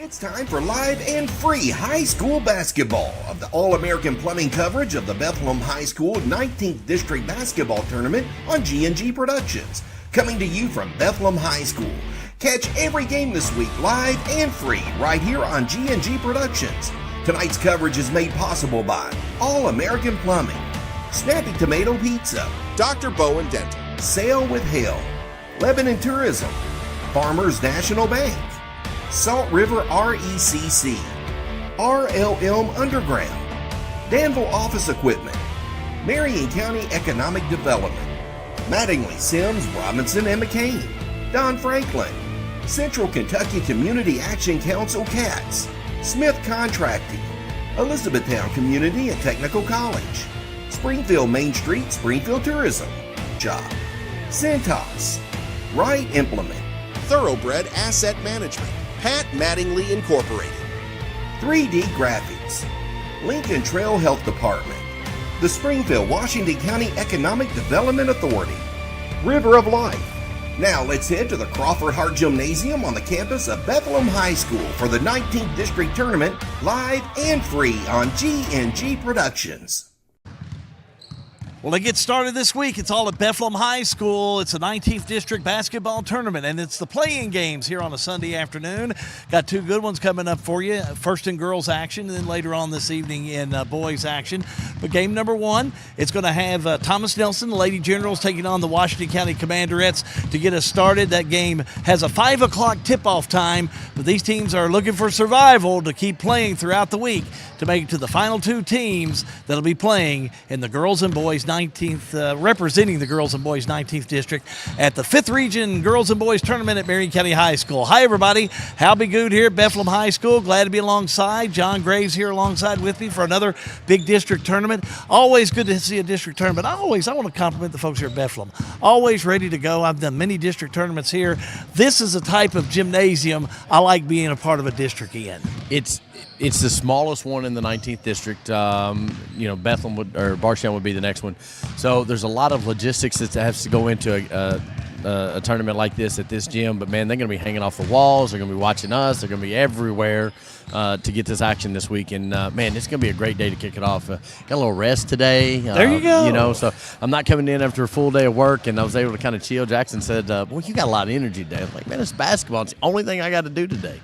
It's time for live and free high school basketball of the All-American Plumbing coverage of the Bethlehem High School 19th District Basketball Tournament on G&G Productions. Coming to you from Bethlehem High School. Catch every game this week live and free right here on G&G Productions. Tonight's coverage is made possible by All-American Plumbing, Snappy Tomato Pizza, Dr. Bowen Dental, Sail with Hale, Lebanon Tourism, Farmers National Bank, Salt River RECC, RLM Underground, Danville Office Equipment, Marion County Economic Development, Mattingly, Sims, Robinson, and McCain, Don Franklin, Central Kentucky Community Action Council CATS, Smith Contracting, Elizabethtown Community and Technical College, Springfield Main Street Springfield Tourism, Job, Centos, Wright Implement, Thoroughbred Asset Management, Pat Mattingly Incorporated, 3D Graphics, Lincoln Trail Health Department, the Springfield Washington County Economic Development Authority, River of Life. Now let's head to the Crawford Hart Gymnasium on the campus of Bethlehem High School for the 19th District Tournament, live and free on G&G Productions. Well, to get started this week, it's all at Bethlehem High School. It's the 19th District Basketball Tournament, and it's the play-in games here on a Sunday afternoon. Got two good ones coming up for you, first in girls action, and then later on this evening in boys action. But game number one, it's going to have Thomas Nelson, the Lady Generals, taking on the Washington County Commanderettes to get us started. That game has a 5 o'clock tip-off time, but these teams are looking for survival to keep playing throughout the week to make it to the final two teams that'll be playing in the girls and boys 19th, representing the girls and boys 19th district at the 5th Region Girls and Boys Tournament at Marion County High School. Hi, everybody. Hal Good here at Bethlehem High School. Glad to be alongside. John Graves here alongside with me for another big district tournament. Always good to see a district tournament. I want to compliment the folks here at Bethlehem. Always ready to go. I've done many district tournaments here. This is a type of gymnasium I like being a part of a district in. It's the smallest one in the 19th district. Bethlehem or Bardstown would be the next one. So there's a lot of logistics that has to go into a tournament like this at this gym. But, man, they're going to be hanging off the walls. They're going to be watching us. They're going to be everywhere to get this action this week. And, man, it's going to be a great day to kick it off. Got a little rest today. There you go. So I'm not coming in after a full day of work, and I was able to kind of chill. Jackson said, well, you got a lot of energy today. I was like, man, it's basketball. It's the only thing I got to do today.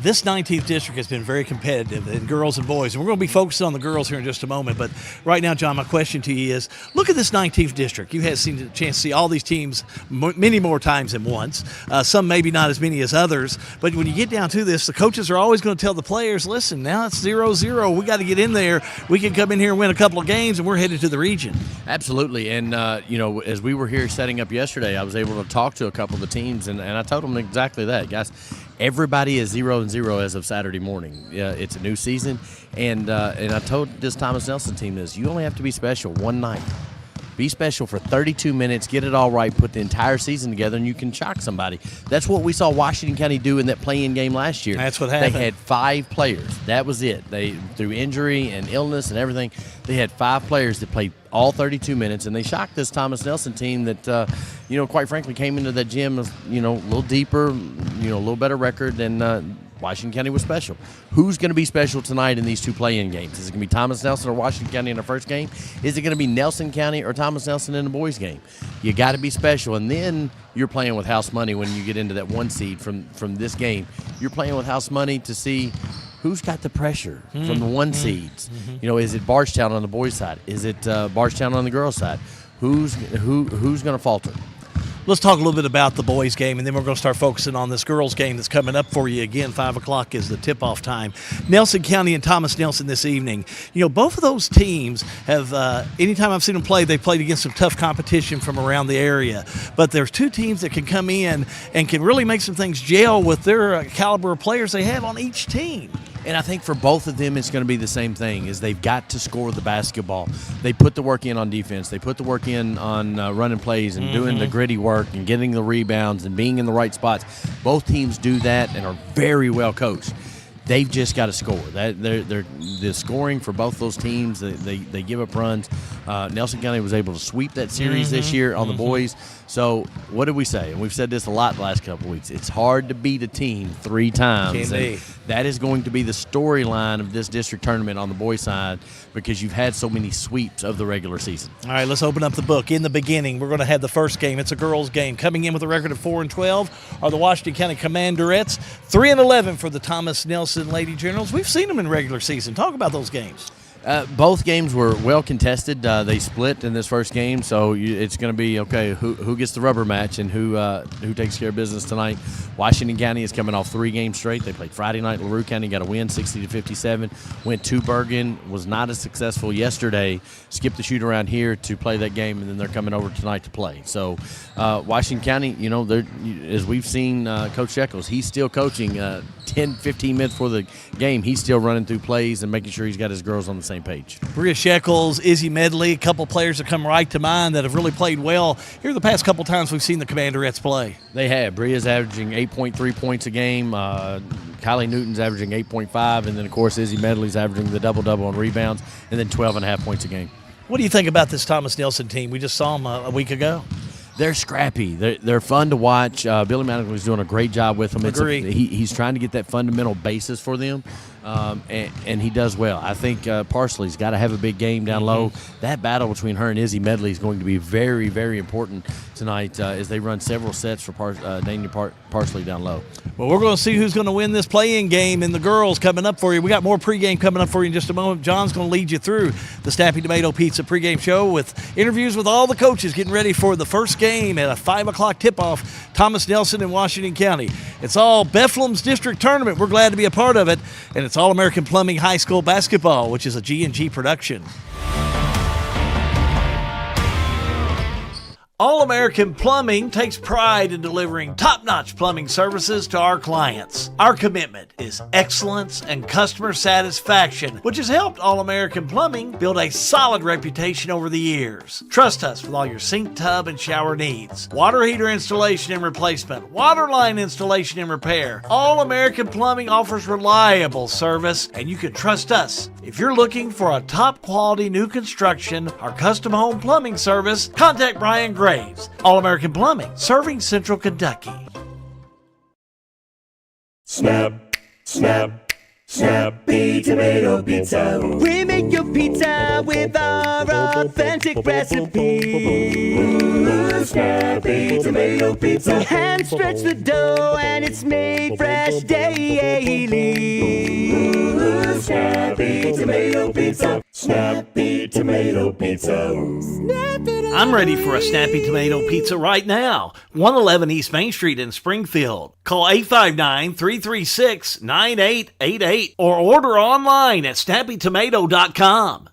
This 19th district has been very competitive in girls and boys, and we're going to be focusing on the girls here in just a moment. But right now, John, my question to you is, look at this 19th district. You have seen a chance to see all these teams many more times than once. Some maybe not as many as others. But when you get down to this, the coaches are always going to tell the players, listen, now it's 0-0. We got to get in there. We can come in here and win a couple of games, and we're headed to the region. Absolutely. And, as we were here setting up yesterday, I was able to talk to a couple of the teams, and I told them exactly that. Guys, everybody is 0-0 as of Saturday morning. It's a new season, and I told this Thomas Nelson team this: you only have to be special one night. Be special for 32 minutes, get it all right, put the entire season together, and you can shock somebody. That's what we saw Washington County do in that play-in game last year. That's what happened. They had 5 players. That was it. They, through injury and illness and everything, they had 5 players that played all 32 minutes, and they shocked this Thomas Nelson team that, quite frankly, came into that gym, a little deeper, a little better record than Washington County was special. Who's going to be special tonight in these two play-in games? Is it going to be Thomas Nelson or Washington County in the first game? Is it going to be Nelson County or Thomas Nelson in the boys game? You got to be special, and then you're playing with house money when you get into that 1 seed from this game. You're playing with house money to see who's got the pressure from the 1 seeds. Is it Bardstown on the boys' side? Is it Bardstown on the girls' side? Who's going to falter? Let's talk a little bit about the boys' game, and then we're going to start focusing on this girls' game that's coming up for you. Again, 5 o'clock is the tip-off time. Nelson County and Thomas Nelson this evening. Both of those teams have, anytime I've seen them play, they've played against some tough competition from around the area. But there's two teams that can come in and can really make some things gel with their caliber of players they have on each team. And I think for both of them, it's going to be the same thing, is they've got to score the basketball. They put the work in on defense. They put the work in on running plays and doing the gritty work and getting the rebounds and being in the right spots. Both teams do that and are very well coached. They've just got to score. The scoring for both those teams, they give up runs. Nelson County was able to sweep that series this year on the boys. So what did we say? And we've said this a lot the last couple of weeks. It's hard to beat a team 3 times. And that is going to be the storyline of this district tournament on the boys' side because you've had so many sweeps of the regular season. All right, let's open up the book. In the beginning, we're going to have the first game. It's a girls' game. Coming in with a record of 4-12 are the Washington County Commanderettes. 3-11 for the Thomas Nelson Lady Generals. We've seen them in regular season. Talk about those games. Both games were well contested. They split in this first game, so it's going to be okay. Who gets the rubber match and who takes care of business tonight? Washington County is coming off 3 games straight. They played Friday night. LaRue County got a win, 60-57. Went to Bergen. Was not as successful yesterday. Skipped the shoot around here to play that game, and then they're coming over tonight to play. So Washington County, as we've seen, Coach Shekels, he's still coaching 10, 15 minutes before the game. He's still running through plays and making sure he's got his girls on the same page. Bria Shekels, Izzy Medley, a couple players that come right to mind that have really played well here the past couple times we've seen the Commanderettes play. They have. Bria's averaging 8.3 points a game. Kylie Newton's averaging 8.5, and then, of course, Izzy Medley's averaging the double-double on rebounds, and then 12.5 points a game. What do you think about this Thomas Nelson team? We just saw them a week ago. They're scrappy. They're fun to watch. Billy Mattingly's doing a great job with them. He's trying to get that fundamental basis for them, and he does well. I think Parsley's got to have a big game down low. That battle between her and Izzy Medley is going to be very, very important tonight as they run several sets for Daniel Parsley down low. Well, we're going to see who's going to win this play-in game in the girls coming up for you. We got more pregame coming up for you in just a moment. John's going to lead you through the Snappy Tomato Pizza pregame show with interviews with all the coaches getting ready for the first game at a 5 o'clock tip-off, Thomas Nelson in Washington County. It's all Bethlehem's district tournament. We're glad to be a part of it, and it's All-American Plumbing High School Basketball, which is a G&G production. All-American Plumbing takes pride in delivering top-notch plumbing services to our clients. Our commitment is excellence and customer satisfaction, which has helped All-American Plumbing build a solid reputation over the years. Trust us with all your sink, tub, and shower needs. Water heater installation and replacement, water line installation and repair. All-American Plumbing offers reliable service, and you can trust us. If you're looking for a top-quality new construction or custom home plumbing service, contact Brian Graves. All-American Plumbing, serving Central Kentucky. Snap, snap, snappy tomato pizza. We make your pizza with our authentic recipe. Ooh, snappy tomato pizza. Hand stretch the dough and it's made fresh daily. Ooh, snappy tomato pizza. Snappy tomato pizza. I'm ready for a snappy tomato pizza right now. 111 East Main Street in Springfield. Call 859-336-9888 or order online at snappytomato.com.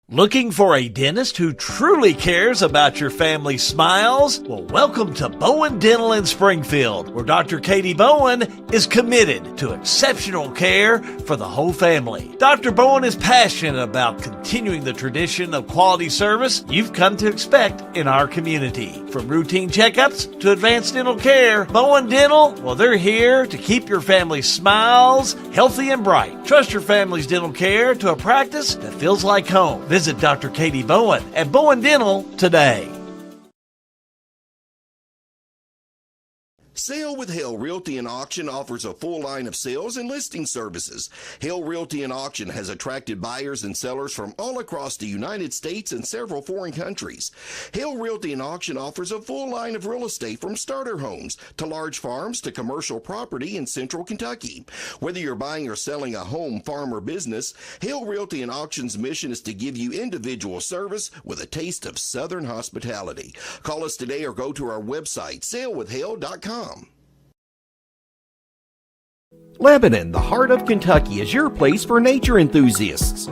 Looking for a dentist who truly cares about your family's smiles? Well, welcome to Bowen Dental in Springfield, where Dr. Katie Bowen is committed to exceptional care for the whole family. Dr. Bowen is passionate about continuing the tradition of quality service you've come to expect in our community. From routine checkups to advanced dental care, Bowen Dental, well, they're here to keep your family's smiles healthy and bright. Trust your family's dental care to a practice that feels like home. Visit Dr. Katie Bowen at Bowen Dental today. Sale with Hale Realty and Auction offers a full line of sales and listing services. Hale Realty and Auction has attracted buyers and sellers from all across the United States and several foreign countries. Hale Realty and Auction offers a full line of real estate from starter homes to large farms to commercial property in central Kentucky. Whether you're buying or selling a home, farm, or business, Hale Realty and Auction's mission is to give you individual service with a taste of Southern hospitality. Call us today or go to our website, salewithhale.com. Lebanon, the heart of Kentucky, is your place for nature enthusiasts.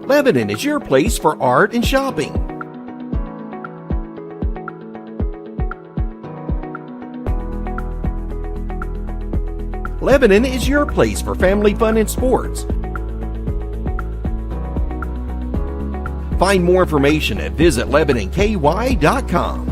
Lebanon is your place for art and shopping. Lebanon is your place for family fun and sports. Find more information at visitLebanonKY.com.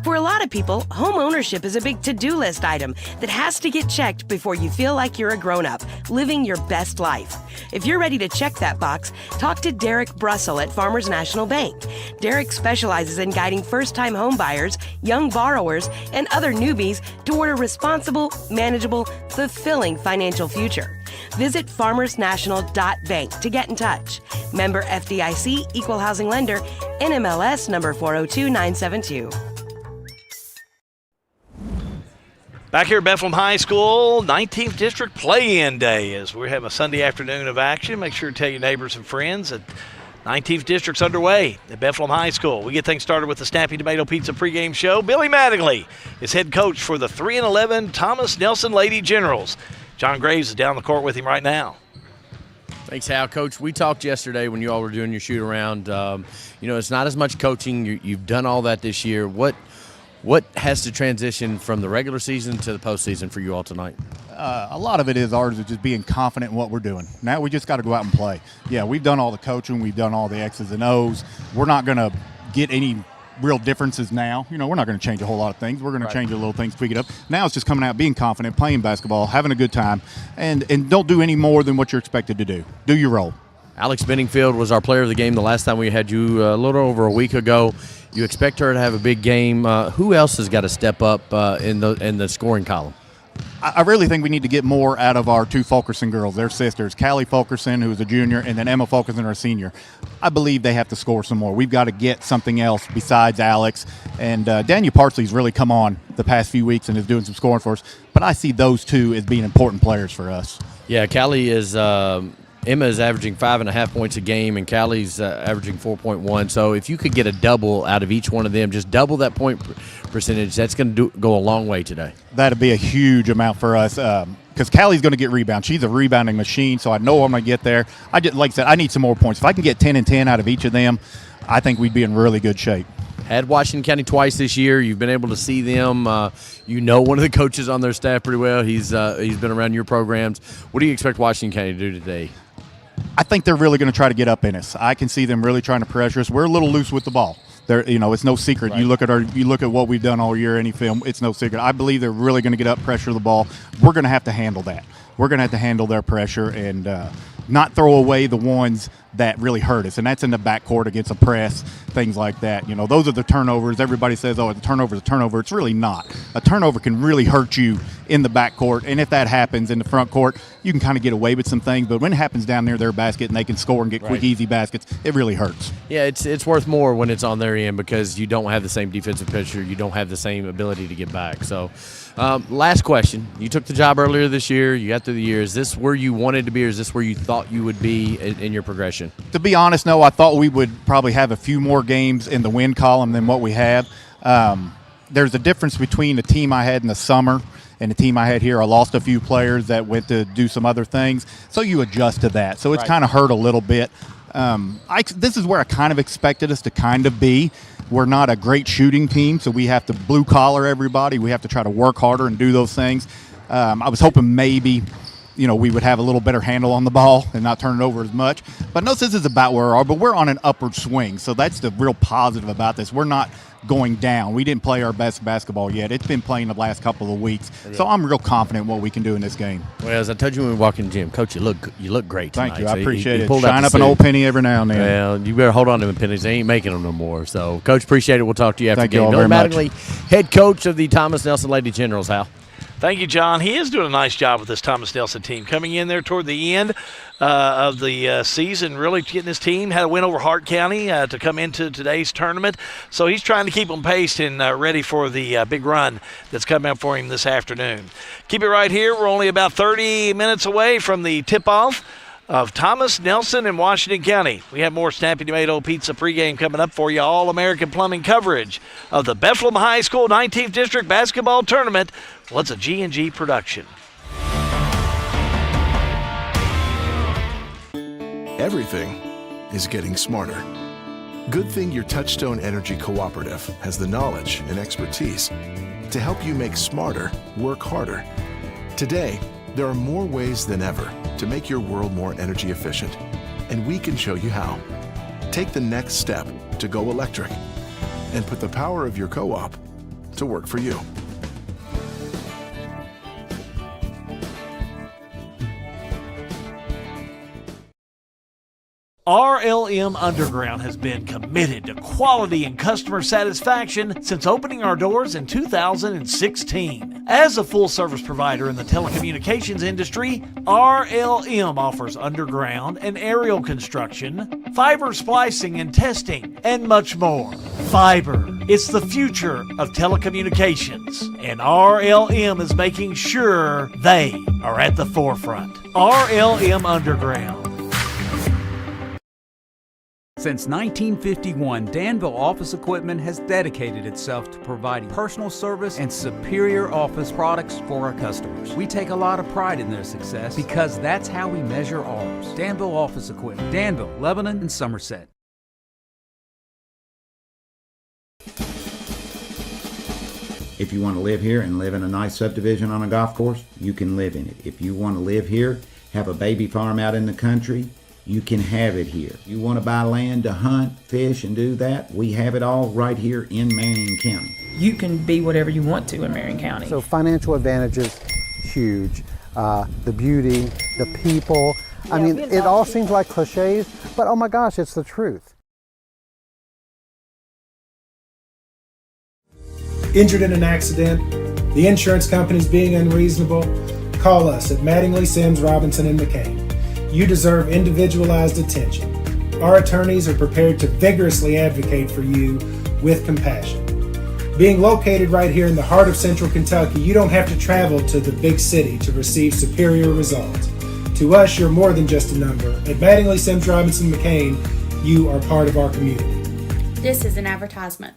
For a lot lot of people, home ownership is a big to-do list item that has to get checked before you feel like you're a grown-up, living your best life. If you're ready to check that box, talk to Derek Brussel at Farmers National Bank. Derek specializes in guiding first-time home buyers, young borrowers, and other newbies toward a responsible, manageable, fulfilling financial future. Visit farmersnational.bank to get in touch. Member FDIC, Equal Housing Lender, NMLS number 402972. Back here at Bethlehem High School, 19th District Play-In Day as we're having a Sunday afternoon of action. Make sure to tell your neighbors and friends that 19th District's underway at Bethlehem High School. We get things started with the Snappy Tomato Pizza pregame show. Billy Mattingly is head coach for the 3-11 Thomas Nelson Lady Generals. John Graves is down the court with him right now. Thanks, Hal. Coach, we talked yesterday when you all were doing your shoot-around. It's not as much coaching. You've done all that this year. What has to transition from the regular season to the postseason for you all tonight? A lot of it is ours is just being confident in what we're doing. Now we just got to go out and play. Yeah, we've done all the coaching. We've done all the X's and O's. We're not going to get any real differences now. We're not going to change a whole lot of things. We're going to change a little things, tweak it up. Now it's just coming out, being confident, playing basketball, having a good time, and don't do any more than what you're expected to do. Do your role. Alex Benningfield was our player of the game the last time we had you a little over a week ago. You expect her to have a big game. Who else has got to step up in the scoring column? I really think we need to get more out of our two Fulkerson girls. They're sisters, Callie Fulkerson, who's a junior, and then Emma Fulkerson, a senior. I believe they have to score some more. We've got to get something else besides Alex. And Daniel Parsley's really come on the past few weeks and is doing some scoring for us. But I see those two as being important players for us. Yeah, Callie is Emma is averaging 5.5 points a game, and Callie's averaging 4.1. So if you could get a double out of each one of them, just double that point percentage, that's going to go a long way today. That'd be a huge amount for us because Callie's going to get rebounds. She's a rebounding machine, so I know I'm going to get there. Like I said, I need some more points. If I can get 10 and 10 out of each of them, I think we'd be in really good shape. Had Washington County twice this year. You've been able to see them. One of the coaches on their staff pretty well. He's been around your programs. What do you expect Washington County to do today? I think they're really going to try to get up in us. I can see them really trying to pressure us. We're a little loose with the ball. It's no secret. Right. You look at what we've done all year, any film, it's no secret. I believe they're really going to get up, pressure the ball. We're going to have to handle that. We're going to have to handle their pressure and not throw away the ones that really hurt us, and that's in the backcourt against a press, things like that. Those are the turnovers. Everybody says, oh, the turnover is a turnover. It's really not. A turnover can really hurt you in the backcourt, and if that happens in the front court, you can kind of get away with some things, but when it happens down near their basket and they can score and get quick, easy baskets, it really hurts. Yeah, it's worth more when it's on their end because you don't have the same defensive pressure. You don't have the same ability to get back. So last question. You took the job earlier this year. You got through the year. Is this where you wanted to be, or is this where you thought you would be in your progression? To be honest, no. I thought we would probably have a few more games in the win column than what we have. There's a difference between the team I had in the summer and the team I had here. I lost a few players that went to do some other things, so you adjust to that. So it's kind of hurt a little bit. This is where I kind of expected us to kind of be. We're not a great shooting team, so we have to blue-collar everybody. We have to try to work harder and do those things. I was hoping maybe we would have a little better handle on the ball and not turn it over as much. But no, this is about where we are, but we're on an upward swing. So that's the real positive about this. We're not going down. We didn't play our best basketball yet. It's been playing the last couple of weeks. So I'm real confident what we can do in this game. Well, as I told you when we walked in the gym, Coach, you look great tonight. Thank you. I appreciate it. Shine up an old penny every now and then. Well, you better hold on to them pennies. They ain't making them no more. So, Coach, appreciate it. We'll talk to you after the game. Thank you all very much. Head coach of the Thomas Nelson Lady Generals, Hal. Thank you, John. He is doing a nice job with this Thomas Nelson team. Coming in there toward the end of the season, really getting his team. Had a win over Hart County to come into today's tournament. So he's trying to keep them paced and ready for the big run that's coming up for him this afternoon. Keep it right here. We're only about 30 minutes away from the tip-off of Thomas Nelson in Washington County. We have more Snappy Tomato Pizza pregame coming up for you. All-American Plumbing coverage of the Bethlehem High School 19th District Basketball Tournament. Well, it's a G&G production. Everything is getting smarter. Good thing your Touchstone Energy Cooperative has the knowledge and expertise to help you make smarter work harder. Today, there are more ways than ever to make your world more energy efficient, and we can show you how. Take the next step to go electric and put the power of your co-op to work for you. RLM Underground has been committed to quality and customer satisfaction since opening our doors in 2016. As a full-service provider in the telecommunications industry, RLM offers underground and aerial construction, fiber splicing and testing, and much more. Fiber, it's the future of telecommunications, and RLM is making sure they are at the forefront. RLM Underground. Since 1951, Danville Office Equipment has dedicated itself to providing personal service and superior office products for our customers. We take a lot of pride in their success because that's how we measure ours. Danville Office Equipment, Danville, Lebanon, and Somerset. If you want to live here and live in a nice subdivision on a golf course, you can live in it. If you want to live here, have a baby farm out in the country, you can have it here. You want to buy land to hunt, fish, and do that? We have it all right here in Marion County. You can be whatever you want to in Marion County. So financial advantages, huge. The beauty, the people. I mean, it all seems like cliches, but oh my gosh, it's the truth. Injured in an accident, the insurance company's being unreasonable, call us at Mattingly, Sims, Robinson, and McCain. You deserve individualized attention. Our attorneys are prepared to vigorously advocate for you with compassion. Being located right here in the heart of Central Kentucky, you don't have to travel to the big city to receive superior results. To us, you're more than just a number. At Mattingly, Sims, Robinson, McCain, you are part of our community. This is an advertisement.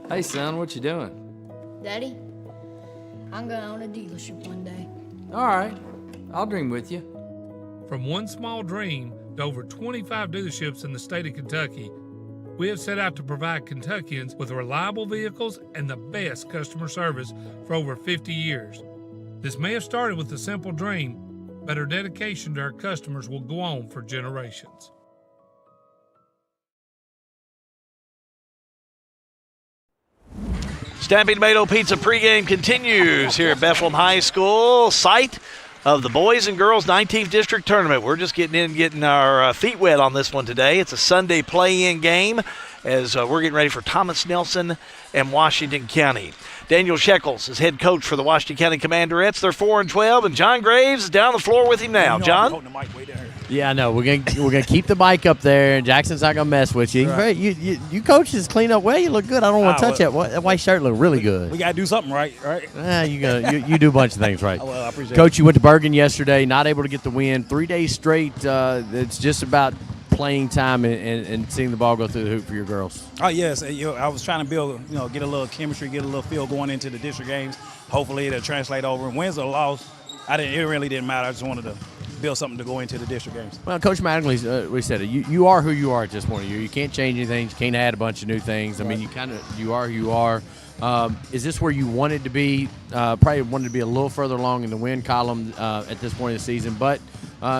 Hey son, what you doing? Daddy, I'm gonna own a dealership one day. All right, I'll dream with you. From one small dream to over 25 dealerships in the state of Kentucky, we have set out to provide Kentuckians with reliable vehicles and the best customer service for over 50 years. This may have started with a simple dream, but our dedication to our customers will go on for generations. Stampy Tomato Pizza pregame continues here at Bethlehem High School, site of the Boys and Girls 19th District Tournament. We're just getting our feet wet on this one today. It's a Sunday play-in game as we're getting ready for Thomas Nelson and Washington County. Daniel Shekels is head coach for the Washington County Commanderettes. They're 4-12, and John Graves is down the floor with him now. John? Yeah, I know. We're gonna keep the mic up there, and Jackson's not gonna mess with you. Right. You coaches clean up well. You look good. I don't want to touch that white shirt. Look really good. We gotta do something right. You do a bunch of things right. Well, I appreciate Coach, you went to Bergen yesterday, not able to get the win. 3 days straight. It's just about playing time and seeing the ball go through the hoop for your girls. Oh yes, I was trying to build, get a little chemistry, get a little feel going into the district games. Hopefully it'll translate over. Wins or loss, it really didn't matter. I just wanted to build something to go into the district games. Well, Coach Mattingly, we said it. You are who you are at this point. You can't change anything. You can't add a bunch of new things. I mean, you are who you are. Is this where you wanted to be? Probably wanted to be a little further along in the win column at this point in the season, but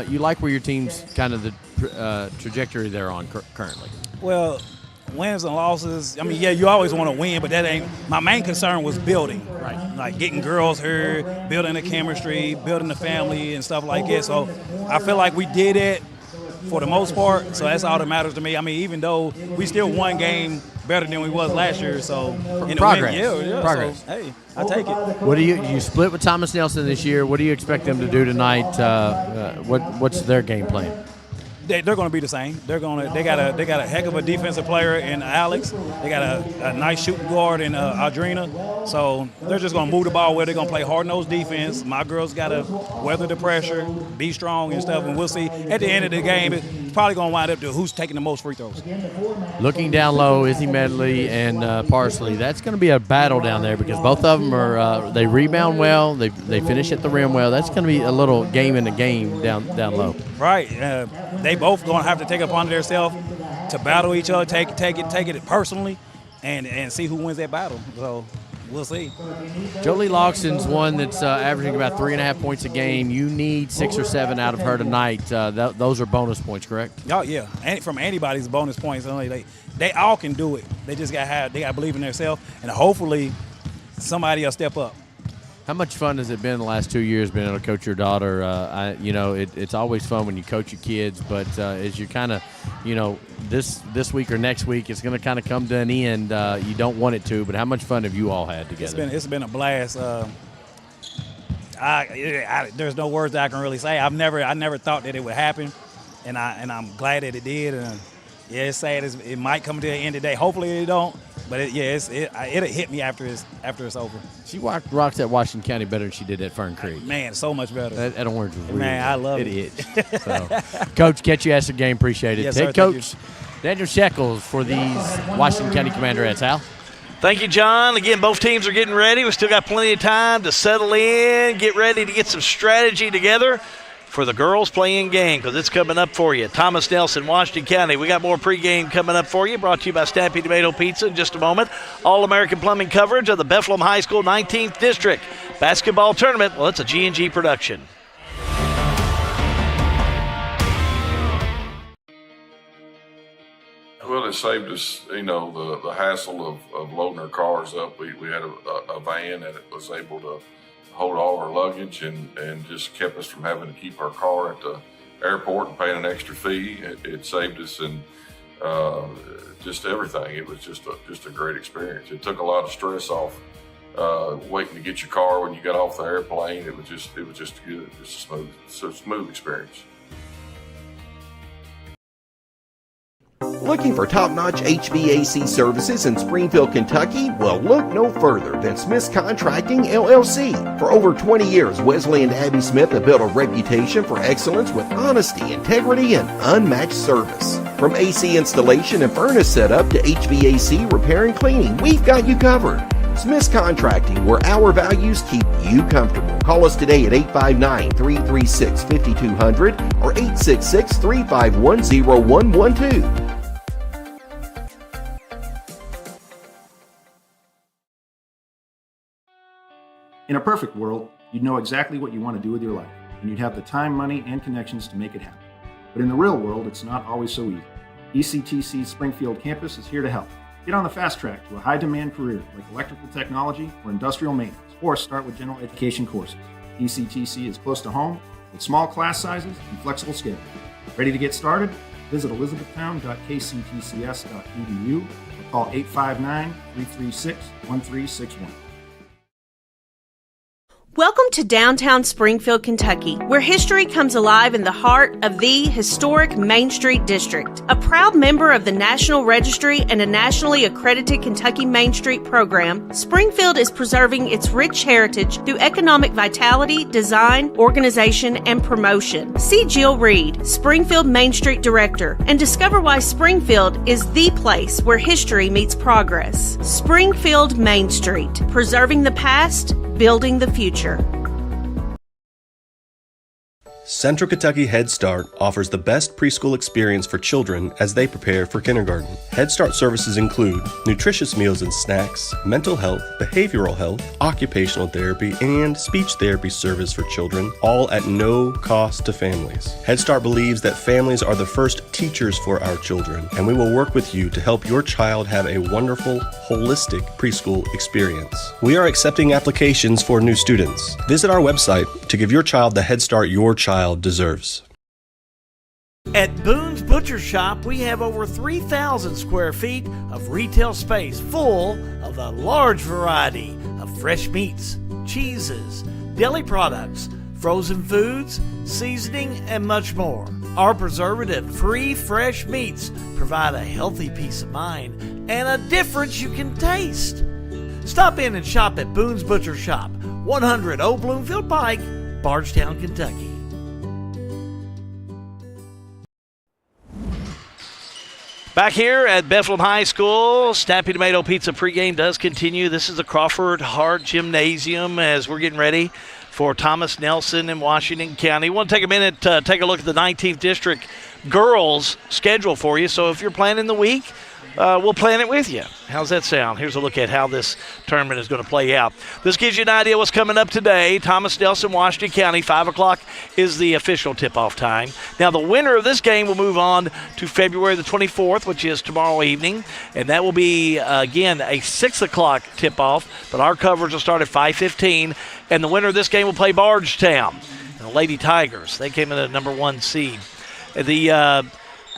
you like where your team's kind of the trajectory they're on currently. Well, wins and losses, you always want to win, but that ain't – my main concern was building. Right. Like getting girls here, building the chemistry, building the family and stuff like that. So I feel like we did it for the most part, so that's all that matters to me. Even though we still won game better than we was last year, so progress. Progress. So, hey, I take it. What do you split with Thomas Nelson this year? What do you expect them to do tonight? What's their game plan? They're going to be the same. They got a heck of a defensive player in Alex. They got a nice shooting guard in Audrina. So they're just going to move the ball where they're going to play hard-nosed defense. My girls got to weather the pressure, be strong and stuff, and we'll see. At the end of the game, it's probably going to wind up to who's taking the most free throws. Looking down low, Izzy Medley and Parsley. That's going to be a battle down there because both of them are they rebound well. They finish at the rim well. That's going to be a little game in the game down low. Right. They both going to have to take it upon themselves to battle each other, take it personally, and see who wins that battle. So we'll see. Jolie Loxton's one that's averaging about 3.5 points a game. You need 6 or 7 out of her tonight. Those are bonus points, correct? Oh yeah, and from anybody's bonus points. They all can do it. They just got to believe in themselves, and hopefully somebody will step up. How much fun has it been the last 2 years being able to coach your daughter? It's always fun when you coach your kids, but as you kind of, this week or next week, it's going to kind of come to an end. You don't want it to, but how much fun have you all had together? It's been a blast. There's no words that I can really say. I never thought that it would happen, and I'm glad that it did. And yeah, it's sad. It might come to the end of the day. Hopefully it don't. But it'll hit me after it's over. She rocks at Washington County better than she did at Fern Creek. Man, so much better. That orange was weird. Man, I love it. It. So, Coach, catch you at the game. Appreciate it. Yes, Head sir, coach Daniel Shekels for these Washington County Commanderettes. Hal? Thank you, John. Again, both teams are getting ready. We still got plenty of time to settle in, get ready to get some strategy together for the girls playing game, because it's coming up for you. Thomas Nelson, Washington County. We got more pregame coming up for you, brought to you by Stampede Tomato Pizza in just a moment. All-American Plumbing coverage of the Bethlehem High School 19th District Basketball Tournament. Well, it's a G&G production. Well, it saved us, the hassle of loading our cars up. We had a van that was able to hold all our luggage and just kept us from having to keep our car at the airport and paying an extra fee. It saved us and just everything. It was just a great experience. It took a lot of stress off waiting to get your car when you got off the airplane. It was just good, just a smooth experience. Looking for top-notch HVAC services in Springfield, Kentucky? Well, look no further than Smith's Contracting, LLC. For over 20 years, Wesley and Abby Smith have built a reputation for excellence with honesty, integrity, and unmatched service. From AC installation and furnace setup to HVAC repair and cleaning, we've got you covered. Smith's Contracting, where our values keep you comfortable. Call us today at 859-336-5200 or 866-351-0112. In a perfect world, you'd know exactly what you want to do with your life, and you'd have the time, money, and connections to make it happen. But in the real world, it's not always so easy. ECTC's Springfield campus is here to help. Get on the fast track to a high-demand career like electrical technology or industrial maintenance, or start with general education courses. ECTC is close to home with small class sizes and flexible schedules. Ready to get started? Visit elizabethtown.kctcs.edu or call 859-336-1361. Welcome to downtown Springfield, Kentucky, where history comes alive in the heart of the historic Main Street District. A proud member of the National Registry and a nationally accredited Kentucky Main Street program, Springfield is preserving its rich heritage through economic vitality, design, organization, and promotion. See Jill Reed, Springfield Main Street Director, and discover why Springfield is the place where history meets progress. Springfield Main Street, preserving the past, building the future. Central Kentucky Head Start offers the best preschool experience for children as they prepare for kindergarten. Head Start services include nutritious meals and snacks, mental health, behavioral health, occupational therapy, and speech therapy service for children, all at no cost to families. Head Start believes that families are the first teachers for our children, and we will work with you to help your child have a wonderful, holistic preschool experience. We are accepting applications for new students. Visit our website to give your child the Head Start your child deserves. At Boone's Butcher Shop, we have over 3,000 square feet of retail space full of a large variety of fresh meats, cheeses, deli products, frozen foods, seasoning, and much more. Our preservative-free fresh meats provide a healthy peace of mind and a difference you can taste. Stop in and shop at Boone's Butcher Shop, 100 Old Bloomfield Pike, Bardstown, Kentucky. Back here at Bethlehem High School, Stampede Tomato Pizza pregame does continue. This is the Crawford Hart Gymnasium as we're getting ready for Thomas Nelson in Washington County. I want to take a minute to take a look at the 19th District girls schedule for you. So if you're planning the week, we'll plan it with you. How's that sound? Here's a look at how this tournament is going to play out. This gives you an idea what's coming up today. Thomas Nelson, Washington County, 5 o'clock is the official tip-off time. Now, the winner of this game will move on to February the 24th, which is tomorrow evening, and that will be, again, a 6 o'clock tip-off, but our coverage will start at 5:15, and the winner of this game will play Bardstown. And the Lady Tigers, they came in at number 1 seed. The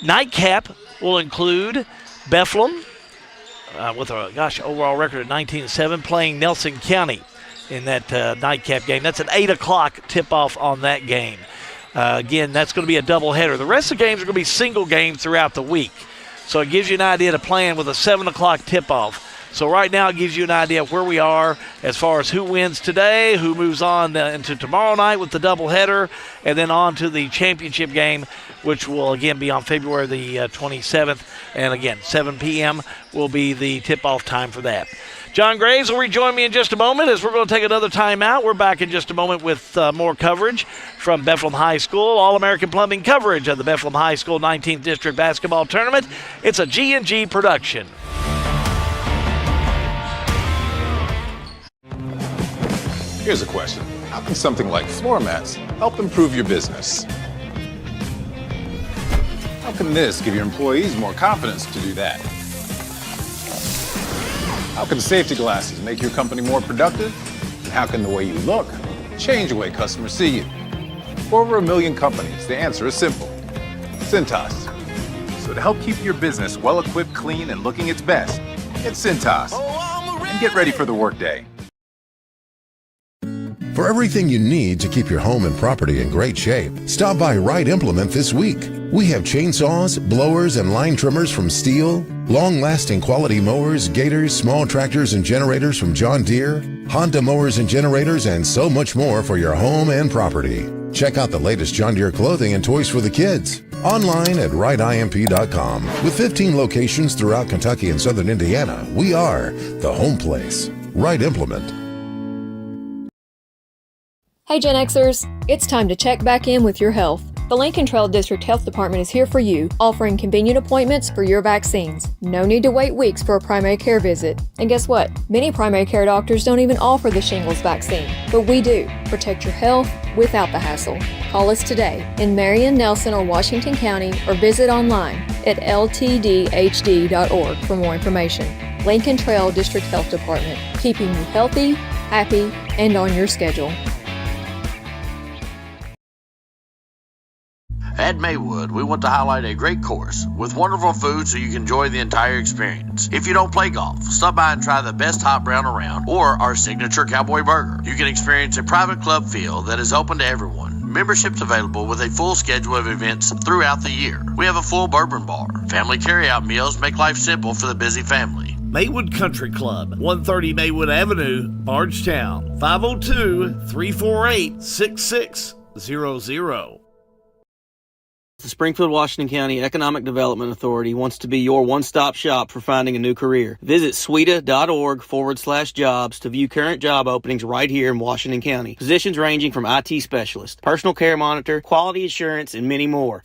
nightcap will include Bethlehem, with a overall record of 19-7, playing Nelson County in that nightcap game. That's an 8 o'clock tip-off on that game. Again, that's going to be a doubleheader. The rest of the games are going to be single games throughout the week. So it gives you an idea to plan with a 7 o'clock tip-off. So right now it gives you an idea of where we are as far as who wins today, who moves on into tomorrow night with the doubleheader, and then on to the championship game, which will again be on February the 27th. And again, 7 p.m. will be the tip-off time for that. John Graves will rejoin me in just a moment as we're going to take another timeout. We're back in just a moment with more coverage from Bethlehem High School, All-American Plumbing coverage of the Bethlehem High School 19th District Basketball Tournament. It's a G&G production. Here's a question. How can something like floor mats help improve your business? How can this give your employees more confidence to do that? How can safety glasses make your company more productive? And how can the way you look change the way customers see you? For over 1 million companies, the answer is simple. Cintas. So to help keep your business well-equipped, clean, and looking its best, get Cintas. And get ready for the workday. For everything you need to keep your home and property in great shape, stop by Wright Implement this week. We have chainsaws, blowers, and line trimmers from Steel, long-lasting quality mowers, gators, small tractors, and generators from John Deere, Honda mowers and generators, and so much more for your home and property. Check out the latest John Deere clothing and toys for the kids. Online at wrightimp.com. With 15 locations throughout Kentucky and southern Indiana, we are the home place. Wright Implement. Hey Gen Xers, it's time to check back in with your health. The Lincoln Trail District Health Department is here for you, offering convenient appointments for your vaccines. No need to wait weeks for a primary care visit. And guess what? Many primary care doctors don't even offer the shingles vaccine, but we do. Protect your health without the hassle. Call us today in Marion, Nelson, or Washington County, or visit online at ltdhd.org for more information. Lincoln Trail District Health Department, keeping you healthy, happy, and on your schedule. At Maywood, we want to highlight a great course with wonderful food so you can enjoy the entire experience. If you don't play golf, stop by and try the best hot brown around or our signature cowboy burger. You can experience a private club feel that is open to everyone. Memberships available with a full schedule of events throughout the year. We have a full bourbon bar. Family carryout meals make life simple for the busy family. Maywood Country Club, 130 Maywood Avenue, Bardstown, 502-348-6600. The Springfield, Washington County Economic Development Authority wants to be your one-stop shop for finding a new career. Visit sweda.org/jobs to view current job openings right here in Washington County. Positions ranging from IT specialist, personal care monitor, quality assurance, and many more.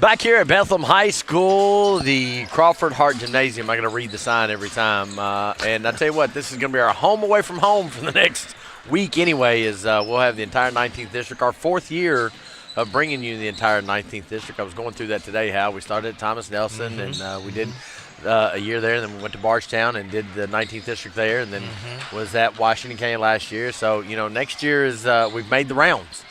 Back here at Bethlehem High School, the Crawford Hart Gymnasium. I'm going to read the sign every time. And I tell you what, this is going to be our home away from home for the next week anyway, is we'll have the entire 19th District, our 4th year of bringing you the entire 19th District. I was going through that today, Hal. We started at Thomas Nelson, and we did a year there, and then we went to Bardstown and did the 19th District there, and then was at Washington County last year. So, you know, next year is we've made the rounds.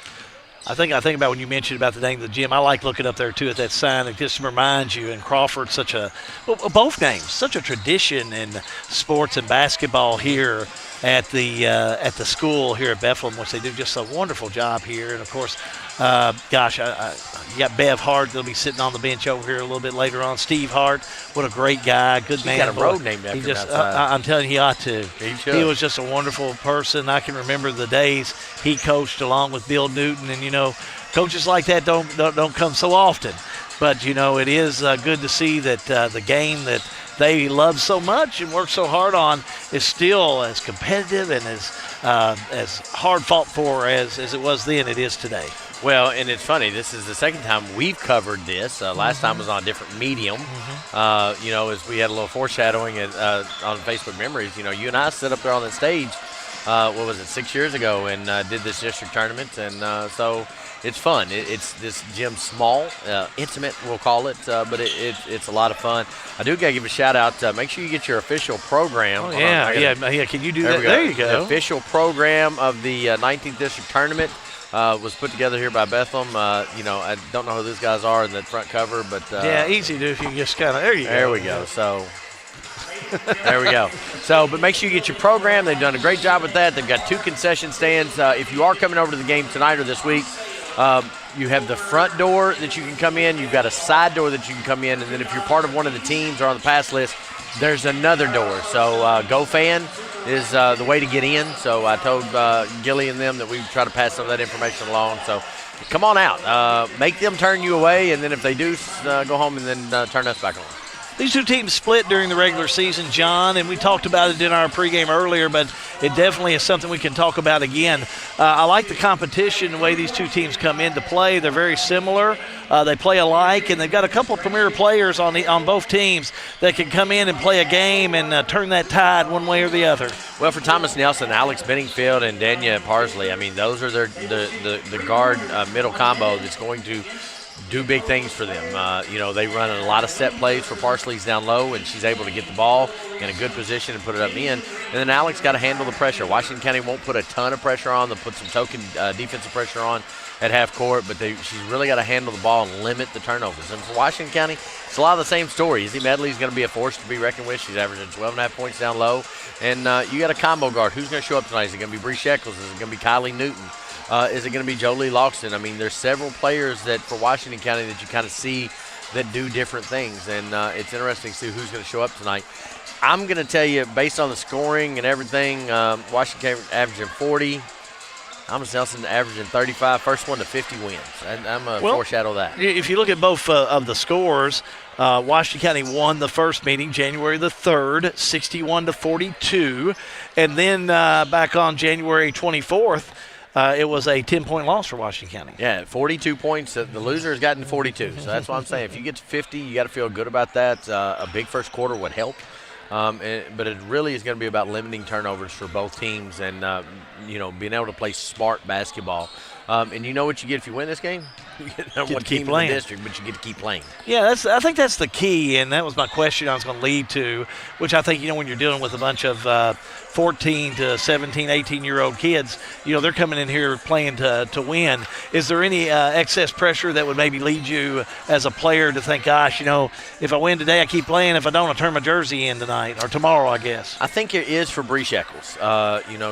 I think about when you mentioned about the name of the gym, I like looking up there, too, at that sign. It just reminds you, and Crawford's such a – both names, such a tradition in sports and basketball here at the school here at Bethlehem, which they do just a wonderful job here. And of course, you got Bev Hart. They'll be sitting on the bench over here a little bit later on. Steve Hart, what a great guy, good man. He's got a road named after him outside. I'm telling you, he ought to. He should. He was just a wonderful person. I can remember the days he coached along with Bill Newton, and coaches like that don't come so often. But it is good to see that the game that they love so much and work so hard on is still as competitive and as hard fought for as it was then. It is today. Well, and it's funny. This is the second time we've covered this. Last time was on a different medium. As we had a little foreshadowing on Facebook Memories. You and I stood up there on the stage. 6 years ago, and did this district tournament, and so it's fun. It's this gym, small, intimate, we'll call it, but it's a lot of fun. I do gotta give a shout out. Make sure you get your official program. Can you do that? There you go. The official program of the 19th district tournament was put together here by Bethlehem. I don't know who these guys are in the front cover, but easy to do if you just kind of there you go. There we go. So. There we go. But make sure you get your program. They've done a great job with that. They've got 2 concession stands. If you are coming over to the game tonight or this week, you have the front door that you can come in. You've got a side door that you can come in. And then if you're part of one of the teams or on the pass list, there's another door. So GoFan is the way to get in. So I told Gilly and them that we try to pass some of that information along. So come on out. Make them turn you away. And then if they do, go home and then turn us back on. These two teams split during the regular season, John, and we talked about it in our pregame earlier, but it definitely is something we can talk about again. I like the competition, the way these two teams come into play. They're very similar. They play alike, and they've got a couple of premier players on both teams that can come in and play a game and turn that tide one way or the other. Well, for Thomas Nelson, Alex Benningfield, and Dania Parsley, those are the guard middle combo that's going to do big things for them. They run a lot of set plays for Parsley's down low, and she's able to get the ball in a good position and put it up and in. And then Alex got to handle the pressure. Washington County won't put a ton of pressure on. They'll put some token defensive pressure on at half court, but she's really got to handle the ball and limit the turnovers. And for Washington County, it's a lot of the same story. Izzy Medley's going to be a force to be reckoned with. She's averaging 12.5 points down low. And you got a combo guard. Who's going to show up tonight? Is it going to be Bree Shekels? Is it going to be Kylie Newton? Is it going to be Jolie Loxton? There's several players that for Washington County that you kind of see that do different things, and it's interesting to see who's going to show up tonight. I'm going to tell you, based on the scoring and everything, Washington County averaging 40. Thomas Nelson averaging 35. First one to 50 wins. I'm going to foreshadow that. If you look at both of the scores, Washington County won the first meeting January the 3rd, 61-42, and then back on January 24th, it was a 10-point loss for Washington County. Yeah, 42 points. The loser has gotten 42. So that's what I'm saying. If you get to 50, you got to feel good about that. A big first quarter would help. But it really is going to be about limiting turnovers for both teams and, being able to play smart basketball. And you know what you get if you win this game? You get number one team in the district, but you get to keep playing. Yeah, I think that's the key, and that was my question I was going to lead to, which I think, when you're dealing with a bunch of 14 to 17, 18-year-old kids, they're coming in here playing to win. Is there any excess pressure that would maybe lead you as a player to think, gosh, if I win today, I keep playing. If I don't, I turn my jersey in tonight or tomorrow, I guess? I think it is for Bree Shekels.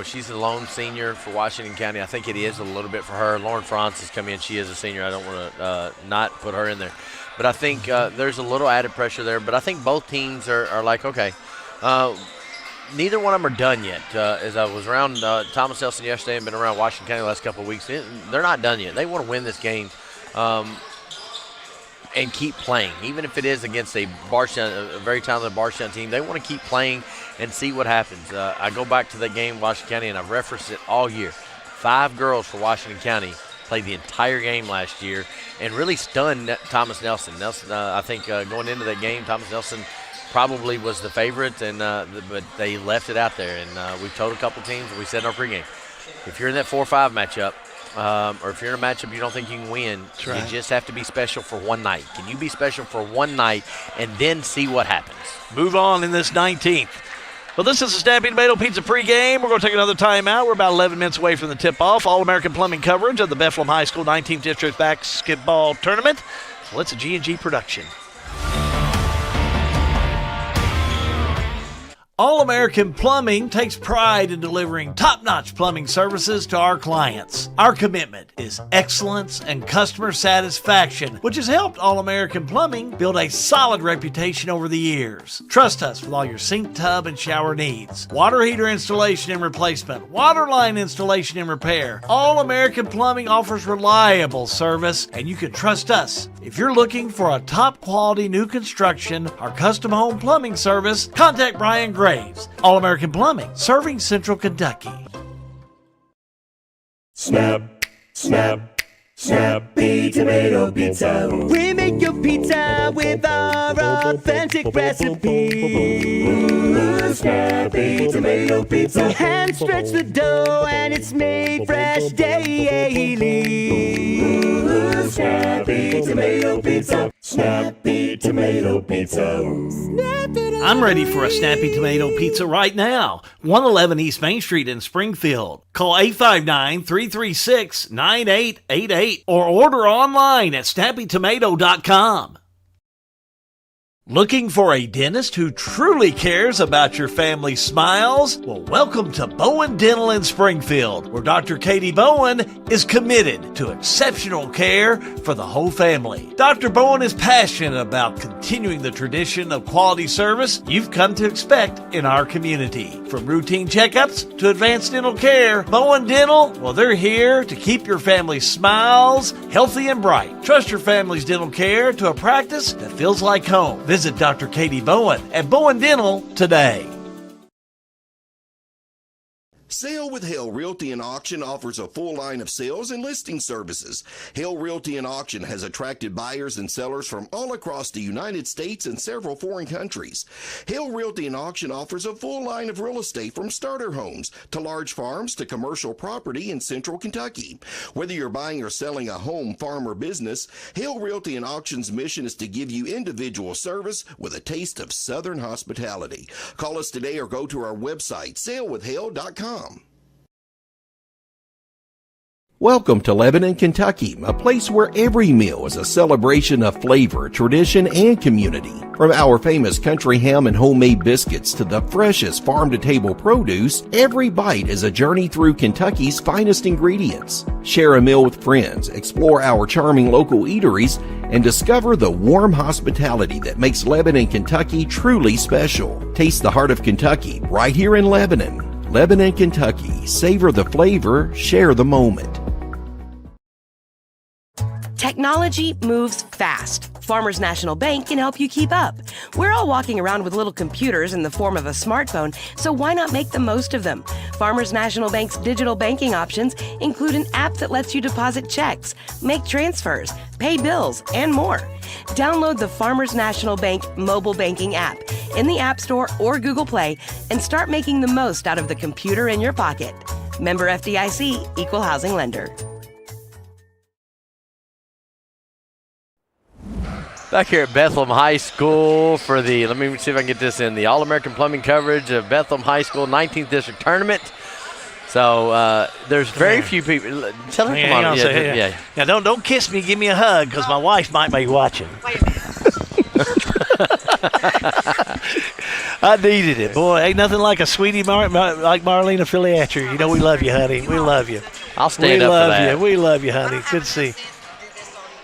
She's a lone senior for Washington County. I think it is a little bit for her. Lauren Franz has come in. She is a senior. I don't want to not put her in there. But I think there's a little added pressure there. But I think both teams are like, okay, neither one of them are done yet. As I was around Thomas Nelson yesterday and been around Washington County the last couple of weeks, they're not done yet. They want to win this game and keep playing. Even if it is against a very talented Barstown team, they want to keep playing and see what happens. I go back to that game, Washington County, and I've referenced it all year. 5 girls for Washington County played the entire game last year and really stunned Thomas Nelson. I think going into that game, Thomas Nelson probably was the favorite, but they left it out there. And we've told a couple teams, we said in our pregame, if you're in that 4-5 matchup, or if you're in a matchup you don't think you can win, you just have to be special for one night. Can you be special for one night and then see what happens? Move on in this 19th. Well, this is the Stampede Tomato Pizza pregame. We're going to take another timeout. We're about 11 minutes away from the tip-off. All-American Plumbing coverage of the Bethlehem High School 19th District Basketball Tournament. Well, it's a G&G production. All-American Plumbing takes pride in delivering top-notch plumbing services to our clients. Our commitment is excellence and customer satisfaction, which has helped All-American Plumbing build a solid reputation over the years. Trust us with all your sink, tub, and shower needs. Water heater installation and replacement, water line installation and repair. All-American Plumbing offers reliable service, and you can trust us. If you're looking for a top-quality new construction or custom home plumbing service, contact Brian Graves. All-American Plumbing, serving Central Kentucky. Snap, snap, Snappy Tomato Pizza. We make your pizza with our authentic recipe. Snappy Tomato Pizza. Hand stretch the dough and it's made fresh daily. Snappy Tomato Pizza. Snappy Tomato Pizza. I'm ready for a Snappy Tomato Pizza right now. 111 East Main Street in Springfield. Call 859-336-9888 or order online at snappytomato.com. Looking for a dentist who truly cares about your family's smiles? Well, welcome to Bowen Dental in Springfield, where Dr. Katie Bowen is committed to exceptional care for the whole family. Dr. Bowen is passionate about continuing the tradition of quality service you've come to expect in our community. From routine checkups to advanced dental care, Bowen Dental, well, they're here to keep your family's smiles healthy and bright. Trust your family's dental care to a practice that feels like home. Visit Dr. Katie Bowen at Bowen Dental today. Sale with Hale Realty and Auction offers a full line of sales and listing services. Hale Realty and Auction has attracted buyers and sellers from all across the United States and several foreign countries. Hale Realty and Auction offers a full line of real estate from starter homes to large farms to commercial property in central Kentucky. Whether you're buying or selling a home, farm, or business, Hale Realty and Auction's mission is to give you individual service with a taste of Southern hospitality. Call us today or go to our website, salewithhale.com. Welcome to Lebanon, Kentucky, a place where every meal is a celebration of flavor, tradition, and community. From our famous country ham and homemade biscuits to the freshest farm-to-table produce, every bite is a journey through Kentucky's finest ingredients. Share a meal with friends, explore our charming local eateries, and discover the warm hospitality that makes Lebanon, Kentucky truly special. Taste the heart of Kentucky right here in Lebanon. Lebanon, Kentucky. Savor the flavor, share the moment. Technology moves fast. Farmers National Bank can help you keep up. We're all walking around with little computers in the form of a smartphone, so why not make the most of them? Farmers National Bank's digital banking options include an app that lets you deposit checks, make transfers, pay bills, and more. Download the Farmers National Bank mobile banking app in the App Store or Google Play and start making the most out of the computer in your pocket. Member FDIC, Equal Housing Lender. Back here at Bethlehem High School for the, let me see if I can get this in, the All-American Plumbing coverage of Bethlehem High School 19th District Tournament. So there's very few people. Tell her, come on. Yeah. Now don't kiss me, give me a hug, because my wife might be watching. I needed it. Boy, ain't nothing like a sweetie like Marlena Filiatcher. You know we love you, honey. We love you. I'll stand up for that. We love you, honey. Good to see you.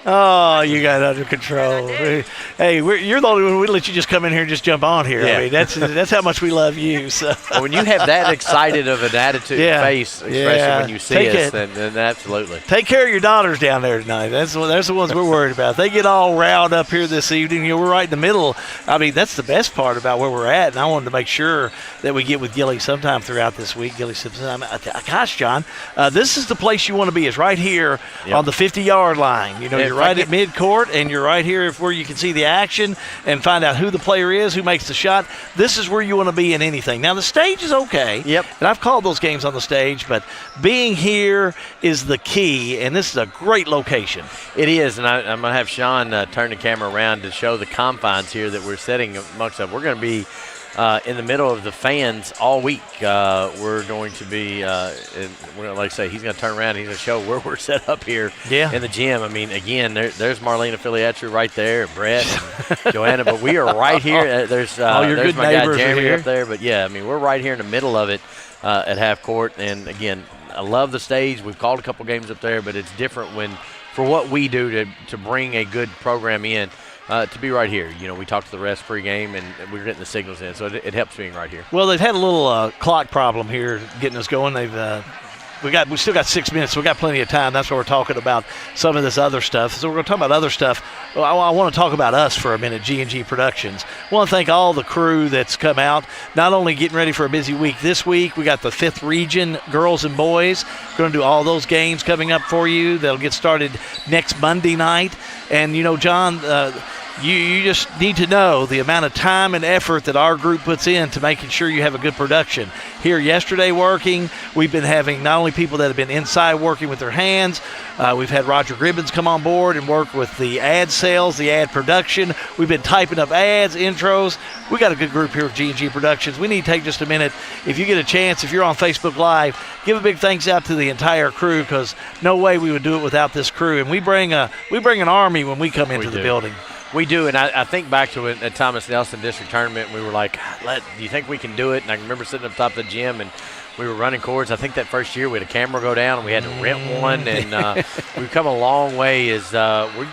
Oh, you got it under control. Hey, you're the only one we let you just come in here and just jump on here. Yeah. I mean, that's how much we love you. So. Well, when you have that excited of an attitude face, especially when you see us, then absolutely. Take care of your daughters down there tonight. That's the ones we're worried about. They get all riled up here this evening. You know, we're right in the middle. I mean, that's the best part about where we're at, and I wanted to make sure that we get with Gilly sometime throughout this week. Gilly said, gosh, John, this is the place you want to be, is right here on the 50-yard line. You know, you're right at midcourt, and you're right here where you can see the action and find out who the player is, who makes the shot. This is where you want to be in anything. Now, the stage is okay. Yep. And I've called those games on the stage, but being here is the key, and this is a great location. It is, and I'm going to have Sean turn the camera around to show the confines here that we're sitting amongst them. We're going to be in the middle of the fans all week. We're going to be, like I say, he's going to turn around and he's going to show where we're set up here in the gym. I mean, again, there's Marlena Filiatru right there, Brett, and Joanna, but we are right here. There's your there's good my guy neighbors Jeremy are here. up there. But, yeah, I mean, we're right here in the middle of it at half court. And, again, I love the stage. We've called a couple games up there, but it's different for what we do to bring a good program in. To be right here. We talked to the refs pregame, and we're getting the signals in, so it helps being right here. Well, they've had a little clock problem here getting us going. We still got 6 minutes, so we got plenty of time. That's why we're talking about some of this other stuff. So we're going to talk about other stuff. Well, I want to talk about us for a minute, G&G Productions. I want to thank all the crew that's come out, not only getting ready for a busy week this week. We got the 5th region girls and boys. We're going to do all those games coming up for you. They'll get started next Monday night. And, John, you just need to know the amount of time and effort that our group puts in to making sure you have a good production. Here yesterday working, we've been having not only people that have been inside working with their hands, we've had Roger Gribbins come on board and work with the ad sales, the ad production. We've been typing up ads, intros. We got a good group here with G&G Productions. We need to take just a minute. If you get a chance, if you're on Facebook Live, give a big thanks out to the entire crew, because no way we would do it without this crew. And we bring an army when we come into the building. We do, and I think back to it at Thomas Nelson District Tournament. We were like, do you think we can do it? And I remember sitting up top of the gym, and we were running cords. I think that first year we had a camera go down, and we had to rent one. And we've come a long way. We've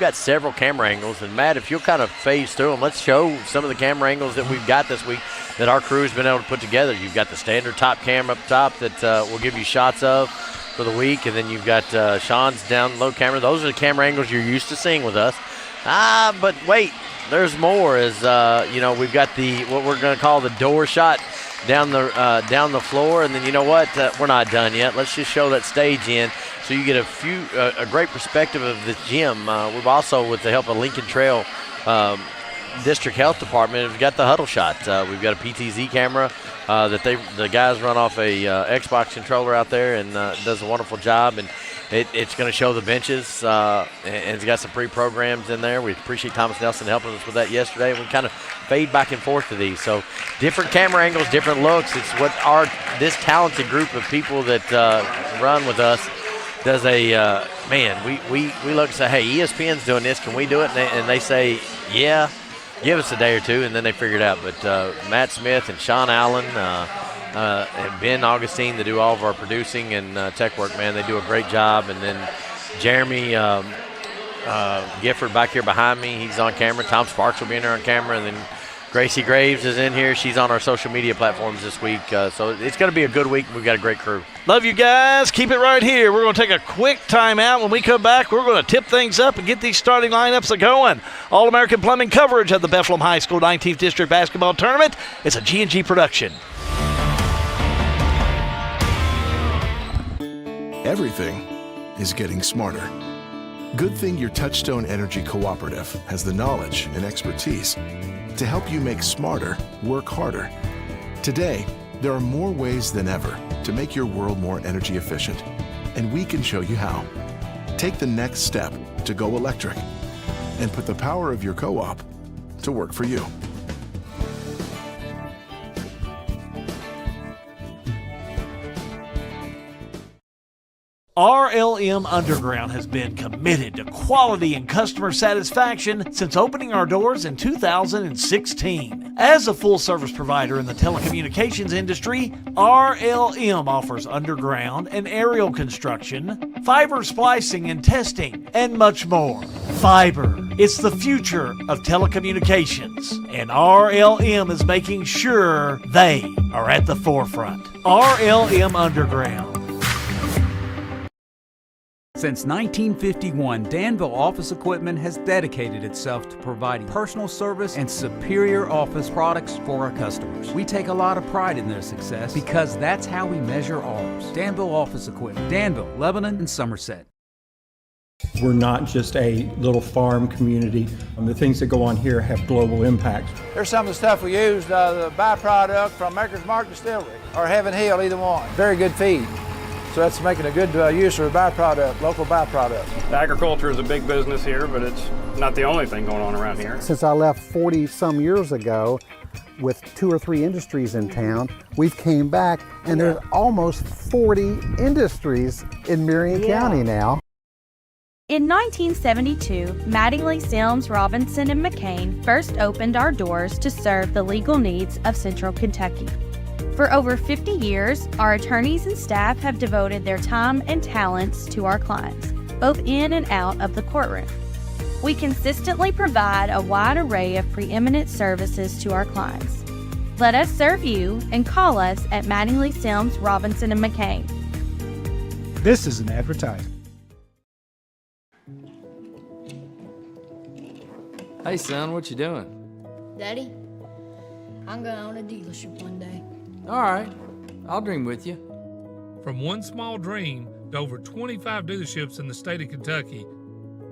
got several camera angles. And, Matt, if you'll kind of phase through them, let's show some of the camera angles that we've got this week that our crew's been able to put together. You've got the standard top camera up top that we'll give you shots of for the week. And then you've got Sean's down low camera. Those are the camera angles you're used to seeing with us. But wait, there's more. We've got what we're going to call the door shot down the floor, and then you know what? We're not done yet. Let's just show that stage in, so you get a great perspective of the gym. We've also, with the help of Lincoln Trail District Health Department, we've got the huddle shot. We've got a PTZ camera that the guys run off a Xbox controller out there, and does a wonderful job. And it's going to show the benches, and it's got some pre-programs in there. We appreciate Thomas Nelson helping us with that yesterday. We kind of fade back and forth to these. So different camera angles, different looks. It's what this talented group of people that run with us does we look and say, hey, ESPN's doing this. Can we do it? And they say, yeah, give us a day or two, and then they figure it out. But Matt Smith and Sean Allen and Ben Augustine, that do all of our producing and tech work, man, they do a great job. And then Jeremy Gifford back here behind me, he's on camera. Tom Sparks will be in there on camera. And then Gracie Graves is in here. She's on our social media platforms this week. So it's going to be a good week. We've got a great crew. Love you guys. Keep it right here. We're going to take a quick timeout. When we come back, we're going to tip things up and get these starting lineups going. All-American Plumbing coverage of the Bethlehem High School 19th District Basketball Tournament. It's a G&G production. Everything is getting smarter. Good thing your Touchstone Energy Cooperative has the knowledge and expertise to help you make smarter work harder. Today, there are more ways than ever to make your world more energy efficient, and we can show you how. Take the next step to go electric and put the power of your co-op to work for you. RLM Underground has been committed to quality and customer satisfaction since opening our doors in 2016. As a full-service provider in the telecommunications industry, RLM offers underground and aerial construction, fiber splicing and testing, and much more. Fiber, it's the future of telecommunications, and RLM is making sure they are at the forefront. RLM Underground. Since 1951, Danville Office Equipment has dedicated itself to providing personal service and superior office products for our customers. We take a lot of pride in their success because that's how we measure ours. Danville Office Equipment, Danville, Lebanon, and Somerset. We're not just a little farm community. The things that go on here have global impact. There's some of the stuff we used, the byproduct from Maker's Mark Distillery or Heaven Hill, either one. Very good feed. So that's making a good use of a byproduct, local byproduct. Agriculture is a big business here, but it's not the only thing going on around here. Since I left 40-some years ago, with 2 or 3 industries in town. We've came back, and there's almost 40 industries in Marion County now. In 1972, Mattingly, Sims, Robinson, and McCain first opened our doors to serve the legal needs of Central Kentucky. For over 50 years, our attorneys and staff have devoted their time and talents to our clients, both in and out of the courtroom. We consistently provide a wide array of preeminent services to our clients. Let us serve you and call us at Mattingly, Sims, Robinson, and McCain. This is an advertisement. Hey son, what you doing? Daddy, I'm gonna own a dealership one day. All right, I'll dream with you. From one small dream to over 25 dealerships in the state of Kentucky,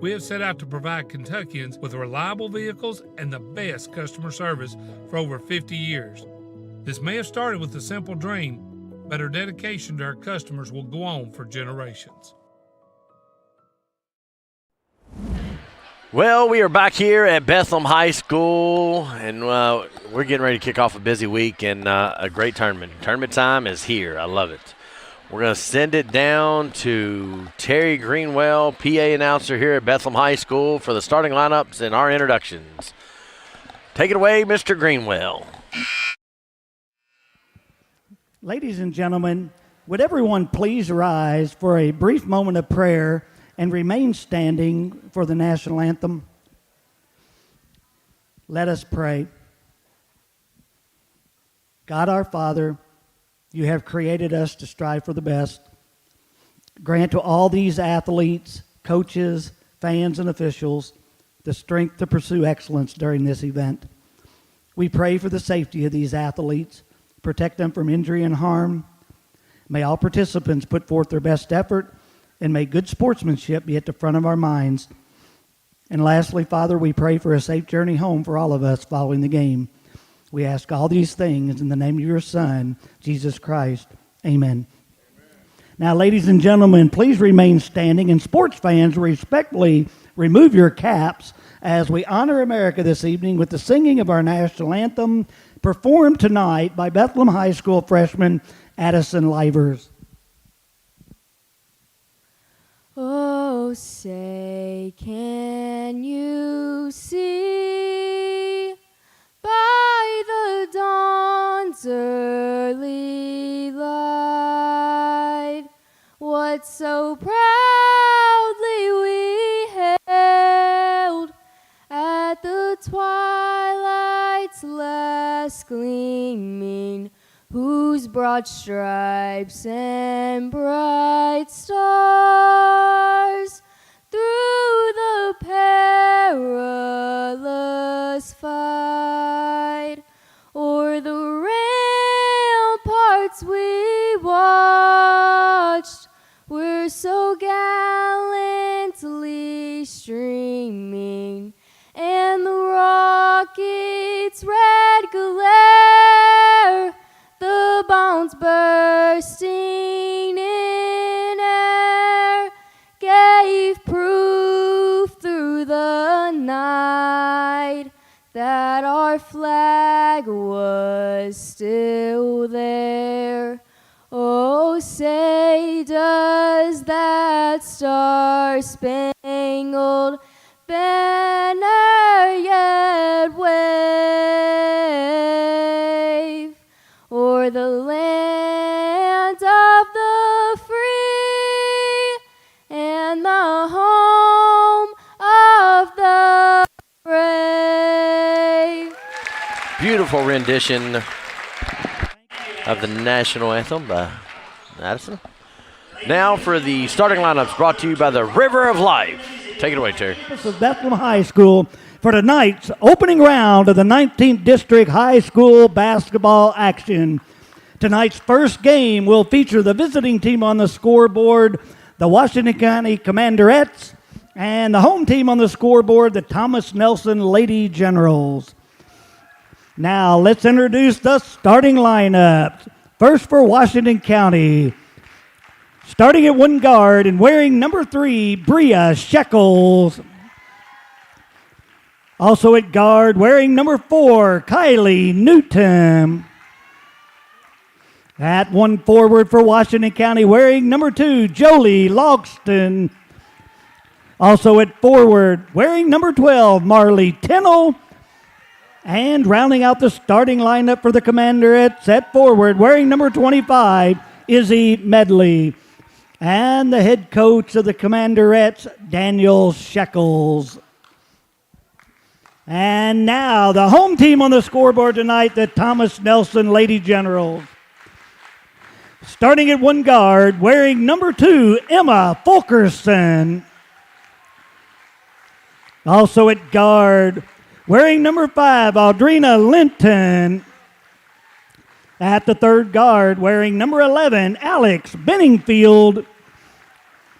we have set out to provide Kentuckians with reliable vehicles and the best customer service for over 50 years. This may have started with a simple dream, but our dedication to our customers will go on for generations. Well, we are back here at Bethlehem High School, and we're getting ready to kick off a busy week and a great tournament. Tournament time is here. I love it. We're going to send it down to Terry Greenwell, PA announcer here at Bethlehem High School, for the starting lineups and our introductions. Take it away, Mr. Greenwell. Ladies and gentlemen, would everyone please rise for a brief moment of prayer and remain standing for the national anthem? Let us pray. God our Father, you have created us to strive for the best. Grant to all these athletes, coaches, fans, and officials the strength to pursue excellence during this event. We pray for the safety of these athletes, protect them from injury and harm. May all participants put forth their best effort, and may good sportsmanship be at the front of our minds. And lastly, Father, we pray for a safe journey home for all of us following the game. We ask all these things in the name of your Son, Jesus Christ. Amen. Now, ladies and gentlemen, please remain standing, and sports fans, respectfully remove your caps as we honor America this evening with the singing of our national anthem, performed tonight by Bethlehem High School freshman Addison Livers. Oh, say, can you see by the dawn's early light what so proudly we hailed at the twilight's last gleaming, whose broad stripes and bright stars through the perilous fight o'er the ramparts we watched were so gallantly streaming, and the rocket's red glare, the bombs bursting in air, gave proof through the night that our flag was still there. Oh, say, does that star-spangled banner yet wave o'er the land of the free and the home of the brave? Beautiful rendition of the national anthem by Addison. Now for the starting lineups, brought to you by the River of Life. Take it away, Terry. This is Bethlehem High School for tonight's opening round of the 19th District High School basketball action. Tonight's first game will feature the visiting team on the scoreboard, the Washington County Commanderettes, and the home team on the scoreboard, the Thomas Nelson Lady Generals. Now let's introduce the starting lineup. First for Washington County, starting at one guard and wearing number 3, Bria Shekels. Also at guard, wearing number 4, Kylie Newton. At one forward for Washington County, wearing number 2, Jolie Logston. Also at forward, wearing number 12, Marley Tennell. And rounding out the starting lineup for the Commanderettes at forward, wearing number 25, Izzy Medley. And the head coach of the Commanderettes, Daniel Shekels. And now the home team on the scoreboard tonight, the Thomas Nelson Lady Generals. Starting at one guard, wearing number 2, Emma Fulkerson. Also at guard, wearing number 5, Audrina Linton. At the third guard, wearing number 11, Alex Benningfield.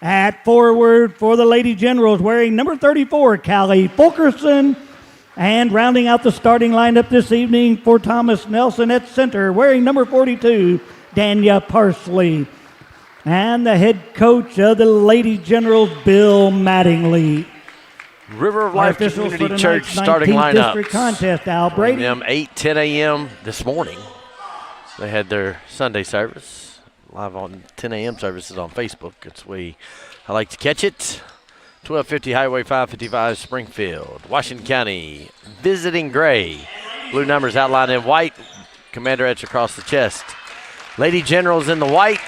At forward for the Lady Generals, wearing number 34, Callie Fulkerson. And rounding out the starting lineup this evening for Thomas Nelson at center, wearing number 42, Dania Parsley. And the head coach of the Lady Generals, Bill Mattingly. River of Life Community Church starting lineup. District contest, Al Brady. Them 8:10 a.m. this morning. They had their Sunday service live on 10 a.m. services on Facebook. It's I like to catch it. 1250 Highway 555 Springfield. Washington County visiting gray. Blue numbers outlined in white. Commanderettes across the chest. Lady Generals in the white.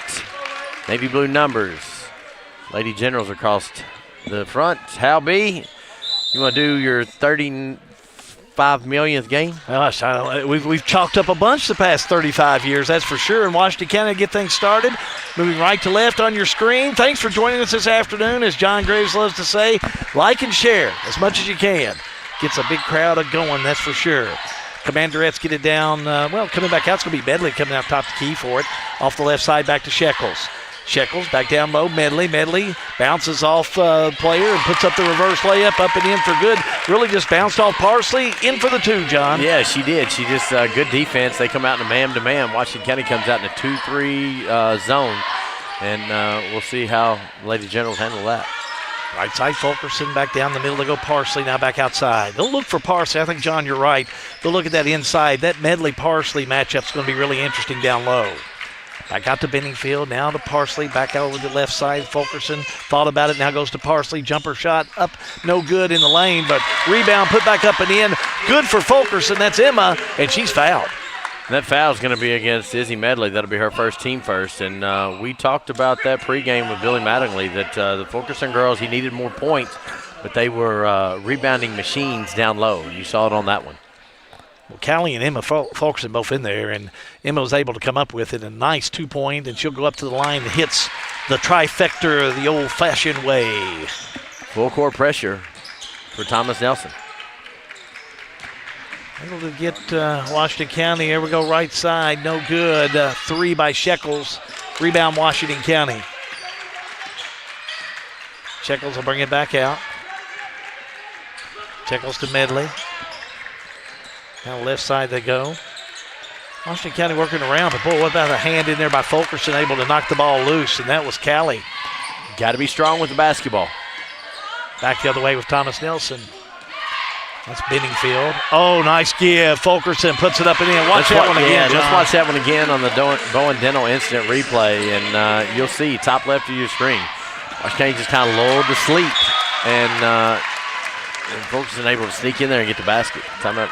Navy blue numbers. Lady Generals across the front. Hal B, you want to do your 35 millionth game? Gosh, we've chalked up a bunch the past 35 years, that's for sure. In Washington County, to get things started, moving right to left on your screen. Thanks for joining us this afternoon. As John Graves loves to say, like and share as much as you can. Gets a big crowd going, that's for sure. Commanderettes get it down. Coming back out, it's going to be Medley coming out top the key for it. Off the left side, back to Shekels. Shekels back down low. Medley bounces off player and puts up the reverse layup, up and in for good. Really just bounced off Parsley, in for the 2, John. Yeah, she did. She just good defense. They come out in a man-to-man. Washington County comes out in a 2-3 zone, and we'll see how Lady Generals handle that. Right side, Fulkerson back down the middle to go Parsley, now back outside. They'll look for Parsley. I think, John, you're right. They'll look at that inside. That Medley-Parsley matchup's going to be really interesting down low. Back out to Benningfield, now to Parsley, back out over the left side. Fulkerson thought about it, now goes to Parsley. Jumper shot up, no good in the lane, but rebound put back up and in. Good for Fulkerson, that's Emma, and she's fouled. And that foul's going to be against Izzy Medley. That'll be her first team first. And we talked about that pregame with Billy Mattingly, that the Fulkerson girls, he needed more points, but they were rebounding machines down low. You saw it on that one. Well, Callie and Emma Fulkerson both in there, and Emma was able to come up with it. A nice 2-point, and she'll go up to the line and hits the trifecta the old-fashioned way. Full court pressure for Thomas Nelson. Able to get Washington County. Here we go, right side, no good. 3 by Shekels. Rebound, Washington County. Shekels will bring it back out. Shekels to Medley. Now left side they go. Washington County working around, but boy, what about a hand in there by Fulkerson, able to knock the ball loose, and that was Callie. Got to be strong with the basketball. Back the other way with Thomas Nelson. That's Benningfield. Oh, nice give. Fulkerson puts it up and in. Watch that one again, John. Let's watch that one again on the Bowen Dental instant replay, and you'll see top left of your screen. Washington County just kind of lulled to sleep, and Fulkerson able to sneak in there and get the basket. Timeout.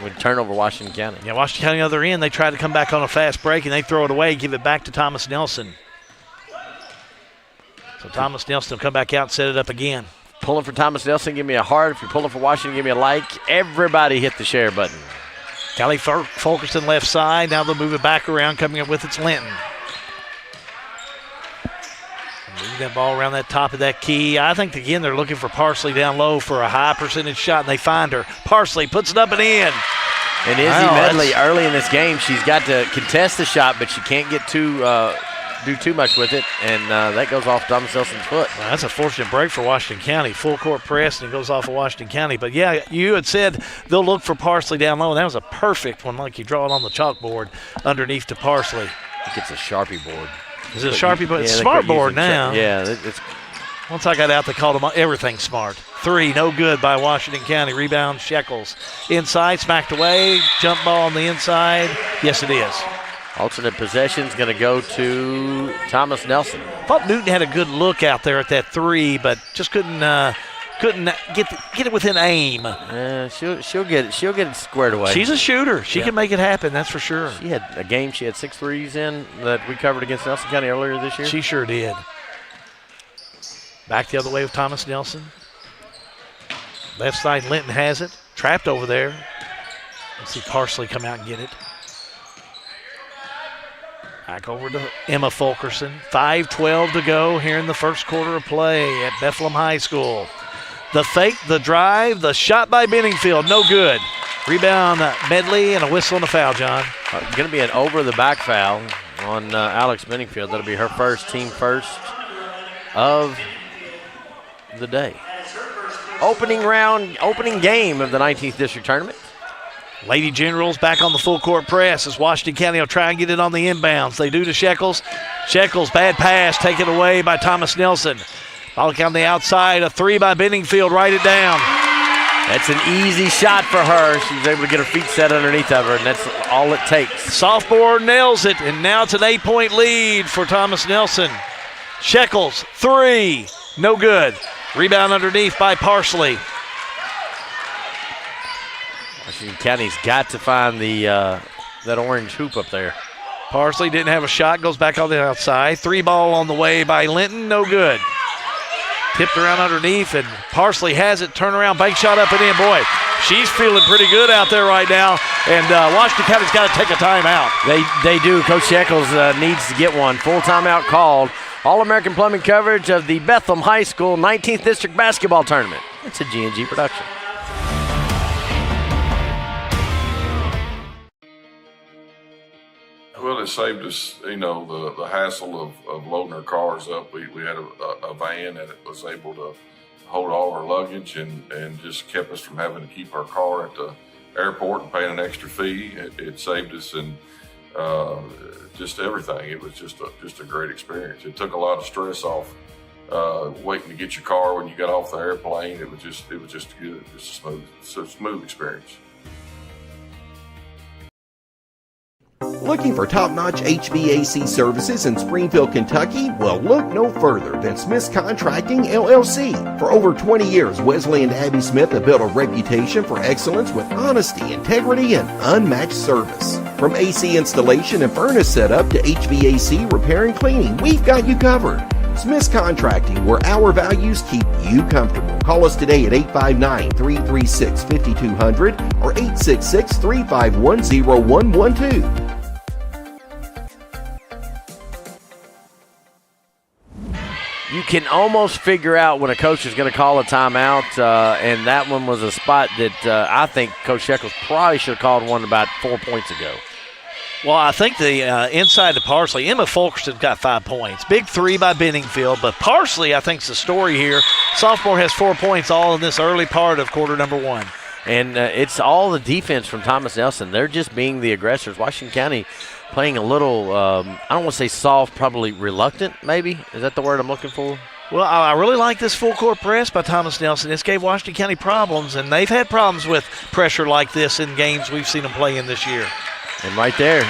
Would turn over Washington County. Yeah, Washington County other end, they try to come back on a fast break, and they throw it away, give it back to Thomas Nelson. So Thomas Nelson will come back out and set it up again. Pulling for Thomas Nelson, give me a heart. If you're pulling for Washington, give me a like. Everybody hit the share button. Callie Fulkerson left side. Now they'll move it back around, coming up with it's Linton. Move that ball around that top of that key. I think, again, they're looking for Parsley down low for a high percentage shot, and they find her. Parsley puts it up and in. And Izzy Medley, early in this game, she's got to contest the shot, but she can't get do too much with it, and that goes off Thomas Nelson's foot. Well, that's a fortunate break for Washington County. Full court press, and it goes off of Washington County. But, yeah, you had said they'll look for Parsley down low, and that was a perfect one, like you draw it on the chalkboard underneath to Parsley. I think it's a Sharpie board. Is it a Sharpie board? It's a smart board now. Yeah. It's once I got out, they called them everything smart. Three, no good by Washington County. Rebound, Shekels. Inside, smacked away. Jump ball on the inside. Yes, it is. Alternate possession is going to go to Thomas Nelson. Thought Newton had a good look out there at that three, but just couldn't get it within aim. She'll get it squared away. She's a shooter. She can make it happen, that's for sure. She had a game. She had 6 threes in that we covered against Nelson County earlier this year. She sure did. Back the other way with Thomas Nelson. Left side, Linton has it. Trapped over there. Let's see Parsley come out and get it. Back over to Emma Fulkerson. 5:12 to go here in the first quarter of play at Bethlehem High School. The fake, the drive, the shot by Benningfield, no good. Rebound Medley and a whistle and a foul, John. Going to be an over-the-back foul on Alex Benningfield. That'll be her first, team first of the day. Opening game of the 19th District Tournament. Lady Generals back on the full court press as Washington County will try and get it on the inbounds. They do to Shekels. Shekels, bad pass, taken away by Thomas Nelson. Ball on the outside, a three by Benningfield, write it down. That's an easy shot for her. She was able to get her feet set underneath of her, and that's all it takes. Sophomore nails it, and now it's an 8-point lead for Thomas Nelson. Shekels, three, no good. Rebound underneath by Parsley. Washington County's got to find that orange hoop up there. Parsley didn't have a shot, goes back on the outside. Three ball on the way by Linton, no good. Tipped around underneath, and Parsley has it. Turn around, bank shot up and in. Boy, she's feeling pretty good out there right now, and Washington County's got to take a timeout. They do. Coach Shekels needs to get one. Full timeout called. All-American Plumbing coverage of the Bethlehem High School 19th District Basketball Tournament. It's a G&G production. Well, it saved us, the hassle of loading our cars up. We had a van that was able to hold all our luggage and just kept us from having to keep our car at the airport and paying an extra fee. It saved us and just everything. It was just a great experience. It took a lot of stress off waiting to get your car when you got off the airplane. It was just good, just a smooth experience. Looking for top-notch HVAC services in Springfield, Kentucky? Well, look no further than Smith's Contracting, LLC. For over 20 years, Wesley and Abby Smith have built a reputation for excellence with honesty, integrity, and unmatched service. From AC installation and furnace setup to HVAC repair and cleaning, we've got you covered. Smith's Contracting, where our values keep you comfortable. Call us today at 859-336-5200 or 866-351-0112. You can almost figure out when a coach is going to call a timeout, and that one was a spot that I think Coach Shekels probably should have called one about 4 points ago. Well, I think the inside to Parsley, Emma Fulkerson's got 5 points. Big three by Benningfield, but Parsley, I think, is the story here. Sophomore has 4 points all in this early part of quarter number one. And it's all the defense from Thomas Nelson. They're just being the aggressors. Washington County playing a little, I don't want to say soft, probably reluctant maybe. Is that the word I'm looking for? Well, I really like this full court press by Thomas Nelson. This gave Washington County problems, and they've had problems with pressure like this in games we've seen them play in this year. And right there,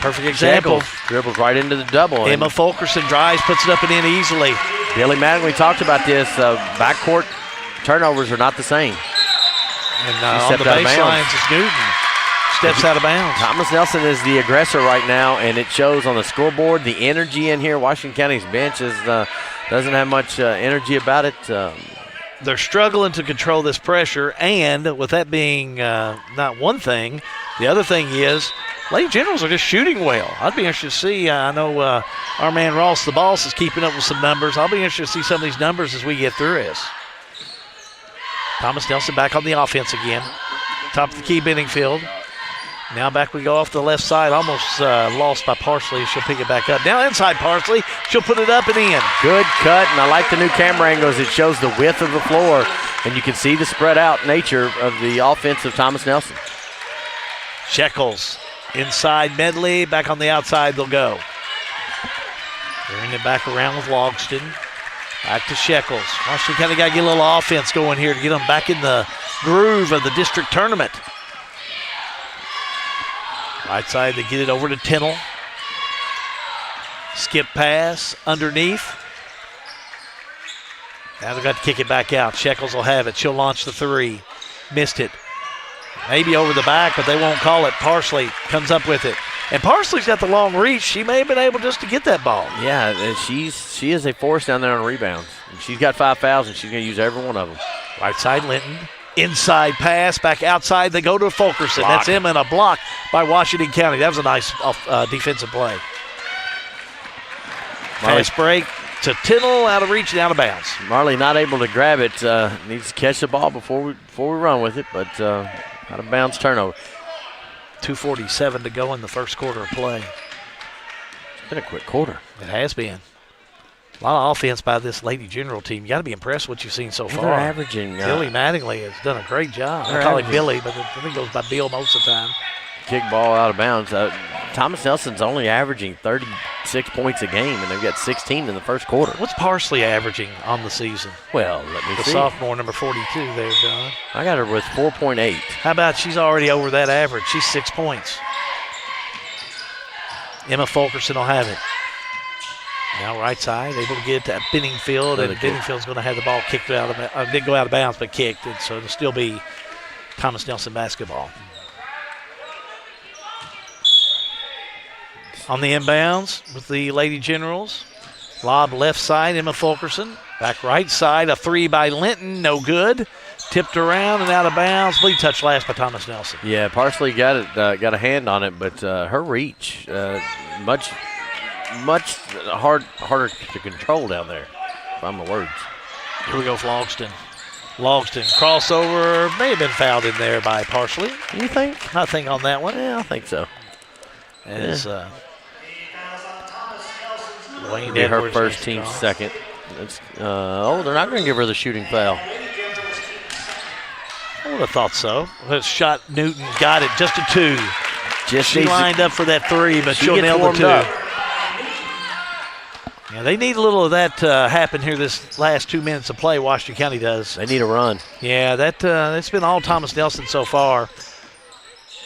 perfect example. Dribbles right into the double. Emma Fulkerson drives, puts it up and in easily. Billy Mattingly talked about this. Backcourt turnovers are not the same. And on the baselines, it's Newton. Steps out of bounds. Thomas Nelson is the aggressor right now, and it shows on the scoreboard. The energy in here, Washington County's bench doesn't have much energy about it. They're struggling to control this pressure, and with that being not one thing, the other thing is Lady Generals are just shooting well. I'd be interested to see. I know our man Ross, the boss, is keeping up with some numbers. I'll be interested to see some of these numbers as we get through this. Thomas Nelson back on the offense again. Top of the key, Benningfield. Now back we go off the left side. Almost lost by Parsley. She'll pick it back up. Now inside Parsley. She'll put it up and in. Good cut, and I like the new camera angles. It shows the width of the floor, and you can see the spread out nature of the offense of Thomas Nelson. Shekels inside Medley. Back on the outside they'll go. Bring it back around with Logston. Back to Shekels. Washington County got to get a little offense going here to get them back in the groove of the district tournament. Right side, they get it over to Tennell. Skip pass underneath. Now they've got to kick it back out. Shekels will have it. She'll launch the three. Missed it. Maybe over the back, but they won't call it. Parsley comes up with it. And Parsley's got the long reach. She may have been able just to get that ball. Yeah, and she is a force down there on rebounds. And she's got 5 fouls, and she's going to use every one of them. Right side, Linton. Inside pass, back outside. They go to Fulkerson. Block. That's him, and a block by Washington County. That was a nice defensive play. Fast break to Tittle, out of reach and out of bounds. Marley not able to grab it. Needs to catch the ball before we run with it, but out of bounds turnover. 2:47 to go in the first quarter of play. It's been a quick quarter. It has been. A lot of offense by this Lady General team. You got to be impressed with what you've seen so far. They're averaging. Billy Mattingly has done a great job. I call him Billy, but I think it goes by Bill most of the time. Kick ball out of bounds. Thomas Nelson's only averaging 36 points a game, and they've got 16 in the first quarter. What's Parsley averaging on the season? Well, let me the see. Sophomore, number 42 there, John. I got her with 4.8. How about she's already over that average? She's 6 points. Emma Fulkerson will have it. Now right side, able to get to Benningfield, and Benningfield's going to have the ball kicked out of didn't go out of bounds, but kicked, and so it'll still be Thomas Nelson basketball. On the inbounds with the Lady Generals. Lob left side, Emma Fulkerson. Back right side, a three by Linton, no good. Tipped around and out of bounds. Lead touch last by Thomas Nelson. Yeah, Parsley got it, got a hand on it, but her reach much harder to control down there. If I'm the words. Here we go for Logston. Logston crossover, may have been fouled in there by Parsley. You think? Nothing on that one. Yeah, I think so. As Wayne be her Edwards first, team second. They're not going to give her the shooting foul. I would have thought so. Shot Newton, got it, just a two. She lined up for that three, but she'll nail the two. Yeah, they need a little of that happen here this last 2 minutes of play. Washington County does. They need a run. Yeah, that's been all Thomas Nelson so far.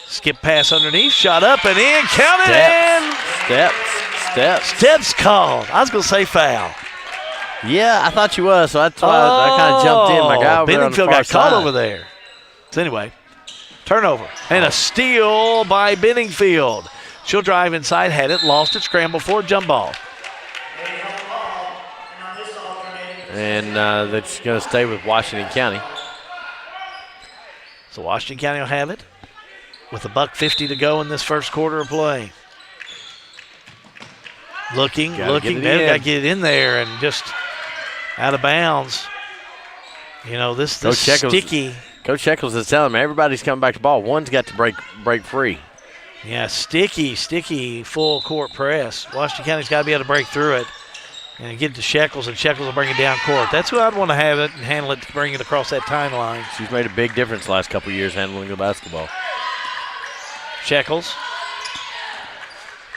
Skip pass underneath, shot up and in, count it in. Steps called. I was going to say foul. Yeah, I thought you was, so that's why I kind of jumped in. My guy over there on the far Benningfield got caught side. over there. So anyway, turnover and a steal by Benningfield. She'll drive inside, had it, lost it, scramble for a jump ball. And that's going to stay with Washington County. So Washington County will have it with $1:50 to go in this first quarter of play. Looking. They've got to get it in there and just out of bounds. You know, this sticky. Coach Eccles is telling me everybody's coming back to ball. One's got to break free. Yeah, sticky full court press. Washington County's got to be able to break through it and get it to Shekels, and Shekels will bring it down court. That's who I'd want to have it and handle it to bring it across that timeline. She's made a big difference the last couple of years handling the basketball. Shekels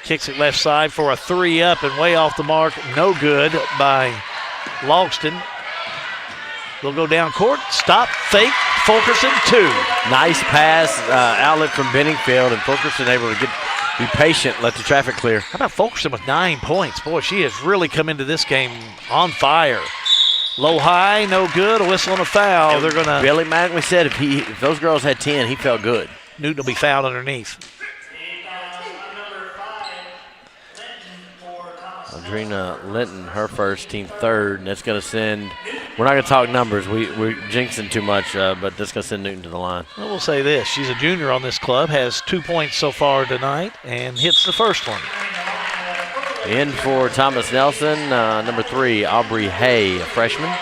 kicks it left side for a three up and way off the mark. No good by Logston. They'll go down court. Stop, fake, Fulkerson, two. Nice pass, outlet from Benningfield, and Fulkerson able to be patient, let the traffic clear. How about Fulkerson with 9 points? Boy, she has really come into this game on fire. Low high, no good, a whistle and a foul. They're gonna. Billy Mattingly said if those girls had 10, he felt good. Newton will be fouled underneath. Adrena Linton, her first, team third, and that's going to send – we're not going to talk numbers. We're jinxing too much, but that's going to send Newton to the line. Well, we'll say this. She's a junior on this club, has 2 points so far tonight, and hits the first one. In for Thomas Nelson, number 3, Aubrey Hay, a freshman.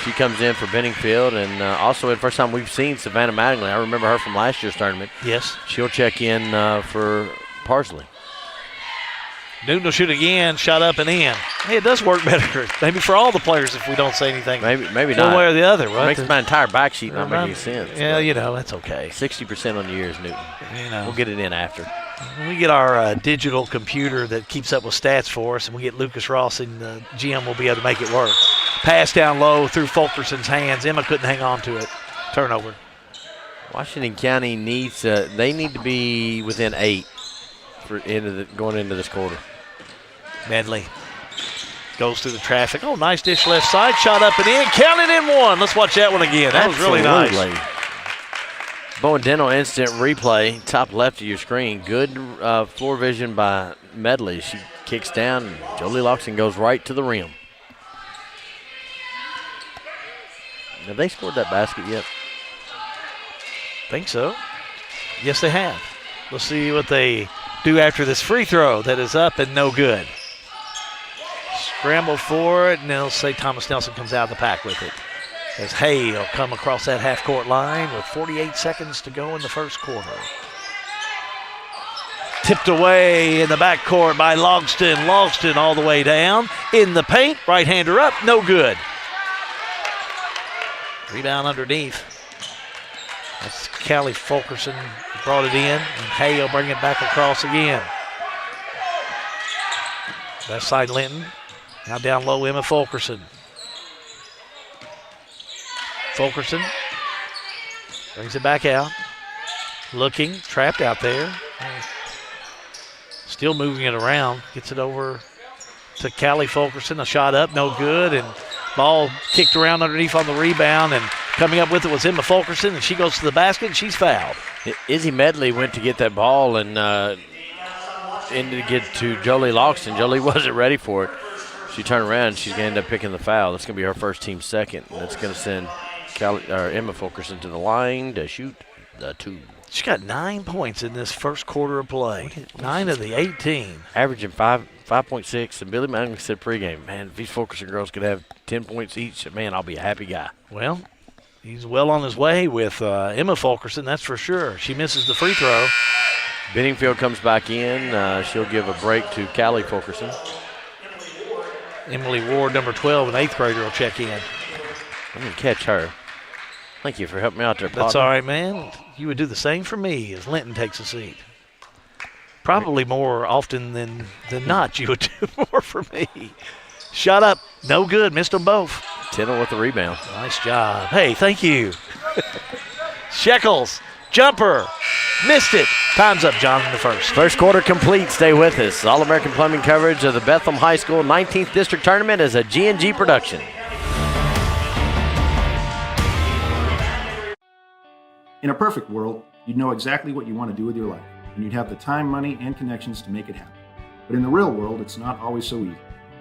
She comes in for Benningfield, and also the first time we've seen Savannah Mattingly. I remember her from last year's tournament. Yes. She'll check in for Parsley. Newton will shoot again, shot up and in. Hey, it does work better, maybe for all the players if we don't say anything. Maybe one not. One way or the other, right? It makes my entire back sheet not make any sense. Yeah, you know, that's okay. 60% on the years, Newton. You know. We'll get it in after. When we get our digital computer that keeps up with stats for us, and we get Lucas Ross in the gym, we'll be able to make it work. pass down low through Fulkerson's hands. Emma couldn't hang on to it. Turnover. Washington County needs they need to be within 8 for going into this quarter. Medley goes through the traffic. Oh, nice dish left side. Shot up and in. Counted in one. Let's watch that one again. That was really nice. Bowen Dental instant replay, top left of your screen. Good floor vision by Medley. She kicks down. Jolie Loxton goes right to the rim. Have they scored that basket yet? Think so. Yes, they have. We'll see what they do after this free throw that is up and no good. Scramble for it, and they'll say Thomas Nelson comes out of the pack with it. As Hay will come across that half-court line with 48 seconds to go in the first quarter. Tipped away in the backcourt by Logston. Logston all the way down. In the paint, right-hander up, no good. Rebound underneath. That's Callie Fulkerson brought it in, and Hay will bring it back across again. Left side Linton. Now down low, Emma Fulkerson. Fulkerson brings it back out. Looking, trapped out there. Still moving it around. Gets it over to Callie Fulkerson. A shot up, no good, and ball kicked around underneath on the rebound, and coming up with it was Emma Fulkerson, and she goes to the basket, and she's fouled. Izzy Medley went to get that ball and ended to get to Jolie Loxton. Jolie wasn't ready for it. She turned around, and she's going to end up picking the foul. That's going to be her first team second, and that's going to send Emma Fulkerson to the line to shoot the 2. She got 9 points in this first quarter of play. 9 of the 18. Averaging 5.6. And Billy Manning said pregame, man, if these Fulkerson girls could have 10 points each, man, I'll be a happy guy. Well, he's well on his way with Emma Fulkerson, that's for sure. She misses the free throw. Benningfield comes back in. She'll give a break to Callie Fulkerson. Emily Ward, number 12, an 8th grader, will check in. I'm going to catch her. Thank you for helping me out there, That's all right, man. You would do the same for me as Linton takes a seat. Probably more often than not, you would do more for me. Shot up, no good, missed them both. Tindall with the rebound. Nice job. Hey, thank you. Shekels, jumper, missed it. Time's up, John, in the first. First quarter complete. Stay with us. All-American Plumbing coverage of the Bethlehem High School 19th District Tournament is a G&G production. In a perfect world, you'd know exactly what you want to do with your life, and you'd have the time, money, and connections to make it happen. But in the real world, it's not always so easy.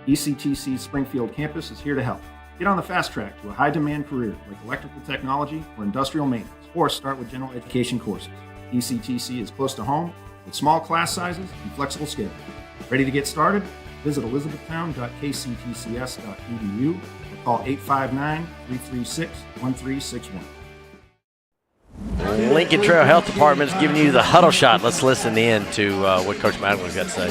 ECTC's Springfield campus is here to help. Get on the fast track to a high-demand career like electrical technology or industrial maintenance, or start with general education courses. ECTC is close to home with small class sizes and flexible schedules. Ready to get started? Visit elizabethtown.kctcs.edu or call 859-336-1361. Lincoln Trail Health Department is giving you the huddle shot. Let's listen in to what Coach Madeline's got to say.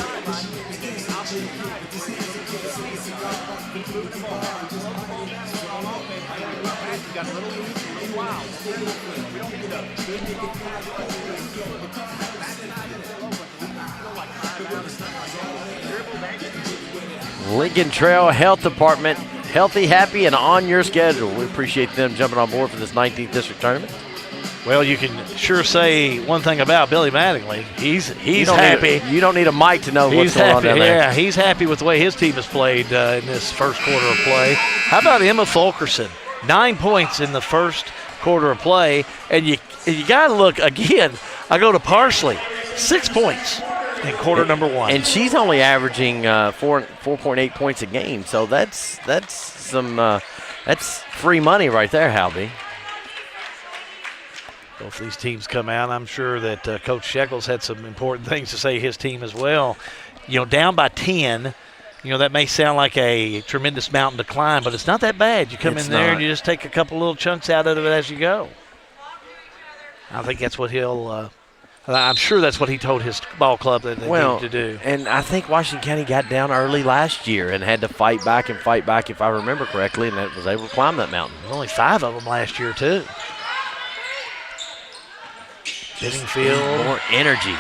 Lincoln Trail Health Department, healthy, happy, and on your schedule. We appreciate them jumping on board for this 19th District Tournament. Well, you can sure say one thing about Billy Mattingly. He's happy. You don't need a mic to know what's going on down there. Yeah, he's happy with the way his team has played in this first quarter of play. How about Emma Fulkerson? 9 points in the first quarter of play. And you got to look, again, I go to Parsley, 6 points in quarter number 1. And she's only averaging 4.8 points a game. So that's free money right there, Halby. Both these teams come out. I'm sure that Coach Shekels had some important things to say his team as well. You know, down by 10, you know, that may sound like a tremendous mountain to climb, but it's not that bad. You come in there and you just take a couple little chunks out of it as you go. I think that's what I'm sure that's what he told his ball club that they needed to do. And I think Washington County got down early last year and had to fight back, if I remember correctly, and was able to climb that mountain. Only 5 of them last year, too. Benningfield. More energy.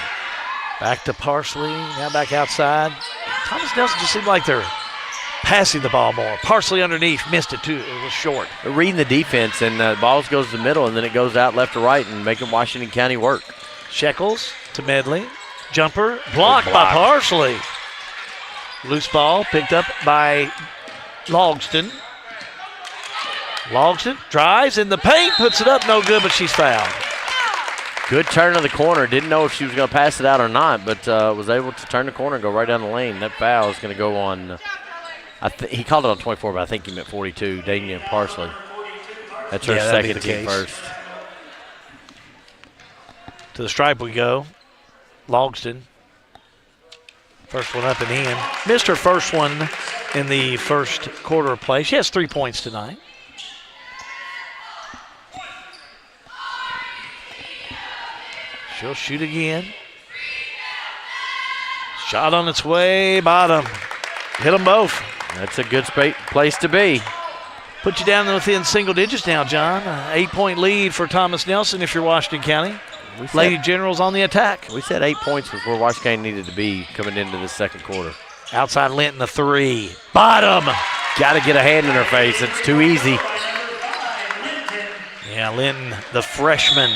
Back to Parsley. Now back outside. Thomas Nelson just seemed like they're passing the ball more. Parsley underneath, missed it too. It was short. Reading the defense, and the ball goes to the middle, and then it goes out left to right and making Washington County work. Shekels to Medley. Jumper blocked by Parsley. Loose ball picked up by Logston. Logston drives in the paint, puts it up, no good, but she's fouled. Good turn of the corner. Didn't know if she was going to pass it out or not, but was able to turn the corner and go right down the lane. That foul is going to go on. He called it on 24, but I think he meant 42. Dania Parsley. That's her second team first. To the stripe we go. Logston. First one up and in. Missed her first one in the first quarter of play. She has 3 points tonight. She'll shoot again. Shot on its way, bottom. Hit them both. That's a good place to be. Put you down within single digits now, John. 8-point lead for Thomas Nelson if you're Washington County. Lady Generals on the attack. We said 8 points was where Washington County needed to be coming into the second quarter. Outside Linton, the three. Bottom. Got to get a hand in her face. It's too easy. Yeah, Linton, the freshman,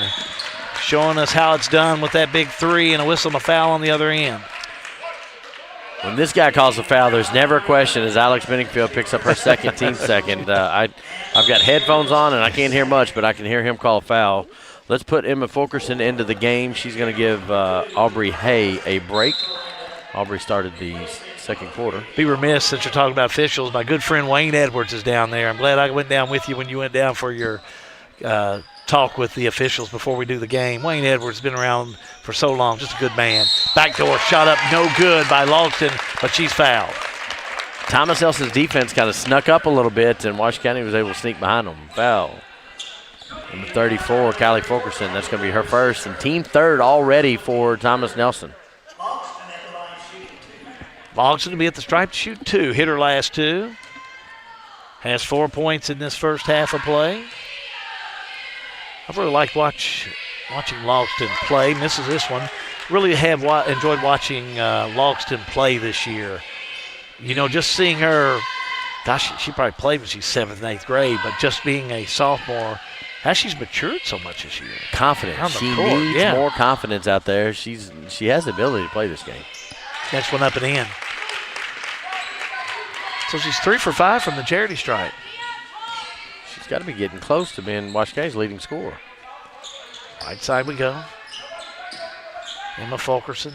showing us how it's done with that big three and a whistle and a foul on the other end. When this guy calls a foul, there's never a question as Alex Benningfield picks up her second, team second. I've got headphones on, and I can't hear much, but I can hear him call a foul. Let's put Emma Fulkerson into the game. She's going to give Aubrey Hay a break. Aubrey started the second quarter. Be remiss, since you're talking about officials, my good friend Wayne Edwards is down there. I'm glad I went down with you when you went down for your talk with the officials before we do the game. Wayne Edwards has been around for so long, just a good man. Backdoor shot up, no good by Logston, but she's fouled. Thomas Nelson's defense kind of snuck up a little bit, and Washington County was able to sneak behind them. Foul. Number 34, Callie Fulkerson. That's going to be her first, and team third already for Thomas Nelson. Logston to be at the stripe to shoot two. Hit her last two. Has 4 points in this first half of play. I've really liked watching Logston play. Misses this one. Really have enjoyed watching Logston play this year. You know, just seeing her, gosh, she probably played when she's 7th and 8th grade, but just being a sophomore, how she's matured so much this year. Confidence. She needs more confidence out there. She has the ability to play this game. Next one up and in. So she's 3 for 5 from the charity stripe. She's got to be getting close to being Washington County's leading scorer. Right side we go. Emma Fulkerson.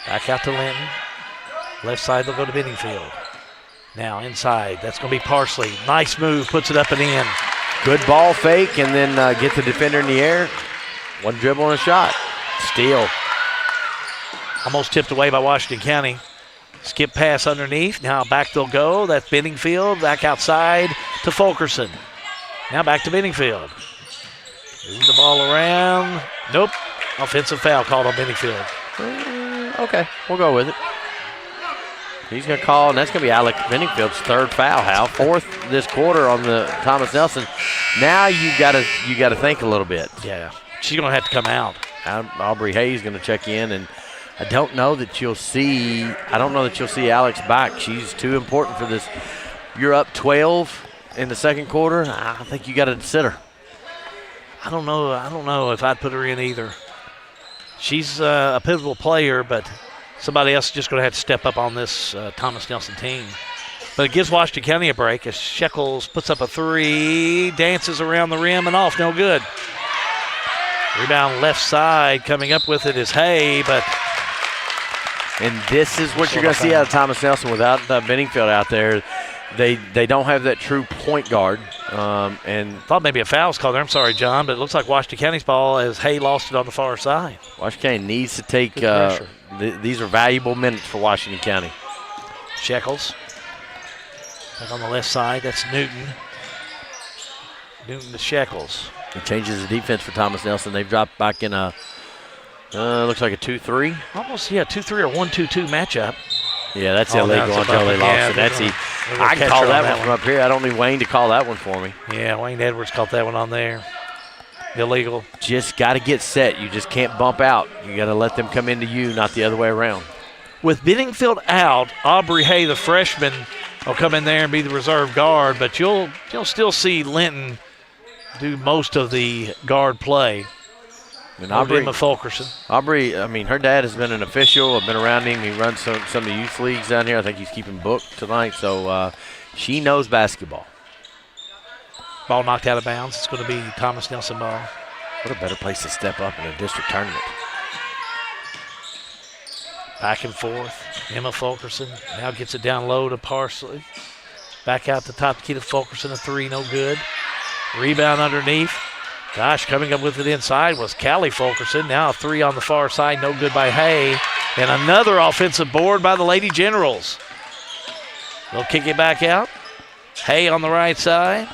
Back out to Linton. Left side they'll go to Benningfield. Now inside, that's going to be Parsley. Nice move, puts it up and in. Good ball fake and then get the defender in the air. One dribble and a shot. Steal. Almost tipped away by Washington County. Skip pass underneath. Now back they'll go. That's Benningfield. Back outside to Fulkerson. Now back to Benningfield. Moving the ball around. Nope. Offensive foul called on Benningfield. Okay, we'll go with it. He's going to call, and that's going to be Alex Benningfield's third foul, Hal. Fourth this quarter on the Thomas Nelson. Now you got to think a little bit. Yeah, she's going to have to come out. Aubrey Hayes going to check in, and I don't know that you'll see Alex back. She's too important for this. You're up 12 in the second quarter. I think you got to sit her. I don't know if I'd put her in either. She's a pivotal player, but somebody else is just going to have to step up on this Thomas Nelson team. But it gives Washington County a break as Shekels puts up a three, dances around the rim and off, no good. Rebound left side, coming up with it is Hay, but... And this is what you're going to see out of Thomas Nelson without Benningfield out there. They don't have that true point guard. And thought maybe a foul's called there. I'm sorry, John, but it looks like Washington County's ball as Hay lost it on the far side. Washington County needs to take these are valuable minutes for Washington County. Shekels. Back on the left side, that's Newton. Newton to Shekels. He changes the defense for Thomas Nelson. They've dropped back in a, looks like a 2-3. Almost, 2-3 or 1-2-2 matchup. Yeah, that's illegal until they lost it. I can call that one from up here. I don't need Wayne to call that one for me. Yeah, Wayne Edwards caught that one on there. Illegal. Just got to get set. You just can't bump out. You got to let them come into you, not the other way around. with Benningfield out, Aubrey Hay, the freshman, will come in there and be the reserve guard, but you'll still see Linton do most of the guard play. And Aubrey Fulkerson. Aubrey, I mean, her dad has been an official. I've been around him. He runs some of the youth leagues down here. I think he's keeping booked tonight, so she knows basketball. Ball knocked out of bounds. It's going to be Thomas Nelson ball. What a better place to step up in a district tournament. Back and forth. Emma Fulkerson now gets it down low to Parsley. Back out the top key to Fulkerson, a three, no good. Rebound underneath. Gosh, coming up with it inside was Callie Fulkerson. Now a three on the far side, no good by Hay. And another offensive board by the Lady Generals. They'll kick it back out. Hay on the right side.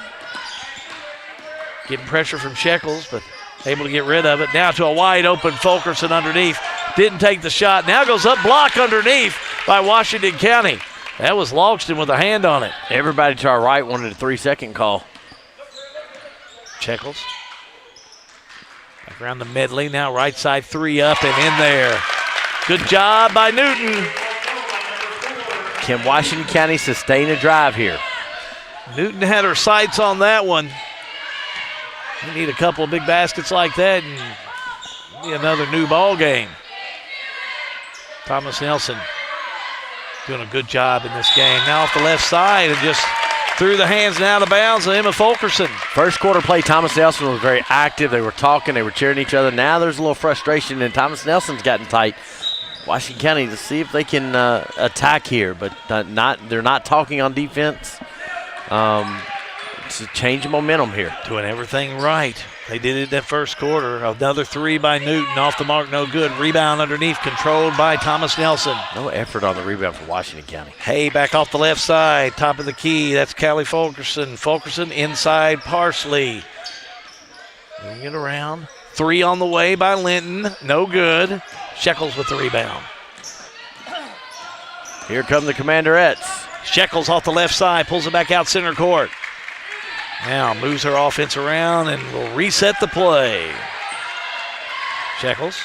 Getting pressure from Shekels, but able to get rid of it. Now to a wide open Fulkerson underneath. Didn't take the shot. Now goes up, block underneath by Washington County. That was Logston with a hand on it. Everybody to our right wanted a 3-second call. Shekels. Back around the Medley. Now right side three up and in there. Good job by Newton. Can Washington County sustain a drive here? Newton had her sights on that one. You need a couple of big baskets like that and be another new ball game. Thomas Nelson doing a good job in this game. Now off the left side and just through the hands and out of bounds of Emma Fulkerson. First quarter play, Thomas Nelson was very active. They were talking, they were cheering each other. Now there's a little frustration, and Thomas Nelson's gotten tight. Washington County to see if they can attack here, but they're not talking on defense. It's a change of momentum here. Doing everything right. They did it that first quarter. Another three by Newton. Off the mark, no good. Rebound underneath, controlled by Thomas Nelson. No effort on the rebound for Washington County. Hay back off the left side. Top of the key. That's Callie Fulkerson. Fulkerson inside Parsley. Moving it around. Three on the way by Linton. No good. Shekels with the rebound. Here come the Commanderettes. Shekels off the left side. Pulls it back out center court. Now moves her offense around and will reset the play. Shekels.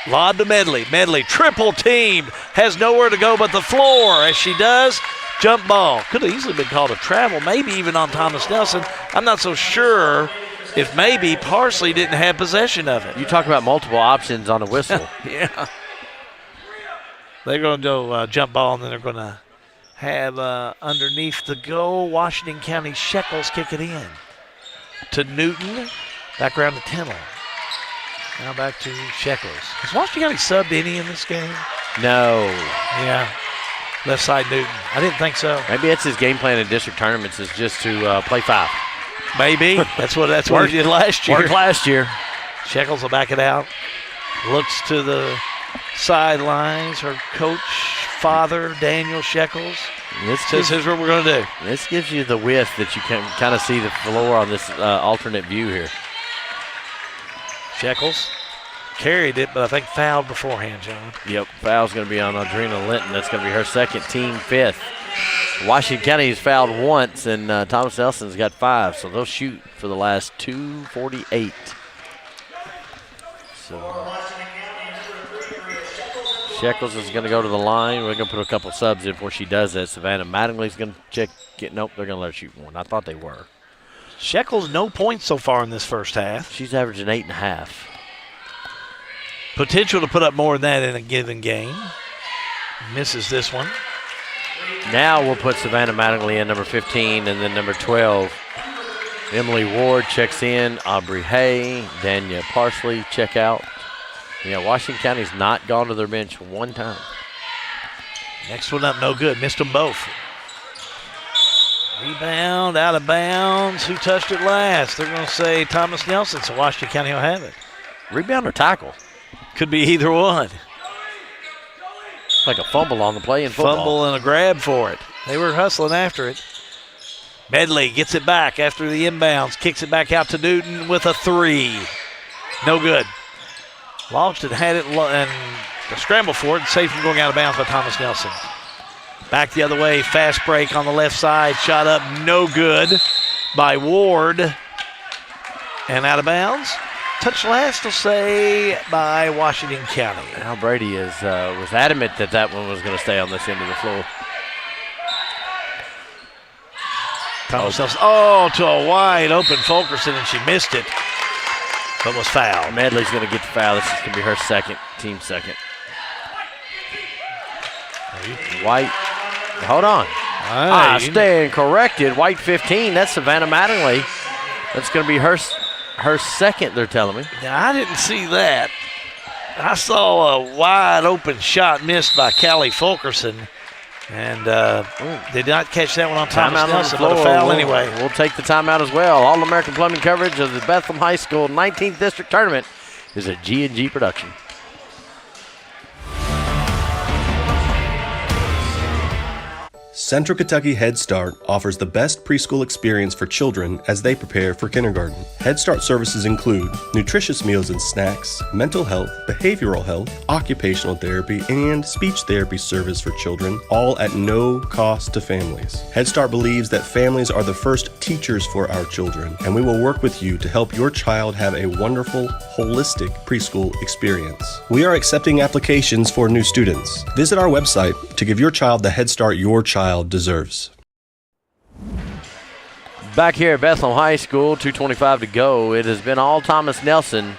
Lob to Medley. Medley triple teamed. Has nowhere to go but the floor. As she does, jump ball. Could have easily been called a travel, maybe even on Thomas Nelson. I'm not so sure if maybe Parsley didn't have possession of it. You talk about multiple options on a whistle. Yeah. They're going to go jump ball, and then they're going to have underneath the goal. Washington County Shekels kick it in to Newton. Back around to Tennell. Now back to Shekels. Has Washington County subbed any in this game? No. Yeah. Left side Newton. I didn't think so. Maybe that's his game plan in district tournaments is just to play five. Maybe. That's what he did last year. Worked last year. Shekels will back it out. Looks to the sidelines. Her coach, father, Daniel Shekels, says, here's what we're going to do. This gives you the width that you can kind of see the floor on this alternate view here. Shekels carried it, but I think fouled beforehand, John. Yep, foul's going to be on Audrina Linton. That's going to be her second, team fifth. Washington County has fouled once, and Thomas Nelson's got 5, so they'll shoot for the last 2:48. So Shekels is going to go to the line. We're going to put a couple subs in before she does that. Savannah Mattingly's going to check. Nope, they're going to let her shoot one. I thought they were. Shekels, no points so far in this first half. She's averaging 8.5. Potential to put up more than that in a given game. Misses this one. Now we'll put Savannah Mattingly in, number 15, and then number 12. Emily Ward checks in. Aubrey Hay, Dania Parsley check out. Yeah, Washington County's not gone to their bench one time. Next one up, no good. Missed them both. Rebound, out of bounds. Who touched it last? They're going to say Thomas Nelson, so Washington County will have it. Rebound or tackle? Could be either one. Like a fumble on the play in football. Fumble and a grab for it. They were hustling after it. Medley gets it back after the inbounds. Kicks it back out to Newton with a 3. No good. Logston had it and the scramble for it. Safe from going out of bounds by Thomas Nelson. Back the other way. Fast break on the left side. Shot up. No good by Ward. And out of bounds. touch last, will say, by Washington County. Al Brady was adamant that one was going to stay on this end of the floor. Thomas Nelson, to a wide open Fulkerson, and she missed it, but was fouled. Medley's going to get the foul. This is going to be her second, team second. White, hold on. Staying corrected. White 15. That's Savannah Mattingly. That's going to be her second, they're telling me. Now, I didn't see that. I saw a wide open shot missed by Callie Fulkerson, and did not catch that one on Thomas Nelson, but a foul anyway. We'll take the timeout as well. All-American Plumbing coverage of the Bethlehem High School 19th District Tournament is a G&G production. Central Kentucky Head Start offers the best preschool experience for children as they prepare for kindergarten. Head Start services include nutritious meals and snacks, mental health, behavioral health, occupational therapy, and speech therapy service for children, all at no cost to families. Head Start believes that families are the first teachers for our children, and we will work with you to help your child have a wonderful, holistic preschool experience. We are accepting applications for new students. Visit our website to give your child the Head Start your child deserves. Back here at Bethlehem High School, 2:25 to go. It has been all Thomas Nelson,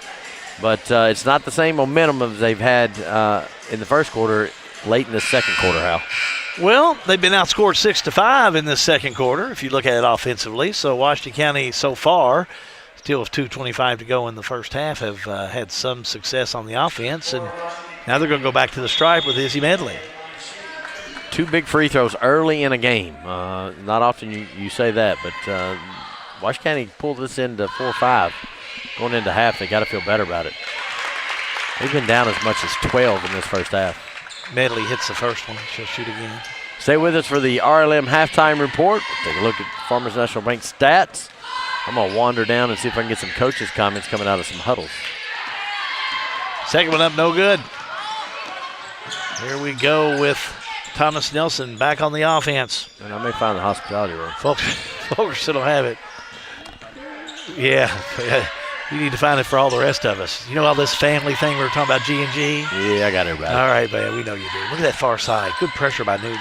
but it's not the same momentum as they've had in the first quarter, late in the second quarter, Hal. Well, they've been outscored 6-5 in this second quarter, if you look at it offensively. So Washington County so far, still with 2:25 to go in the first half, have had some success on the offense, and now they're going to go back to the stripe with Izzy Medley. 2 big free throws early in a game. Not often you say that, but Washington County pulled this into 4-5. Going into half, they got to feel better about it. They've been down as much as 12 in this first half. Medley hits the first one. She'll shoot again. Stay with us for the RLM halftime report. Take a look at Farmers National Bank stats. I'm going to wander down and see if I can get some coaches' comments coming out of some huddles. Second one up, no good. Here we go with Thomas Nelson back on the offense. And I may find the hospitality room. Fulkerson will have it. Yeah, you need to find it for all the rest of us. You know all this family thing we were talking about, G&G? Yeah, I got it right. All right, man, we know you do. Look at that far side. Good pressure by Newton.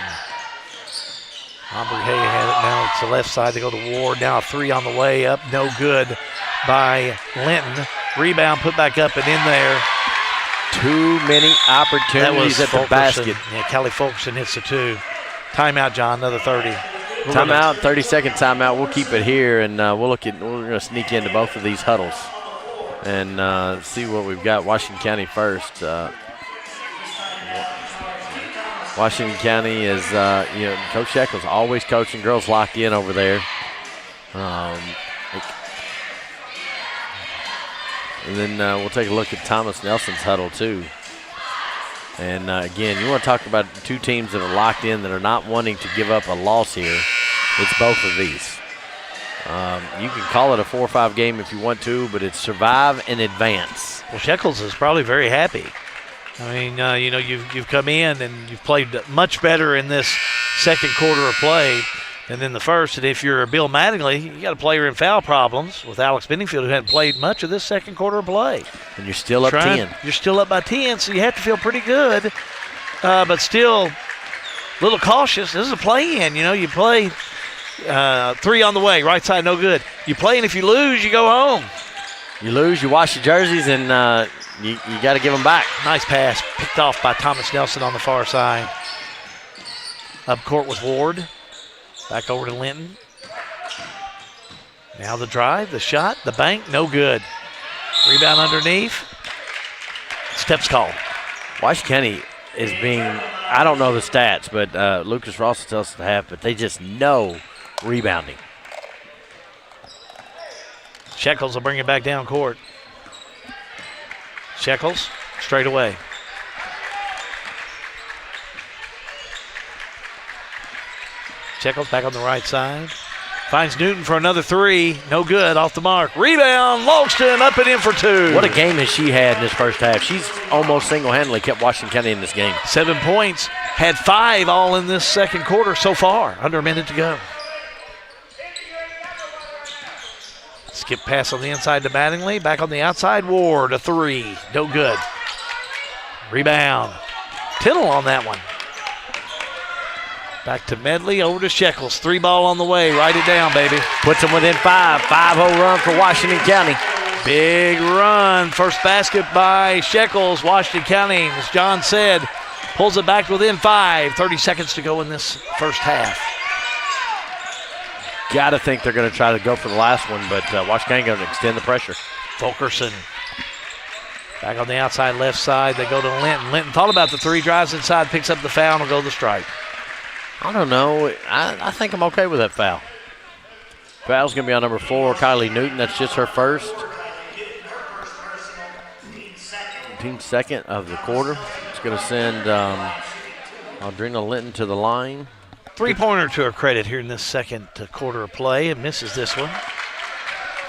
Aubrey Hay had it now. It's the left side. They go to Ward. Now a 3 on the way up. No good by Linton. Rebound put back up and in there. Too many opportunities at the basket. Yeah, Callie Fulkerson hits the 2. Timeout, John, another 30. Timeout, 30-second timeout. We'll keep it here, and we're going to sneak into both of these huddles and see what we've got. Washington County first. Washington County is, Coach Sheckles always coaching. Girls locked in over there. And then we'll take a look at Thomas Nelson's huddle, too. And, again, you want to talk about 2 teams that are locked in that are not wanting to give up a loss here. It's both of these. You can call it a 4-5 game if you want to, but it's survive and advance. Well, Sheckles is probably very happy. I mean, you've come in and you've played much better in this second quarter of play than in the first. And if you're Bill Mattingly, you got a player in foul problems with Alex Benningfield, who hadn't played much of this second quarter of play. And you're still up 10. You're still up by 10, so you have to feel pretty good, but still a little cautious. This is a play-in. You play 3 on the way, right side, no good. You play, and if you lose, you go home. You lose, you wash your jerseys, and you got to give them back. Nice pass, picked off by Thomas Nelson on the far side. Up court with Ward. Back over to Linton. Now the drive, the shot, the bank, no good. Rebound underneath. Steps called. Washington County is being, I don't know the stats, but Lucas Ross tells us to have, but they just know rebounding. Sheckles will bring it back down court. Sheckles, straight away. Sheckles back on the right side. Finds Newton for another 3. No good, off the mark. Rebound, Logston up and in for 2. What a game has she had in this first half. She's almost single-handedly kept Washington County in this game. 7 points, had 5 all in this second quarter so far. Under a minute to go. Skip pass on the inside to Mattingly. Back on the outside. Ward, a three. No good. Rebound. Tittle on that one. Back to Medley, over to Shekels. 3 ball on the way. Write it down, baby. Puts them within 5. 5-0 run for Washington County. Big run. First basket by Shekels. Washington County, as John said, pulls it back within 5. 30 seconds to go in this first half. Got to think they're going to try to go for the last one, but Washington County going to extend the pressure. Fulkerson. Back on the outside left side. They go to Linton. Linton thought about the three, drives inside, picks up the foul, and will go to the strike. I don't know. I think I'm okay with that foul. Foul's going to be on number 4, Kylie Newton. That's just her first. Team second of the quarter. It's going to send Audrina Linton to the line. Three-pointer to her credit here in this second quarter of play, and misses this one.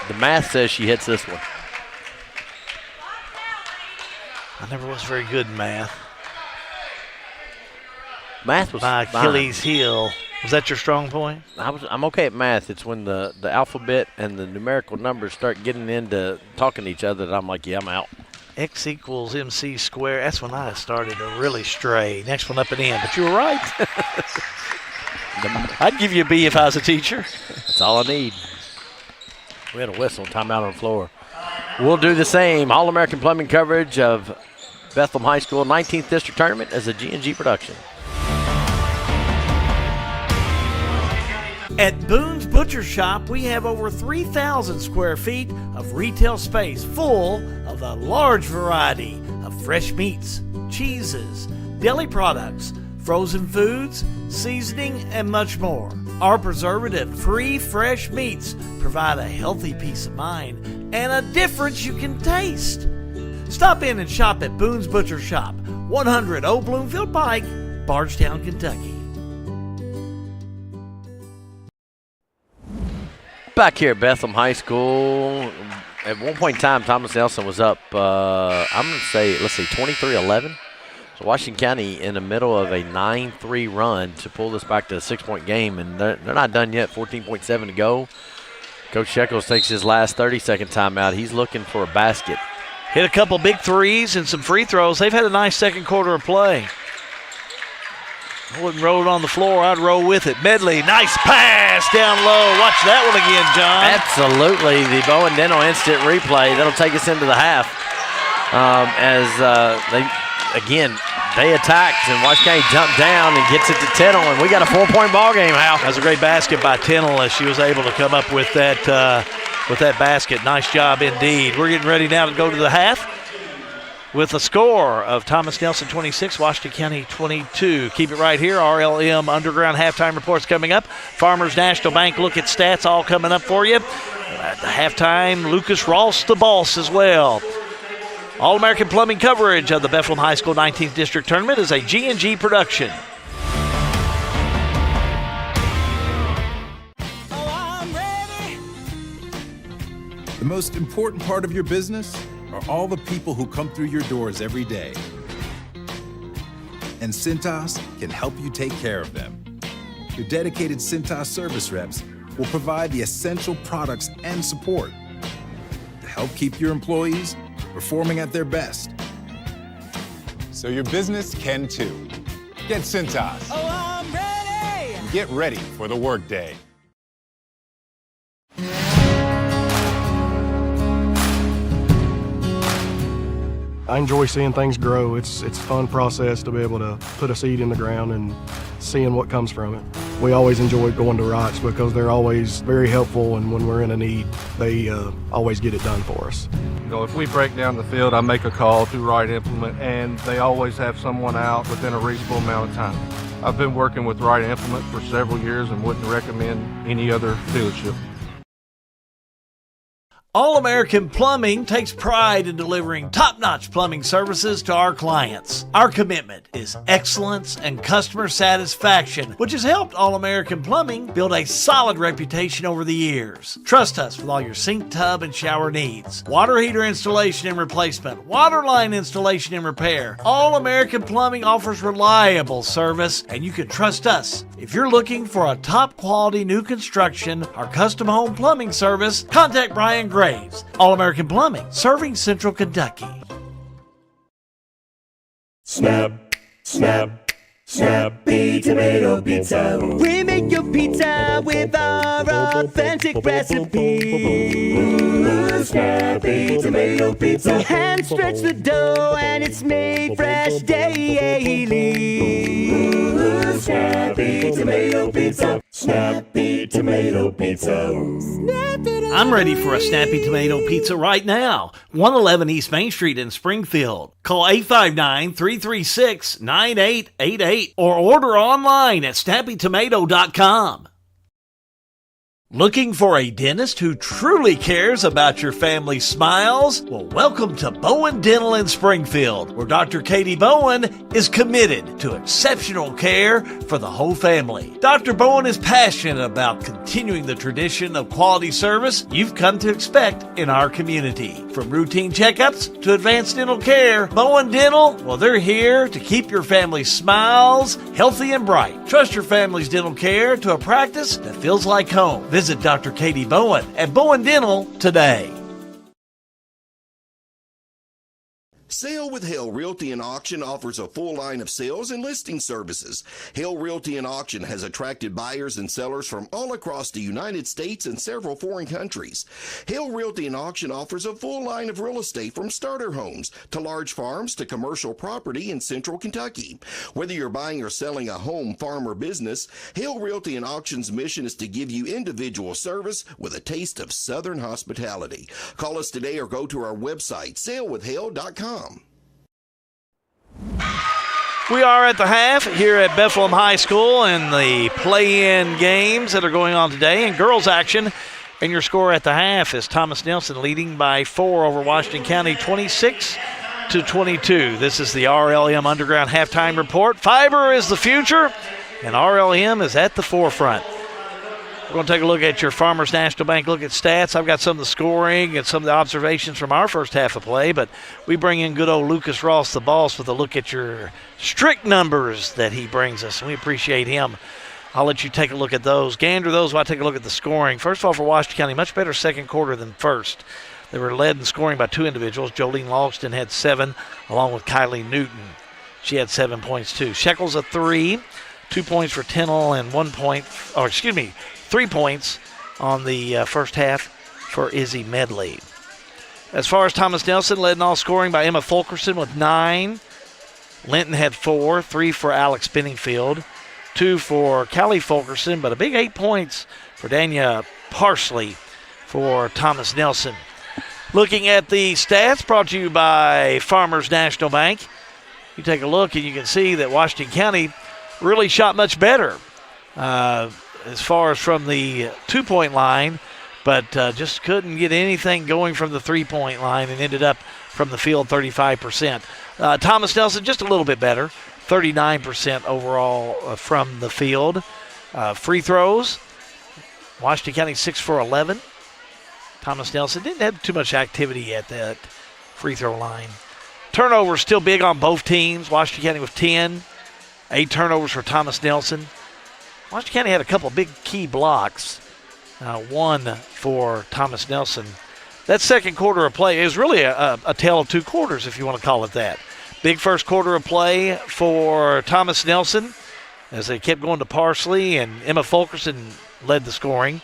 The math says she hits this one. I never was very good in math. Math was my Achilles heel. Was that your strong point? I'm okay at math. It's when the alphabet and the numerical numbers start getting into talking to each other that I'm like, yeah, I'm out. X equals MC squared. That's when I started to really stray. Next one up and in, but you were right. I'd give you a B if I was a teacher. That's all I need. We had a whistle, timeout on the floor. We'll do the same. All-American Plumbing coverage of Bethlehem High School 19th District Tournament as a G&G production. At Boone's Butcher Shop, we have over 3,000 square feet of retail space full of a large variety of fresh meats, cheeses, deli products, frozen foods, seasoning, and much more. Our preservative-free fresh meats provide a healthy peace of mind and a difference you can taste. Stop in and shop at Boone's Butcher Shop, 100 Old Bloomfield Pike, Bardstown, Kentucky. Back here at Bethlehem High School, at one point in time, Thomas Nelson was up, I'm going to say, let's see, 23-11. So Washington County in the middle of a 9-3 run to pull this back to a 6-point game, and they're not done yet, 14.7 to go. Coach Shekels takes his last 30-second timeout. He's looking for a basket. Hit a couple big threes and some free throws. They've had a nice second quarter of play. I wouldn't roll it on the floor. I'd roll with it. Medley, nice pass down low. Watch that one again, John. Absolutely. The Bowen Dental instant replay. That'll take us into the half. They attacked, and Washington County jumped down and gets it to Tennell, and we got a 4-point ball game, Hal. That was a great basket by Tennell as she was able to come up with that basket. Nice job indeed. We're getting ready now to go to the half with a score of Thomas Nelson 26, Washington County 22. Keep it right here. RLM Underground halftime reports coming up. Farmers National Bank look at stats all coming up for you. At the halftime, Lucas Ross the boss as well. All-American Plumbing coverage of the Bethlehem High School 19th District Tournament is a G&G production. The most important part of your business are all the people who come through your doors every day. And Cintas can help you take care of them. Your dedicated Cintas service reps will provide the essential products and support to help keep your employees performing at their best. So your business can too. Get Cintas. Oh, I'm ready! And get ready for the workday. I enjoy seeing things grow. It's a fun process to be able to put a seed in the ground and seeing what comes from it. We always enjoy going to Wrights because they're always very helpful, and when we're in a need, they always get it done for us. If we break down the field, I make a call to Wright Implement, and they always have someone out within a reasonable amount of time. I've been working with Wright Implement for several years and wouldn't recommend any other dealership. All-American Plumbing takes pride in delivering top-notch plumbing services to our clients. Our commitment is excellence and customer satisfaction, which has helped All-American Plumbing build a solid reputation over the years. Trust us with all your sink, tub, and shower needs. Water heater installation and replacement, water line installation and repair. All-American Plumbing offers reliable service, and you can trust us. If you're looking for a top-quality new construction or custom home plumbing service, contact Brian Graves. All-American Plumbing, serving Central Kentucky. Snap, snap, Snappy Tomato Pizza. We make your pizza with our authentic recipe. Snappy Tomato Pizza. We hand stretch the dough and it's made fresh daily. Snappy Tomato Pizza. Snappy Tomato Pizza. I'm ready for a Snappy Tomato Pizza right now. 111 East Main Street in Springfield. Call 859-336-9888 or order online at snappytomato.com. Looking for a dentist who truly cares about your family's smiles? Well, welcome to Bowen Dental in Springfield, where Dr. Katie Bowen is committed to exceptional care for the whole family. Dr. Bowen is passionate about continuing the tradition of quality service you've come to expect in our community. From routine checkups to advanced dental care, Bowen Dental, well, they're here to keep your family's smiles healthy and bright. Trust your family's dental care to a practice that feels like home. Visit Dr. Katie Bowen at Bowen Dental today. Sale with Hale Realty and Auction offers a full line of sales and listing services. Hale Realty and Auction has attracted buyers and sellers from all across the United States and several foreign countries. Hale Realty and Auction offers a full line of real estate from starter homes to large farms to commercial property in central Kentucky. Whether you're buying or selling a home, farm, or business, Hale Realty and Auction's mission is to give you individual service with a taste of Southern hospitality. Call us today or go to our website, salewithhale.com. We are at the half here at Bethlehem High School in the play-in games that are going on today in girls action. And your score at the half is Thomas Nelson leading by 4 over Washington County, 26-22. This is the RLM Underground Halftime Report. Fiber is the future, and RLM is at the forefront. We're going to take a look at your Farmers National Bank look at stats. I've got some of the scoring and some of the observations from our first half of play, but we bring in good old Lucas Ross, the boss, with a look at your strict numbers that he brings us, and we appreciate him. I'll let you take a look at those. Gander those while I take a look at the scoring. First of all, for Washington County, much better second quarter than first. They were led in scoring by 2 individuals. Jolene Logston had 7, along with Kylie Newton. She had 7 points, too. Shekels a 3, 2 points for Tennell, and 3 points on the first half for Izzy Medley. As far as Thomas Nelson, led in all scoring by Emma Fulkerson with 9. Linton had 4, 3 for Alex Benningfield, 2 for Callie Fulkerson, but a big 8 points for Dania Parsley for Thomas Nelson. Looking at the stats brought to you by Farmers National Bank, you take a look and you can see that Washington County really shot much better as far as from the 2-point line, but just couldn't get anything going from the 3-point line and ended up from the field 35%. Thomas Nelson just a little bit better, 39% overall from the field. Free throws, Washington County 6 for 11. Thomas Nelson didn't have too much activity at that free throw line. Turnovers still big on both teams. Washington County with 10, 8 turnovers for Thomas Nelson. Washington County had a couple big key blocks, 1 for Thomas Nelson. That second quarter of play is really a tale of 2 quarters, if you want to call it that. Big first quarter of play for Thomas Nelson as they kept going to Parsley, and Emma Fulkerson led the scoring.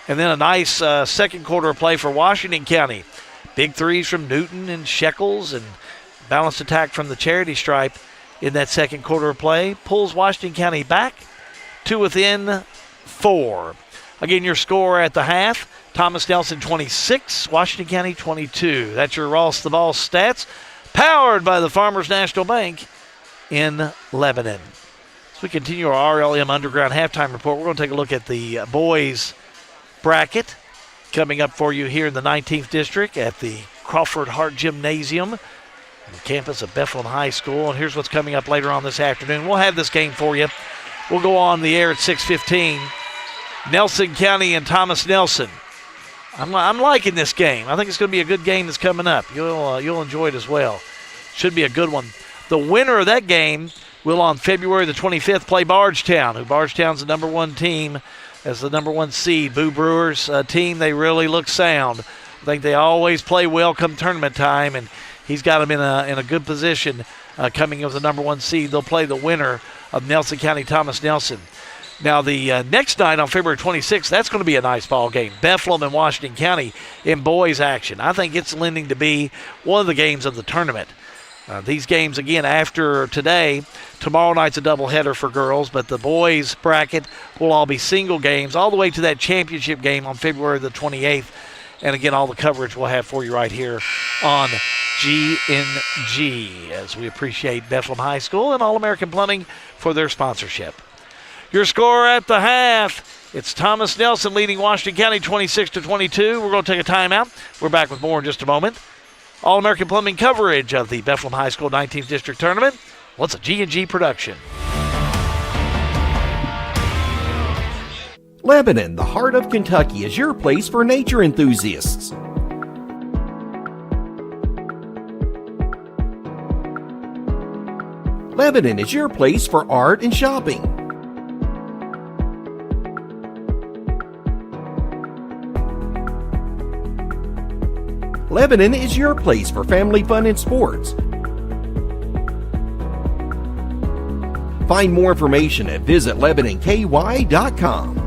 And then a nice second quarter of play for Washington County. Big threes from Newton and Shekels and balanced attack from the charity stripe in that second quarter of play. Pulls Washington County back to within 4. Again, your score at the half, Thomas Nelson 26, Washington County 22. That's your Ross the Boss stats, powered by the Farmers National Bank in Lebanon. As we continue our RLM Underground Halftime Report, we're going to take a look at the boys bracket coming up for you here in the 19th District at the Crawford Hart Gymnasium on the campus of Bethlehem High School. And here's what's coming up later on this afternoon. We'll have this game for you. We'll go on the air at 6:15. Nelson County and Thomas Nelson. I'm liking this game. I think it's going to be a good game that's coming up. You'll enjoy it as well. Should be a good one. The winner of that game will on February the 25th play Bardstown, who Bardstown's the number one team as the number one seed. Boo Brewers team, they really look sound. I think they always play well come tournament time, and he's got them in a good position coming as the number one seed. They'll play the winner of Nelson County Thomas Nelson. Now, the next night on February 26th, that's going to be a nice ball game. Bethlehem and Washington County in boys action. I think it's lending to be one of the games of the tournament. These games, again, after today, tomorrow night's a doubleheader for girls, but the boys bracket will all be single games all the way to that championship game on February the 28th. And, again, all the coverage we'll have for you right here on GNG as we appreciate Bethlehem High School and All-American Plumbing for their sponsorship. Your score at the half, it's Thomas Nelson leading Washington County 26-22. We're going to take a timeout. We're back with more in just a moment. All-American Plumbing coverage of the Bethlehem High School 19th District Tournament. What's a G&G production? Lebanon, the heart of Kentucky, is your place for nature enthusiasts. Lebanon is your place for art and shopping. Lebanon is your place for family fun and sports. Find more information at visitlebanonky.com.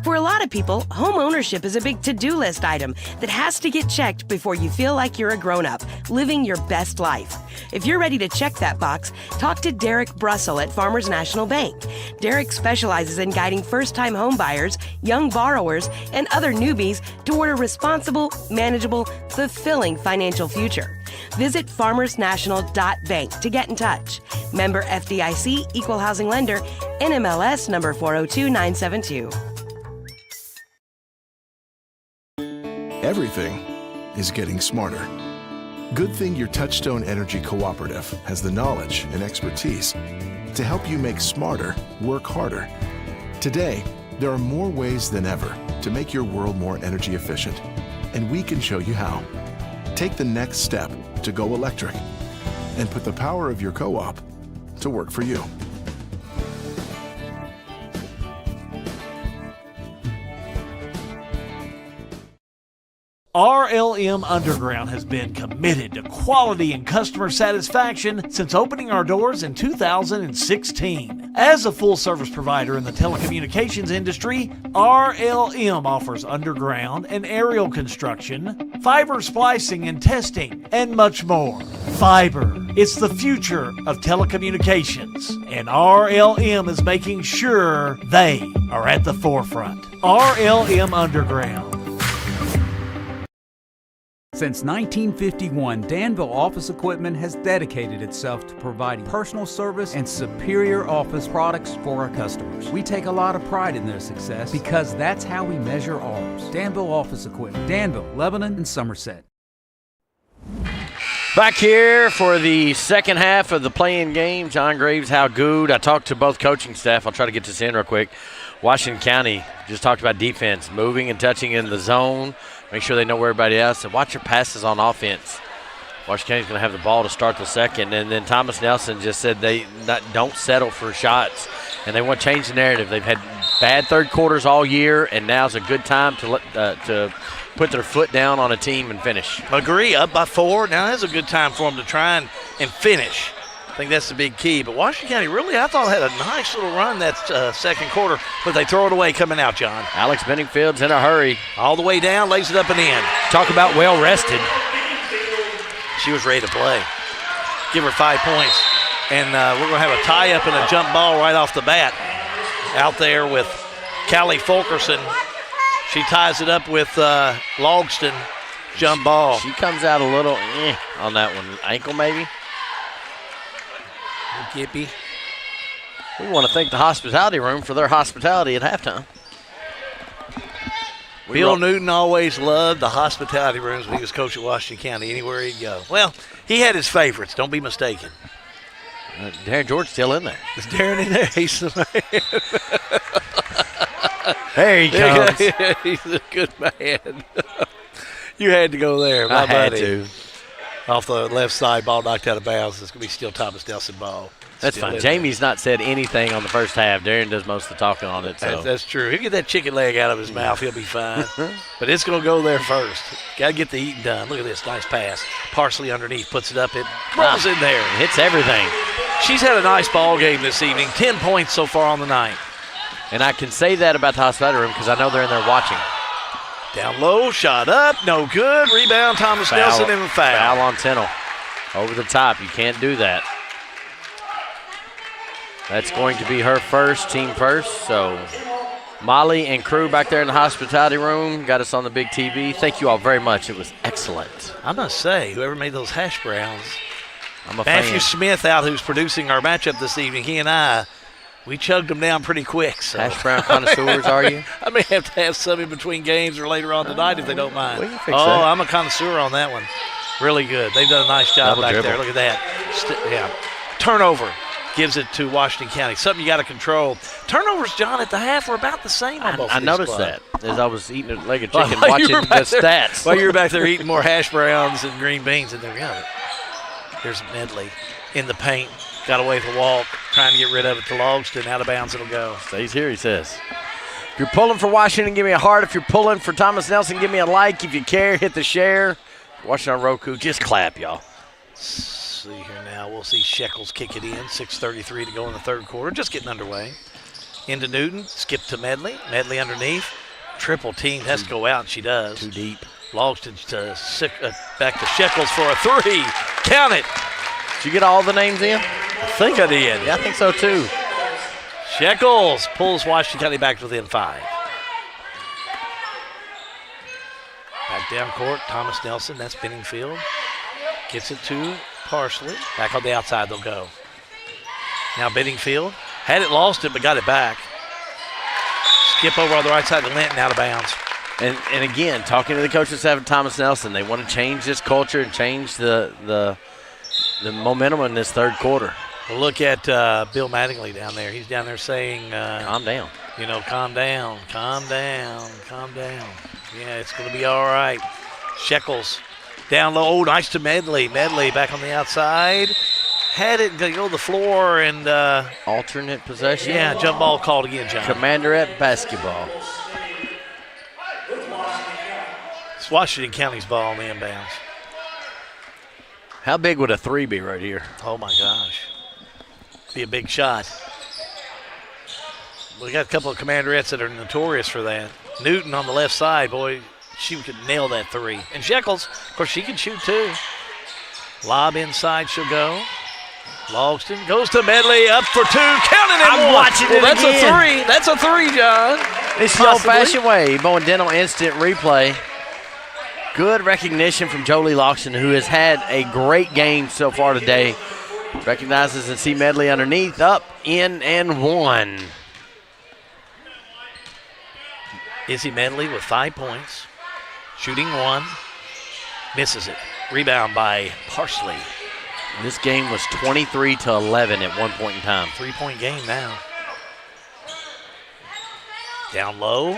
For a lot of people, home ownership is a big to-do list item that has to get checked before you feel like you're a grown-up, living your best life. If you're ready to check that box, talk to Derek Brussel at Farmers National Bank. Derek specializes in guiding first-time home buyers, young borrowers, and other newbies toward a responsible, manageable, fulfilling financial future. Visit farmersnational.bank to get in touch. Member FDIC, Equal Housing Lender, NMLS number 402972. Everything is getting smarter. Good thing your Touchstone Energy Cooperative has the knowledge and expertise to help you make smarter work harder. Today, there are more ways than ever to make your world more energy efficient, and we can show you how. Take the next step to go electric and put the power of your co-op to work for you. RLM Underground has been committed to quality and customer satisfaction since opening our doors in 2016. As a full-service provider in the telecommunications industry, RLM offers underground and aerial construction, fiber splicing and testing, and much more. Fiber, it's the future of telecommunications, and RLM is making sure they are at the forefront. RLM Underground. Since 1951, Danville Office Equipment has dedicated itself to providing personal service and superior office products for our customers. We take a lot of pride in their success because that's how we measure ours. Danville Office Equipment, Danville, Lebanon, and Somerset. Back here for the second half of the playing game. John Graves, Hal Good. I talked to both coaching staff. I'll try to get this in real quick. Washington County just talked about defense, moving and touching in the zone. Make sure they know where everybody else. And watch your passes on offense. Washington County's going to have the ball to start the second. And then Thomas Nelson just said they don't settle for shots. And they want to change the narrative. They've had bad third quarters all year, and now's a good time to put their foot down on a team and finish. Agree, up by 4. Now that's a good time for them to try and finish. I think that's the big key. But Washington County really, I thought, had a nice little run that second quarter, but they throw it away coming out, John. Alex Benningfield's in a hurry. All the way down, lays it up and in. Talk about well-rested. She was ready to play. Give her 5 points. And we're going to have a tie-up and a jump ball right off the bat out there with Callie Fulkerson. She ties it up with Logston. Jump ball. She comes out a little on that one. Ankle maybe? Gippy. We want to thank the hospitality room for their hospitality at halftime. Bill Newton always loved the hospitality rooms when he was coach at Washington County, anywhere he'd go. Well, he had his favorites, don't be mistaken. Darren George's still in there. Is Darren in there? He's the man. There he comes. He's a good man. You had to go there, my I had buddy. to. Off the left side, ball knocked out of bounds. It's going to be still Thomas Nelson ball. That's Still fine. in Jamie's not said anything on the first half. Darren does most of the talking on it. So. That's true. He'll get that chicken leg out of his mouth. He'll be fine. But it's going to go there first. Got to get the eating done. Look at this. Nice pass. Parsley underneath. Puts it up. It rolls in there. Hits everything. She's had a nice ball game this evening. 10 points so far on the night. And I can say that about the hospitality room because I know they're in there watching. Down low. Shot up. No good. Rebound. Thomas Nelson in the foul. Foul on Tennell. Over the top. You can't do that. That's going to be her first, team first. So Molly and crew back there in the hospitality room got us on the big TV. Thank you all very much. It was excellent. I must say, whoever made those hash browns, I'm a Matthew fan. Smith out, who's producing our matchup this evening, he and I, we chugged them down pretty quick. So. Hash brown connoisseurs, are you? I may have to have some in between games or later on tonight if they don't mind. We can fix that. I'm a connoisseur on that one. Really good. They've done a nice job Double back dribble. there. Look at that. Yeah. Turnover. Gives it to Washington County. Something you got to control. Turnovers, John, at the half were about the same on both I these noticed squads. that as I was eating a leg of chicken While you watching were the back there- stats. While you were back there eating more hash browns and green beans. And there's Medley in the paint. Got away with the walk. Trying to get rid of it to Logston. Out of bounds it'll go. Stays here, he says. If you're pulling for Washington, give me a heart. If you're pulling for Thomas Nelson, give me a like. If you care, hit the share. Watching on Roku, just clap, y'all. See here now. We'll see Shekels kick it in. 6:33 to go in the third quarter. Just getting underway. Into Newton. Skip to Medley. Medley underneath. Triple team has to go out, and she does. Too deep. Logston back to Shekels for a three. Count it. Did you get all the names in? I think I did. Yeah, I think so too. Shekels pulls Washington County back to within 5. Back down court. Thomas Nelson. That's Benningfield. Gets it to Parsley. Back on the outside they'll go. Now Benningfield. Had it, lost it, but got it back. Skip over on the right side to Linton, out of bounds. And again, talking to the coaching staff of Thomas Nelson, they want to change this culture and change the momentum in this third quarter. We'll look at Bill Mattingly down there. He's down there saying, calm down. You know, calm down, calm down, calm down. Yeah, it's going to be all right. Shekels down low. Oh, nice to Medley. Medley back on the outside. Had it go to the floor and alternate possession. Yeah, jump ball called again, John. Commanderette basketball. It's Washington County's ball on the inbounds. How big would a three be right here? Oh my gosh. Be a big shot. We got a couple of Commanderettes that are notorious for that. Newton on the left side, boy, she could nail that three. And Shekels, of course, she can shoot too. Lob inside, she'll go. Logston goes to Medley, up for two, counting it. I'm watching it that's again. a three. That's a three, John. It's the old-fashioned way. Bowen Dental instant replay. Good recognition from Jolie Logston, who has had a great game so far today. Recognizes and see Medley underneath, up, in, and one. Izzy Medley with 5 points. Shooting one. Misses it. Rebound by Parsley. This game was 23-11 at one point in time. 3-point game now. Down low.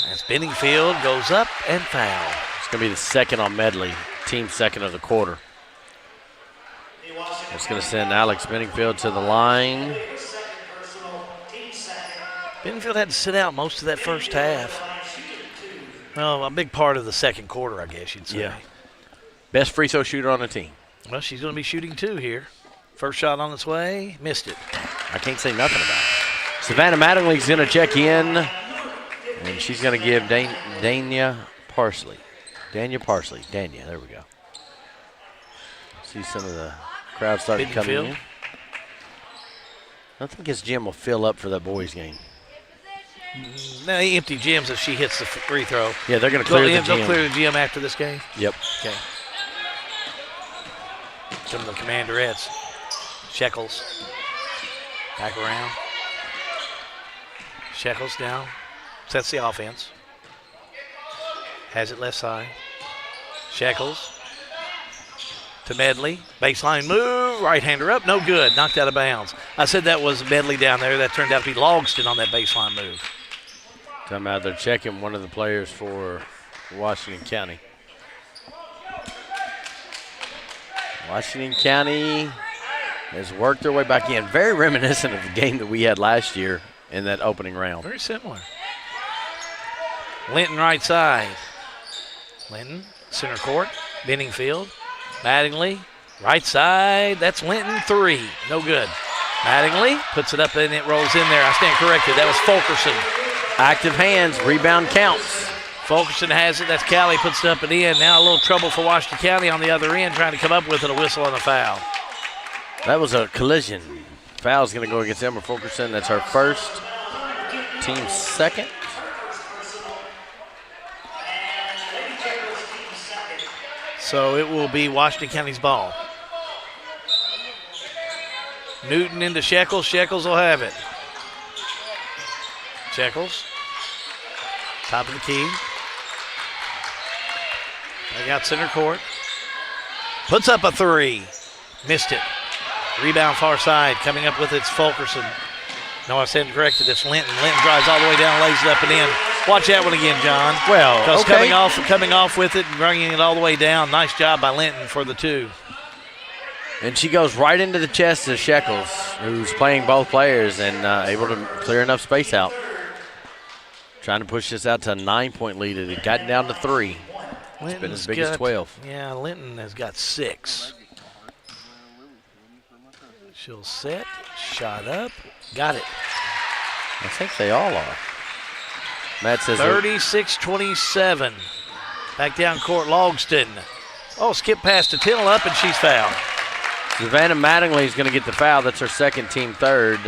That's Benningfield. Goes up and foul. It's going to be the second on Medley. Team second of the quarter. It's going to send Alex Benningfield to the line. Benningfield had to sit out most of that first half. Well, a big part of the second quarter, I guess you'd say. Yeah. Best free throw shooter on the team. Well, she's going to be shooting two here. First shot on its way. Missed it. I can't say nothing about it. Savannah Mattingly's going to check in, and she's going to give Dania Parsley. Dania, there we go. See some of the crowd starting coming in. I think his gym will fill up for that boys game. No, empty gyms if she hits the free throw. Yeah, they're going to clear the gym. They'll clear the gym after this game? Yep. Okay. Some of the Commanderettes. Shekels. Back around. Shekels down. Sets the offense. Has it left side. Shekels to Medley. Baseline move. Right-hander up. No good. Knocked out of bounds. I said that was Medley down there. That turned out to be Logston on that baseline move. Time out. They're checking one of the players for Washington County. Washington County has worked their way back in. Very reminiscent of the game that we had last year in that opening round. Very similar. Linton right side. Linton, center court, Benningfield, Mattingly, right side. That's Linton, 3. No good. Mattingly puts it up and it rolls in there. I stand corrected. That was Fulkerson. Active hands, rebound counts. Fulkerson has it. That's Callie, puts it up and in. Now a little trouble for Washington County on the other end, trying to come up with it, a whistle and a foul. That was a collision. Foul's going to go against Emma Fulkerson. That's her first, team second. So it will be Washington County's ball. Newton into Shekels. Shekels will have it. Shekels. Top of the key. They got center court. Puts up a 3. Missed it. Rebound far side. Coming up with it's Fulkerson. No, I said corrected. It's Linton. Linton drives all the way down, lays it up and in. Watch that one again, John. Well, because okay. coming off with it and bringing it all the way down. Nice job by Linton for the 2. And she goes right into the chest of Shekels, who's playing both players and able to clear enough space out. Trying to push this out to a 9-point lead. It had gotten down to 3. It's been as big as 12. Yeah, Linton has got 6. She'll set. Shot up. Got it. I think they all are. Matt says 36-27. Back down court, Logston. Oh, skip past to Tittle up, and she's fouled. Savannah Mattingly is going to get the foul. That's her second, team third.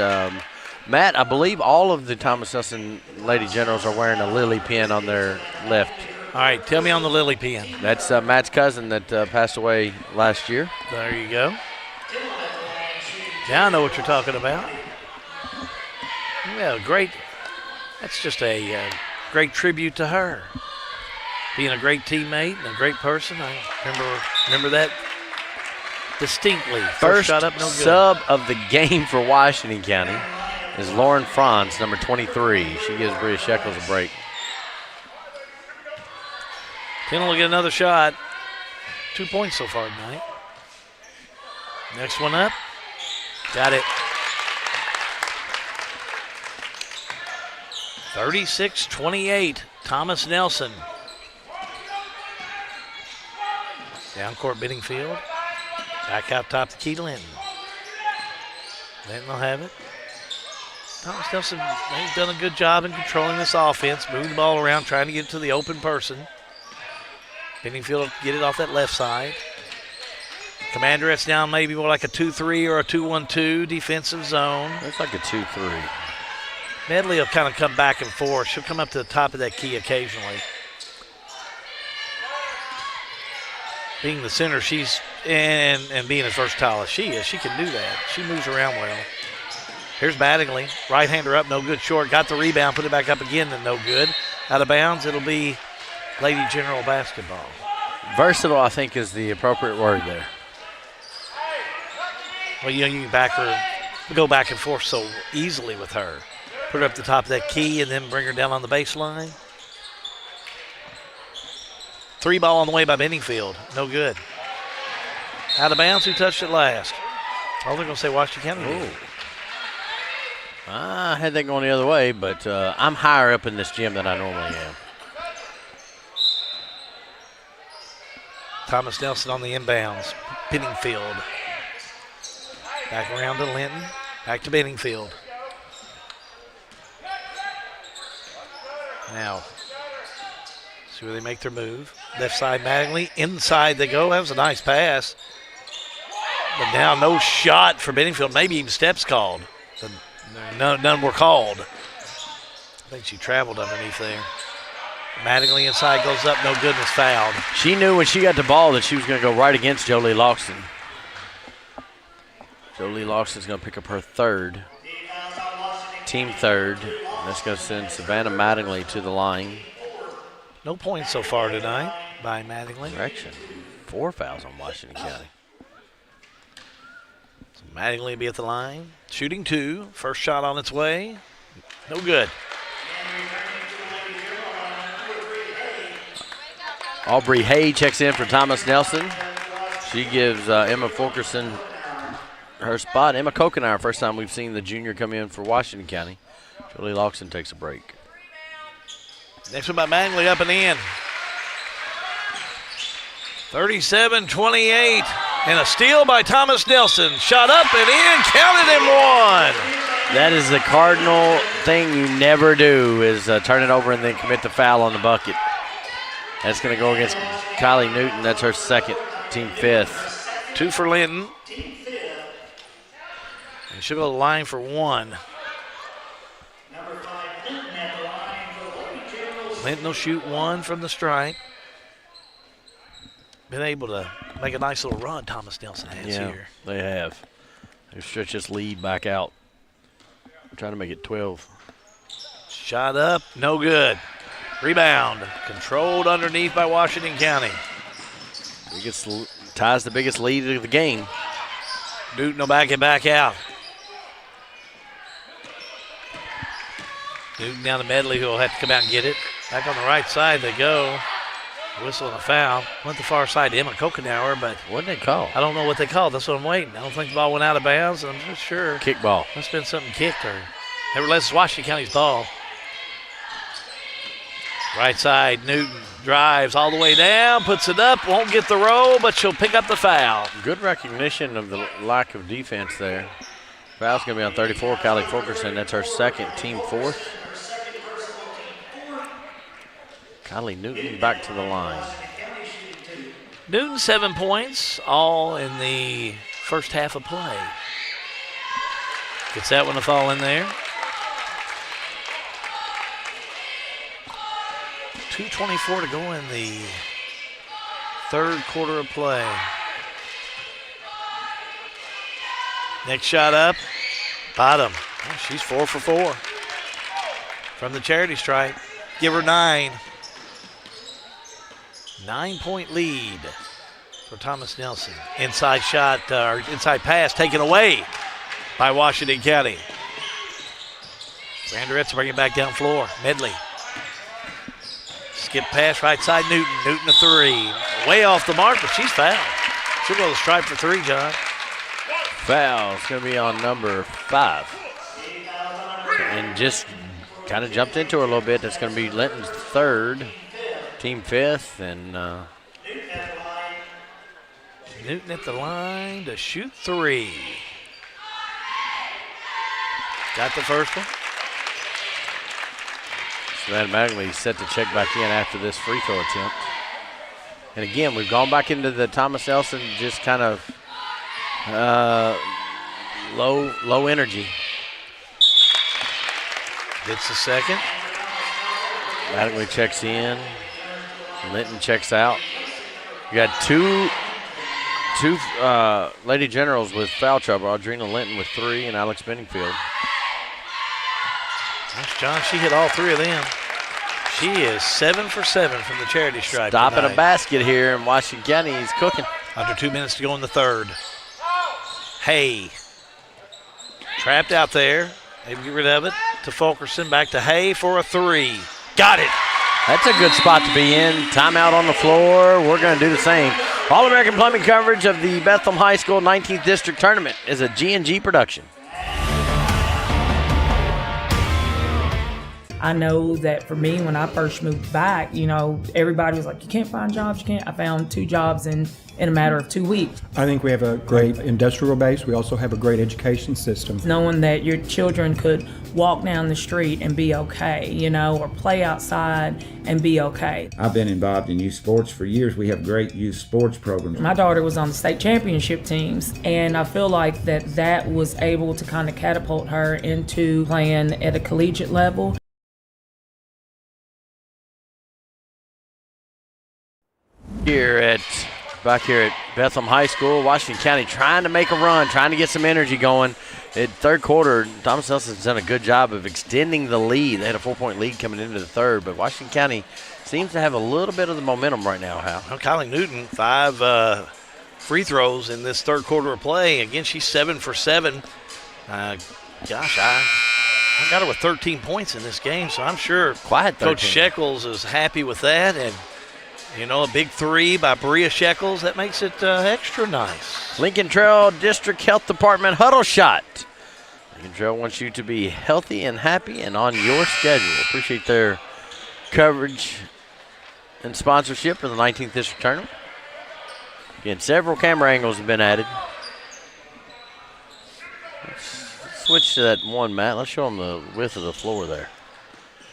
Matt, I believe all of the Thomas Nelson Lady Generals are wearing a lily pin on their left. All right, tell me on the lily pin. That's Matt's cousin that passed away last year. There you go. Now I know what you're talking about. Yeah, great. That's just a great tribute to her. Being a great teammate and a great person. I remember that distinctly. First shot up, no good. Sub of the game for Washington County is Lauren Franz, number 23. She gives Bria Shekels a break. Tindall will get another shot. 2 points so far tonight. Next one up. Got it. 36-28. Thomas Nelson. Down court, Benningfield. Back out top the key to Linton. Linton will have it. Thomas Nelson, they've done a good job in controlling this offense, moving the ball around, trying to get to the open person. Benningfield will get it off that left side. Commanderettes down maybe more like a 2-3 or a 2-1-2 defensive zone. It's like a 2-3. Medley will kind of come back and forth. She'll come up to the top of that key occasionally. Being the center, she's and being as versatile as she is, she can do that. She moves around well. Here's Mattingly. Right-hander up, no good. Short. Got the rebound, put it back up again, and no good. Out of bounds, it'll be Lady General basketball. Versatile, I think, is the appropriate word there. Well, you can back her, go back and forth so easily with her. Put her up the top of that key and then bring her down on the baseline. 3 ball on the way by Benningfield. No good. Out of bounds, who touched it last? Oh, they're going to say Washington County did. I had that going the other way, but I'm higher up in this gym than I normally am. Thomas Nelson on the inbounds. Benningfield. Back around to Linton. Back to Benningfield. Now, see where they make their move. Left side, Mattingly. Inside they go. That was a nice pass. But now no shot for Benningfield. Maybe even steps called. None were called. I think she traveled underneath there. Mattingly inside goes up. No goodness, fouled. She knew when she got the ball that she was going to go right against Jolie Loxton. Jolie Loxton's going to pick up her third. team third. That's going to send Savannah Mattingly to the line. No points so far tonight by Mattingly. Correction. 4 fouls on Washington County. So Mattingly will be at the line. Shooting 2. First shot on its way. No good. Aubrey Hay checks in for Thomas Nelson. She gives Emma Fulkerson her spot. Emma Kokenauer, first time we've seen the junior come in for Washington County. Julie Lawson takes a break. Next one by Mattingly, up and in. 37-28. And a steal by Thomas Nelson. Shot up and in, counted and one. That is the cardinal thing you never do, is turn it over and then commit the foul on the bucket. That's going to go against Kylie Newton. That's her second, team 5th. 2 for Linton. And she'll go to the line for 1. Linton will shoot 1 from the stripe. Been able to make a nice little run, Thomas Nelson has here. They have. They stretch this lead back out. I'm trying to make it 12. Shot up, no good. Rebound, controlled underneath by Washington County. Ties the biggest lead of the game. Newton will back it back out. Newton down to Medley, who will have to come out and get it. Back on the right side they go. Whistle and a foul. Went the far side to Emma Kokenauer, but what did they call? I don't know what they called. That's what I'm waiting. I don't think the ball went out of bounds. I'm not sure. Kick ball. Must have been something kicked or. Nevertheless, it's Washington County's ball. Right side, Newton drives all the way down, puts it up, won't get the roll, but she'll pick up the foul. Good recognition of the lack of defense there. Foul's going to be on 34, Kylie Fulkerson. That's her second, team 4th. Kylie Newton back to the line. Newton 7 points, all in the first half of play. Gets that one to fall in there. 2:24 to go in the third quarter of play. Next shot up, bottom. Oh, she's 4 for 4 from the charity stripe. Give her 9. 9-point lead for Thomas Nelson. Inside shot, or inside pass taken away by Washington County. Commanderettes bring it back down floor. Medley. Skip pass right side, Newton. Newton a 3. Way off the mark, but she's fouled. She'll go to the stripe for 3, John. Foul. It's going to be on number 5. And just kind of jumped into her a little bit. That's going to be Linton's 3rd. Team 5th, and Newton at the line to shoot 3. Got the first one. Savannah Mattingly set to check back in after this free throw attempt. And again, we've gone back into the Thomas Nelson just kind of low energy. Gets the second. Mattingly checks in. Linton checks out. You got two Lady Generals with foul trouble. Audrina Linton with 3 and Alex Benningfield. Gosh, John, she hit all 3 of them. She is 7 for 7 from the charity stripe. Stopping tonight. a basket here in Washington County. He's cooking. Under 2 minutes to go in the third. Hay. Trapped out there. Maybe get rid of it to Fulkerson. Back to Hay for a 3. Got it. That's a good spot to be in. Timeout on the floor. We're going to do the same. All-American Plumbing coverage of the Bethlehem High School 19th District Tournament is a G&G production. I know that for me, when I first moved back, everybody was like, you can't find jobs, you can't. I found 2 jobs in a matter of 2 weeks. I think we have a great industrial base. We also have a great education system. Knowing that your children could walk down the street and be okay, or play outside and be okay. I've been involved in youth sports for years. We have great youth sports programs. My daughter was on the state championship teams, and I feel like that was able to kind of catapult her into playing at a collegiate level. Here at back here at Bethlehem High School. Washington County trying to make a run, trying to get some energy going. In third quarter, Thomas Nelson's done a good job of extending the lead. They had a 4-point lead coming into the third, but Washington County seems to have a little bit of the momentum right now, Hal. Well, Kylie Newton, 5 free throws in this third quarter of play. Again, she's 7 for 7. I got her with 13 points in this game, so I'm sure Coach Shekels is happy with that. And, a big 3 by Bria Shekels, that makes it extra nice. Lincoln Trail District Health Department huddle shot. Lincoln Trail wants you to be healthy and happy and on your schedule. Appreciate their coverage and sponsorship for the 19th District Tournament. Again, several camera angles have been added. Let's switch to that one, Matt. Let's show them the width of the floor there.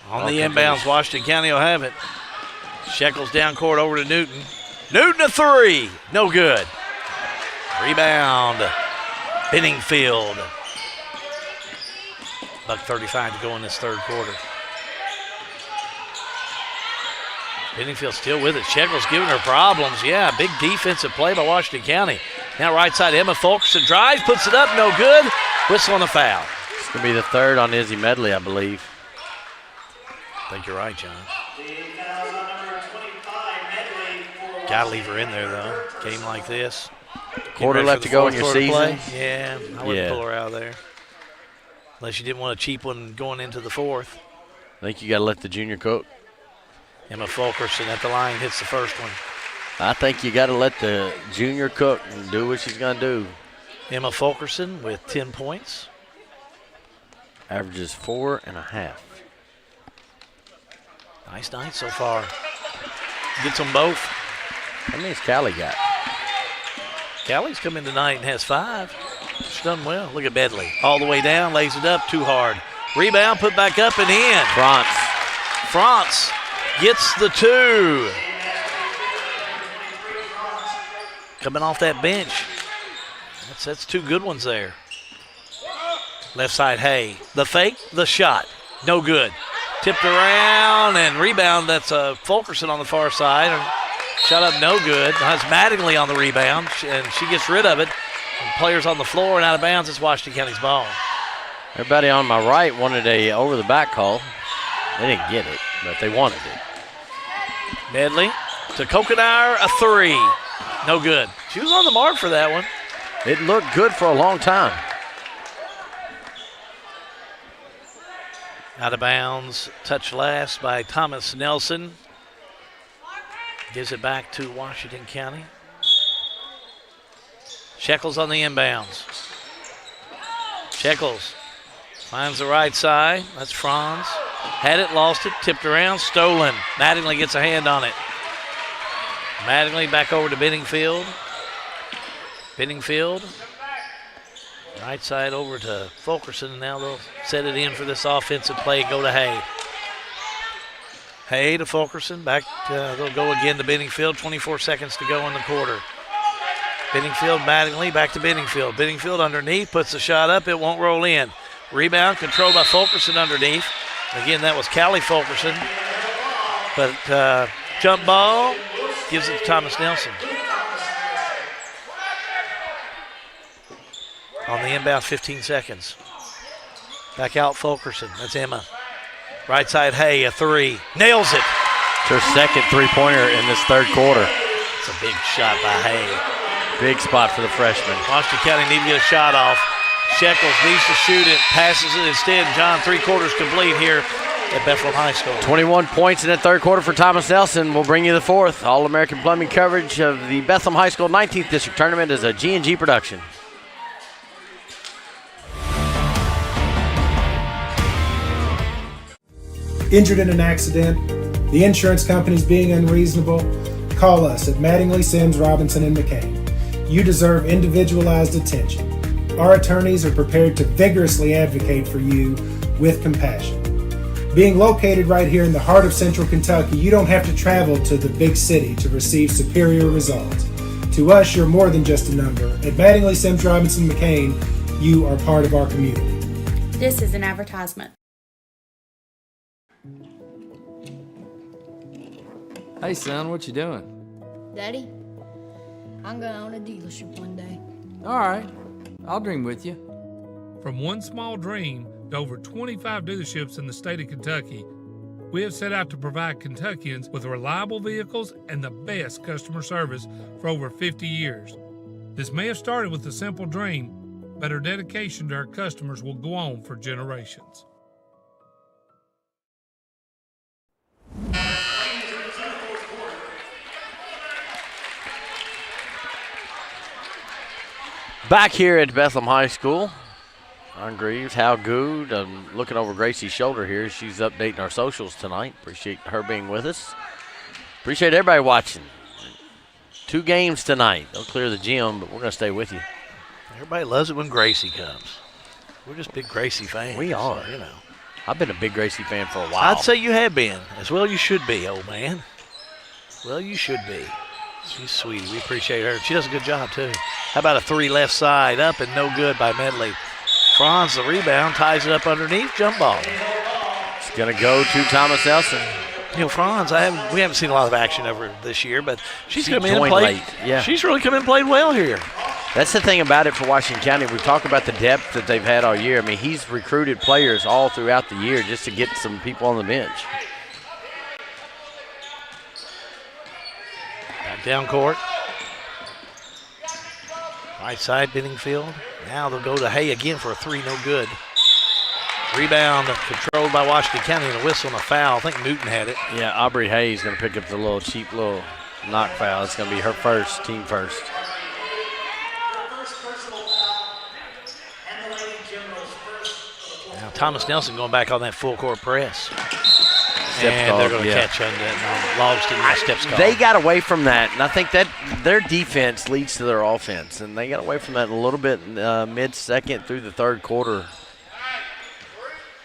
On the inbounds, Washington County will have it. Shekels down court over to Newton. Newton a 3. No good. Rebound. Benningfield. $1:35 to go in this third quarter. Benningfield still with it. Shekels giving her problems. Yeah, big defensive play by Washington County. Now right side, Emma Fulkerson drives, puts it up, no good. Whistle on a foul. It's going to be the third on Izzy Medley, I believe. I think you're right, John. Got to leave her in there, though. Game like this. Quarter left to go in your season. Yeah, I wouldn't pull her out of there. Unless you didn't want a cheap one going into the fourth. I think you got to let the junior cook. Emma Fulkerson at the line hits the first one. I think you got to let the junior cook and do what she's going to do. Emma Fulkerson with 10 points. Averages 4.5. Nice night so far. Gets them both. How many's Callie got? Callie's come in tonight and has 5. She's done well. Look at Bedley. All the way down, lays it up too hard. Rebound, put back up and in. France gets the 2. Coming off that bench. That's 2 good ones there. Left side, Hay. The fake, the shot. No good. Tipped around and rebound. That's Fulkerson on the far side. Shot up, no good. That's Mattingly on the rebound, and she gets rid of it. And players on the floor and out of bounds. It's Washington County's ball. Everybody on my right wanted a over-the-back call. They didn't get it, but they wanted it. Medley to Kokenaar, a 3. No good. She was on the mark for that one. It looked good for a long time. Out of bounds, touch last by Thomas Nelson. Gives it back to Washington County. Shekels on the inbounds. Shekels finds the right side. That's Franz. Had it, lost it, tipped around, stolen. Mattingly gets a hand on it. Mattingly back over to Benningfield. Benningfield. Right side over to Fulkerson. Now they'll set it in for this offensive play. Go to Hay. Hay to Fulkerson. Back. They'll go again to Benningfield. 24 seconds to go in the quarter. Benningfield, Mattingly, back to Benningfield. Benningfield underneath, puts the shot up. It won't roll in. Rebound controlled by Fulkerson underneath. Again, that was Callie Fulkerson. But jump ball gives it to Thomas Nelson. On the inbound, 15 seconds. Back out Fulkerson. That's Emma. Right side, Hay, a 3. Nails it. It's her second three-pointer in this third quarter. It's a big shot by Hay. Big spot for the freshman. Washington County need to get a shot off. Shekels needs to shoot it, passes it instead. John, 3 quarters complete here at Bethlehem High School. 21 points in that third quarter for Thomas Nelson. We'll bring you the fourth. All-American Plumbing coverage of the Bethlehem High School 19th District Tournament is a G&G production. Injured in an accident, the insurance company's being unreasonable, call us at Mattingly, Sims, Robinson, and McCain. You deserve individualized attention. Our attorneys are prepared to vigorously advocate for you with compassion. Being located right here in the heart of Central Kentucky, you don't have to travel to the big city to receive superior results. To us, you're more than just a number. At Mattingly, Sims, Robinson, McCain, you are part of our community. This is an advertisement. Hey son, what you doing? Daddy, I'm going to own a dealership one day. All right, I'll dream with you. From one small dream to over 25 dealerships in the state of Kentucky, we have set out to provide Kentuckians with reliable vehicles and the best customer service for over 50 years. This may have started with a simple dream, but our dedication to our customers will go on for generations. Back here at Bethlehem High School, Ron Greaves, Hal Good. I'm looking over Gracie's shoulder here. She's updating our socials tonight. Appreciate her being with us. Appreciate everybody watching. 2 games tonight. They'll clear the gym, but we're going to stay with you. Everybody loves it when Gracie comes. We're just big Gracie fans. We are. So, you know. I've been a big Gracie fan for a while. I'd say you have been. As well you should be, old man. Well, you should be. She's sweet. We appreciate her. She does a good job, too. How about a 3 left side up and no good by Medley. Franz, the rebound, ties it up underneath. Jump ball. It's going to go to Thomas Nelson. You know, Franz, we haven't seen a lot of action over this year, but she's come in and played. Late. Yeah. She's really come in and played well here. That's the thing about it for Washington County. We've talked about the depth that they've had all year. I mean, he's recruited players all throughout the year just to get some people on the bench. Back down court. Right side, Benningfield. Now they'll go to Hay again for a 3, no good. Rebound controlled by Washington County and a whistle and a foul. I think Newton had it. Yeah, Aubrey Hayes going to pick up the little cheap little knock foul. It's going to be her first, team first. Now Thomas Nelson going back on that full court press. Steps and called, they're going to catch under it. Logston, steps called. They got away from that, and I think that their defense leads to their offense, and they got away from that a little bit mid-second through the third quarter.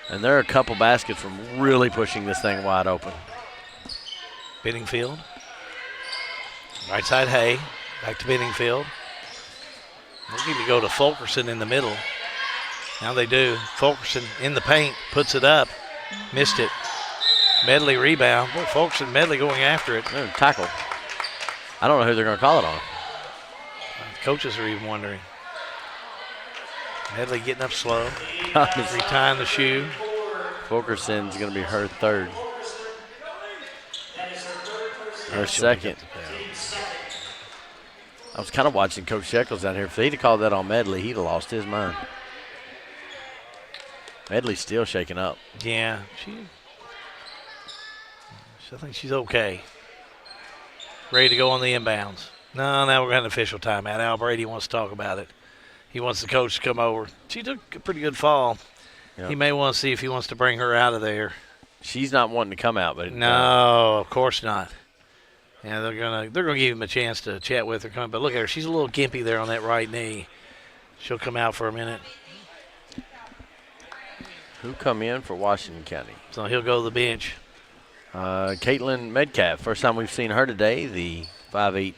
And there are a couple baskets from really pushing this thing wide open. Benningfield. Right side Hay. Back to Benningfield. They'll need to go to Fulkerson in the middle. Now they do. Fulkerson in the paint, puts it up. Missed it. Medley rebound. Boy, Fulkerson, Medley going after it. Tackle. I don't know who they're going to call it on. Coaches are even wondering. Medley getting up slow. Retying the shoe. Fulkerson's going to be her third. Her second. I was kind of watching Coach Shekels down here. If he'd have called that on Medley, he'd have lost his mind. Medley's still shaking up. Yeah, I think she's okay. Ready to go on the inbounds. No, now we're going to have an official timeout. Al Brady wants to talk about it. He wants the coach to come over. She took a pretty good fall. Yep. He may want to see if he wants to bring her out of there. She's not wanting to come out, but no, of course not. Yeah, they're gonna give him a chance to chat with her. But look at her; she's a little gimpy there on that right knee. She'll come out for a minute. Who come in for Washington County? So he'll go to the bench. Caitlin Metcalf. First time we've seen her today. The 5'8"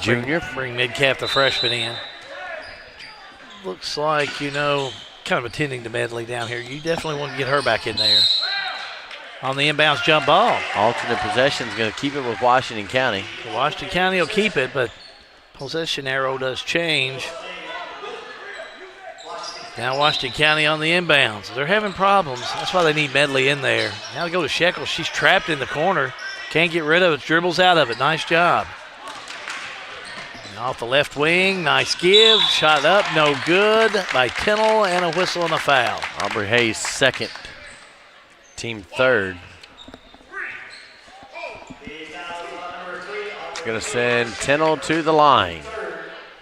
junior. Bring Metcalf, the freshman, in. Looks like, kind of attending to Medley down here. You definitely want to get her back in there. On the inbounds jump ball. Alternate possession is going to keep it with Washington County. Washington County will keep it, but possession arrow does change. Now Washington County on the inbounds. They're having problems. That's why they need Medley in there. Now they go to Shekels. She's trapped in the corner. Can't get rid of it. Dribbles out of it. Nice job. And off the left wing. Nice give. Shot up. No good by Tennell, and a whistle and a foul. Aubrey Hayes second. Team third. Going to send Tennell to the line.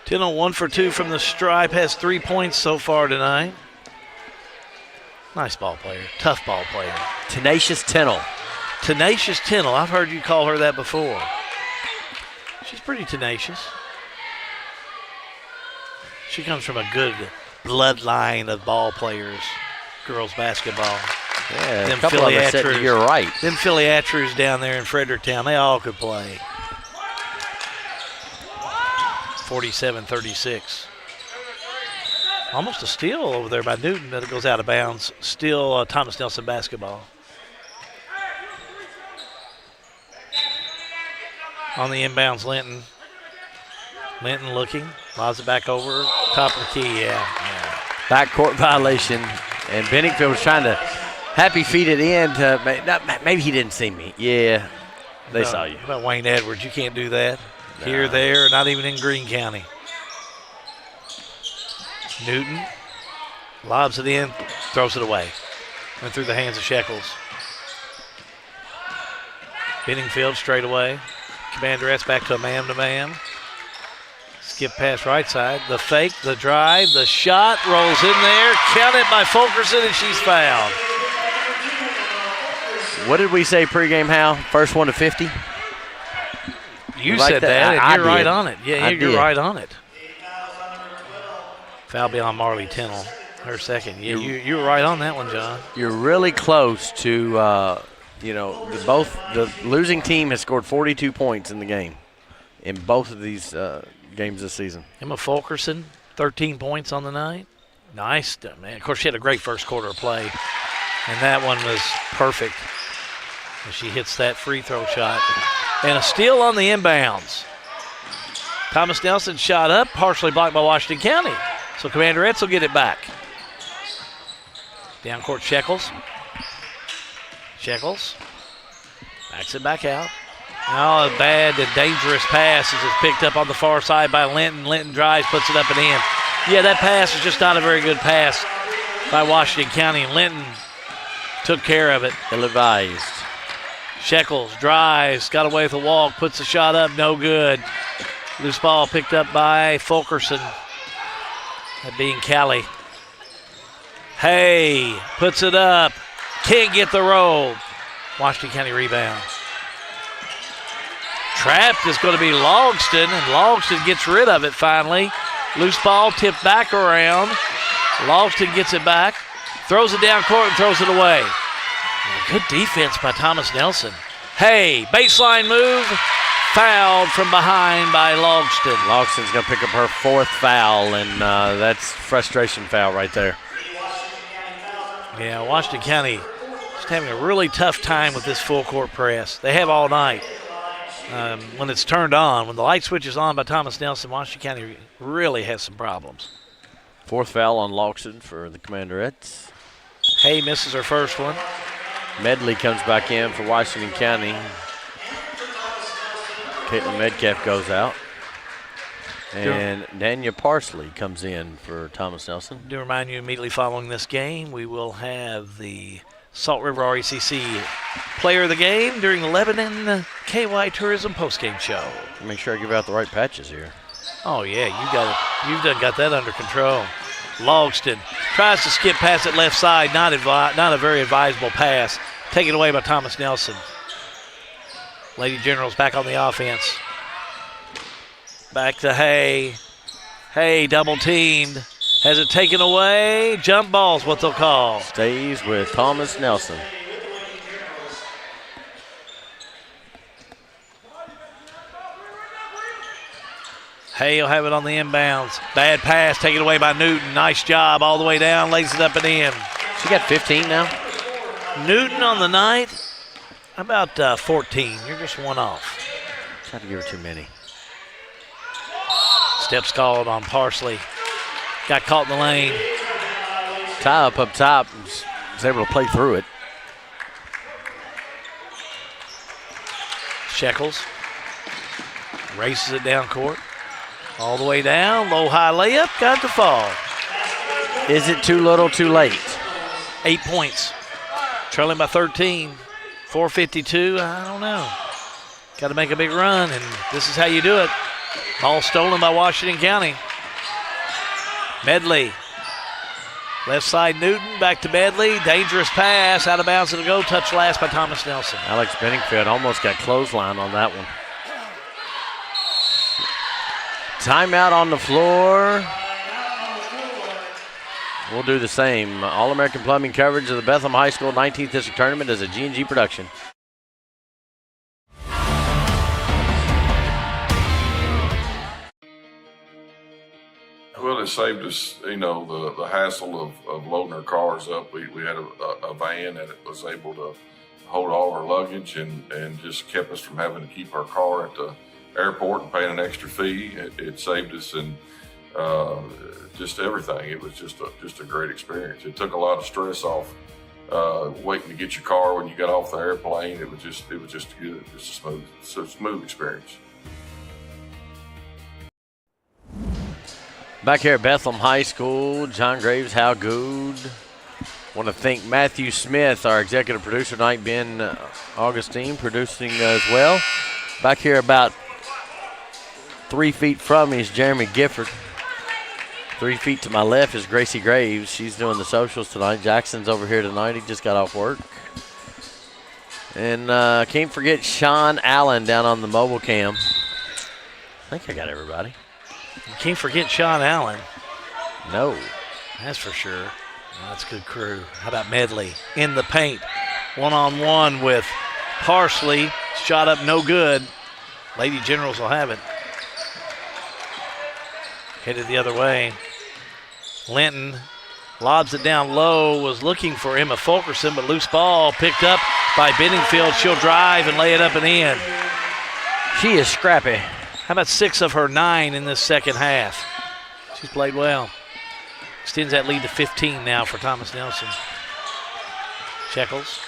Tennell 1 for 2 from the stripe, has 3 points so far tonight. Nice ball player, tough ball player. Tenacious Tennell. Tenacious Tennell, I've heard you call her that before. She's pretty tenacious. She comes from a good bloodline of ball players, girls basketball. Yeah, a couple of them said you're right. Them Philly Atrews down there in Fredericktown, they all could play. 47-36. Almost a steal over there by Newton, but it goes out of bounds. Still Thomas Nelson basketball. On the inbounds, Linton. Linton looking. Lobs it back over. Top of the key, yeah. Backcourt violation. And Benningfield was trying to happy feet it in. Maybe he didn't see me. Yeah, they saw you. How about Wayne Edwards? You can't do that. No. Here, there, not even in Greene County. Newton lobs it in, throws it away. Went through the hands of Shekels. Benningfield straight away. Commanderettes back to a man-to-man. Skip pass right side. The fake, the drive, the shot rolls in there. Counted by Fulkerson, and she's fouled. What did we say pregame, Hal? First one to 50? You said that, and you're right on it. Yeah, you're right on it. Foul beyond Marley Tennell, her second. Yeah, you were right on that one, John. You're really close to, the losing team has scored 42 points in the game in both of these games this season. Emma Fulkerson, 13 points on the night. Nice, man. Of course, she had a great first quarter of play, and that one was perfect. And she hits that free throw shot. And a steal on the inbounds. Thomas Nelson shot up, partially blocked by Washington County. So Commanderettes will get it back. Down court, Shekels. Shekels backs it back out. Now a bad and dangerous pass is picked up on the far side by Linton. Linton drives, puts it up and in. Yeah, that pass is just not a very good pass by Washington County. Linton took care of it. Ill-advised. Shekels drives, got away with a walk, puts the shot up, no good. Loose ball picked up by Fulkerson. That being Callie. Hey, puts it up. Can't get the roll. Washington County rebounds. Trapped is going to be Logston, and Logston gets rid of it finally. Loose ball tipped back around. Logston gets it back, throws it down court and throws it away. Good defense by Thomas Nelson. Hey, baseline move. Fouled from behind by Logston. Logston's going to pick up her fourth foul, and that's frustration foul right there. Yeah, Washington County just having a really tough time with this full court press. They have all night. When it's turned on, when the light switch is on by Thomas Nelson, Washington County really has some problems. Fourth foul on Logston for the Commanderettes. Hay misses her first one. Medley comes back in for Washington County. Caitlin Metcalf goes out. And Dania Parsley comes in for Thomas Nelson. Do remind you, immediately following this game, we will have the Salt River RECC player of the game during the Lebanon KY Tourism postgame show. Make sure I give out the right patches here. Oh, yeah, you've done got that under control. Logston tries to skip past it left side, not a very advisable pass. Taken away by Thomas Nelson. Lady Generals back on the offense. Back to Hay. Hay double teamed. Has it taken away? Jump ball's what they'll call. Stays with Thomas Nelson. Hay will have it on the inbounds. Bad pass taken away by Newton. Nice job all the way down. Lays it up and in. She got 15 now? Newton on the night, about 14. You're just one off. Tried to give her too many. Steps called on Parsley. Got caught in the lane. Tie up top. Was able to play through it. Shekels races it down court. All the way down. Low high layup. Got to fall. Is it too little, too late? 8 points. Trailing by 13. 4:52. I don't know. Got to make a big run, and this is how you do it. Ball stolen by Washington County. Medley. Left side Newton, back to Medley. Dangerous pass, out of bounds. It'll go. Touch last by Thomas Nelson. Alex Benningfield almost got clothesline on that one. Timeout on the floor. We'll do the same. All-American Plumbing coverage of the Bethlehem High School 19th District Tournament as a G&G production. Well, it saved us, the hassle of loading our cars up. We had a van, and it was able to hold all our luggage and just kept us from having to keep our car at the airport and paying an extra fee. It saved us and just everything. It was just a great experience. It took a lot of stress off waiting to get your car when you got off the airplane. It was just good, just a smooth experience. Back here at Bethlehem High School, John Graves, Hal Good. Want to thank Matthew Smith, our executive producer tonight, Ben Augustine, producing as well. Back here about 3 feet from me is Jeremy Gifford. 3 feet to my left is Gracie Graves. She's doing the socials tonight. Jackson's over here tonight. He just got off work. And can't forget Sean Allen down on the mobile cam. I think I got everybody. You can't forget Sean Allen. No. That's for sure. Well, that's a good crew. How about Medley in the paint? One-on-one with Parsley. Shot up no good. Lady Generals will have it. Headed the other way. Linton lobs it down low, was looking for Emma Fulkerson, but loose ball picked up by Benningfield. She'll drive and lay it up and in. She is scrappy. How about 6 of her 9 in this second half? She's played well. Extends that lead to 15 now for Thomas Nelson. Shekels.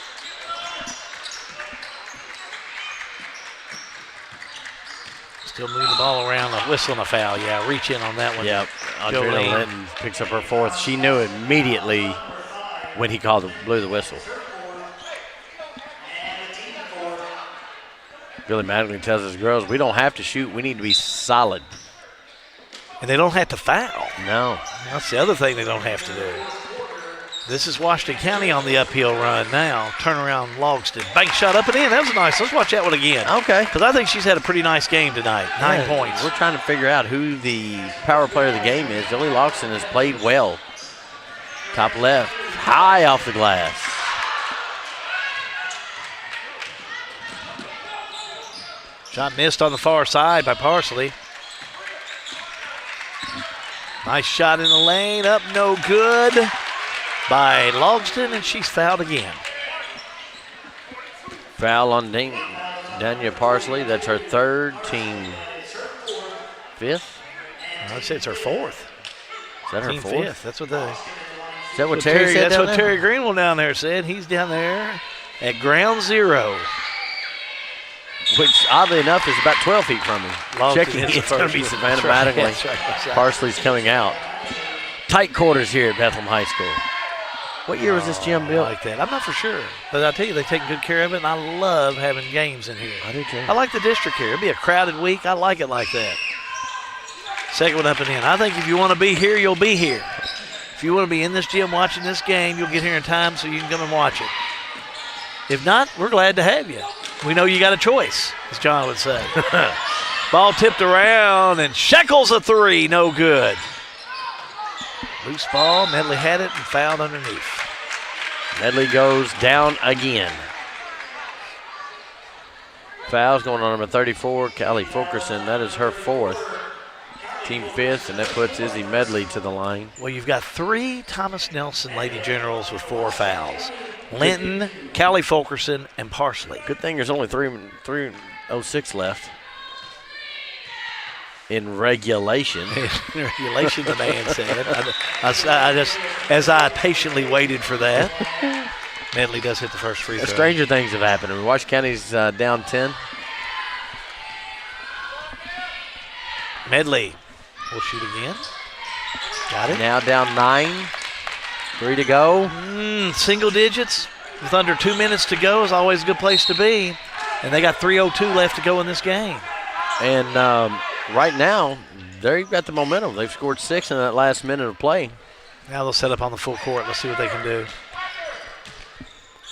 Still moving the ball around, a whistle and a foul. Yeah, reach in on that one. Yep, Andrea Linton picks up her 4th. She knew immediately when he blew the whistle. Billy Mattingly tells his girls, we don't have to shoot, we need to be solid. And they don't have to foul. No. That's the other thing they don't have to do. This is Washington County on the uphill run now. Turnaround Logston. Bank shot up and in. That was nice. Let's watch that one again. Okay. Because I think she's had a pretty nice game tonight. 9 points. We're trying to figure out who the power player of the game is. Jolie Logston has played well. Top left. High off the glass. Shot missed on the far side by Parsley. Nice shot in the lane. Up no good by Logston, and she's fouled again. Foul on Dania Parsley. That's her 3rd, team 5th. I'd say it's her 4th. Is that her team 4th? 5th. That's what they. Is that what Terry said? That's what Terry Greenwell down there said. He's down there at ground zero. Which, oddly enough, is about 12 feet from me. Checking, it's going to be Savannah Mattingly. That's right. Parsley's coming out. Tight quarters here at Bethlehem High School. What year was this gym built? I like that. I'm not for sure. But I tell you, they take good care of it, and I love having games in here. I do too. I like the district here. It'll be a crowded week. I like it like that. Second one up and in. I think if you want to be here, you'll be here. If you want to be in this gym watching this game, you'll get here in time so you can come and watch it. If not, we're glad to have you. We know you got a choice, as John would say. Ball tipped around, and Shekels a 3, no good. Loose ball, Medley had it and fouled underneath. Medley goes down again. Fouls going on number 34, Callie Fulkerson. That is her 4th. Team 5th, and that puts Izzy Medley to the line. Well, you've got 3 Thomas Nelson Lady Generals with 4 fouls. Linton, Callie Fulkerson, and Parsley. Good thing there's only 3:06 left. In regulation. In regulation, the man said. I just, as I patiently waited for that, Medley does hit the first free throw. Stranger things have happened. Washington County's down 10. Medley will shoot again. Got it. Now down 9. 3 to go. Single digits with under 2 minutes to go is always a good place to be. And they got 3:02 left to go in this game. And right now, they've got the momentum. They've scored 6 in that last minute of play. Now they'll set up on the full court. Let's see what they can do.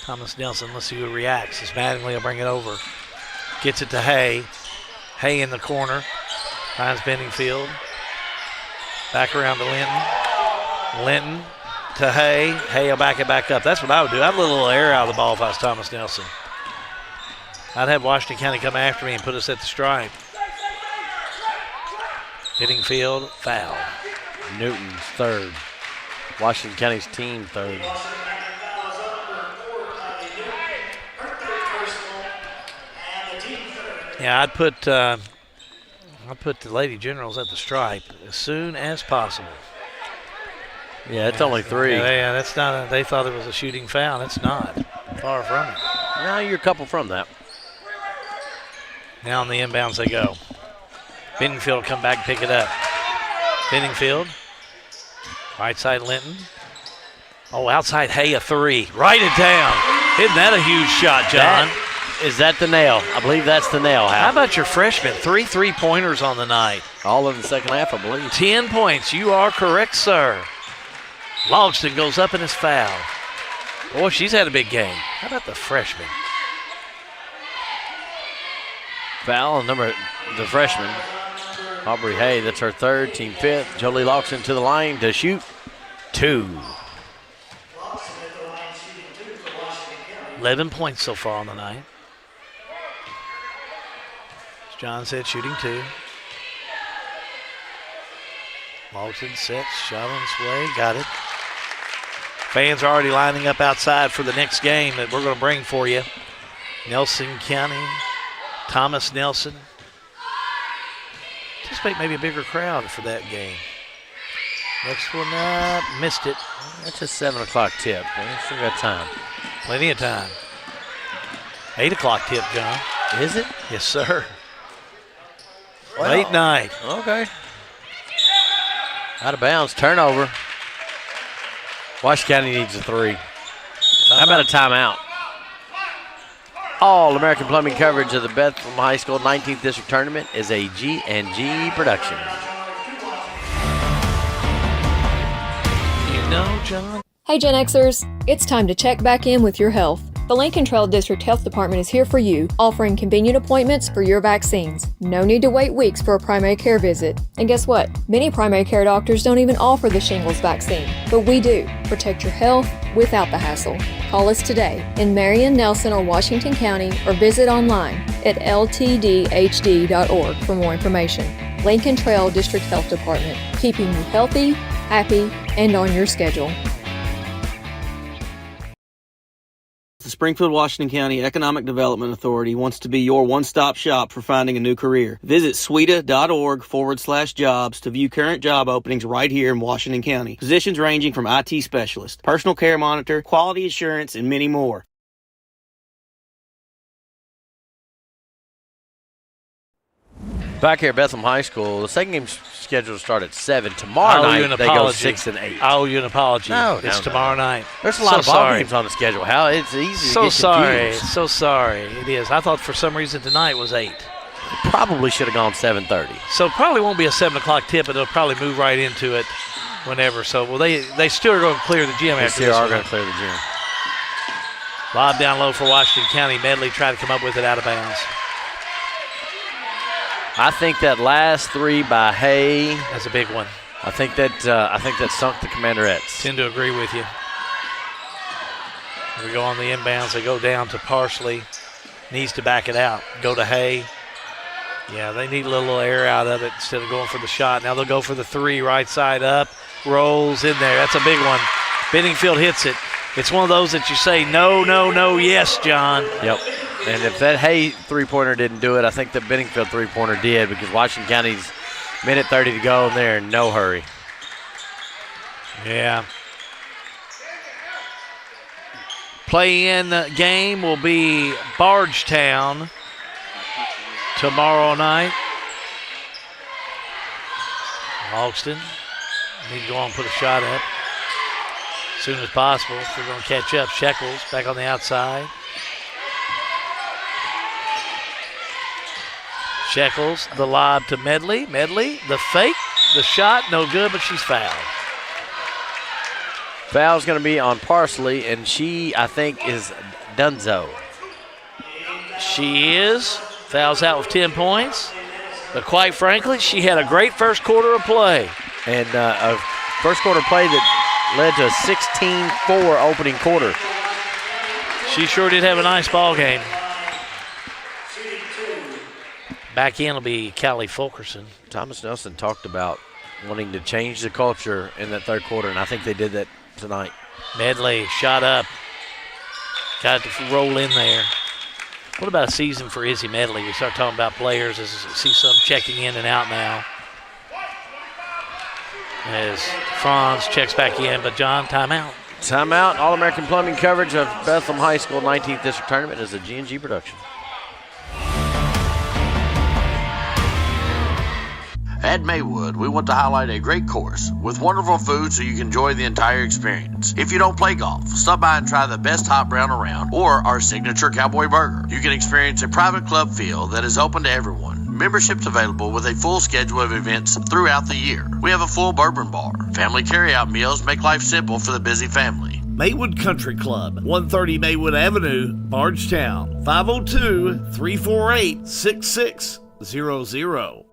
Thomas Nelson, let's see who reacts. As Mattingly will bring it over. Gets it to Hay. Hay in the corner. Finds Benningfield. Back around to Linton. Linton to Hay. Hay will back it back up. That's what I would do. I'd let a little air out of the ball if I was Thomas Nelson. I'd have Washington County come after me and put us at the stripe. Benningfield, foul. Newton's 3rd. Washington County's team 3rd. Yeah, I'd put the Lady Generals at the stripe as soon as possible. Yeah, it's only 3. Yeah, that's not. They thought it was a shooting foul. It's not. Far from it. Now you're a couple from that. Now on the inbounds they go. Benningfield will come back and pick it up. Benningfield. Right side Linton. Oh, outside Hay, a 3. Write it down. Isn't that a huge shot, John? Is that the nail? I believe that's the nail, Hal. How about your freshman? 3 3-pointers on the night. All in the second half, I believe. 10 points. You are correct, sir. Logston goes up and is fouled. Boy, she's had a big game. How about the freshman? Foul on the freshman, Aubrey Hay. That's her 3rd, team 5th. Jolie Logston to the line to shoot 2. 11 points so far on the night. As John said, shooting 2. Logston sets, shot on its way, got it. Fans are already lining up outside for the next game that we're going to bring for you. Nelson County, Thomas Nelson. Anticipate maybe a bigger crowd for that game. Next one up, missed it. That's a 7 o'clock tip. We still got time. Plenty of time. 8 o'clock tip, John. Is it? Yes, sir. Well, late night. Okay. Out of bounds, turnover. Washington County needs a 3. How about a timeout? All American Plumbing coverage of the Bethlehem High School 19th District Tournament is a G&G production. You know, John? Hey Gen Xers, it's time to check back in with your health. The Lincoln Trail District Health Department is here for you, offering convenient appointments for your vaccines. No need to wait weeks for a primary care visit. And guess what? Many primary care doctors don't even offer the shingles vaccine, but we do. Protect your health without the hassle. Call us today in Marion, Nelson, or Washington County, or visit online at ltdhd.org for more information. Lincoln Trail District Health Department, keeping you healthy, happy, and on your schedule. The Springfield, Washington County Economic Development Authority wants to be your one-stop shop for finding a new career. Visit sweda.org/jobs to view current job openings right here in Washington County. Positions ranging from IT specialist, personal care monitor, quality assurance, and many more. Back here at Bethlehem High School, the second game's scheduled to start at 7. Tomorrow night, they go 6 and 8. I owe you an apology. No, it's tomorrow night. There's a lot of ball games on the schedule. How it's easy to get confused. So sorry. It is. I thought for some reason tonight was 8. Probably should have gone 7:30. So probably won't be a 7 o'clock tip, but they'll probably move right into it whenever. So, well, they still are going to clear the gym after this. They are going to clear the gym. Lob down low for Washington County. Medley tried to come up with it out of bounds. I think that last 3 by Hay. That's a big one. I think that sunk the Commanderettes. Tend to agree with you. We go on the inbounds. They go down to Parsley. Needs to back it out. Go to Hay. Yeah, they need a little air out of it instead of going for the shot. Now they'll go for the 3, right side up. Rolls in there. That's a big one. Benningfield hits it. It's one of those that you say, no, yes, John. Yep. And if that Hay three-pointer didn't do it, I think the Benningfield three-pointer did, because Washington County's minute 30 to go and they're in no hurry. Yeah. Play-in game will be Bardstown tomorrow night. Logston need to go on and put a shot up as soon as possible if they're going to catch up. Shekels back on the outside. Shekels, the lob to Medley. Medley, the fake, the shot, no good, but she's fouled. Foul's going to be on Parsley, and she, I think, is Dunzo. She is. Fouls out with 10 points. But quite frankly, she had a great first quarter of play. And a first quarter play that led to a 16-4 opening quarter. She sure did have a nice ball game. Back in will be Callie Fulkerson. Thomas Nelson talked about wanting to change the culture in that third quarter, and I think they did that tonight. Medley shot up. Got it to roll in there. What about a season for Izzy Medley? We start talking about players as we see some checking in and out now. As Franz checks back in, but John, timeout. Timeout. All-American Plumbing coverage of Bethlehem High School 19th District Tournament is a G&G production. At Maywood, we want to highlight a great course with wonderful food so you can enjoy the entire experience. If you don't play golf, stop by and try the best hot brown around or our signature cowboy burger. You can experience a private club feel that is open to everyone. Memberships available with a full schedule of events throughout the year. We have a full bourbon bar. Family carryout meals make life simple for the busy family. Maywood Country Club, 130 Maywood Avenue, Bardstown, 502-348-6600.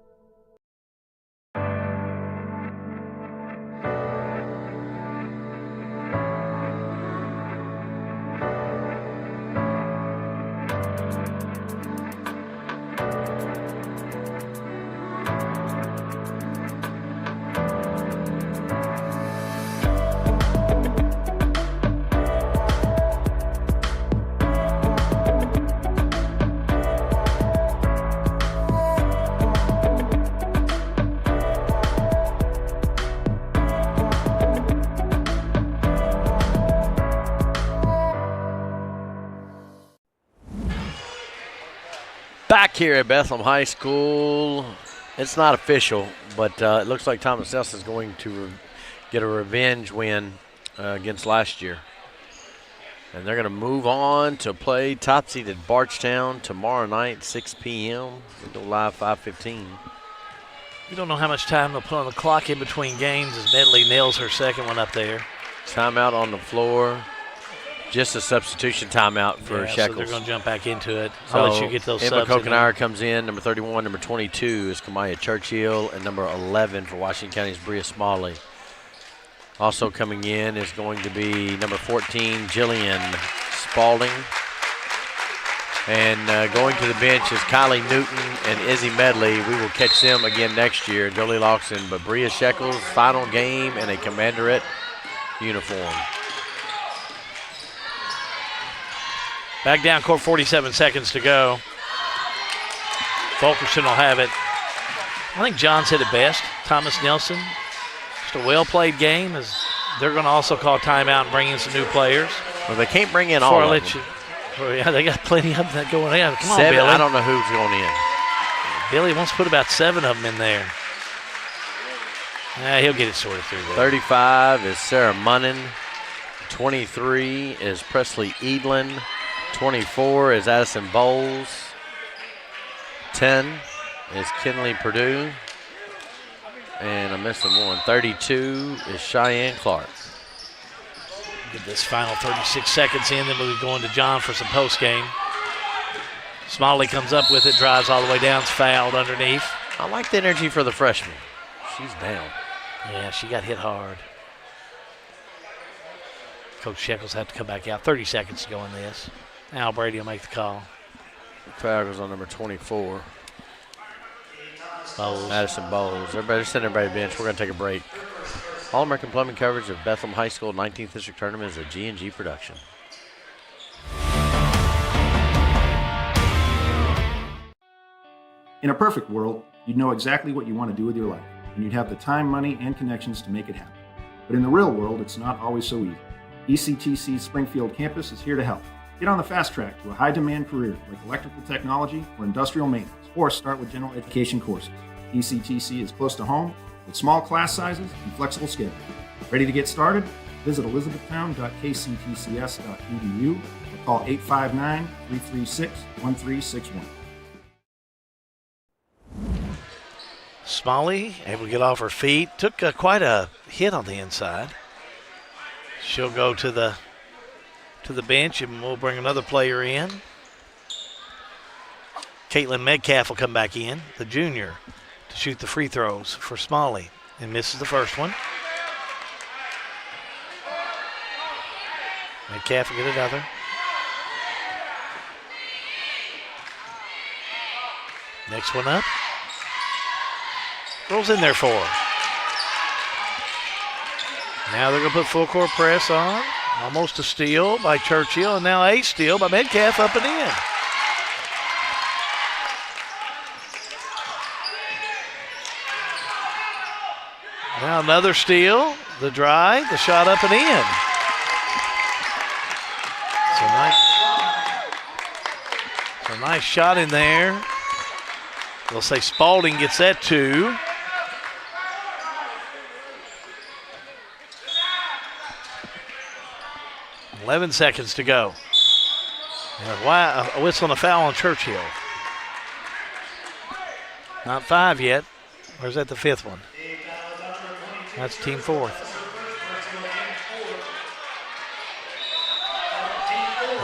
Back here at Bethlehem High School, it's not official, but it looks like Thomas Nelson is going to get a revenge win against last year. And they're going to move on to play top-seeded Bardstown tomorrow night, 6 p.m. We'll go live 5:15. You don't know how much time they'll put on the clock in between games as Medley nails her second one up there. Timeout on the floor. Just a substitution timeout for Shekels. So they're going to jump back into it. I'll let you get those Emma subs. Kokenauer comes in. Number 31, number 22 is Kamaya Churchill, and number 11 for Washington County is Bria Smalley. Also coming in is going to be number 14, Jillian Spalding. And going to the bench is Kylie Newton and Izzy Medley. We will catch them again next year, Jolie Lawson. But Bria Shekels, final game in a Commanderette uniform. Back down court, 47 seconds to go. Fulkerson will have it. I think John said it best. Thomas Nelson, just a well-played game as they're going to also call timeout and bring in some new players. Well, they can't bring in all of them. Well, yeah, they got plenty of them going in. Come on, Billy. I don't know who's going in. Billy wants to put about 7 of them in there. He'll get it sorted through there. 35 is Sarah Munnin. 23 is Presley Edlin. 24 is Addison Bowles. 10 is Kinley Purdue. And I'm missing one. 32 is Cheyenne Clark. Get this final 36 seconds in, then we'll be going to John for some postgame. Smalley comes up with it, drives all the way down, it's fouled underneath. I like the energy for the freshman. She's down. Yeah, she got hit hard. Coach Shekels had to come back out. 30 seconds to go in this. Al Brady will make the call. Foul goes on number 24. Bowles. Addison Bowles. Everybody, send everybody to the bench. We're going to take a break. All-American Plumbing coverage of Bethlehem High School 19th District Tournament is a G&G production. In a perfect world, you'd know exactly what you want to do with your life, and you'd have the time, money, and connections to make it happen. But in the real world, it's not always so easy. ECTC's Springfield campus is here to help. Get on the fast track to a high-demand career like electrical technology or industrial maintenance, or start with general education courses. ECTC is close to home with small class sizes and flexible schedules. Ready to get started? Visit elizabethtown.kctcs.edu or call 859-336-1361. Smalley able to get off her feet. Took quite a hit on the inside. She'll go to the bench, and we'll bring another player in. Caitlin Metcalf will come back in, the junior, to shoot the free throws for Smalley, and misses the first one. Metcalf will get another. Next one up. Rolls in there for her. Now they're going to put full court press on. Almost a steal by Churchill, and now a steal by Metcalf up and in. Now another steal. The drive, the shot up and in. So nice shot in there. They'll say Spalding gets that too. .11 seconds to go. And a whistle and a foul on Churchill. Not 5 yet. Or is that the 5th one? That's team 4th.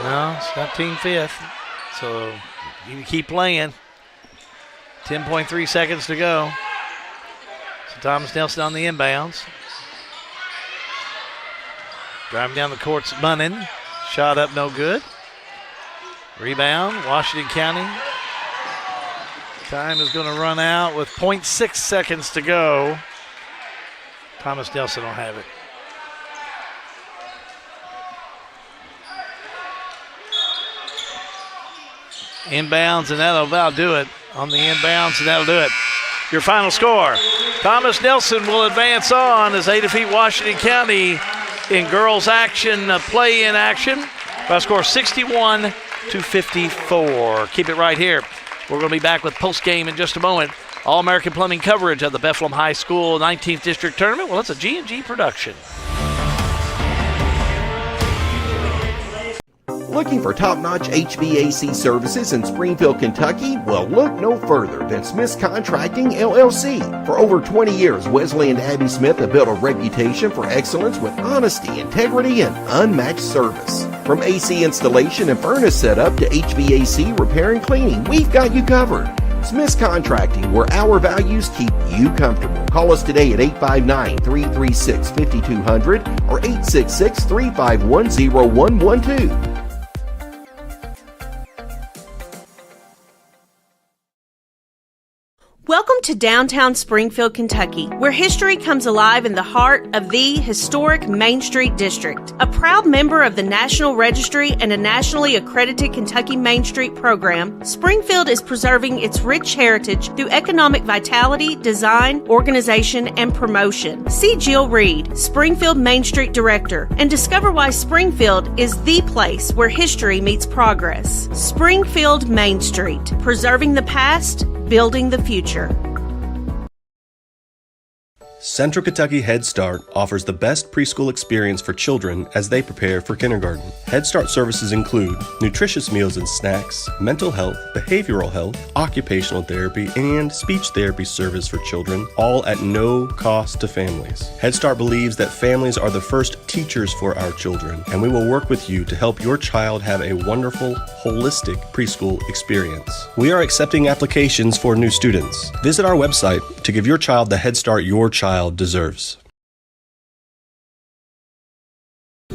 No, it's not team 5th. So you can keep playing. 10.3 seconds to go. So Thomas Nelson on the inbounds. Driving down the court's Bunning. Shot up, no good. Rebound, Washington County. Time is going to run out with 0.6 seconds to go. Thomas Nelson will have it. Inbounds, and that'll about do it. On the inbounds, and that'll do it. Your final score. Thomas Nelson will advance on as they defeat Washington County in girls action, play-in action, by a score 61-54. Keep it right here. We're going to be back with Postgame in just a moment. All-American Plumbing coverage of the Bethlehem High School 19th District Tournament. Well, it's a G&G production. Looking for top-notch HVAC services in Springfield, Kentucky? Well, look no further than Smith's Contracting, LLC. For over 20 years, Wesley and Abby Smith have built a reputation for excellence with honesty, integrity, and unmatched service. From AC installation and furnace setup to HVAC repair and cleaning, we've got you covered. Smith's Contracting, where our values keep you comfortable. Call us today at 859-336-5200 or 866-351-0112. Welcome to downtown Springfield, Kentucky, where history comes alive in the heart of the historic Main Street District. A proud member of the National Registry and a nationally accredited Kentucky Main Street program, Springfield is preserving its rich heritage through economic vitality, design, organization, and promotion. See Jill Reed, Springfield Main Street Director, and discover why Springfield is the place where history meets progress. Springfield Main Street, preserving the past, building the future. Central Kentucky Head Start offers the best preschool experience for children as they prepare for kindergarten. Head Start services include nutritious meals and snacks, mental health, behavioral health, occupational therapy, and speech therapy service for children, all at no cost to families. Head Start believes that families are the first teachers for our children, and we will work with you to help your child have a wonderful, holistic preschool experience. We are accepting applications for new students. Visit our website to give your child the Head Start your child deserves.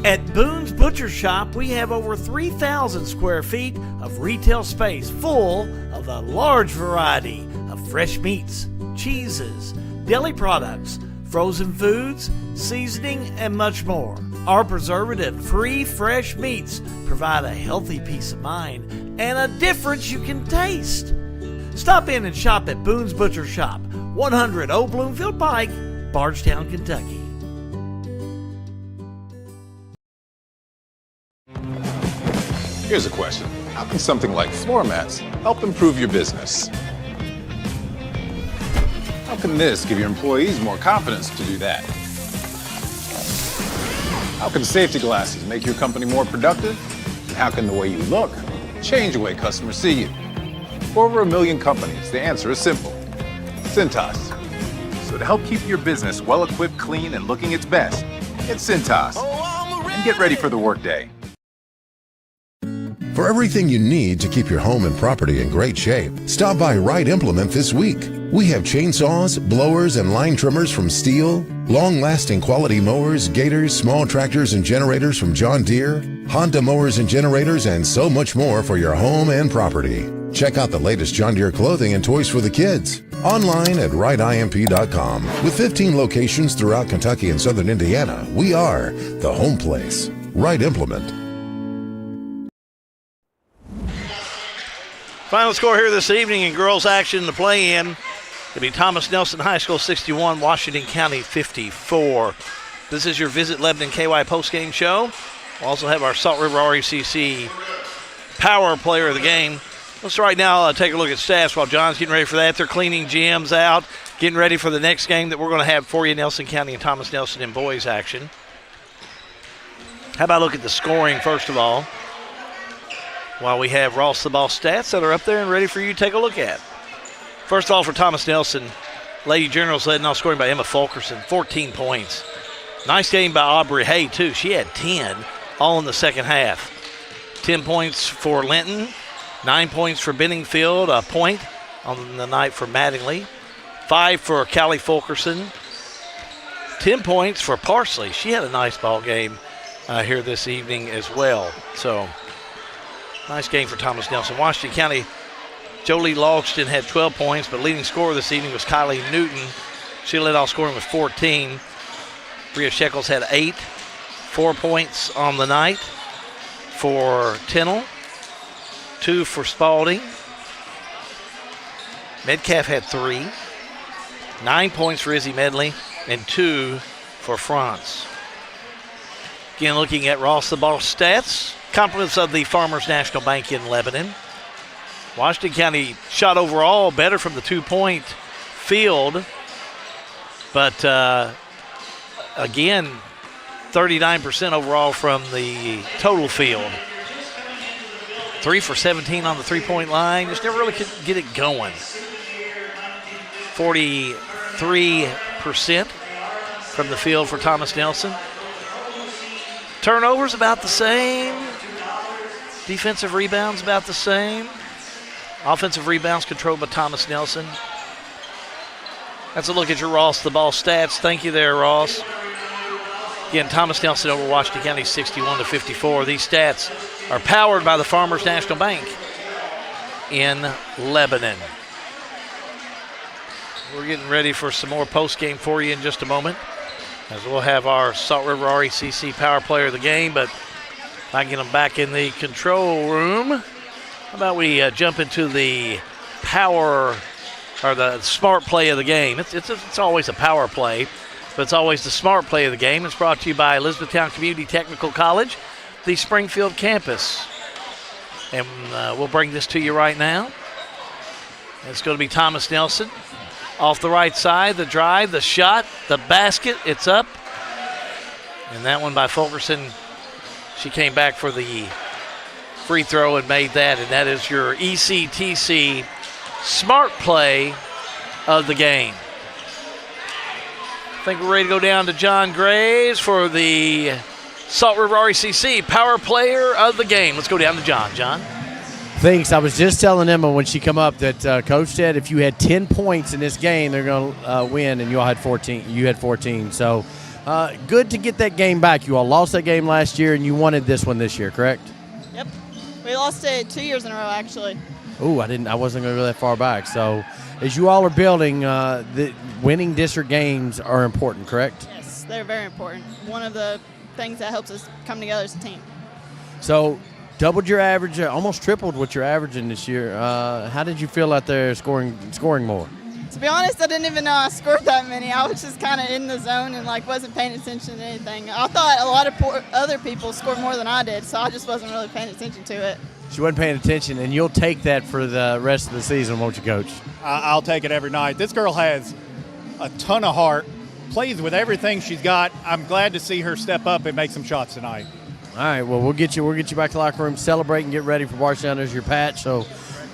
At Boone's Butcher Shop, we have over 3,000 square feet of retail space full of a large variety of fresh meats, cheeses, deli products, frozen foods, seasoning, and much more. Our preservative-free fresh meats provide a healthy peace of mind and a difference you can taste. Stop in and shop at Boone's Butcher Shop, 100 Old Bloomfield Pike, Bardstown, Kentucky. Here's a question. How can something like floor mats help improve your business? How can this give your employees more confidence to do that? How can safety glasses make your company more productive? And how can the way you look change the way customers see you? For over 1 million companies, the answer is simple. Cintas. So to help keep your business well-equipped, clean, and looking its best, get Cintas. And get ready for the workday. For everything you need to keep your home and property in great shape, stop by Wright Implement this week. We have chainsaws, blowers, and line trimmers from Steel, long-lasting quality mowers, gators, small tractors, and generators from John Deere, Honda mowers and generators, and so much more for your home and property. Check out the latest John Deere clothing and toys for the kids. Online at wrightimp.com. With 15 locations throughout Kentucky and southern Indiana, we are the home place. Wright Implement. Final score here this evening in girls action, the play-in. It'll be Thomas Nelson High School 61, Washington County 54. This is your Visit Lebanon KY postgame show. We'll also have our Salt River RECC Power Player of the Game. Let's right now take a look at stats while John's getting ready for that. They're cleaning gyms out, getting ready for the next game that we're going to have for you, Nelson County and Thomas Nelson in boys action. How about look at the scoring first of all, while we have Ross the Ball stats that are up there and ready for you to take a look at. First of all, for Thomas Nelson, Lady Generals led off scoring by Emma Fulkerson, 14 points. Nice game by Aubrey Hay, too. She had 10, all in the second half. 10 points for Linton, 9 points for Benningfield, a point on the night for Mattingly, 5 for Callie Fulkerson, 10 points for Parsley. She had a nice ball game here this evening as well. So, nice game for Thomas Nelson. Washington County, Jolie Logston had 12 points, but leading scorer this evening was Kylie Newton. She led off scoring with 14. Bria Shekels had 8, 4 points on the night for Tennell, 2 for Spalding. Metcalf had 3, 9 points for Izzy Medley, and 2 for France. Again, looking at Ross the Ball stats, compliments of the Farmers National Bank in Lebanon. Washington County shot overall better from the 2-point field, but again, 39% overall from the total field. 3 for 17 on the 3-point line, just never really could get it going. 43% from the field for Thomas Nelson. Turnovers about the same. Defensive rebounds about the same. Offensive rebounds controlled by Thomas Nelson. That's a look at your Ross the Ball stats. Thank you there, Ross. Again, Thomas Nelson over Washington County 61-54. These stats are powered by the Farmers National Bank in Lebanon. We're getting ready for some more post-game for you in just a moment, as we'll have our Salt River RECC Power Player of the Game, but if I get them back in the control room, how about we jump into the power or the smart play of the game. It's always a power play, but it's always the smart play of the game. It's brought to you by Elizabethtown Community Technical College, the Springfield campus. And we'll bring this to you right now. It's going to be Thomas Nelson. Off the right side, the drive, the shot, the basket, it's up. And that one by Fulkerson, she came back for the free throw and made that, and that is your ECTC smart play of the game. I think we're ready to go down to John Graves for the Salt River RECC Power Player of the Game. Let's go down to John. John? Thanks. I was just telling Emma when she come up that Coach said if you had 10 points in this game, they're going to win, and you all had 14. You had 14. So good to get that game back. You all lost that game last year, and you wanted this one this year, correct? Yep. We lost it 2 years in a row, actually. Oh, I wasn't going to go that far back. So as you all are building, the winning district games are important, correct? Yes, they're very important. One of the things that helps us come together as a team. So doubled your average, almost tripled what you're averaging this year. How did you feel out there scoring more? To be honest, I didn't even know I scored that many. I was just kind of in the zone and wasn't paying attention to anything. I thought a lot of other people scored more than I did, so I just wasn't really paying attention to it. She wasn't paying attention, and you'll take that for the rest of the season, won't you, Coach? I'll take it every night. This girl has a ton of heart, plays with everything she's got. I'm glad to see her step up and make some shots tonight. All right, well, we'll get you back to the locker room, celebrate and get ready for Barstown. There's your patch, so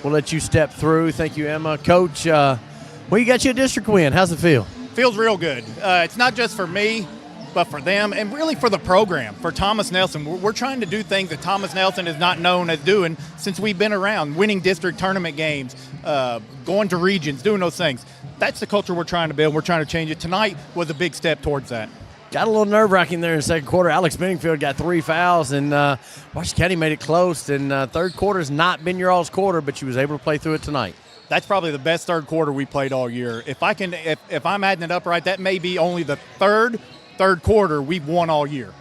we'll let you step through. Thank you, Emma. Coach, you got you a district win. How's it feel? Feels real good. It's not just for me, but for them and really for the program, for Thomas Nelson. We're trying to do things that Thomas Nelson is not known as doing since we've been around, winning district tournament games, going to regions, doing those things. That's the culture we're trying to build. We're trying to change it. Tonight was a big step towards that. Got a little nerve-wracking there in the second quarter. Alex Benningfield got 3 fouls, and Washington County made it close. And third quarter's not been your all's quarter, but she was able to play through it tonight. That's probably the best third quarter we played all year. If I'm adding it up right, that may be only the third quarter we've won all year.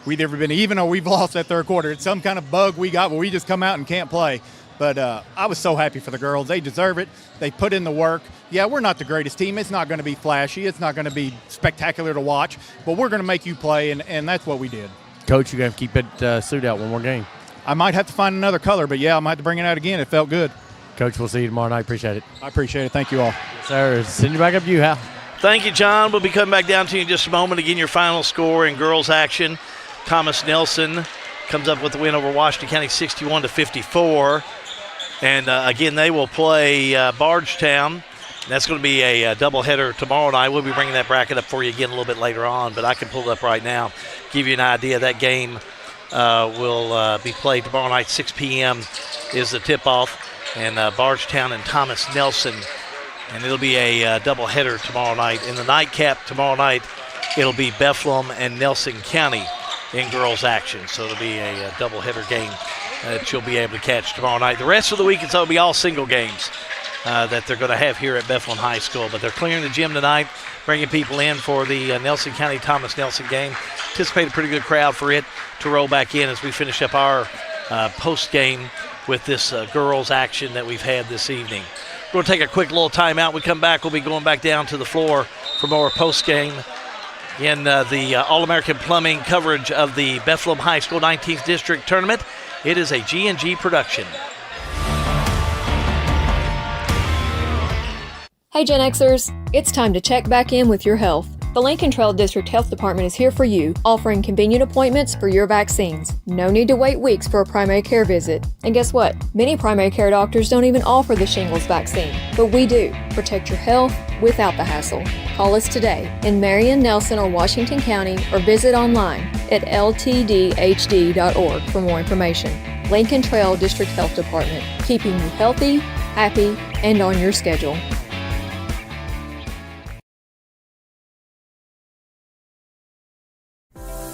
We've either been even or we've lost that third quarter. It's some kind of bug we got where we just come out and can't play. But I was so happy for the girls. They deserve it. They put in the work. Yeah, we're not the greatest team. It's not going to be flashy. It's not going to be spectacular to watch. But we're going to make you play, and that's what we did. Coach, you're going to keep it suit out one more game. I might have to find another color, but, yeah, I might have to bring it out again. It felt good. Coach, we'll see you tomorrow night. Appreciate it. I appreciate it. Thank you all. Yes, sir. Send you back up to you, Hal. Thank you, John. We'll be coming back down to you in just a moment. Again, your final score in girls action. Thomas Nelson comes up with the win over Washington County 61-54. And, again, they will play Bardstown. That's going to be a doubleheader tomorrow night. We'll be bringing that bracket up for you again a little bit later on, but I can pull it up right now, give you an idea. That game will be played tomorrow night, 6 p.m. is the tip-off. And Bardstown and Thomas Nelson. And it'll be a doubleheader tomorrow night. In the nightcap tomorrow night, it'll be Bethlehem and Nelson County in girls action. So it'll be a doubleheader game that you'll be able to catch tomorrow night. The rest of the week, it'll be all single games that they're going to have here at Bethlehem High School. But they're clearing the gym tonight, bringing people in for the Nelson County Thomas Nelson game. Anticipate a pretty good crowd for it to roll back in as we finish up our post game with this girls action that we've had this evening. We're going to take a quick little timeout. We come back, we'll be going back down to the floor for more post game in the All-American Plumbing coverage of the Bethlehem High School 19th District Tournament. It is a G&G production. Hey Gen Xers, it's time to check back in with your health. The Lincoln Trail District Health Department is here for you, offering convenient appointments for your vaccines. No need to wait weeks for a primary care visit. And guess what? Many primary care doctors don't even offer the shingles vaccine, but we do. Protect your health without the hassle. Call us today in Marion, Nelson, or Washington County, or visit online at ltdhd.org for more information. Lincoln Trail District Health Department, keeping you healthy, happy, and on your schedule.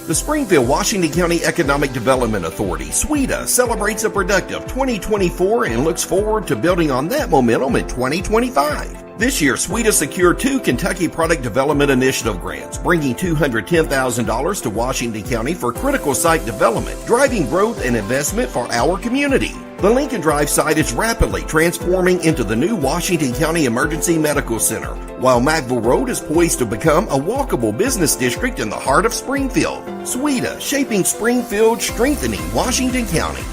The Springfield Washington County Economic Development Authority, SWEDA, celebrates a productive 2024 and looks forward to building on that momentum in 2025. This year, SWEDA secured 2 Kentucky Product Development Initiative grants, bringing $210,000 to Washington County for critical site development, driving growth and investment for our community. The Lincoln Drive site is rapidly transforming into the new Washington County Emergency Medical Center, while Macville Road is poised to become a walkable business district in the heart of Springfield. SWEDA, shaping Springfield, strengthening Washington County.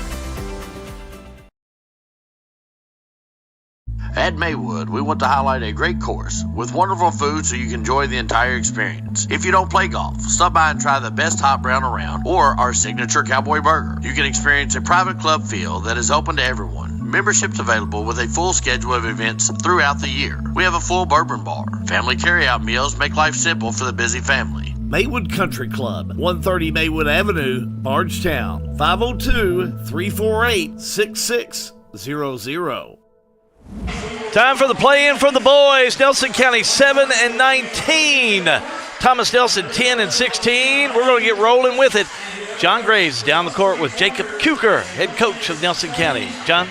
At Maywood, we want to highlight a great course with wonderful food so you can enjoy the entire experience. If you don't play golf, stop by and try the best hot brown around or our signature cowboy burger. You can experience a private club feel that is open to everyone. Memberships available with a full schedule of events throughout the year. We have a full bourbon bar. Family carryout meals make life simple for the busy family. Maywood Country Club, 130 Maywood Avenue, Bardstown, 502-348-6600. Time for the play-in for the boys. Nelson County 7-19. Thomas Nelson 10-16. We're going to get rolling with it. John Graves down the court with Jacob Kuker, head coach of Nelson County. John?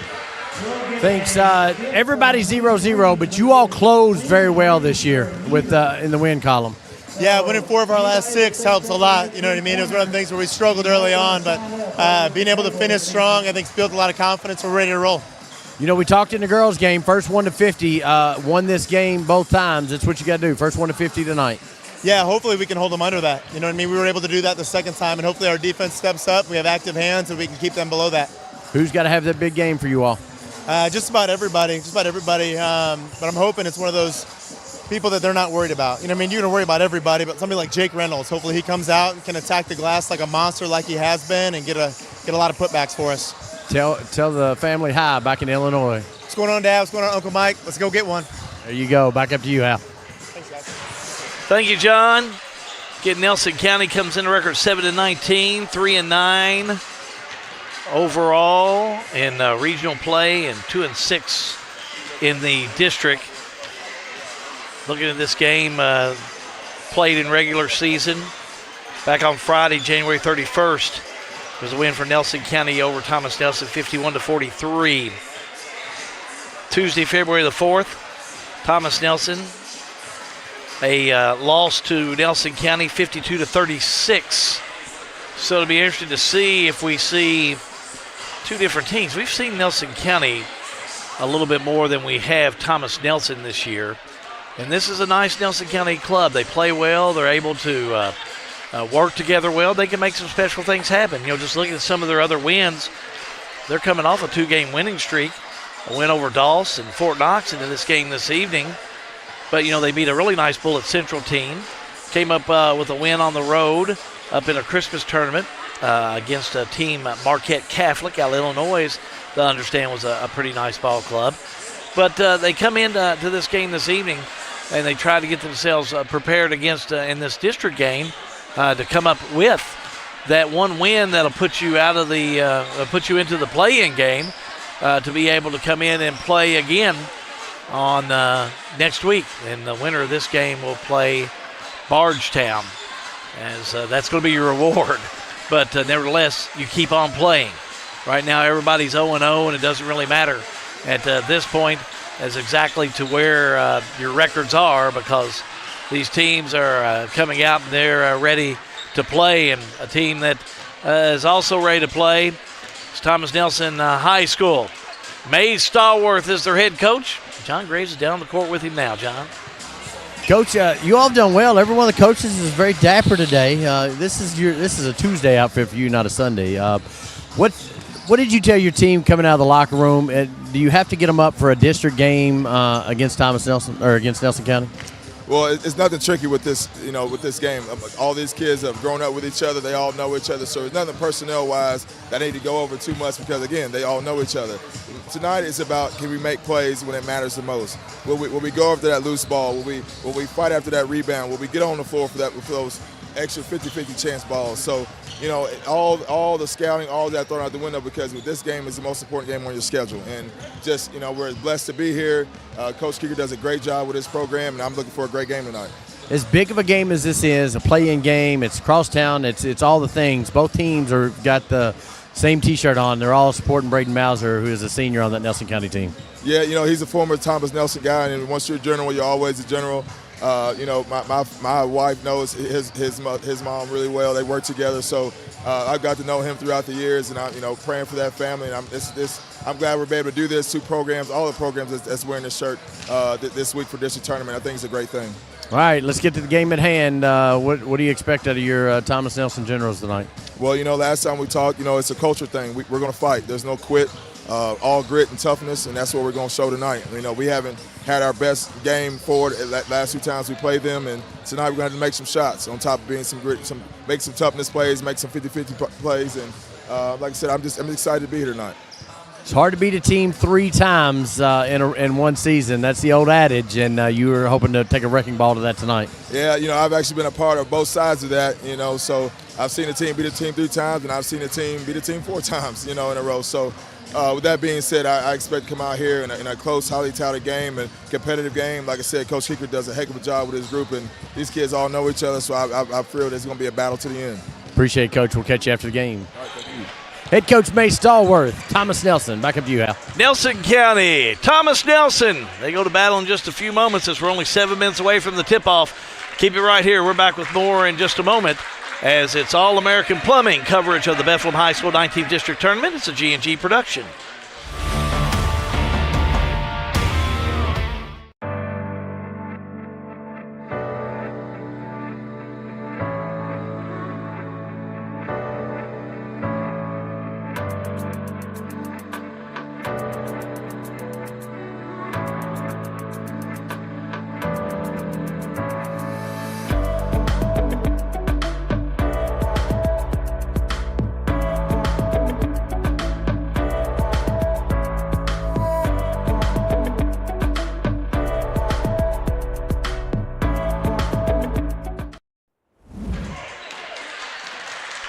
Thanks. Everybody's 0-0, but you all closed very well this year with in the win column. Yeah, winning 4 of our last 6 helps a lot. You know what I mean? It was one of the things where we struggled early on, but being able to finish strong, I think, built a lot of confidence. We're ready to roll. You know, we talked in the girls' game, first 1 to 50, won this game both times. That's what you got to do, first 1 to 50 tonight. Yeah, hopefully we can hold them under that. You know what I mean? We were able to do that the second time, and hopefully our defense steps up. We have active hands, and we can keep them below that. Who's got to have that big game for you all? Just about everybody. But I'm hoping it's one of those people that they're not worried about. You know what I mean? You're going to worry about everybody, but somebody like Jake Reynolds, hopefully he comes out and can attack the glass like a monster like he has been and get a lot of putbacks for us. Tell the family hi back in Illinois. What's going on, Dad? What's going on, Uncle Mike? Let's go get one. There you go. Back up to you, Hal. Thanks, guys. Thank you, John. Getting Nelson County comes in a record 7-19, 3-9 overall in regional play, and 2-6 in the district. Looking at this game played in regular season. Back on Friday, January 31st, was a win for Nelson County over Thomas Nelson, 51-43. Tuesday, February the 4th, Thomas Nelson, a loss to Nelson County, 52-36. So it'll be interesting to see if we see two different teams. We've seen Nelson County a little bit more than we have Thomas Nelson this year. And this is a nice Nelson County club. They play well. They're able to work together well. They can make some special things happen. Just looking at some of their other wins, they're coming off a 2-game winning streak, a win over Doss and Fort Knox into this game this evening. But, they beat a really nice Bullitt Central team. Came up with a win on the road up in a Christmas tournament against a team, Marquette Catholic out of Illinois, that I understand was a pretty nice ball club. But they come into this game this evening, and they try to get themselves prepared against in this district game to come up with that one win that'll put you out of the put you into the play-in game to be able to come in and play again on next week. And the winner of this game will play Bardstown, as that's going to be your reward. But nevertheless, you keep on playing. Right now, everybody's 0-0, and it doesn't really matter at this point as exactly to where your records are, because these teams are coming out and they're ready to play. And a team that is also ready to play is Thomas Nelson High School. Mays Stallworth is their head coach. John Graves is down the court with him now. John. Coach, you all have done well. Every one of the coaches is very dapper today. This is a Tuesday outfit for you, not a Sunday. What did you tell your team coming out of the locker room? Do you have to get them up for a district game against Thomas Nelson or against Nelson County? Well, it's nothing tricky with this, with this game. All these kids have grown up with each other. They all know each other. So there's nothing personnel-wise that I need to go over too much because, again, they all know each other. Tonight it's about, can we make plays when it matters the most? Will we go after that loose ball? Will we fight after that rebound? Will we get on the floor for those extra 50-50 chance balls? So, all the scouting, all that thrown out the window, because this game is the most important game on your schedule. And just, we're blessed to be here. Coach Keeker does a great job with his program, and I'm looking for a great game tonight. As big of a game as this is, a play-in game, it's crosstown, it's all the things. Both teams got the same T-shirt on. They're all supporting Braden Mauser, who is a senior on that Nelson County team. Yeah, he's a former Thomas Nelson guy, and once you're a general, you're always a general. My wife knows his mom really well. They work together, so I got to know him throughout the years, and I'm praying for that family. And I'm glad we're able to do this. 2 programs, all the programs that's wearing this shirt this week for district tournament. I think it's a great thing. All right, let's get to the game at hand. What do you expect out of your Thomas Nelson Generals tonight? Well, last time we talked, it's a culture thing. We're going to fight. There's no quit. All grit and toughness, and that's what we're going to show tonight. We haven't had our best game forward at last 2 times we played them, and tonight we're going to have to make some shots on top of being some grit, make some toughness plays, make some 50-50 plays, and like I said, I'm excited to be here tonight. It's hard to beat a team 3 times in one season. That's the old adage, and you were hoping to take a wrecking ball to that tonight. Yeah, I've actually been a part of both sides of that, so I've seen a team beat a team 3 times, and I've seen a team beat a team 4 times, in a row. So with that being said, I expect to come out here in a close, highly touted game and competitive game. Like I said, Coach Keeker does a heck of a job with his group, and these kids all know each other, so I feel there's going to be a battle to the end. Appreciate it, Coach. We'll catch you after the game. All right, thank you. Head coach May Stallworth, Thomas Nelson. Back up to you, Al. Nelson County, Thomas Nelson. They go to battle in just a few moments as we're only 7 minutes away from the tip-off. Keep it right here. We're back with more in just a moment as it's All-American Plumbing coverage of the Bethlehem High School 19th District Tournament. It's a G&G production.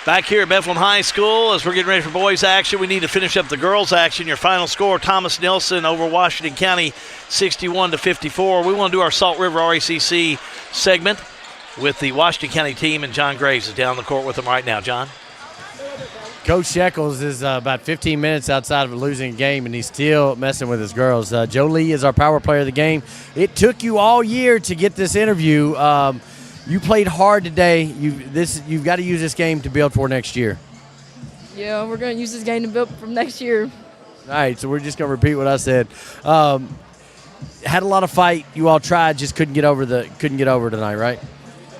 Back here at Bethlehem High School, as we're getting ready for boys action, we need to finish up the girls action. Your final score, Thomas Nelson over Washington County, 61-54. We want to do our Salt River RACC segment with the Washington County team, and John Graves is down the court with them right now. John? Coach Shekels is about 15 minutes outside of losing a game, and he's still messing with his girls. Joe Lee is our power player of the game. It took you all year to get this interview. You played hard today. You've got to use this game to build for next year. Yeah, we're going to use this game to build from next year. All right, so we're just going to repeat what I said. Had a lot of fight. You all tried, just couldn't get over tonight, right?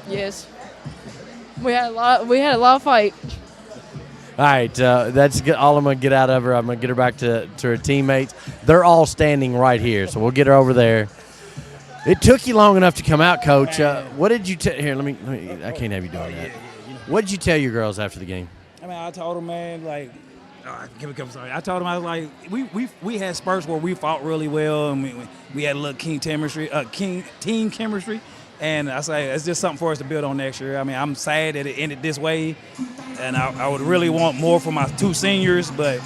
Yes. We had a lot of fight. All right, that's all I'm going to get out of her. I'm going to get her back to her teammates. They're all standing right here, so we'll get her over there. It took you long enough to come out, Coach. What did you tell? Here, let me. I can't have you doing that. What did you tell your girls after the game? I mean, I told them, man, like, sorry. I told them, I was like, we had spurts where we fought really well, and we had a little team chemistry. And I say it's just something for us to build on next year. I mean, I'm sad that it ended this way, and I would really want more for my 2 seniors, but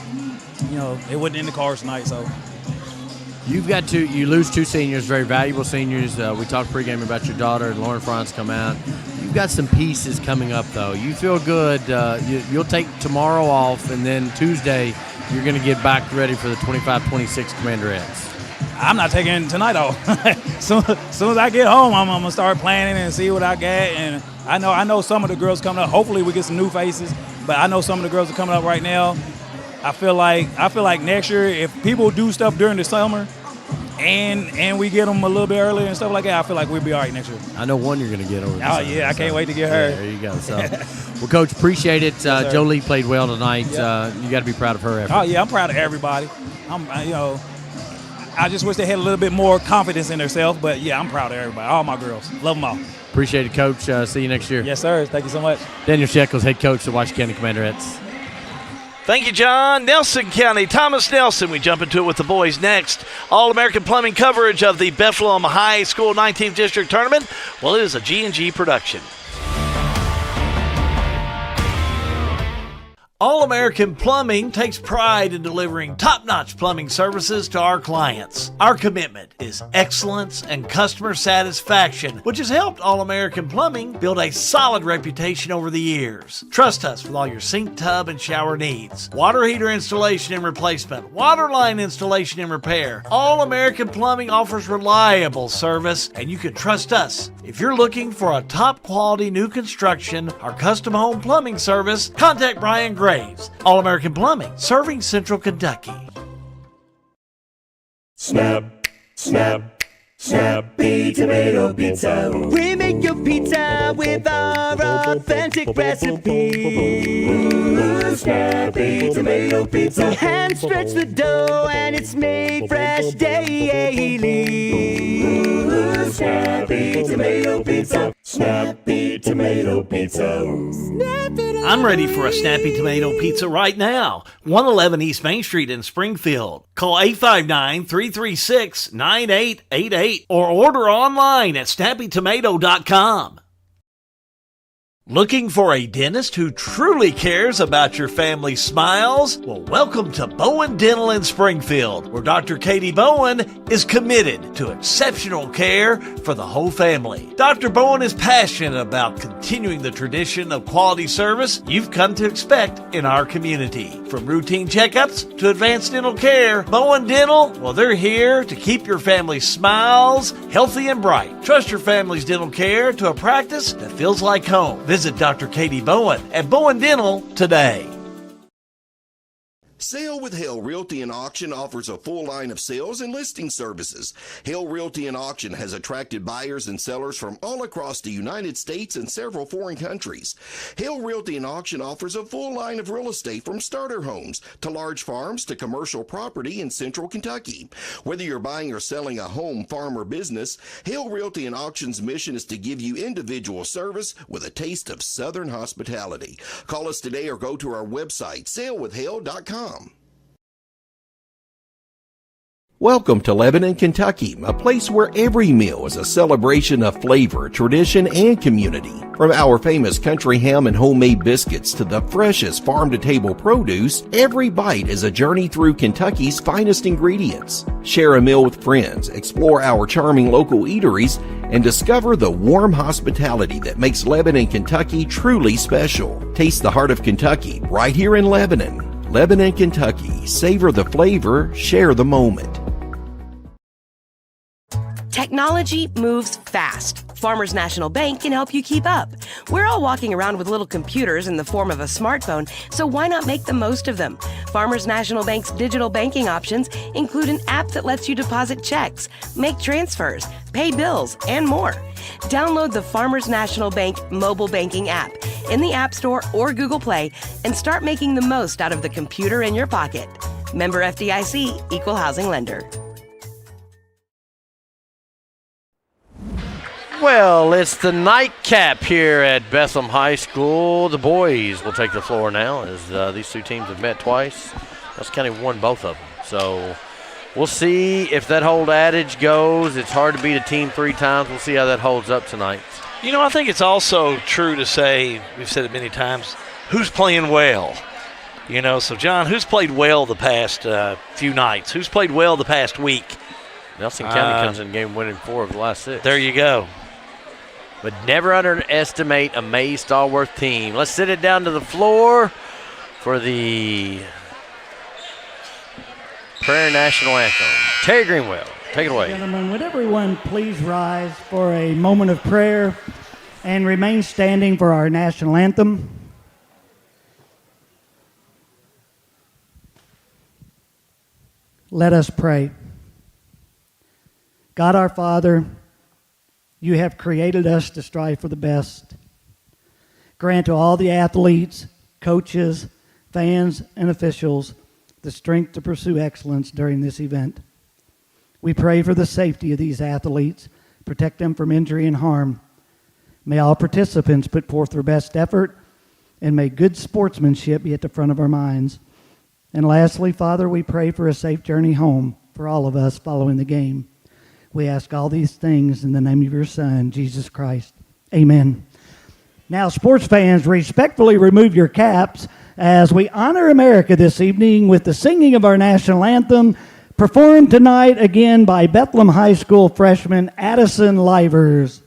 it wasn't in the cards tonight. So you lose 2 seniors, very valuable seniors. We talked pregame about your daughter, Lauren Franz, come out. You've got some pieces coming up though. You feel good. You'll take tomorrow off, and then Tuesday you're going to get back ready for the 25-26 Commanderettes. I'm not taking tonight off. soon as I get home, I'm gonna start planning and see what I got. And I know some of the girls coming up. Hopefully we get some new faces, but I know some of the girls are coming up right now. I feel like next year, if people do stuff during the summer, and we get them a little bit earlier and stuff like that, I feel like we'll be all right next year. I know one you're going to get over. Oh yeah, I can't wait to get her. Yeah, there you go. So, well, Coach, appreciate it. Jolie played well tonight. Yep. You got to be proud of her effort. Oh yeah, I'm proud of everybody. I just wish they had a little bit more confidence in themselves, but yeah, I'm proud of everybody. All my girls. Love them all. Appreciate it, Coach. See you next year. Yes, sir. Thank you so much. Daniel Shekels, head coach of the Washington County Commanderettes. Thank you, John. Nelson County, Thomas Nelson. We jump into it with the boys next. All-American Plumbing coverage of the Bethlehem High School 19th District Tournament. Well, it is a G&G production. All-American Plumbing takes pride in delivering top-notch plumbing services to our clients. Our commitment is excellence and customer satisfaction, which has helped All-American Plumbing build a solid reputation over the years. Trust us with all your sink, tub, and shower needs. Water heater installation and replacement, water line installation and repair. All-American Plumbing offers reliable service, and you can trust us. If you're looking for a top-quality new construction or custom home plumbing service, contact Brian Graves. All-American Plumbing, serving Central Kentucky. Snap, snap, Snappy Tomato Pizza. We make your pizza with our authentic recipe. Ooh, Snappy Tomato Pizza. Hand stretch the dough and it's made fresh daily. Ooh, Snappy Tomato Pizza. Snappy Tomato Pizza. I'm ready for a Snappy Tomato Pizza right now. 111 East Main Street in Springfield. Call 859-336-9888 or order online at snappytomato.com. Looking for a dentist who truly cares about your family's smiles? Well, welcome to Bowen Dental in Springfield, where Dr. Katie Bowen is committed to exceptional care for the whole family. Dr. Bowen is passionate about continuing the tradition of quality service you've come to expect in our community. From routine checkups to advanced dental care, Bowen Dental, well, they're here to keep your family's smiles healthy and bright. Trust your family's dental care to a practice that feels like home. Visit Dr. Katie Bowen at Bowen Dental today. Sale with Hale Realty and Auction offers a full line of sales and listing services. Hale Realty and Auction has attracted buyers and sellers from all across the United States and several foreign countries. Hale Realty and Auction offers a full line of real estate from starter homes to large farms to commercial property in central Kentucky. Whether you're buying or selling a home, farm, or business, Hale Realty and Auction's mission is to give you individual service with a taste of Southern hospitality. Call us today or go to our website, salewithhale.com. Welcome to Lebanon, Kentucky, a place where every meal is a celebration of flavor, tradition, and community. From our famous country ham and homemade biscuits to the freshest farm-to-table produce, every bite is a journey through Kentucky's finest ingredients. Share a meal with friends, explore our charming local eateries, and discover the warm hospitality that makes Lebanon, Kentucky truly special. Taste the heart of Kentucky right here in Lebanon. Lebanon, Kentucky. Savor the flavor, share the moment. Technology moves fast. Farmers National Bank can help you keep up. We're all walking around with little computers in the form of a smartphone, so why not make the most of them? Farmers National Bank's digital banking options include an app that lets you deposit checks, make transfers, pay bills, and more. Download the Farmers National Bank mobile banking app in the App Store or Google Play and start making the most out of the computer in your pocket. Member FDIC, Equal Housing Lender. Well, it's the nightcap here at Bethlehem High School. The boys will take the floor now as these two teams have met twice. Nelson County won both of them. So we'll see if that old adage goes. It's hard to beat a team 3 times. We'll see how that holds up tonight. You know, I think it's also true to say, we've said it many times, who's playing well? You know, so John, who's played well the past few nights? Who's played well the past week? Nelson County comes in the game winning 4 of the last 6. There you go. But never underestimate a May Stallworth team. Let's sit it down to the floor for the Prayer National Anthem. Terry Greenwell, take it away. Gentlemen, would everyone please rise for a moment of prayer and remain standing for our national anthem? Let us pray. God our Father, you have created us to strive for the best. Grant to all the athletes, coaches, fans, and officials the strength to pursue excellence during this event. We pray for the safety of these athletes, protect them from injury and harm. May all participants put forth their best effort, and may good sportsmanship be at the front of our minds. And lastly, Father, we pray for a safe journey home for all of us following the game. We ask all these things in the name of your Son, Jesus Christ. Amen. Now, sports fans, respectfully remove your caps as we honor America this evening with the singing of our national anthem, performed tonight again by Bethlehem High School freshman Addison Livers.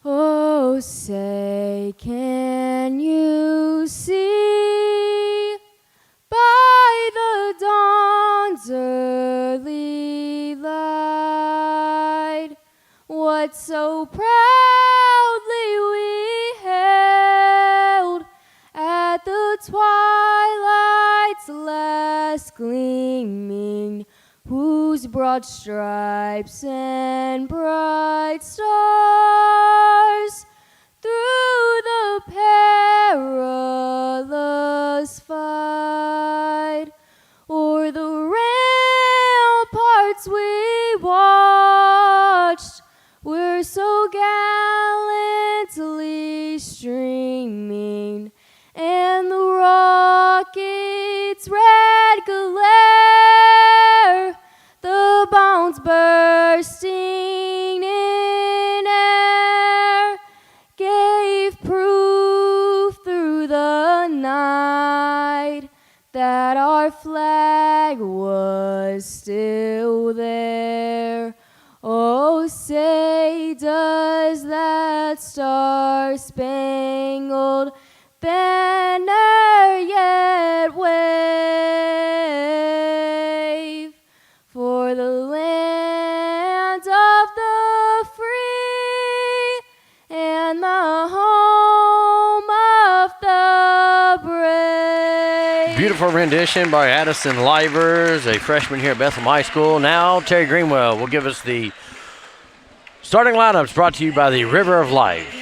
Oh, say, can you see by the dawn's early light what so proudly we hailed at the twilight's last gleaming, whose broad stripes and bright stars through the perilous fight o'er the ramparts we watched were so gallantly streaming, and the rocket's red glare, the bombs bursting in air, gave proof through the night that our flag was still there. Oh, say, does that star-spangled banner yet wave for the land of the free and the home of the brave? Beautiful rendition by Addison Livers, a freshman here at Bethlehem High School. Now Terry Greenwell will give us the starting lineups, brought to you by the River of Life.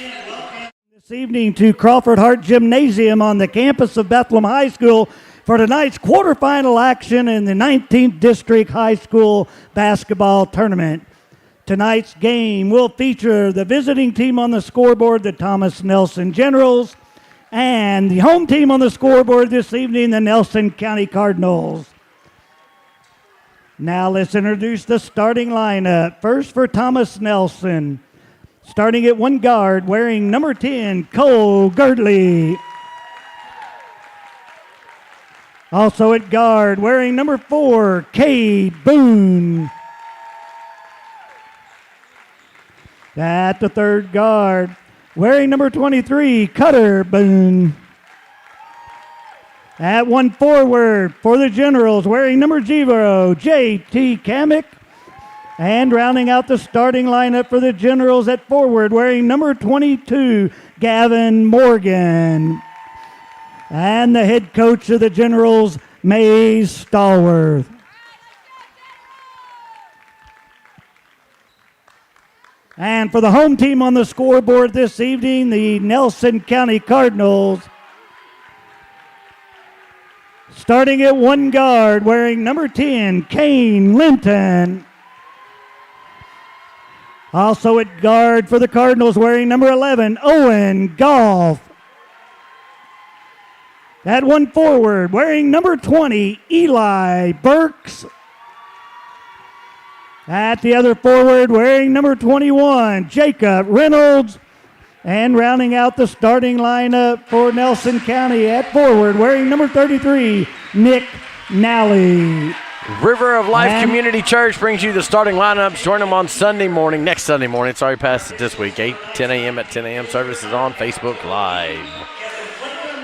This evening to Crawford Hart Gymnasium on the campus of Bethlehem High School for tonight's quarterfinal action in the 19th District High School Basketball Tournament. Tonight's game will feature the visiting team on the scoreboard, the Thomas Nelson Generals, and the home team on the scoreboard this evening, the Nelson County Cardinals. Now let's introduce the starting lineup. First for Thomas Nelson, starting at one guard, wearing number 10, Cole Girdley. Also at guard, wearing number 4, Cade Boone. At the third guard, wearing number 23, Cutter Boone. At one forward for the Generals, wearing number 0, J.T. Kamek. And rounding out the starting lineup for the Generals at forward, wearing number 22, Gavin Morgan. And the head coach of the Generals, Mays Stallworth. And for the home team on the scoreboard this evening, the Nelson County Cardinals. Starting at one guard, wearing number 10, Kane Linton. Also at guard for the Cardinals, wearing number 11, Owen Goff. At one forward, wearing number 20, Eli Burks. At the other forward, wearing number 21, Jacob Reynolds. And rounding out the starting lineup for Nelson County at forward, wearing number 33, Nick Nally. River of Life Community Church brings you the starting lineups. Join them on Sunday morning, next Sunday morning. It's already passed it this week, 10 a.m. at 10 a.m. Services on Facebook Live.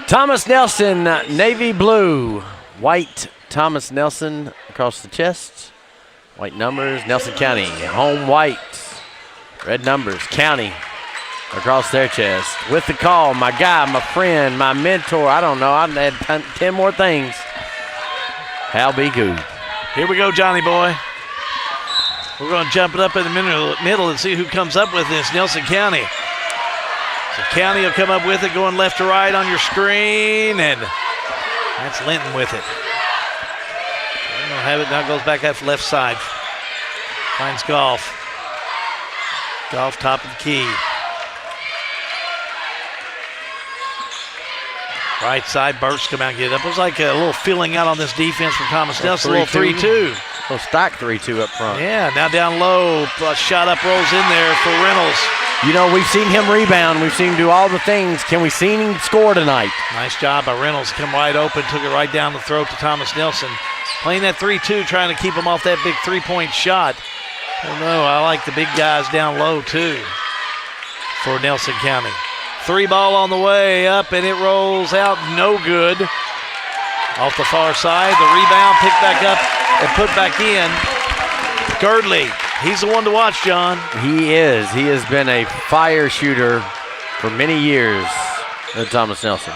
Thomas Nelson, navy blue. White, Thomas Nelson across the chest. White numbers, Nelson County. Home white. Red numbers, County across their chest. With the call, my guy, my friend, my mentor. I don't know. I'd add 10 more things. Hal B. Good. Here we go, Johnny boy. We're going to jump it up in the middle and see who comes up with this. Nelson County. So County will come up with it, going left to right on your screen, and that's Linton with it. They'll have it, now goes back out to left side. Finds Golf. Golf top of the key. Right side, Burks come out and get it up. It was like a little filling out on this defense from Thomas Nelson. A little 3-2. A little stack 3-2 up front. Yeah, now down low. Shot up rolls in there for Reynolds. You know, we've seen him rebound. We've seen him do all the things. Can we see him score tonight? Nice job by Reynolds. Come wide open, took it right down the throat to Thomas Nelson. Playing that 3-2, trying to keep him off that big three-point shot. I don't know. I like the big guys down low, too, for Nelson County. Three ball on the way up, and it rolls out. No good. Off the far side. The rebound picked back up and put back in. Girdley. He's the one to watch, John. He is. He has been a fire shooter for many years at Thomas Nelson.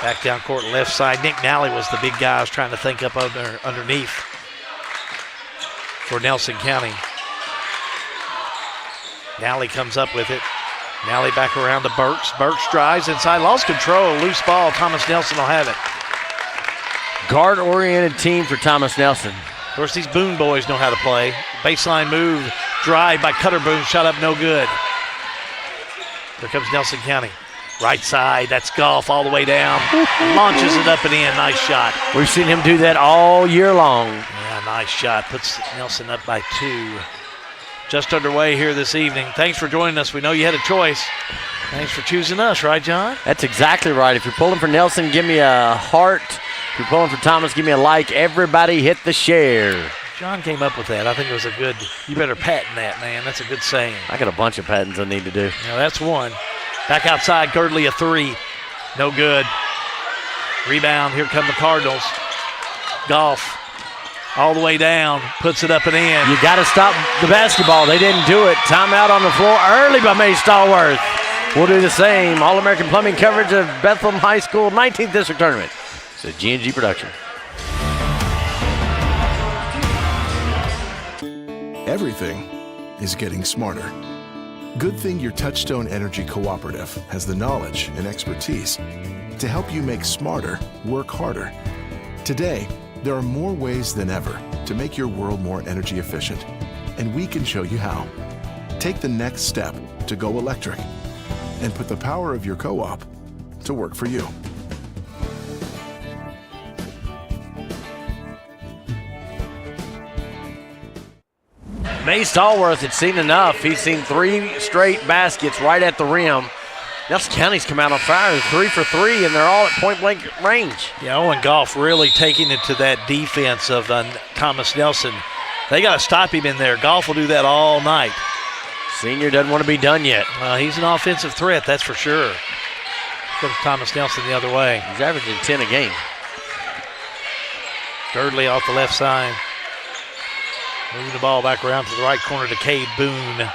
Back down court left side. Nick Nally was the big guy I was trying to think up underneath for Nelson County. Nally comes up with it. Nally back around to Burks. Burks drives inside, lost control, loose ball. Thomas Nelson will have it. Guard-oriented team for Thomas Nelson. Of course, these Boone boys know how to play. Baseline move, drive by Cutter Boone, shot up no good. Here comes Nelson County. Right side, that's Golf all the way down. Launches it up and in, nice shot. We've seen him do that all year long. Yeah, nice shot. Puts Nelson up by 2. Just underway here this evening. Thanks for joining us. We know you had a choice. Thanks for choosing us, right, John? That's exactly right. If you're pulling for Nelson, give me a heart. If you're pulling for Thomas, give me a like. Everybody hit the share. John came up with that. I think it was a good, you better patent that, man. That's a good saying. I got a bunch of patents I need to do. Now that's one. Back outside, Girdley a 3. No good. Rebound, here come the Cardinals. Golf. All the way down, puts it up and in. You got to stop the basketball. They didn't do it. Timeout on the floor early by May Stallworth. We'll do the same. All-American Plumbing coverage of Bethlehem High School 19th District Tournament. It's a G&G production. Everything is getting smarter. Good thing your Touchstone Energy Cooperative has the knowledge and expertise to help you make smarter work harder. Today, there are more ways than ever to make your world more energy efficient, and we can show you how. Take the next step to go electric and put the power of your co-op to work for you. May Stallworth had seen enough. He's seen 3 straight baskets right at the rim. Nelson County's come out on fire, 3 for 3, and they're all at point-blank range. Yeah, Owen Goff really taking it to that defense of Thomas Nelson. They got to stop him in there. Goff will do that all night. Senior doesn't want to be done yet. He's an offensive threat, that's for sure. Comes Thomas Nelson the other way. He's averaging 10 a game. Girdley off the left side. Moving the ball back around to the right corner to Cade Boone.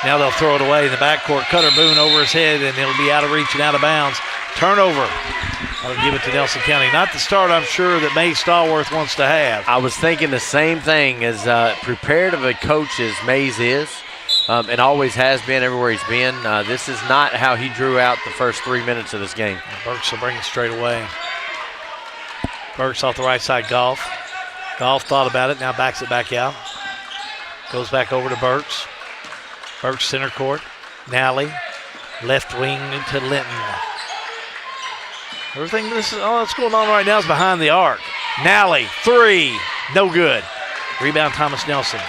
Now they'll throw it away in the backcourt. Cutter Boone over his head, and it'll be out of reach and out of bounds. Turnover. That'll give it to Nelson County. Not the start I'm sure that May Stallworth wants to have. I was thinking the same thing. As prepared of a coach as Mays is, and always has been everywhere he's been, this is not how he drew out the first 3 minutes of this game. Burks will bring it straight away. Burks off the right side, Golf. Golf thought about it, now backs it back out. Goes back over to Burks. Burks center court. Nally, left wing to Linton. Everything that's going on right now is behind the arc. Nally, 3, no good. Rebound Thomas Nelson.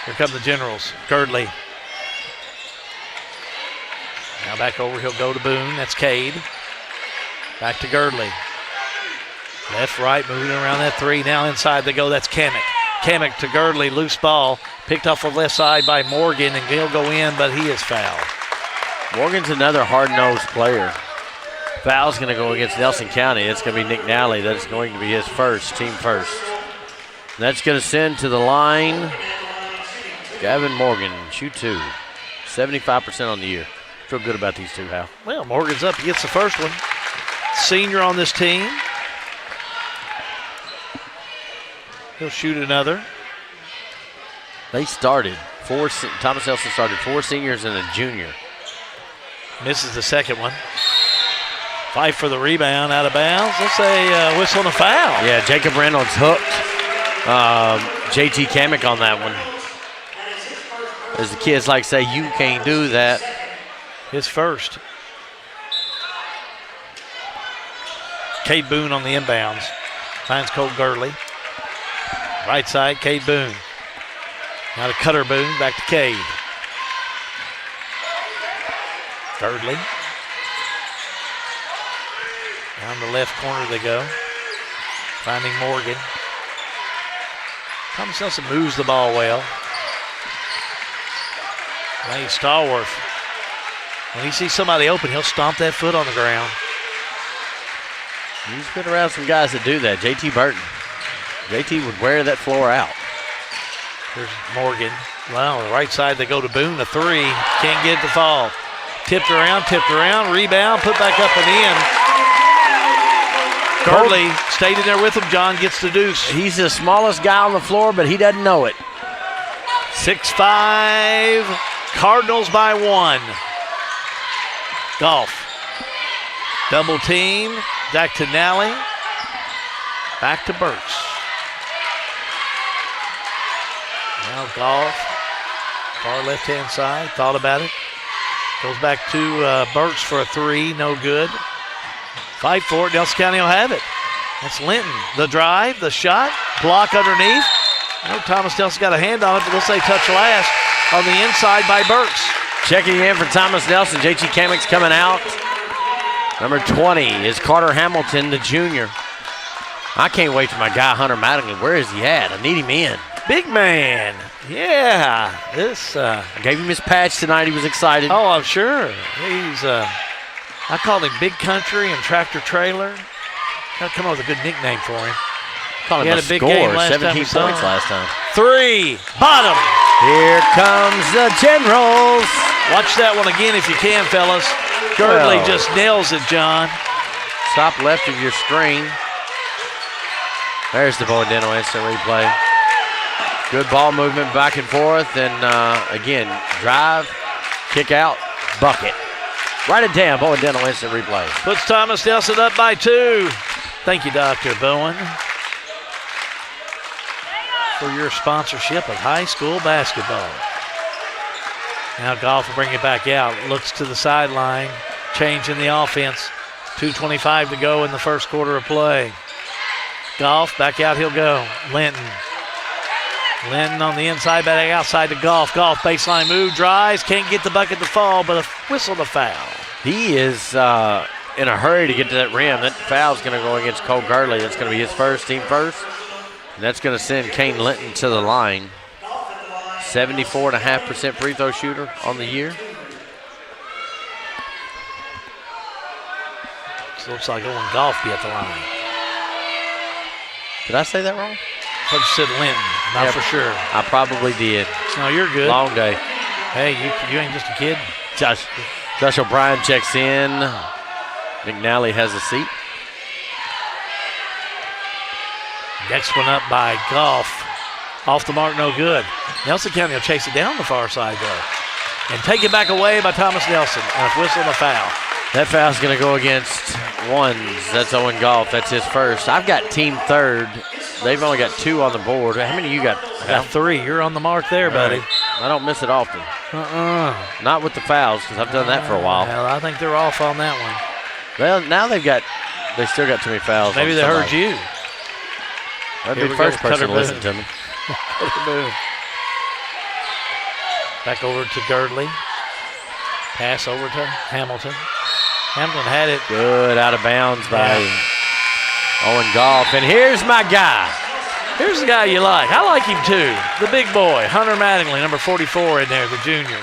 Here come the Generals. Girdley. Now back over, he'll go to Boone. That's Cade. Back to Girdley. Left, right, moving around that 3. Now inside they go. That's Kamek. Kamek to Girdley. Loose ball. Picked off the left side by Morgan, and he'll go in, but he is fouled. Morgan's another hard-nosed player. Foul's going to go against Nelson County. It's going to be Nick Nally. That's going to be his first, team first. And that's going to send to the line Gavin Morgan, shoot 2. 75% on the year. Feel good about these two, Hal. Well, Morgan's up. He gets the first one. Senior on this team. He'll shoot another. They started Thomas Nelson started 4 seniors and a junior. Misses the second one. Fight for the rebound, out of bounds. Let's say whistle and a foul. Yeah, Jacob Reynolds hooked JT Kamek on that one. As the kids like to say, you can't do that. His first. Cade Boone on the inbounds. Finds Cole Girdley. Right side, Cade Boone. Now to Cutter Boone, back to Cade. Girdley. Down the left corner they go. Finding Morgan. Thomas Nelson moves the ball well. Lane Stallworth. When he sees somebody open, he'll stomp that foot on the ground. He's been around some guys that do that. JT Burton. JT would wear that floor out. There's Morgan. Well, on the right side they go to Boone, a 3. Can't get it to fall. Tipped around, rebound, put back up and in. Girdley stayed in there with him. John gets the deuce. He's the smallest guy on the floor, but he doesn't know it. 6-5, Cardinals by 1. Golf. Double team, back to Nally. Back to Burks. Now Golf, far left-hand side, thought about it. Goes back to Burks for a 3, no good. Fight for it, Nelson County will have it. That's Linton. The drive, the shot, block underneath. No, Thomas Nelson's got a hand on it, but they'll say touch last on the inside by Burks. Checking in for Thomas Nelson, JT Kamek's coming out. Number 20 is Carter Hamilton, the junior. I can't wait for my guy, Hunter Madigan. Where is he at? I need him in. Big man. Yeah. This I gave him his patch tonight. He was excited. Oh, I'm sure. He's I called him Big Country and Tractor Trailer. Got to come up with a good nickname for him. Called he him had a big score, game last 17 time points last time. 3, bottom. Here comes the Generals. Watch that one again if you can, fellas. Girdley just nails it, John. Top left of your screen. There's the Bowen Dental instant replay. Good ball movement back and forth, and again, drive, kick out, bucket. Write it down, Bowen Dental instant replay. Puts Thomas Nelson up by 2. Thank you, Dr. Bowen, for your sponsorship of high school basketball. Now Golf will bring it back out. Looks to the sideline, changing the offense. 2:25 to go in the first quarter of play. Golf, back out he'll go. Linton on the inside, back outside to Golf. Golf, baseline move, drives, can't get the bucket to fall, but a whistle to foul. He is in a hurry to get to that rim. That foul's going to go against Cole Girdley. That's going to be his first, team first. And that's going to send Kane Linton to the line. 74.5% free throw shooter on the year. Looks like Owen Golf be at the line. Did I say that wrong? thought you said Linton. Not for sure. I probably did. No, you're good. Long day. Hey, you ain't just a kid. Josh O'Brien checks in. McNally has a seat. Next one up by Goff. Off the mark, no good. Nelson County will chase it down the far side, though. And take it back away by Thomas Nelson. And a whistle and a foul. That foul's going to go against ones. That's Owen Goff. That's his first. I've got team third. They've only got 2 on the board. How many you got? I got 3. You're on the mark there, buddy. I don't miss it often. Not with the fouls, because I've done that for a while. Well, I think they're off on that one. Well, now they still got too many fouls. Maybe they heard you. That'd be the first person to listen to me. Back over to Girdley. Pass over to Hamilton. Hamilton had it. Good, out of bounds by Owen Goff. And here's my guy. Here's the guy you like. I like him too. The big boy, Hunter Mattingly, number 44 in there, the junior.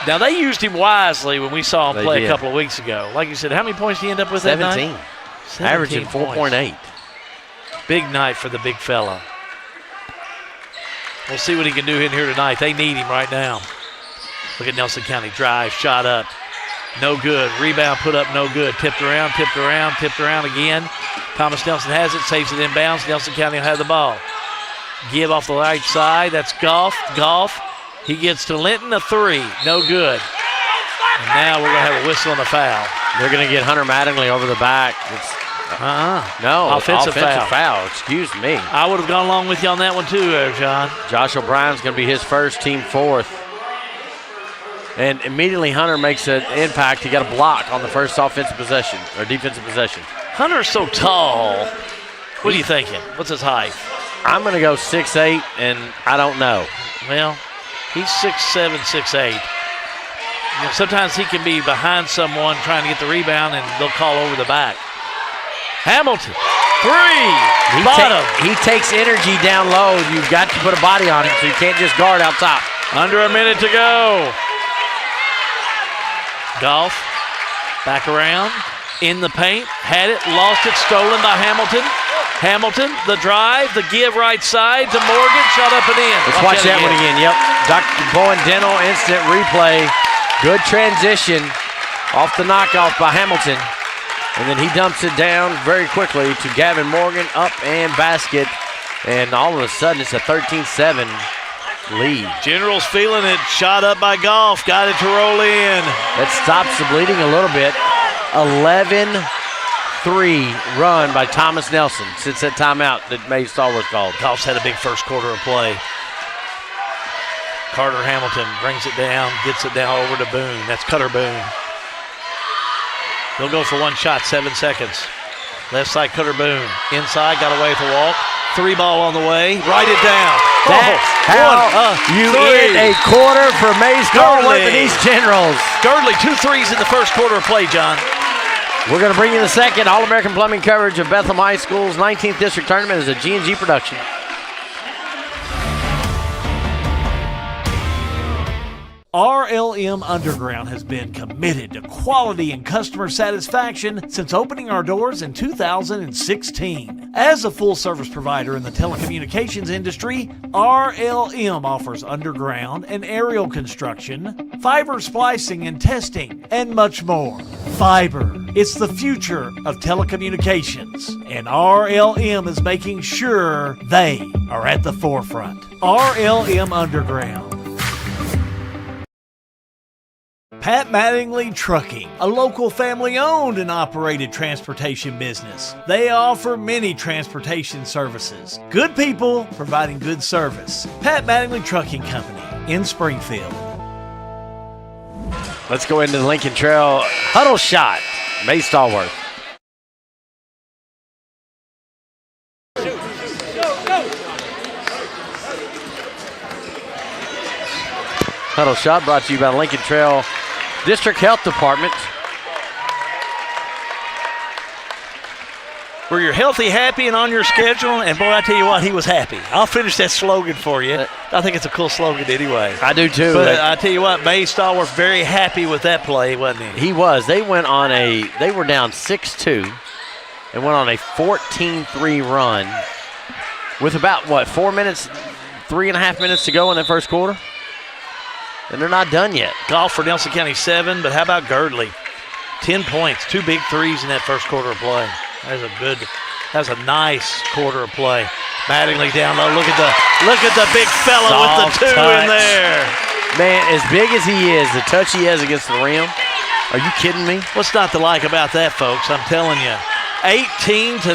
Now, they used him wisely when we saw him play a couple of weeks ago. Like you said, how many points did he end up with 17. that night? 17. Averaging 4.8. Big night for the big fella. We'll see what he can do in here tonight. They need him right now. Look at Nelson County. Drive, shot up. No good. Rebound put up, no good. Tipped around again. Thomas Nelson has it, saves it inbounds. Nelson County will have the ball. Give off the right side. That's Goff. He gets to Linton, a 3. No good. And now we're going to have a whistle and a foul. They're going to get Hunter Mattingly over the back. No, offensive foul. Excuse me. I would have gone along with you on that one too, John. Josh O'Brien's going to be his first, team 4th. And immediately Hunter makes an impact. He got a block on the first offensive possession, or defensive possession. Hunter's so tall. What are you thinking? What's his height? I'm going to go 6'8", and I don't know. Well, he's 6'7", 6'8". You know, sometimes he can be behind someone trying to get the rebound, and they'll call over the back. Hamilton, 3, bottom. He takes energy down low. You've got to put a body on him, so you can't just guard out top. Under a minute to go. Goff, back around, in the paint, had it, lost it, stolen by Hamilton. Hamilton, the drive, the give right side to Morgan, shot up and in. Let's watch that one again. Yep, Dr. Bowen Dental, instant replay. Good transition off the knockoff by Hamilton. And then he dumps it down very quickly to Gavin Morgan, up and basket. And all of a sudden, it's a 13-7 lead. General's feeling it. Shot up by Goff. Got it to roll in. That stops the bleeding a little bit. 11-3 run by Thomas Nelson since that timeout that May Stallworth called. Goff's had a big first quarter of play. Carter Hamilton brings it down, gets it down over to Boone. That's Cutter Boone. He'll go for one shot, 7 seconds. Left side, Cutter Boone. Inside, got away with the walk. 3 ball on the way. Write it down. That's how you end a quarter for Mays Stallworth and East Generals. Girdley, 2 threes in the first quarter of play, John. We're going to bring you the second All-American Plumbing coverage of Bethlehem High School's 19th District Tournament as a G&G production. RLM Underground has been committed to quality and customer satisfaction since opening our doors in 2016. As a full-service provider in the telecommunications industry, RLM offers underground and aerial construction, fiber splicing and testing, and much more. Fiber, it's the future of telecommunications, and RLM is making sure they are at the forefront. RLM Underground. Pat Mattingly Trucking, a local family-owned and operated transportation business. They offer many transportation services. Good people providing good service. Pat Mattingly Trucking Company in Springfield. Let's go into the Lincoln Trail huddle shot. May Stallworth. Huddle shot brought to you by Lincoln Trail District Health Department. Where you're healthy, happy, and on your schedule. And boy, I tell you what, he was happy. I'll finish that slogan for you. I think it's a cool slogan anyway. I do too. But I tell you what, May Stallworth very happy with that play, wasn't he? He was. They were down 6-2 and went on a 14-3 run. with about, 3.5 minutes to go in the first quarter? And they're not done yet. Golf for Nelson County 7, but how about Girdley? 10 points, 2 big threes in that first quarter of play. That's a nice quarter of play. Mattingly down low. Look at the big fella Soft with the 2 touch. in there. Man, as big as he is, the touch he has against the rim. Are you kidding me? What's not to like about that, folks? I'm telling you. 18-9.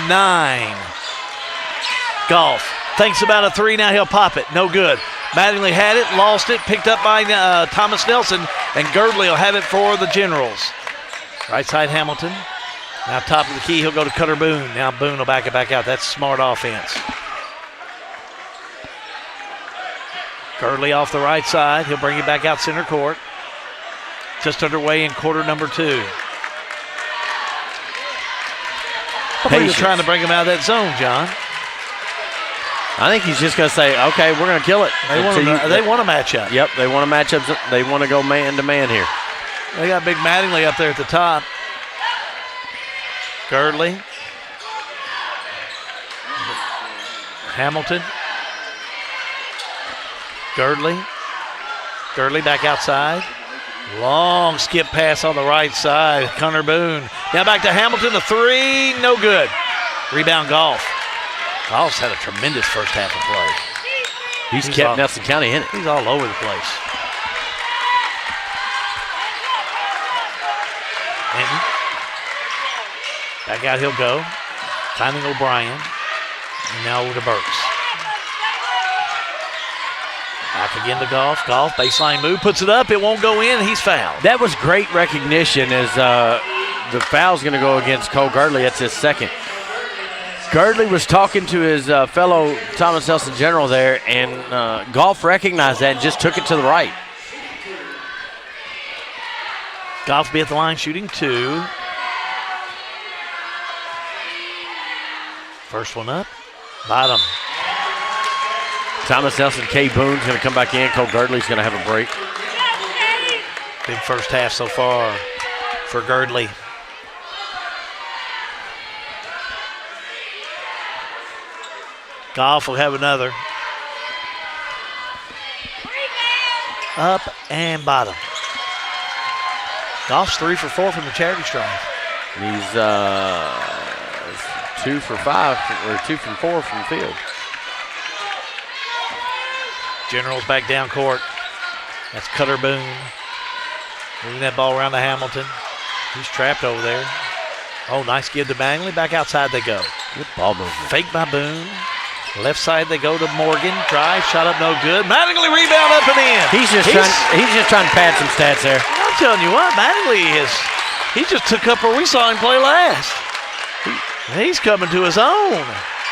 Golf. Thinks about a 3, now he'll pop it. No good. Mattingly had it, lost it, picked up by Thomas Nelson, and Girdley will have it for the Generals. Right side Hamilton. Now top of the key, he'll go to Cutter Boone. Now Boone will back it back out. That's smart offense. Girdley off the right side. He'll bring it back out center court. Just underway in quarter number 2. You're trying to bring him out of that zone, John. I think he's just going to say, okay, we're going to kill it. They want to match up. Yep, they want to match up. They want to go man-to-man here. They got big Mattingly up there at the top. Girdley. Hamilton. Girdley back outside. Long skip pass on the right side. Connor Boone. Now back to Hamilton. The 3, no good. Rebound Golf. Golf's had a tremendous first half of play. He's kept Nelson County in it. He's all over the place. Hinton. Back out he'll go. Finding O'Brien. And now over to Burks. Back again to Golf. Golf, baseline move, puts it up. It won't go in. He's fouled. That was great recognition as the foul's going to go against Cole Girdley. That's his second. Girdley was talking to his fellow Thomas Nelson General there, and Golf recognized that and just took it to the right. Golf be at the line shooting 2. First one up. Bottom. Thomas Nelson, K. Boone's going to come back in. Cole Girdley's going to have a break. Big first half so far for Girdley. Golf will have another. Up and bottom. Golf's 3 for 4 from the charity stripe. He's 2 for 5, or 2 from 4 from the field. Generals back down court. That's Cutter Boone. Moving that ball around to Hamilton. He's trapped over there. Oh, nice give to Bangley. Back outside they go. Good ball movement. Fake by Boone. Left side they go to Morgan. Drive, shot up no good. Mattingly rebound up and in. He's just trying to pad some stats there. I'm telling you what, Mattingly he just took up where we saw him play last. He's coming to his own.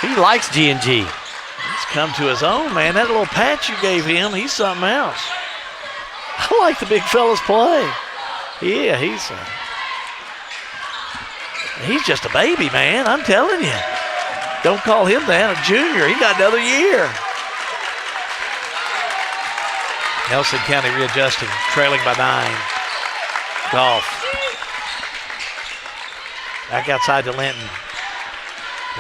He likes G&G. He's come to his own, man. That little patch you gave him, he's something else. I like the big fella's play. Yeah, he's just a baby, man. I'm telling you. Don't call him that, a junior. He got another year. Nelson County readjusting, trailing by 9. Golf. Back outside to Linton.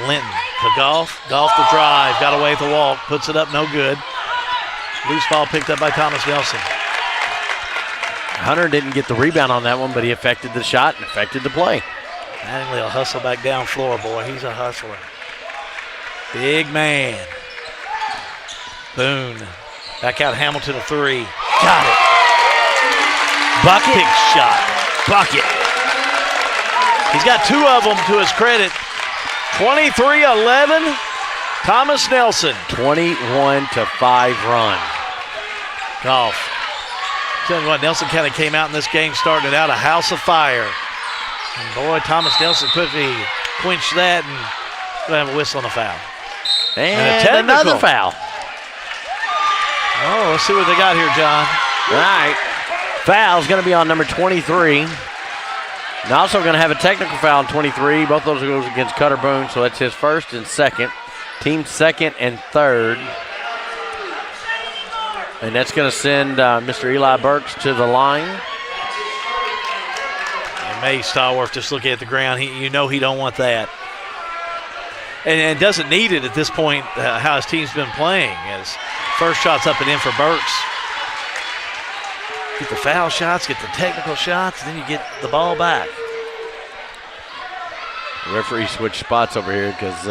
Linton to Golf. Golf to drive. Got away with the walk. Puts it up, no good. Loose ball picked up by Thomas Nelson. Hunter didn't get the rebound on that one, but he affected the shot and affected the play. Mattingly will hustle back down floor, boy. He's a hustler. Big man. Boone. Back out Hamilton a 3. Got it. Bucket. Big shot. Bucket. He's got 2 of them to his credit. 23-11. Thomas Nelson. 21-5 run. Golf. Tell you what, Nelson County came out in this game, started out a house of fire. And boy, Thomas Nelson quickly quenched that and going to have a whistle and a foul. And another foul. Oh, let's see what they got here, John. All right. Foul's going to be on number 23. And also going to have a technical foul on 23. Both those goes against Cutter Boone, so that's his first and second. Team second and third. And that's going to send Mr. Eli Burks to the line. And May Stallworth just looking at the ground. You know he don't want that. and doesn't need it at this point, how his team's been playing. As first shot's up and in for Burks. Get the foul shots, get the technical shots, then you get the ball back. The referee switched spots over here because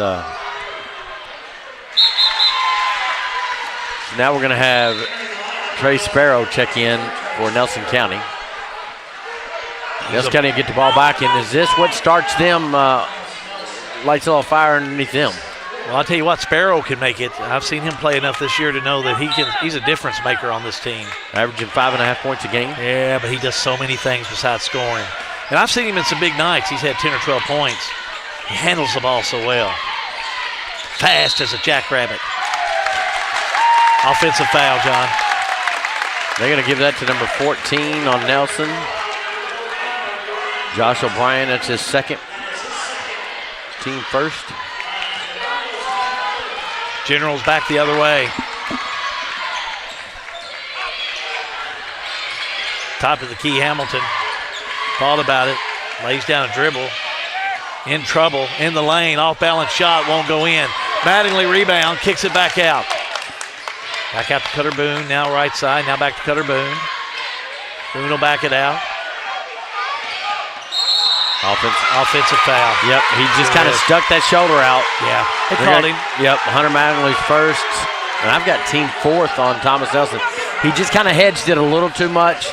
now we're going to have Trey Sparrow check in for Nelson County. Nelson County get the ball back, and is this what starts them, lights a little fire underneath them? Well, I'll tell you what, Sparrow can make it. I've seen him play enough this year to know that he's a difference maker on this team. Averaging 5.5 points a game. Yeah, but he does so many things besides scoring. And I've seen him in some big nights. He's had 10 or 12 points. He handles the ball so well. Fast as a jackrabbit. Offensive foul, John. They're going to give that to number 14 on Nelson. Josh O'Brien, that's his second. Team first. Generals back the other way. Top of the key, Hamilton. Thought about it. Lays down a dribble. In trouble. In the lane. Off balance shot. Won't go in. Mattingly rebound. Kicks it back out. Back out to Cutter Boone. Now right side. Now back to Cutter Boone. Boone will back it out. Offensive foul. Yep, he just kind of stuck that shoulder out. Yeah, they called him. Yep, Hunter Mattingly's first. And I've got team fourth on Thomas Nelson. He just kind of hedged it a little too much.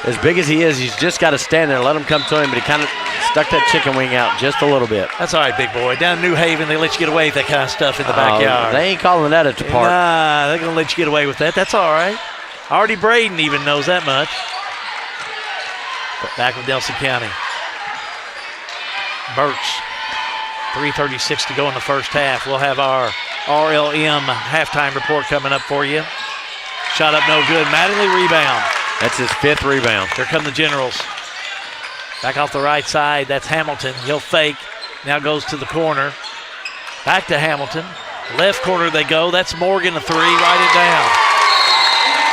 As big as he is, he's just got to stand there and let him come to him, but he kind of stuck that chicken wing out just a little bit. That's all right, big boy. Down in New Haven, they let you get away with that kind of stuff in the backyard. They ain't calling that at the park. Nah, they're going to let you get away with that. That's all right. Artie Braden even knows that much. But back with Nelson County. Burks, 3:36 to go in the first half. We'll have our RLM halftime report coming up for you. Shot up no good. Mattingly rebound. That's his fifth rebound. Here come the Generals. Back off the right side. That's Hamilton. He'll fake. Now goes to the corner. Back to Hamilton. Left corner they go. That's Morgan, a three. Write it down.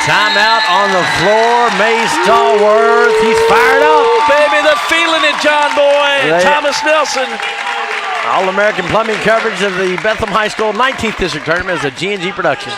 Timeout on the floor. May Stallworth. He's fired up. Baby, they're feeling it, John Boy. Thomas Nelson. All-American plumbing coverage of the Bethlehem High School 19th District Tournament is a G&G production.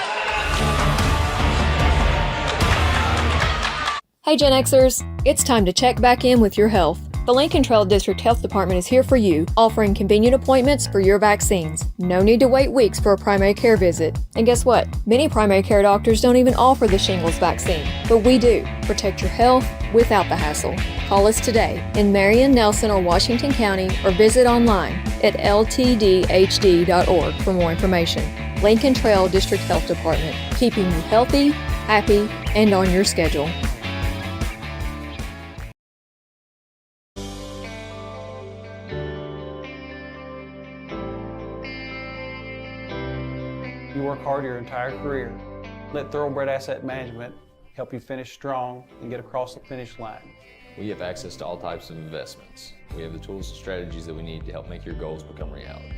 Hey Gen Xers, it's time to check back in with your health. The Lincoln Trail District Health Department is here for you, offering convenient appointments for your vaccines. No need to wait weeks for a primary care visit. And guess what? Many primary care doctors don't even offer the shingles vaccine, but we do. Protect your health without the hassle. Call us today in Marion, Nelson, or Washington County, or visit online at ltdhd.org for more information. Lincoln Trail District Health Department, keeping you healthy, happy, and on your schedule. You work hard your entire career. Let Thoroughbred Asset Management help you finish strong and get across the finish line. We have access to all types of investments. We have the tools and strategies that we need to help make your goals become reality.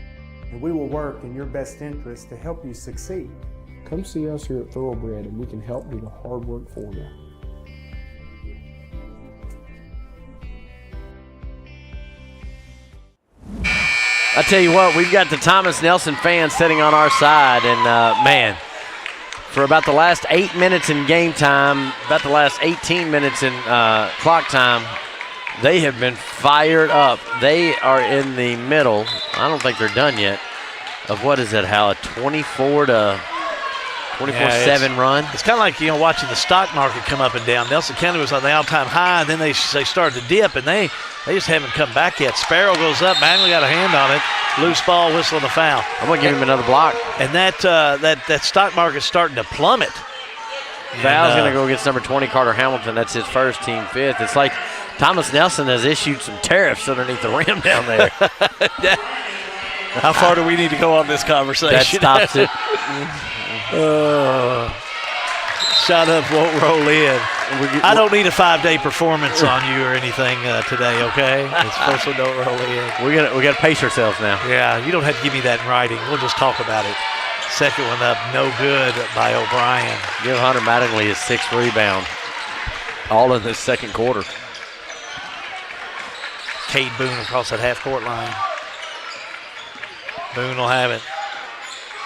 And we will work in your best interest to help you succeed. Come see us here at Thoroughbred and we can help do the hard work for you. I tell you what, we've got the Thomas Nelson fans sitting on our side, and man, for about the last 8 minutes in game time, about the last 18 minutes in clock time, they have been fired up. They are in the middle. I don't think they're done yet. Of what is that, Hal? A 24-7 run? It's kind of like, watching the stock market come up and down. Nelson County was on the all-time high, and then they started to dip, and they just haven't come back yet. Sparrow goes up. Manley got a hand on it. Loose ball, whistle, and a foul. I'm going to give him another block. And that stock market's starting to plummet. Val's going to go against number 20, Carter Hamilton. That's his first, team fifth. It's like Thomas Nelson has issued some tariffs underneath the rim down there. How far do we need to go on this conversation? That stops it. Shot up, won't roll in. I don't need a 5-day performance on you or anything today, okay? It's first one don't roll in. We got to pace ourselves now. Yeah, you don't have to give me that in writing. We'll just talk about it. Second one up, no good by O'Brien. Give Hunter Mattingly his sixth rebound. All in the second quarter. Cade Boone across that half-court line. Boone will have it.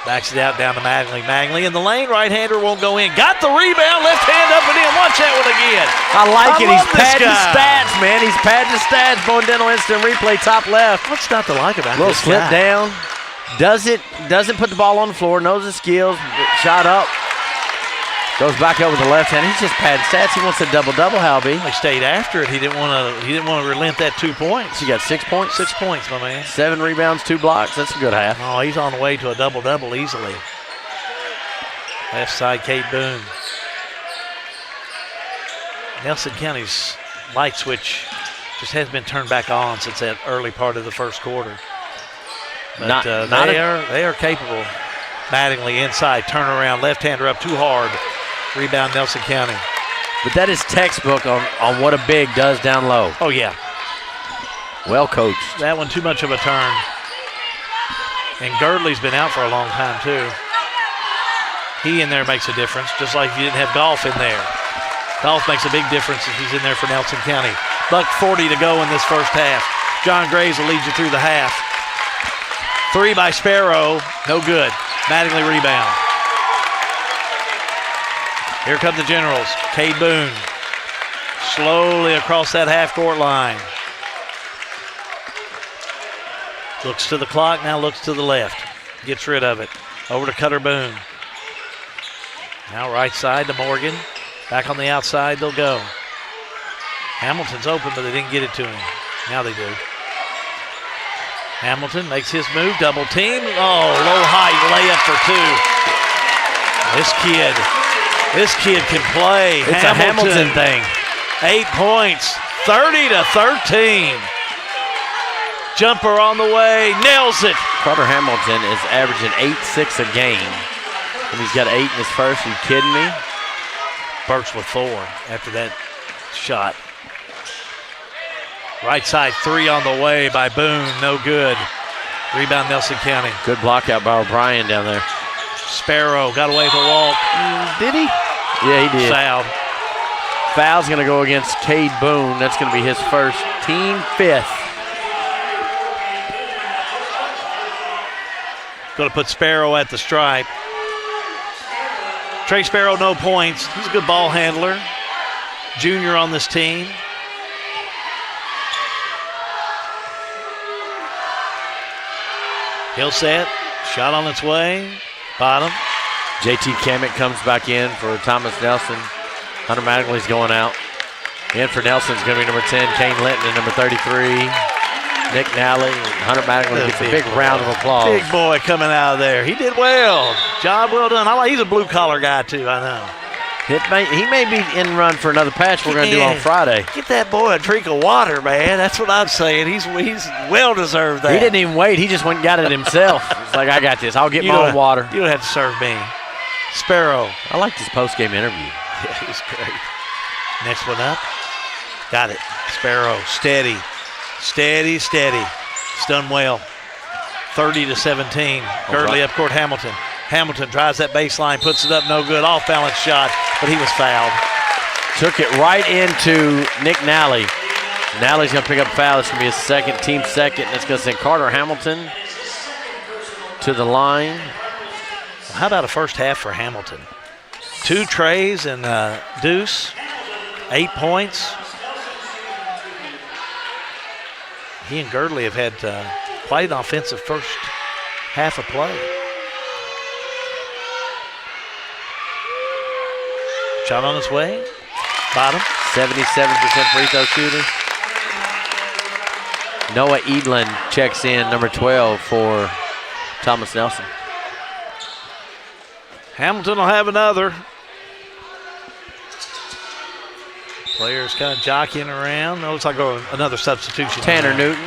Backs it out down to Magley. Magley in the lane. Right-hander won't go in. Got the rebound. Left hand up and in. Watch that one again. I like it. He's padding guy. stats, man. He's padding the stats. Bone Dental Instant Replay, top left. What's not to like about Little this slip guy? down. Doesn't put the ball on the floor. Knows his skills. Shot up. Goes back over the left hand. He's just padding stats. He wants a double-double, Halby. He stayed after it. He didn't want to relent that 2 points. He got 6 points. 6 points, my man. 7 rebounds, 2 blocks. That's a good half. Oh, he's on the way to a double-double easily. Left side, Cade Boone. Nelson County's light switch just hasn't been turned back on since that early part of the first quarter. But they are capable. Mattingly inside, turnaround, left-hander up too hard. Rebound Nelson County. But that is textbook on what a big does down low. Oh, yeah. Well coached. That one too much of a turn. And Girdley's been out for a long time, too. He in there makes a difference, just like if you didn't have Golf in there. Golf makes a big difference if he's in there for Nelson County. $1:40 to go in this first half. John Graves will lead you through the half. 3 by Sparrow, no good. Mattingly rebound. Here come the Generals. Cade Boone slowly across that half-court line. Looks to the clock, now looks to the left. Gets rid of it. Over to Cutter Boone. Now right side to Morgan. Back on the outside they'll go. Hamilton's open, but they didn't get it to him. Now they do. Hamilton makes his move, double team. Oh, low height layup for 2. This kid can play. It's a Hamilton thing. 8 points, 30-13. Jumper on the way, nails it. Carter Hamilton is averaging 8-6 a game. And he's got 8 in his first. Are you kidding me? Burks with 4 after that shot. Right side 3 on the way by Boone, no good. Rebound Nelson County. Good block out by O'Brien down there. Sparrow got away with a walk. Did he? Yeah, he did. Fouled. Foul's going to go against Cade Boone. That's going to be his first, team 5th. Going to put Sparrow at the stripe. Trey Sparrow, no points. He's a good ball handler. Junior on this team. He'll set. Shot on its way. Bottom. JT Kamek comes back in for Thomas Nelson. Hunter Mattingly's going out. In for Nelson's going to be number 10, Kane Linton, and number 33, Nick Nally. Hunter Mattingly gets a big round of applause. Big boy coming out of there. He did well. Job well done. He's a blue-collar guy, too, I know. He may be in run for another patch we're going to do on Friday. Get that boy a drink of water, man. That's what I'm saying. He's well-deserved that. He didn't even wait. He just went and got it himself. It's like, I got this. I'll get my own water. You don't have to serve me. Sparrow. I like this post-game interview. Yeah, he's great. Next one up. Got it. Sparrow. Steady. Steady, steady. It's done well. 30-17. Girdley up court Hamilton. Hamilton drives that baseline, puts it up, no good. Off-balance shot, but he was fouled. Took it right into Nick Nally. Nally's going to pick up a foul. It's going to be his second, team second. It's going to send Carter Hamilton to the line. Well, how about a first half for Hamilton? 2 trays and deuce, 8 points. He and Girdley have had quite an offensive first half of play. Shot on its way. Bottom. 77% free throw shooter. Noah Edlin checks in, number 12 for Thomas Nelson. Hamilton will have another. Players kind of jockeying around. Looks like another substitution. Tanner Newton.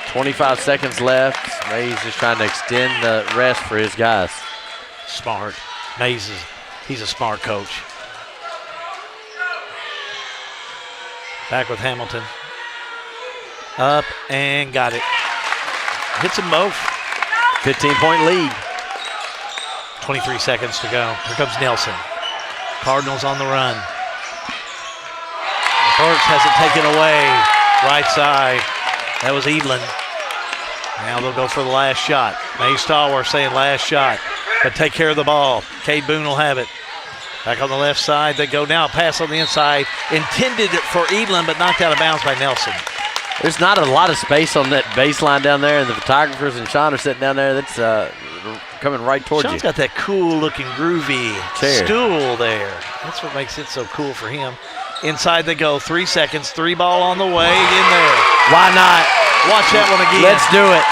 25 seconds left. Mays just trying to extend the rest for his guys. Smart. Mays he's a smart coach. Back with Hamilton. Up and got it. Hits them both. 15-point lead. 23 seconds to go. Here comes Nelson. Cardinals on the run. Burks has it taken away. Right side. That was Edlin. Now they'll go for the last shot. May Stallworth saying last shot, but take care of the ball. Cade Boone will have it. Back on the left side, they go now. Pass on the inside. Intended for Edlin, but knocked out of bounds by Nelson. There's not a lot of space on that baseline down there, and the photographers and Sean are sitting down there. That's coming right towards Sean's you. got that cool-looking, groovy Chair. stool there. That's what makes it so cool for him. Inside they go. 3 seconds. 3 ball on the way. In there. Why not? Watch that one again. Let's do it.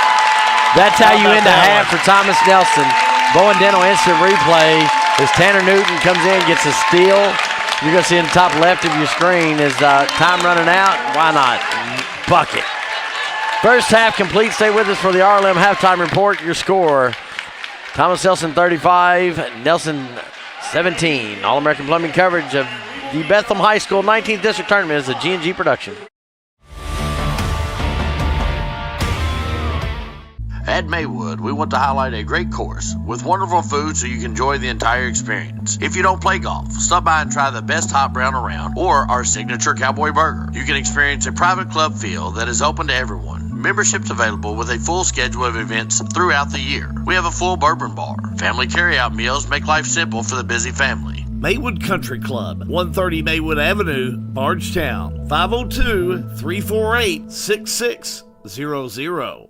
That's how you end the half for Thomas Nelson. Bowen Dental instant replay as Tanner Newton comes in, gets a steal. You're going to see in the top left of your screen is time running out. Why not? Bucket. First half complete. Stay with us for the RLM halftime report. Your score, Thomas Nelson 35, Nelson 17. All-American Plumbing coverage of the Bethlehem High School 19th District Tournament is a G&G production. At Maywood, we want to highlight a great course with wonderful food so you can enjoy the entire experience. If you don't play golf, stop by and try the best hot brown around or our signature cowboy burger. You can experience a private club feel that is open to everyone. Memberships available with a full schedule of events throughout the year. We have a full bourbon bar. Family carryout meals make life simple for the busy family. Maywood Country Club, 130 Maywood Avenue, Bardstown, 502-348-6600.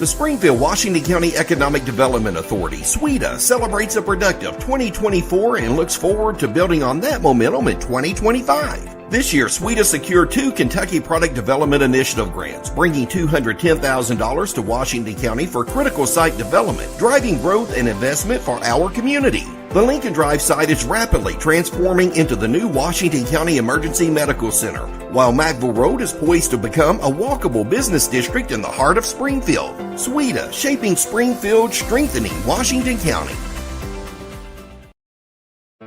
The Springfield Washington County Economic Development Authority, SWEDA, celebrates a productive 2024 and looks forward to building on that momentum in 2025. This year, SWEDA secured 2 Kentucky Product Development Initiative grants, bringing $210,000 to Washington County for critical site development, driving growth and investment for our community. The Lincoln Drive site is rapidly transforming into the new Washington County Emergency Medical Center, while Macville Road is poised to become a walkable business district in the heart of Springfield. SWEDA, shaping Springfield, strengthening Washington County.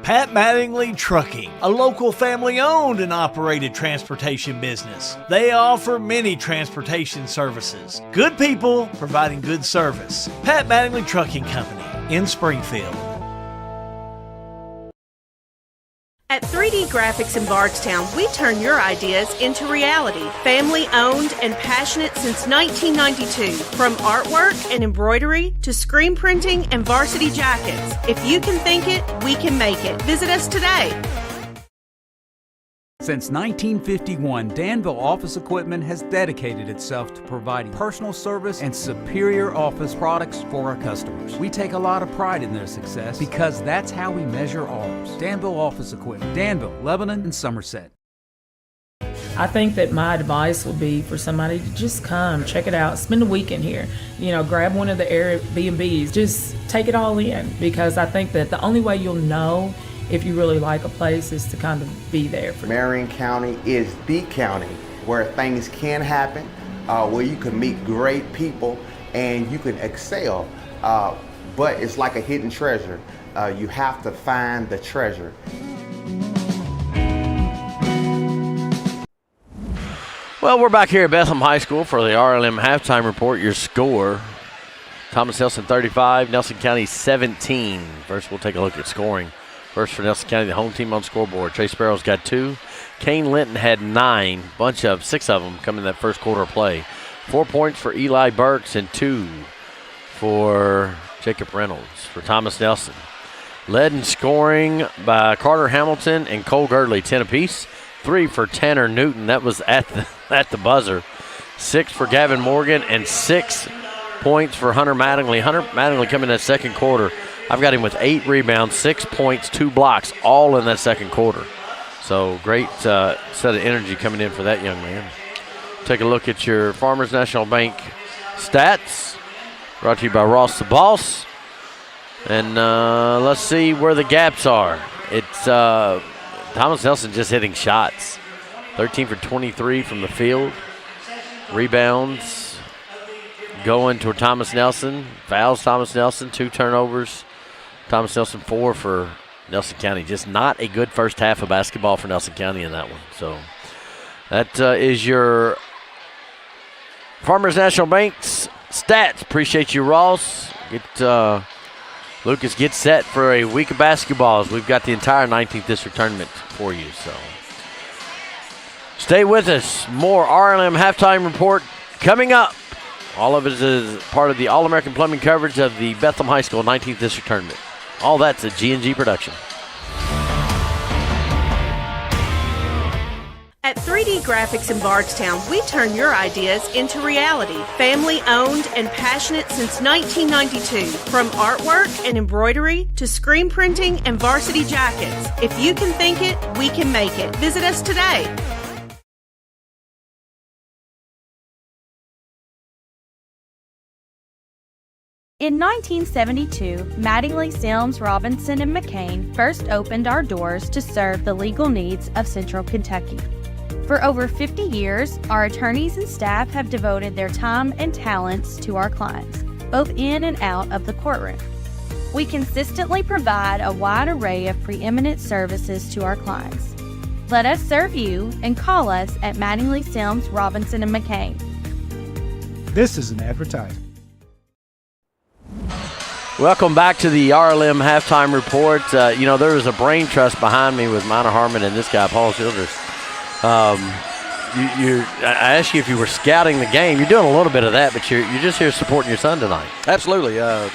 Pat Mattingly Trucking, a local family-owned and operated transportation business. They offer many transportation services. Good people providing good service. Pat Mattingly Trucking Company in Springfield. At 3D Graphics in Bardstown, we turn your ideas into reality. Family-owned and passionate since 1992. From artwork and embroidery to screen printing and varsity jackets. If you can think it, we can make it. Visit us today. Since 1951, Danville Office Equipment has dedicated itself to providing personal service and superior office products for our customers. We take a lot of pride in their success because that's how we measure ours. Danville Office Equipment, Danville, Lebanon, and Somerset. I think that my advice would be for somebody to just come, check it out, spend a weekend here. You know, grab one of the Airbnbs, just take it all in, because I think that the only way you'll know if you really like a place is to kind of be there. Marion County is the county where things can happen, where you can meet great people and you can excel, but it's like a hidden treasure. You have to find the treasure. Well, we're back here at Bethlehem High School for the RLM halftime report. Your score, Thomas Nelson 35, Nelson County 17. First, we'll take a look at scoring. First for Nelson County, the home team on scoreboard. Chase Sparrow's got 2. Kane Linton had 9. Bunch of 6 of them come in that first quarter of play. 4 points for Eli Burks and 2 for Jacob Reynolds for Thomas Nelson. Led in scoring by Carter Hamilton and Cole Girdley, 10 apiece. 3 for Tanner Newton. That was at the buzzer. 6 for Gavin Morgan and 6 points for Hunter Mattingly. Hunter Mattingly coming in that second quarter. I've got him with 8 rebounds, 6 points, 2 blocks, all in that second quarter. So great set of energy coming in for that young man. Take a look at your Farmers National Bank stats. Brought to you by Ross the Boss. And let's see where the gaps are. It's Thomas Nelson just hitting shots. 13 for 23 from the field. Rebounds going toward Thomas Nelson. Fouls Thomas Nelson. 2 turnovers. Thomas Nelson 4 for Nelson County. Just not a good first half of basketball for Nelson County in that one. So that is your Farmers National Bank's stats. Appreciate you, Ross. Lucas, get set for a week of basketballs. We've got the entire 19th District Tournament for you. So stay with us. More RLM Halftime Report coming up. All of it is part of the All-American Plumbing coverage of the Bethlehem High School 19th District Tournament. All that's a G&G production. At 3D Graphics in Bardstown, we turn your ideas into reality. Family owned and passionate since 1992. From artwork and embroidery to screen printing and varsity jackets. If you can think it, we can make it. Visit us today. In 1972, Mattingly, Sims, Robinson, and McCain first opened our doors to serve the legal needs of Central Kentucky. For over 50 years, our attorneys and staff have devoted their time and talents to our clients, both in and out of the courtroom. We consistently provide a wide array of preeminent services to our clients. Let us serve you and call us at Mattingly, Sims, Robinson, and McCain. This is an advertisement. Welcome back to the RLM Halftime Report. There was a brain trust behind me with Minor Harmon and this guy, Paul Childers. I asked you if you were scouting the game. You're doing a little bit of that, but you're just here supporting your son tonight. Absolutely. My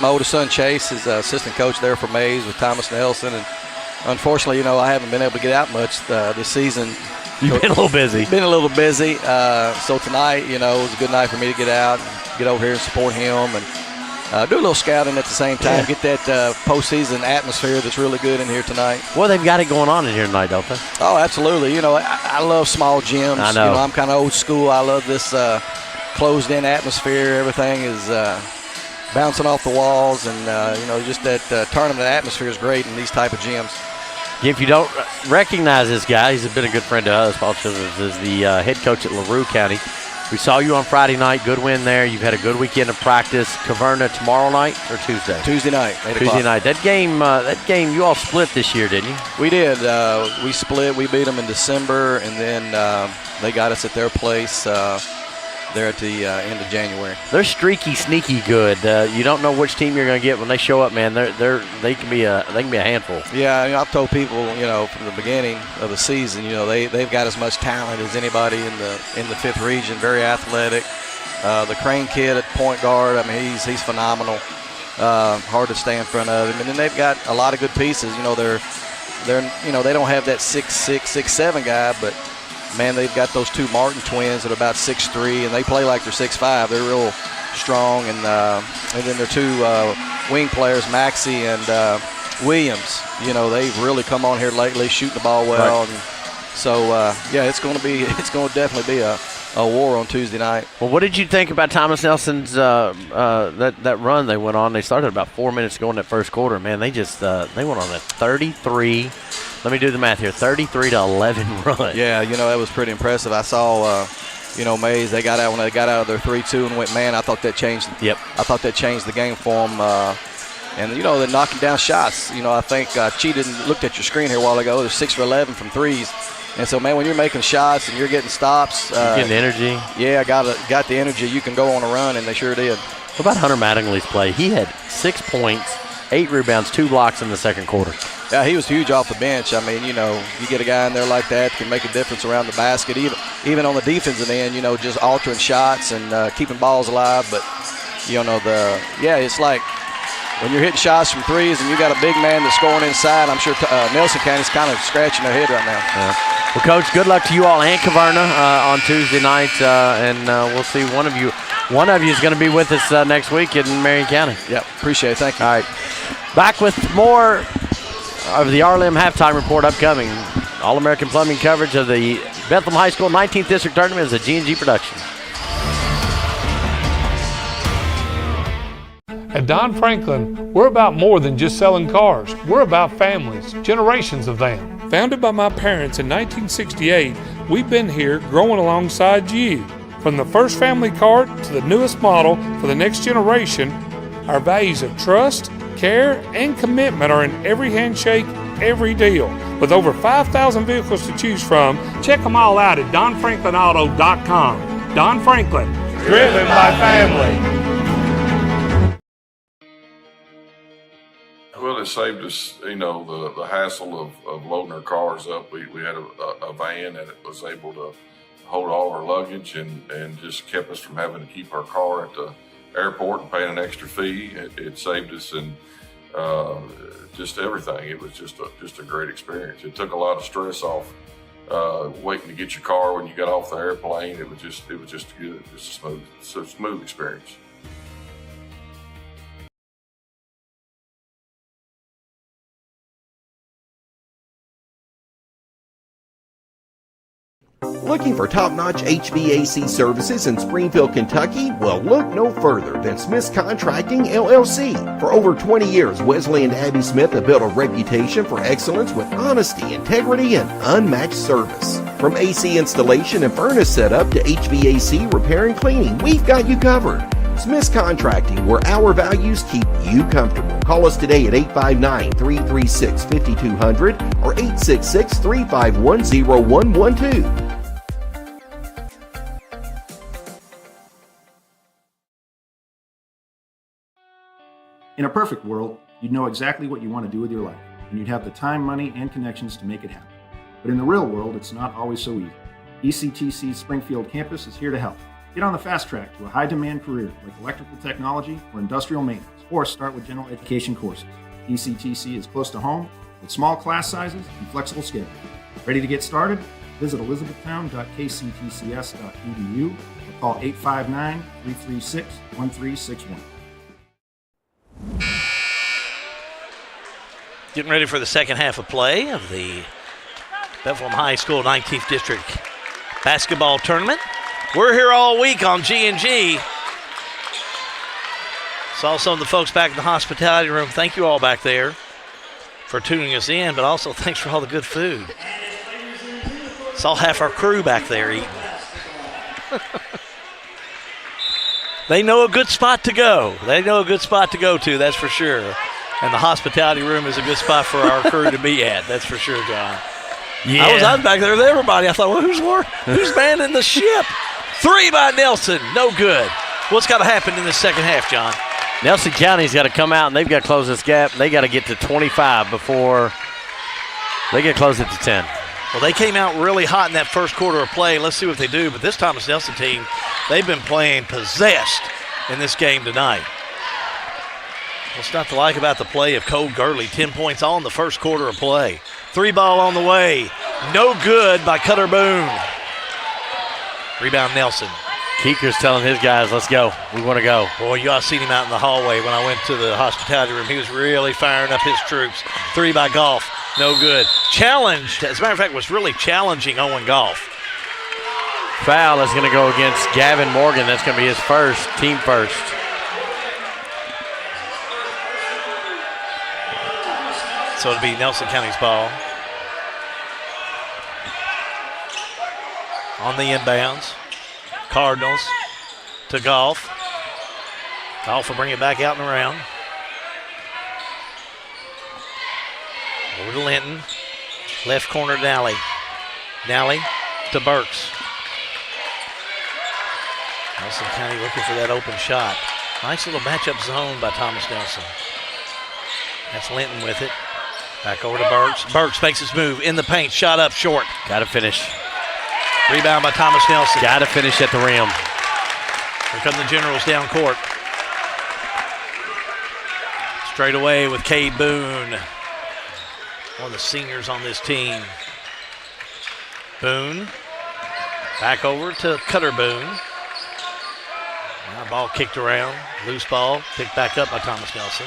oldest son, Chase, is assistant coach there for Mays with Thomas Nelson. And unfortunately, I haven't been able to get out much this season. You've been a little busy. Been a little busy. So tonight, it was a good night for me to get out and get over here and support him and do a little scouting at the same time, get that postseason atmosphere that's really good in here tonight. Well, they've got it going on in here tonight, don't they? Oh, absolutely. I love small gyms. I know. I'm kind of old school. I love this closed-in atmosphere. Everything is bouncing off the walls, and, just that tournament atmosphere is great in these type of gyms. If you don't recognize this guy, he's been a good friend to us. Paul Childers is the head coach at LaRue County. We saw you on Friday night. Good win there. You've had a good weekend of practice. Caverna tomorrow night or Tuesday? Tuesday night. 8 Tuesday o'clock. night. That game, you all split this year, didn't you? We did. We split. We beat them in December, and then they got us at their place there at the end of January. They're streaky, sneaky good. You don't know which team you're going to get when they show up, man. They can be a handful. Yeah, I've told people, from the beginning of the season, they've got as much talent as anybody in the 5th region. Very athletic. The Crane kid at point guard, he's phenomenal. Hard to stay in front of him. And then they've got a lot of good pieces. They don't have that 6'6", 6'7" guy, but man, they've got those 2 Martin twins that are about 6'3", and they play like they're 6'5". They're real strong, and then their 2 wing players, Maxie and Williams. They've really come on here lately, shooting the ball well, right. And so it's going to definitely be a war on Tuesday night. Well, what did you think about Thomas Nelson's that run they went on? They started about 4 minutes ago in that first quarter. Man, they just they went on a 33. Let me do the math here. 33-11 run. Yeah, that was pretty impressive. I saw, Mays. They got out when they got out of their 3-2 and went man. I thought that changed. Yep. I thought that changed the game for them. And they're knocking down shots. I think cheated and looked at your screen here a while ago. They're 6 for 11 from threes. And so, man, when you're making shots and you're getting stops, you're getting energy. Yeah, got the energy. You can go on a run, and they sure did. What about Hunter Mattingly's play? He had 6 points, 8 rebounds, 2 blocks in the second quarter. Yeah, he was huge off the bench. You get a guy in there like that can make a difference around the basket, even on the defensive end. Just altering shots and keeping balls alive. But it's like when you're hitting shots from threes and you got a big man that's scoring inside. I'm sure Nelson County's kind of scratching their head right now. Yeah. Well, Coach, good luck to you all and Caverna on Tuesday night, and we'll see one of you. One of you is going to be with us next week in Marion County. Yep, appreciate it. Thank you. All right, back with more of the RLM Halftime Report upcoming. All-American Plumbing coverage of the Bethlehem High School 19th District Tournament is a G&G production. At Don Franklin, we're about more than just selling cars. We're about families, generations of them. Founded by my parents in 1968, we've been here growing alongside you. From the first family car to the newest model for the next generation, our values of trust, care, and commitment are in every handshake, every deal. With over 5,000 vehicles to choose from, check them all out at DonFranklinAuto.com. Don Franklin, driven by family. Well, it saved us, the hassle of loading our cars up. We had a van and it was able to hold all our luggage and just kept us from having to keep our car at the airport and paying an extra fee. It saved us and just everything. It was just a great experience. It took a lot of stress off waiting to get your car when you got off the airplane. It was just good, just a smooth experience. Looking for top-notch HVAC services in Springfield, Kentucky? Well, look no further than Smith's Contracting, LLC. For over 20 years, Wesley and Abby Smith have built a reputation for excellence with honesty, integrity, and unmatched service. From AC installation and furnace setup to HVAC repair and cleaning, we've got you covered. Smith's Contracting, where our values keep you comfortable. Call us today at 859-336-5200 or 866-351-0112. In a perfect world, you'd know exactly what you want to do with your life, and you'd have the time, money, and connections to make it happen. But in the real world, it's not always so easy. ECTC's Springfield campus is here to help. Get on the fast track to a high-demand career like electrical technology or industrial maintenance, or start with general education courses. ECTC is close to home with small class sizes and flexible schedules. Ready to get started? Visit elizabethtown.kctcs.edu or call 859-336-1361. Getting ready for the second half of play of the Bethlehem High School 19th District basketball tournament. We're here all week on G&G. Saw some of the folks back in the hospitality room. Thank you all back there for tuning us in, but also thanks for all the good food. Saw half our crew back there eating. They know a good spot to go. They know a good spot to go to, that's for sure. And the hospitality room is a good spot for our crew to be at, that's for sure, John. Yeah. I was back there with everybody. I thought, well, who's manning the ship? Three by Nelson, no good. What's got to happen in the second half, John? Nelson County's got to come out and they've got to close this gap. They got to get to 25 before they get close it to 10. Well, they came out really hot in that first quarter of play. Let's see what they do. But this Thomas Nelson team, they've been playing possessed in this game tonight. What's not to like about the play of Cole Gurley? 10 points all in the first quarter of play. Three ball on the way. No good by Cutter Boone. Rebound Nelson. Keeker's telling his guys, let's go. We want to go. Boy, you all seen him out in the hallway when I went to the hospitality room. He was really firing up his troops. Three by Goff. No good. Challenged. As a matter of fact, was really challenging Owen Goff. Foul is going to go against Gavin Morgan. That's going to be his first, team first. So it'll be Nelson County's ball. On the inbounds. Cardinals to Goff. Goff will bring it back out and around. Over to Linton. Left corner to Nally. Nally to Burks. Nelson County looking for that open shot. Nice little matchup zone by Thomas Nelson. That's Linton with it. Back over to Burks. Burks makes his move in the paint. Shot up short. Got to finish. Rebound by Thomas Nelson. Got to finish at the rim. Here come the Generals down court. Straight away with Cade Boone. One of the seniors on this team. Boone. Back over to Cutter Boone. Now ball kicked around. Loose ball. Picked back up by Thomas Nelson.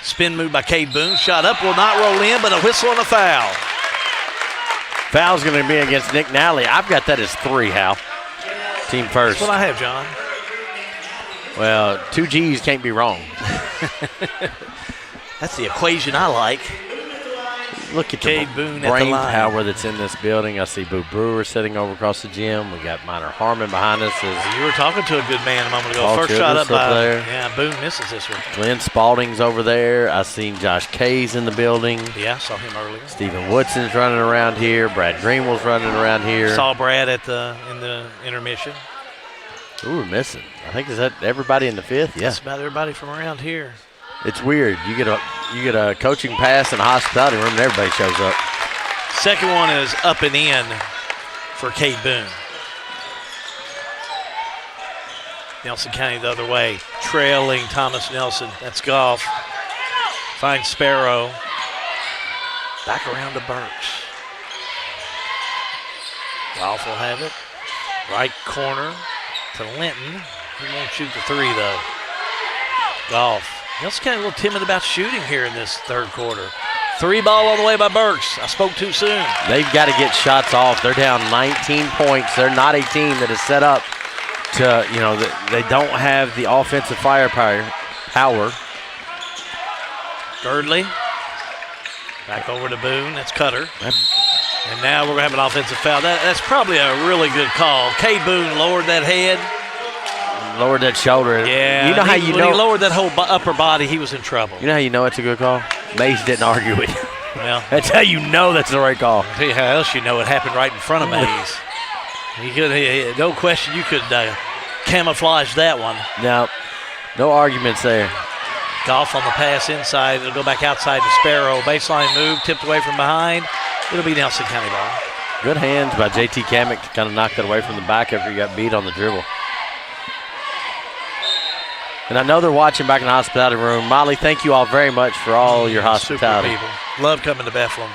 Spin move by Cade Boone. Shot up, will not roll in, but a whistle and a foul. Foul's going to be against Nick Nally. I've got that as 3, Hal. Team first. That's what I have, John. Well, 2 G's can't be wrong. That's the equation I like. Look at Cade the Boone at the brain line. power that's in this building. I see Boo Brewer sitting over across the gym. We got Minor Harmon behind us. You were talking to a good man a moment ago. Paul First shot up Childress by there. Yeah, Boone misses this one. Glenn Spalding's over there. I seen Josh Kays in the building. Yeah, I saw him earlier. Stephen Woodson's running around here. Brad Greenwell's running around here. Saw Brad in the intermission. Ooh, we're missing. I think is that everybody in the fifth? Yeah. That's about everybody from around here. It's weird. You get a coaching pass in a hospitality room and everybody shows up. Second one is up and in for Cade Boone. Nelson County the other way, trailing Thomas Nelson. That's Goff. Finds Sparrow. Back around to Burks. Goff will have it. Right corner to Linton. He won't shoot the three, though. Goff. Nelson County a little timid about shooting here in this third quarter. Three ball all the way by Burks. I spoke too soon. They've got to get shots off. They're down 19 points. They're not a team that is set up to, they don't have the offensive firepower. Girdley. Back over to Boone. That's Cutter. And now we're going to have an offensive foul. That's probably a really good call. Cade Boone lowered that head. Lowered that shoulder. Yeah. When he lowered that whole upper body, he was in trouble. You know how you know it's a good call? Mays didn't argue it. Well, that's how you know that's the right call. I'll tell you how else you know it happened right in front of Mays. No question you could camouflage that one. No arguments there. Goff on the pass inside. It'll go back outside to Sparrow. Baseline move, tipped away from behind. It'll be Nelson County ball. Good hands by J.T. Kamek to kind of knock that away from the back after he got beat on the dribble. And I know they're watching back in the hospitality room. Molly, thank you all very much for all your hospitality. Super people. Love coming to Bethlehem.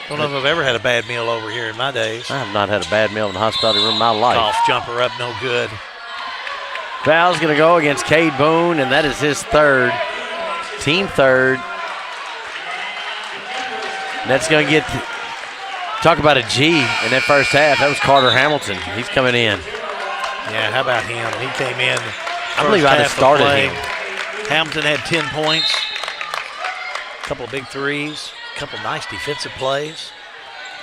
Don't know if I've ever had a bad meal over here in my days. I have not had a bad meal in the hospitality room in my life. Golf jumper up, no good. Foul's going to go against Cade Boone, and that is his third. Team third. And that's going to get talk about a G in that first half. That was Carter Hamilton. He's coming in. Yeah, how about him? He came in. I believe I'd have started him. Hamilton had 10 points. A couple of big threes. A couple nice defensive plays.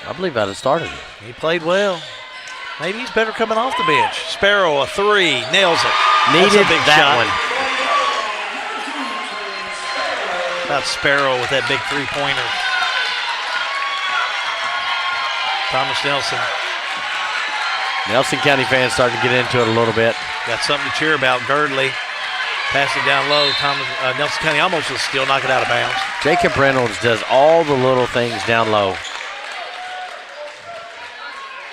I believe I'd have started him. He played well. Maybe he's better coming off the bench. Sparrow, a three. Nails it. Needed a big that shot. one. About Sparrow with that big three-pointer. Thomas Nelson. Nelson County fans starting to get into it a little bit. Got something to cheer about. Girdley passing down low. Nelson County almost will still knock it out of bounds. Jacob Reynolds does all the little things down low.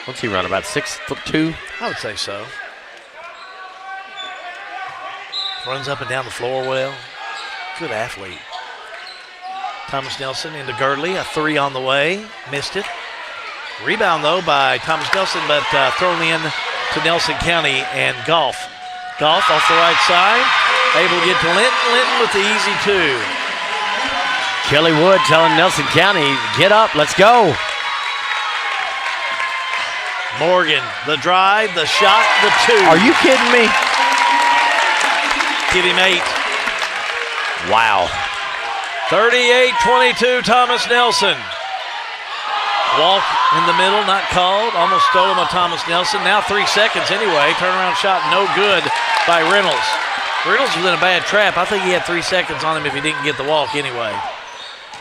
What's he run, about 6'2"? I would say so. Runs up and down the floor well. Good athlete. Thomas Nelson into Girdley. A three on the way. Missed it. Rebound, though, by Thomas Nelson, but thrown in to Nelson County and Goff. Goff off the right side. Able to get to Linton. Linton with the easy two. Kelly Wood telling Nelson County, get up, let's go. Morgan, the drive, the shot, the two. Are you kidding me? Give him 8. Wow. 38-22, Thomas Nelson. Walk in the middle, not called. Almost stole him a Thomas Nelson. Now 3 seconds anyway. Turnaround shot, no good by Reynolds. Reynolds was in a bad trap. I think he had 3 seconds on him if he didn't get the walk anyway.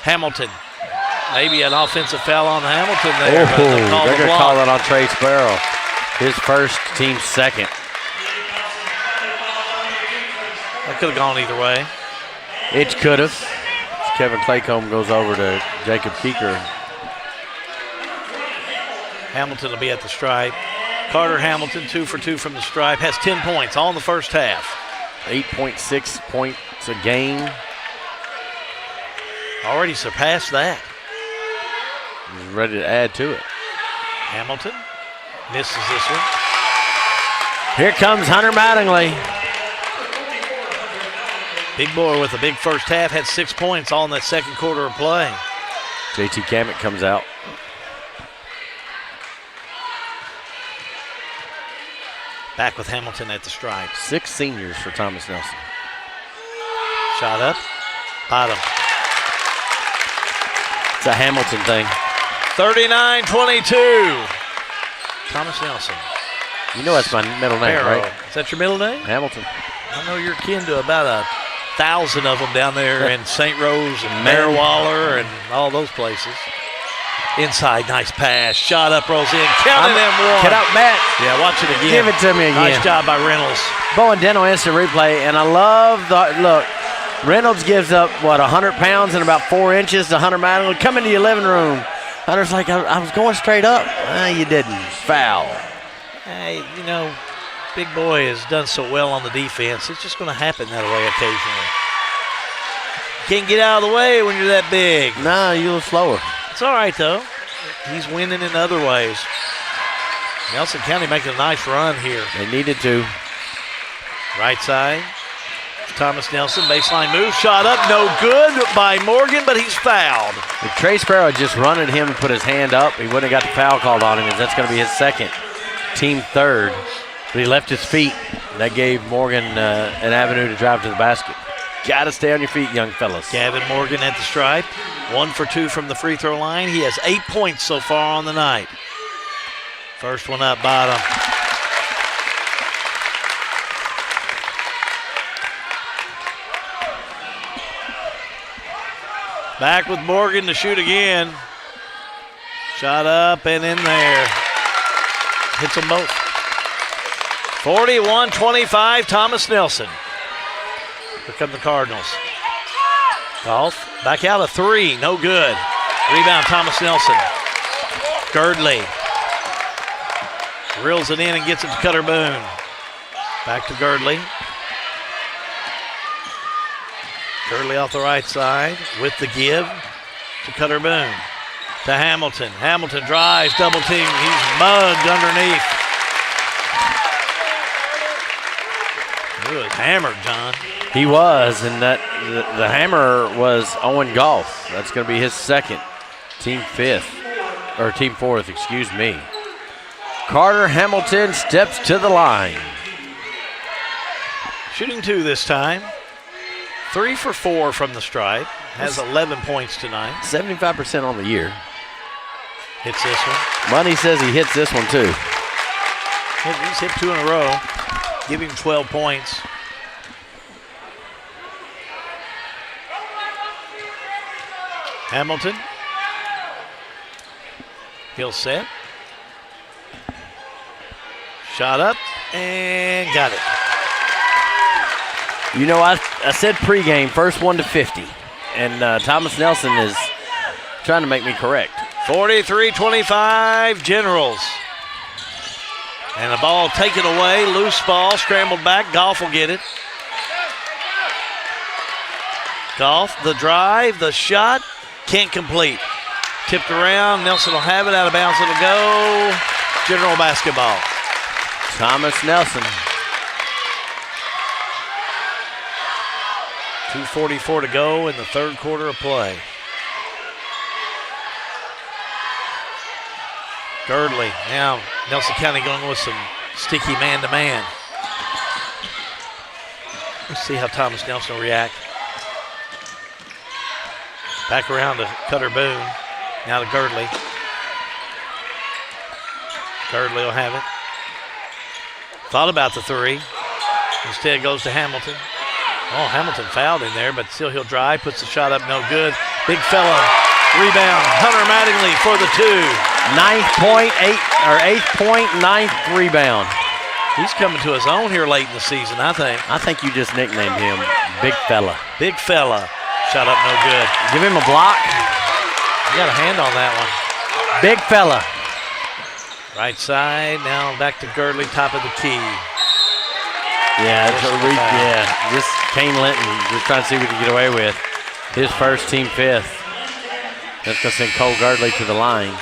Hamilton. Maybe an offensive foul on Hamilton there. They're going to call it on Trey Sparrow. His first, team's second. That could have gone either way. It could have. Kevin Claycomb goes over to Jacob Keeker. Hamilton will be at the stripe. Carter Hamilton, 2 for 2 from the stripe, has 10 points, all in the first half. 8.6 points a game. Already surpassed that. He's ready to add to it. Hamilton misses this one. Here comes Hunter Mattingly. Big boy with a big first half, had 6 points all in that second quarter of play. JT Kamek comes out. Back with Hamilton at the stripe. 6 seniors for Thomas Nelson. Shot up. Bottom. It's a Hamilton thing. 39-22. Thomas Nelson. You know that's my middle name, Sparrow. right? Is that your middle name? Hamilton. I know you're kin to about 1,000 of them down there in St. Rose and Marywaller and all those places. Inside, nice pass. Shot up, rolls in. Counting them one. Get out, Matt. Yeah, watch it again. Give it to me again. Nice job by Reynolds. Bowen Dental instant replay, and I love the look. Reynolds gives up, 100 pounds and about 4 inches to Hunter Mattingly. Come into your living room. Hunter's like, I was going straight up. You didn't. Foul. Hey, Big Boy has done so well on the defense. It's just going to happen that way occasionally. Can't get out of the way when you're that big. No, you're a little slower. It's all right, though. He's winning in other ways. Nelson County making a nice run here. They needed to. Right side. Thomas Nelson, baseline move. Shot up, no good by Morgan, but he's fouled. If Trey Sparrow had just run at him and put his hand up, he wouldn't have got the foul called on him, because that's going to be his second, team third. But he left his feet. That gave Morgan an avenue to drive to the basket. Got to stay on your feet, young fellas. Gavin Morgan at the stripe. 1 for 2 from the free throw line. He has 8 points so far on the night. First one up, bottom. Back with Morgan to shoot again. Shot up and in there. Hits them both. 41-25, Thomas Nelson. Here come the Cardinals. Golf, back out of 3, no good. Rebound, Thomas Nelson. Girdley. Reels it in and gets it to Cutter Boone. Back to Girdley. Girdley off the right side with the give to Cutter Boone. To Hamilton. Hamilton drives, double team. He's mugged underneath. He was hammered, John. He was, and that the hammer was Owen Golf. That's going to be his second, team fourth, excuse me. Carter Hamilton steps to the line. Shooting 2 this time. 3 for 4 from the stripe. Has 11 points tonight. 75% on the year. Hits this one. Money says he hits this one too. He's hit 2 in a row. Give him 12 points. Hamilton. He'll set. Shot up and got it. I said pregame, first one to 50. And Thomas Nelson is trying to make me correct. 43-25 Generals. And the ball taken away. Loose ball, scrambled back. Golf will get it. Golf, the drive, the shot. Can't complete. Tipped around. Nelson will have it. Out of bounds it'll go. General basketball. Thomas Nelson. 2:44 to go in the third quarter of play. Girdley. Now Nelson County going with some sticky man-to-man. Let's see how Thomas Nelson will react. Back around to Cutter Boone. Now to Girdley. Girdley will have it. Thought about the 3. Instead goes to Hamilton. Oh, Hamilton fouled in there, but still he'll drive. Puts the shot up, no good. Big fella. Rebound. Hunter Mattingly for the 2. 8th point, 9th rebound. He's coming to his own here late in the season, I think. I think you just nicknamed him Big Fella. Big fella. Shot up, no good. Give him a block. You got a hand on that one. Big fella. Right side, now back to Girdley, top of the key. Yeah, just Kane Linton just trying to see what he can get away with. His first, team 5th. That's going to send Cole Girdley to the line.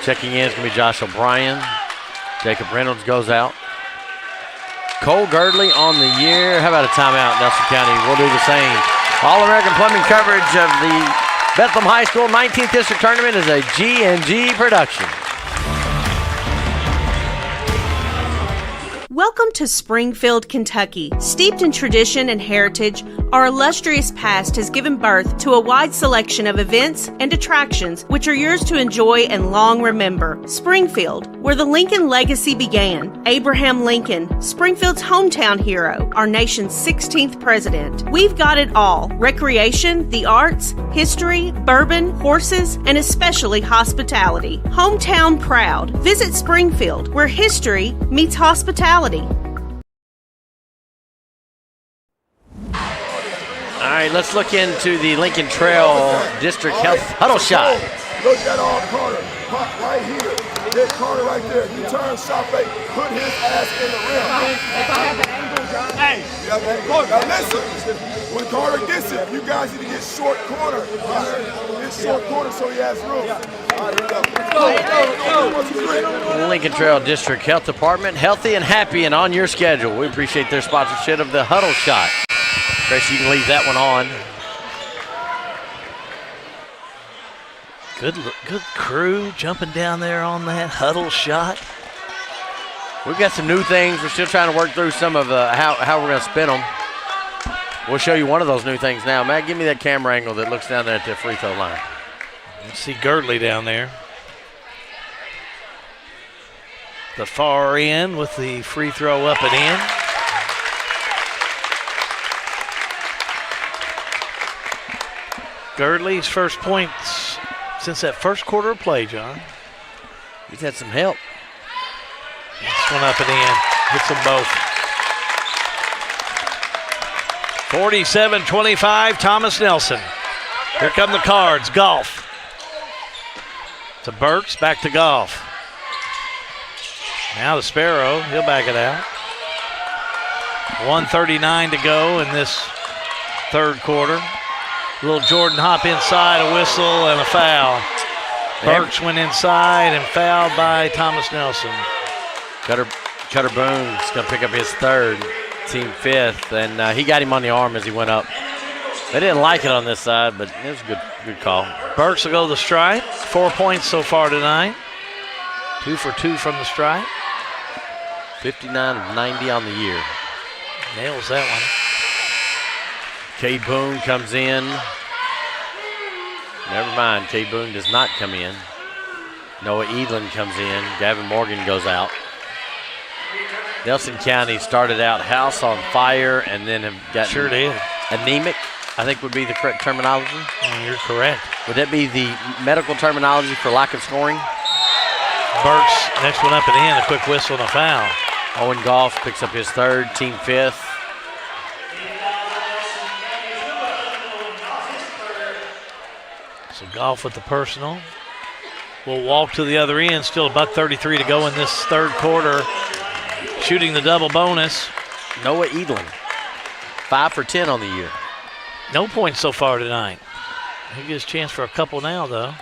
Checking in is going to be Josh O'Brien. Jacob Reynolds goes out. Cole Girdley on the year. How about a timeout, Nelson County? We'll do the same. All-American Plumbing coverage of the Bethlehem High School 19th District Tournament is a G&G production. Welcome to Springfield, Kentucky. Steeped in tradition and heritage, Our illustrious past has given birth to a wide selection of events and attractions which are yours to enjoy and long remember. Springfield, where the Lincoln legacy began. Abraham Lincoln, Springfield's hometown hero, our nation's 16th president. We've got it all. Recreation, the arts, history, bourbon, horses, and especially hospitality. Hometown proud. Visit Springfield, where history meets hospitality. All right, let's look into the Lincoln Trail District Health Huddle Shot. Look at all Carter. Pop right here. Hit Carter right there. You turn shot fake. Put his ass in the rim. If I have an angle, John. Hey. Now listen. When Carter gets it, you guys need to get short corner. Get short corner so he has room. All right, here we go. Lincoln Trail District Health Department, healthy and happy and on your schedule. We appreciate their sponsorship of the Huddle Shot. Chris, you can leave that one on. Good crew jumping down there on that huddle shot. We've got some new things. We're still trying to work through some of how we're going to spin them. We'll show you one of those new things now. Matt, give me that camera angle that looks down there at the free throw line. You see Girdley down there. The far end with the free throw up and in. Girdley's first points since that first quarter of play, John. He's had some help. This one up and in. Hits them both. 47-25, Thomas Nelson. Here come the Cards. Golf. To Burks, back to Golf. Now to Sparrow. He'll back it out. 1:39 to go in this third quarter. A little Jordan hop inside, a whistle, and a foul. Burks went inside and fouled by Thomas Nelson. Cutter Boone's going to pick up his third, team fifth, and he got him on the arm as he went up. They didn't like it on this side, but it was a good call. Burks will go to the stripe. 4 points so far tonight. 2 for 2 from the stripe. 59 of 90 on the year. Nails that one. K. Boone comes in. Never mind, K. Boone does not come in. Noah Edlin comes in. Gavin Morgan goes out. Nelson County started out house on fire and then have gotten sure did. Anemic, I think would be the correct terminology. You're correct. Would that be the medical terminology for lack of scoring? Burks, next one up and in, a quick whistle and a foul. Owen Goff picks up his third, team fifth. So Goff with the personal. We'll walk to the other end. Still $1:33 to go in this third quarter. Shooting the double bonus. Noah Edlin, 5 for 10 on the year. No points so far tonight. He gets a chance for a couple now, though.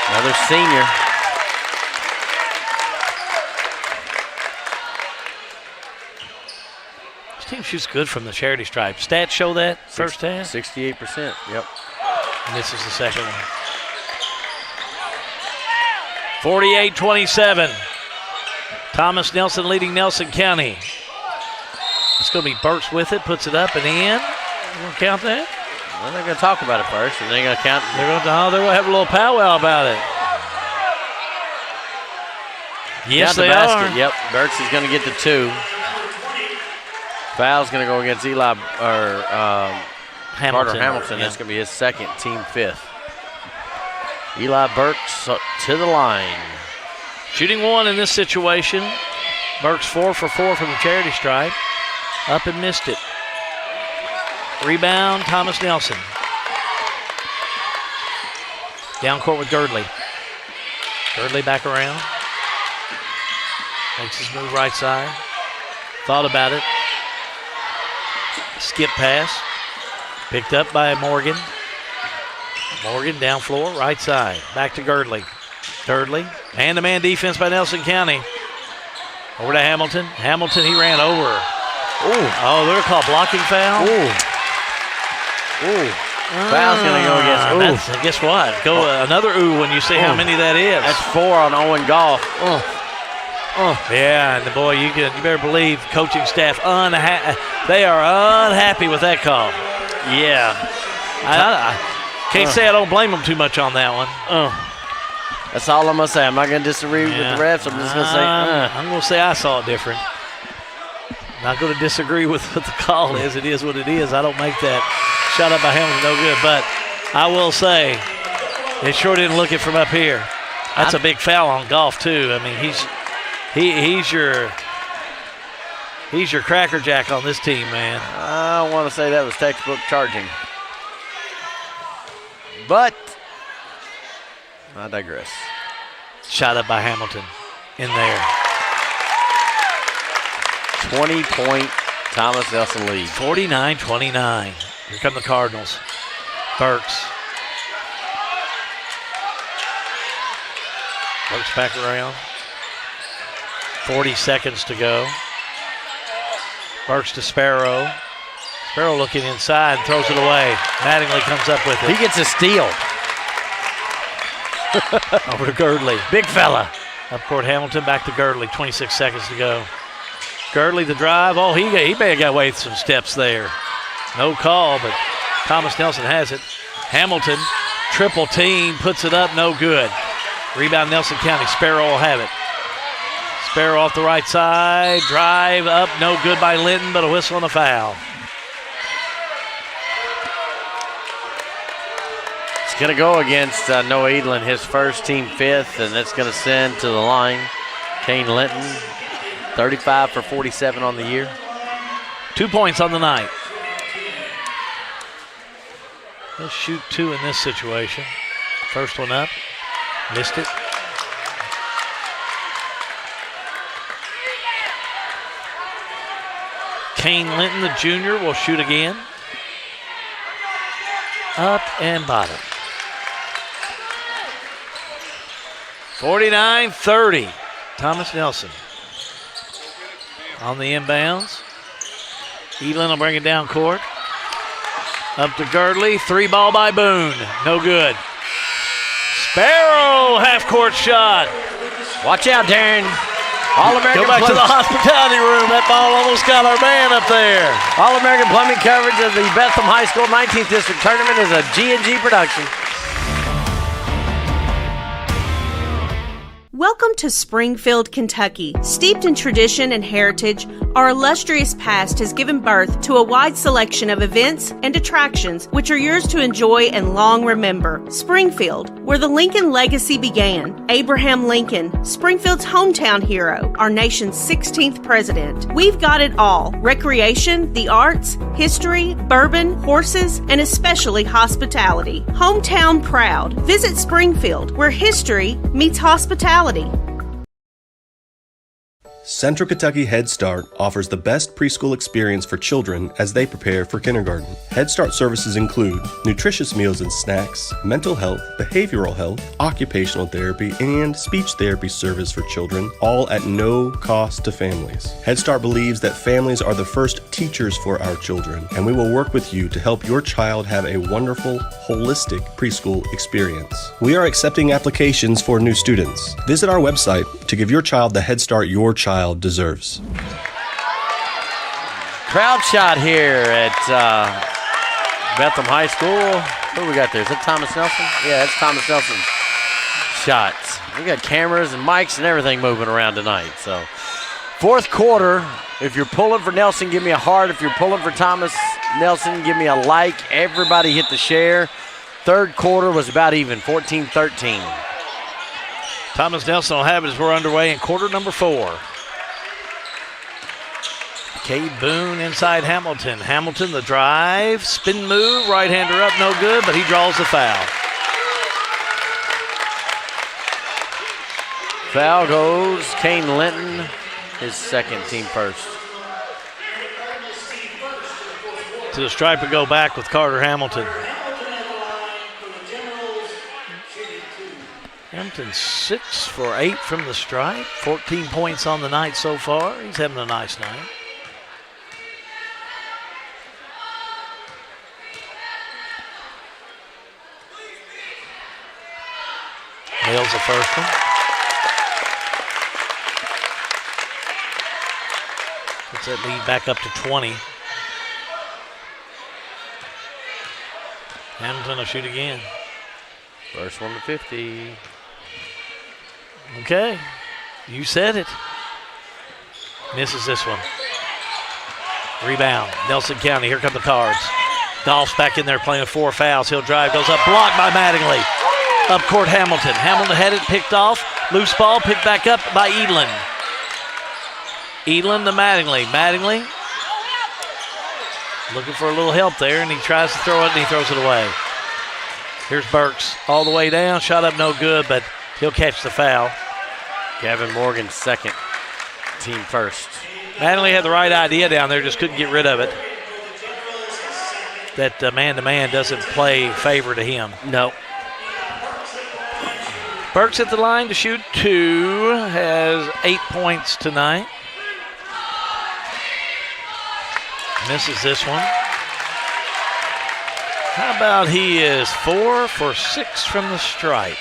Another senior. This team shoots good from the charity stripe. Stats show that first half? 68%, yep. And this is the second one. 48-27. Thomas Nelson leading Nelson County. It's going to be Burks with it, puts it up and in. You want to count that? Well, they're going to talk about it first, and they're going to count. They're going to have a little powwow about it. Yes, they are. Yep, Burks is going to get the 2. Foul's going to go against Eli or Carter Hamilton. Yeah. That's going to be his second, team fifth. Eli Burks to the line. Shooting one in this situation. Burks 4 for 4 from the charity stripe. Up and missed it. Rebound, Thomas Nelson. Down court with Girdley. Girdley back around. Makes his move right side. Thought about it. Skip pass. Picked up by Morgan. Morgan down floor, right side. Back to Girdley. Girdley. Man-to-man defense by Nelson County. Over to Hamilton. Hamilton, he ran over. Ooh. Oh, they're called blocking foul. Ooh. Ooh. Foul's going to go against ooh. Guess what? Go another ooh when you see how many that is. That's 4 on Owen Goff. Yeah, and boy, you better believe coaching staff they are unhappy with that call. Yeah. I can't say I don't blame them too much on that one. That's all I'm going to say. I'm not going to disagree with the refs. I'm just going to say, I'm going to say I saw it different. Not going to disagree with what the call is. It is what it is. I don't make that shot up by Hamilton no good. But I will say, it sure didn't look it from up here. That's a big foul on Goff, too. I mean, he's your crackerjack on this team, man. I want to say that was textbook charging. But I digress. Shot up by Hamilton in there. 20-point Thomas Nelson lead. 49-29. Here come the Cardinals. Burks. Burks back around. 40 seconds to go. Burks to Sparrow. Sparrow looking inside and throws it away. Mattingly comes up with it. He gets a steal. Over to Girdley. Big fella. Up court Hamilton, back to Girdley. 26 seconds to go. Girdley the drive. Oh, he may have got away with some steps there. No call, but Thomas Nelson has it. Hamilton, triple team, puts it up, no good. Rebound Nelson County. Sparrow will have it. Sparrow off the right side. Drive up, no good by Linton, but a whistle and a foul. It's going to go against Noah Edlin, his first, team fifth, and that's going to send to the line Kane Linton. 35 for 47 on the year. 2 points on the night. Let's shoot 2 in this situation. First one up. Missed it. Kane Linton, the junior, will shoot again. Up and bottom. 49-30. Thomas Nelson on the inbounds. Elin will bring it down court. Up to Girdley. 3-ball by Boone. No good. Sparrow, half-court shot. Watch out, Darren. All-American. Go back to the hospitality room. That ball almost got our man up there. All-American plumbing coverage of the Bethlehem High School 19th District Tournament is a G&G production. Welcome to Springfield, Kentucky. Steeped in tradition and heritage, our illustrious past has given birth to a wide selection of events and attractions which are yours to enjoy and long remember. Springfield, where the Lincoln legacy began. Abraham Lincoln, Springfield's hometown hero, our nation's 16th president. We've got it all. Recreation, the arts, history, bourbon, horses, and especially hospitality. Hometown proud. Visit Springfield, where history meets hospitality. Central Kentucky Head Start offers the best preschool experience for children as they prepare for kindergarten. Head Start services include nutritious meals and snacks, mental health, behavioral health, occupational therapy, and speech therapy service for children, all at no cost to families. Head Start believes that families are the first teachers for our children, and we will work with you to help your child have a wonderful, holistic preschool experience. We are accepting applications for new students. Visit our website to give your child the Head Start your child deserves. Crowd shot here at Bethlehem High School. Who we got there? Is that Thomas Nelson? Yeah, that's Thomas Nelson's shots. We got cameras and mics and everything moving around tonight. So, fourth quarter, if you're pulling for Nelson, give me a heart. If you're pulling for Thomas Nelson, give me a like. Everybody hit the share. Third quarter was about even, 14-13. Thomas Nelson will have it as we're underway in quarter number 4. Cade Boone inside Hamilton. Hamilton, the drive, spin move, right-hander up, no good, but he draws the foul. Foul goes Kane Linton, his second, team first. To the stripe and go back with Carter Hamilton. Hamilton 6 for 8 from the stripe. 14 points on the night so far. He's having a nice night. Nails the first one. Gets that lead back up to 20. Hamilton will shoot again. First one to 50. Okay, you said it. Misses this one. Rebound, Nelson County. Here come the Cards. Golf's back in there playing with 4 fouls. He'll drive, goes up, blocked by Mattingly. Up court, Hamilton. Hamilton had it picked off. Loose ball picked back up by Edlin. Edlin to Mattingly. Mattingly looking for a little help there, and he tries to throw it, and he throws it away. Here's Burks all the way down. Shot up no good, but he'll catch the foul. Gavin Morgan's second, team first. Mattingly had the right idea down there, just couldn't get rid of it. That man-to-man doesn't play favor to him. No. Burks at the line to shoot 2, has 8 points tonight. Misses this one. How about he is 4 for 6 from the stripe?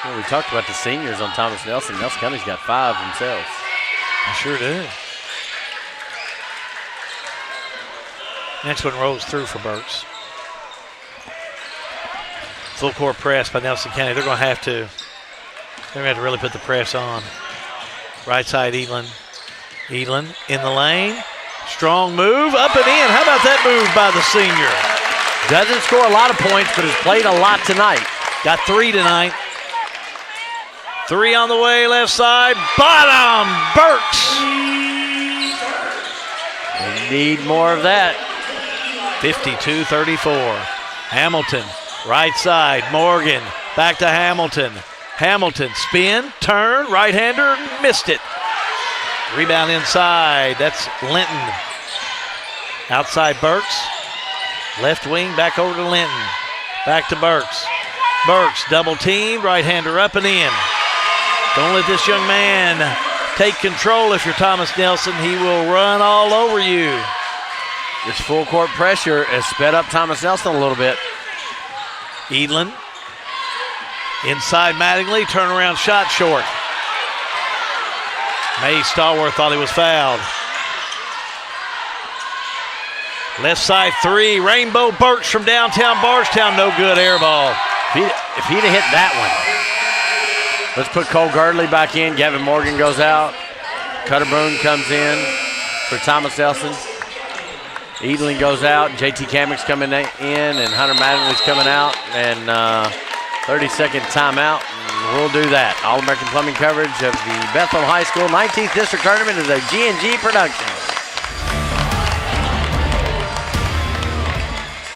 Well, we talked about the seniors on Thomas Nelson. Nelson County's got 5 themselves. I sure do. Next one rolls through for Burks. Full court press by Nelson County. They're going to have to really put the press on. Right side, Edlin. Edlin in the lane. Strong move, up and in. How about that move by the senior? Doesn't score a lot of points, but has played a lot tonight. Got 3 tonight. 3 on the way, left side. Bottom, Burks. They need more of that. 52-34. Hamilton, right side. Morgan, back to Hamilton. Hamilton, spin, turn, right-hander, missed it. Rebound inside, that's Linton. Outside Burks. Left wing, back over to Linton. Back to Burks. Burks, double team, right-hander up and in. Don't let this young man take control. If you're Thomas Nelson, he will run all over you. This full court pressure has sped up Thomas Nelson a little bit. Edlin. Inside Mattingly, turnaround shot short. May Stallworth thought he was fouled. Left side 3, Rainbow Burks from downtown Bardstown, no good, air ball. If he'd have hit that one. Let's put Cole Girdley back in. Gavin Morgan goes out. Cutter Boone comes in for Thomas Nelson. Edlin goes out. JT Kammick's coming in, and Hunter Mattingly's coming out. And 30-second timeout. And we'll do that. All-American Plumbing coverage of the Bethlehem High School 19th District Tournament is a G&G production.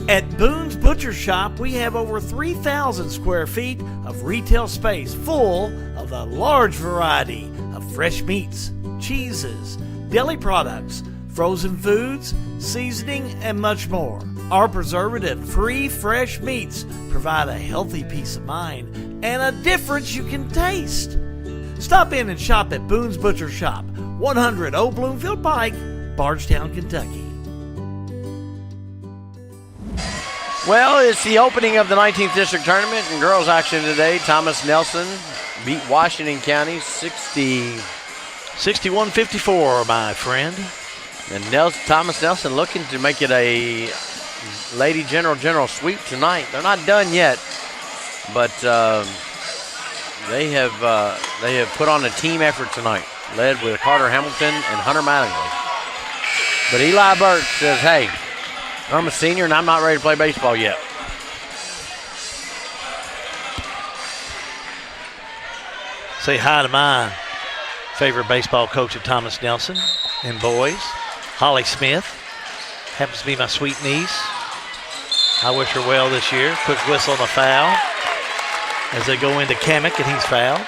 At Boone's Butcher Shop, we have over 3,000 square feet of retail space full of the large variety of fresh meats, cheeses, deli products, frozen foods, seasoning, and much more. Our preservative-free fresh meats provide a healthy peace of mind and a difference you can taste. Stop in and shop at Boone's Butcher Shop, 100 Old Bloomfield Pike, Bardstown, Kentucky. Well, it's the opening of the 19th District Tournament and girls action today. Thomas Nelson beat Washington County 61-54, my friend. And Thomas Nelson looking to make it a Lady General sweep tonight. They're not done yet, but they have put on a team effort tonight, led with Carter Hamilton and Hunter Mattingly. But Eli Burke says, hey, I'm a senior and I'm not ready to play baseball yet. Say hi to my favorite baseball coach at Thomas Nelson and boys, Holly Smith. Happens to be my sweet niece. I wish her well this year. Quick whistle on the foul as they go into Kammick, and he's fouled.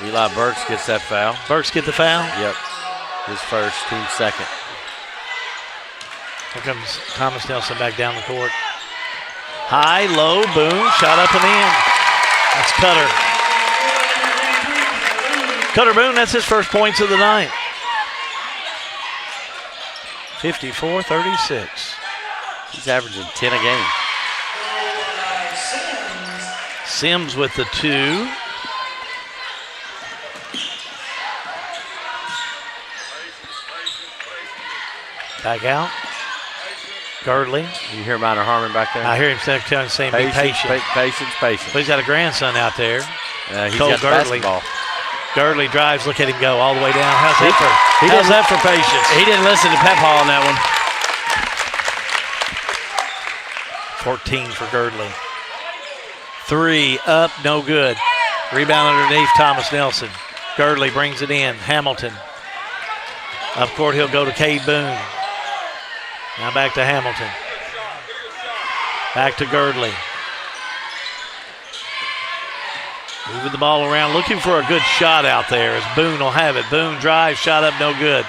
Eli Burks gets that foul. Burks get the foul? Yep. His first, team second. Here comes Thomas Nelson back down the court. High, low, boom, shot up and in. That's Cutter. Cutter Boone, that's his first points of the night. 54-36. He's averaging 10 a game. Sims with the 2. Back out. Girdley. You hear Minor Harmon back there? I hear him saying be patient. Patience. But he's got a grandson out there. He's Cole got the Girdley. basketball. Girdley drives. Look at him go all the way down. How's that for patience? He didn't listen to Pepa on that one. 14 for Girdley. 3 up, no good. Rebound underneath Thomas Nelson. Girdley brings it in. Hamilton. Up court, he'll go to Cade Boone. Now back to Hamilton. Back to Girdley. Moving the ball around, looking for a good shot out there as Boone will have it. Boone drives, shot up, no good.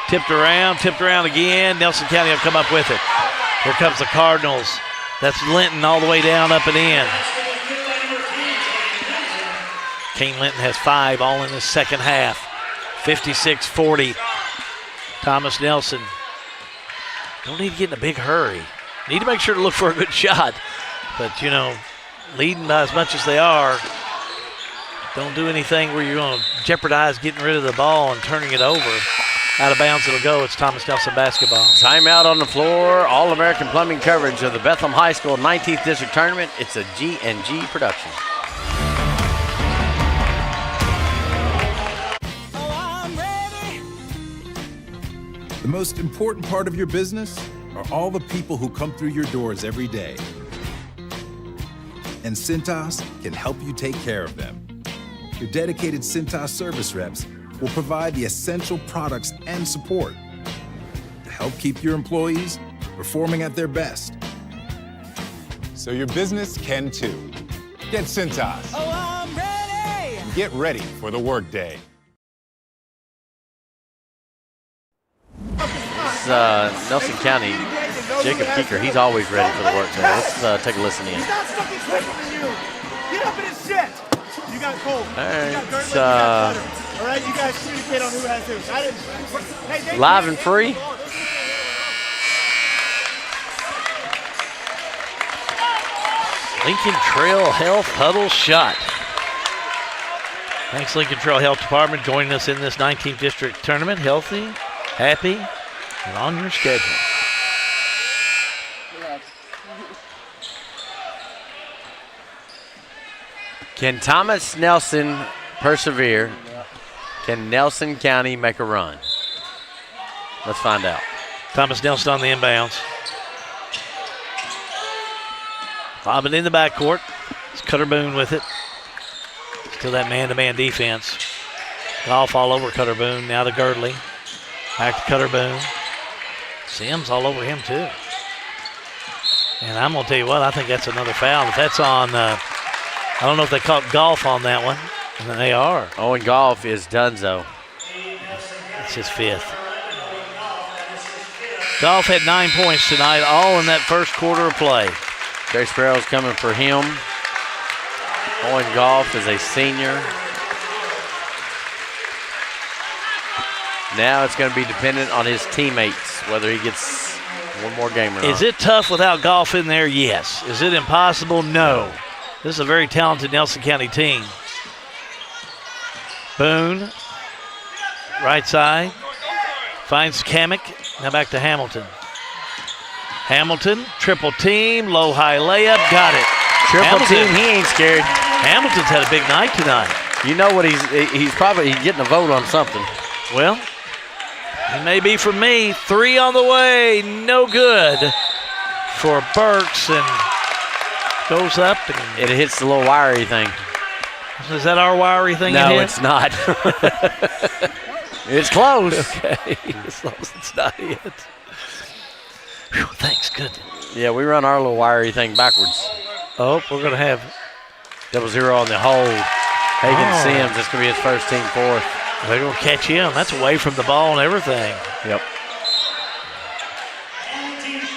Tipped around again. Nelson County will come up with it. Here comes the Cardinals. That's Linton all the way down, up and in. Kane Linton has 5 all in the second half. 56-40. Thomas Nelson. Don't need to get in a big hurry. Need to make sure to look for a good shot. But, leading by as much as they are, don't do anything where you're going to jeopardize getting rid of the ball and turning it over. Out of bounds it'll go. It's Thomas Nelson basketball. Timeout on the floor. All-American Plumbing coverage of the Bethlehem High School 19th District Tournament. It's a G&G production. The most important part of your business are all the people who come through your doors every day. And Cintas can help you take care of them. Your dedicated Cintas service reps will provide the essential products and support to help keep your employees performing at their best. So your business can too. Get Cintas. Oh, I'm ready! And get ready for the workday. Nelson County, Jacob Keeker, he's always ready for the work day. Let's take a listen in. He's not fucking quicker than you. Get up in his shit. You got Cole. All right, you got Girdley, you got Cutter. All right, you guys communicate on who has who. Hey, live and free. Lincoln Trail Health Huddle shot. Thanks, Lincoln Trail Health Department, joining us in this 19th District Tournament. Healthy, happy, and on your schedule. Can Thomas Nelson persevere? Can Nelson County make a run? Let's find out. Thomas Nelson on the inbounds. Bobbing in the backcourt. It's Cutter Boone with it. Still that man-to-man defense. Golf all over Cutter Boone. Now to Girdley. Back to Cutter Boone. Sims all over him too. And I'm going to tell you what, I think that's another foul. If that's on, I don't know if they caught golf on that one. And they are. Oh, and golf is Dunzo. It's his 5th. Golf had 9 points tonight, all in that first quarter of play. Trey Sparrow's coming for him. Owen Golf is a senior. Now it's going to be dependent on his teammates, whether he gets one more game or not. Is it tough without Golf in there? Yes. Is it impossible? No. This is a very talented Nelson County team. Boone, right side, finds Kamek. Now back to Hamilton. Hamilton, triple team, low high layup, got it. Triple team, he ain't scared. Hamilton's had a big night tonight. You know what, he's probably getting a vote on something. Well, it may be from me. 3 on the way, no good for Burks, and goes up. And it hits the little wiry thing. Is that our wiry thing? No, it's not. It's close. Okay, as long as it's not it. Whew, thanks, goodness. Yeah, we run our little wiry thing backwards. Oh, we're going to have 0-0 on the hold. Hagan Sims, that's going to be his first team 4th. They're going to catch him. That's away from the ball and everything. Yep.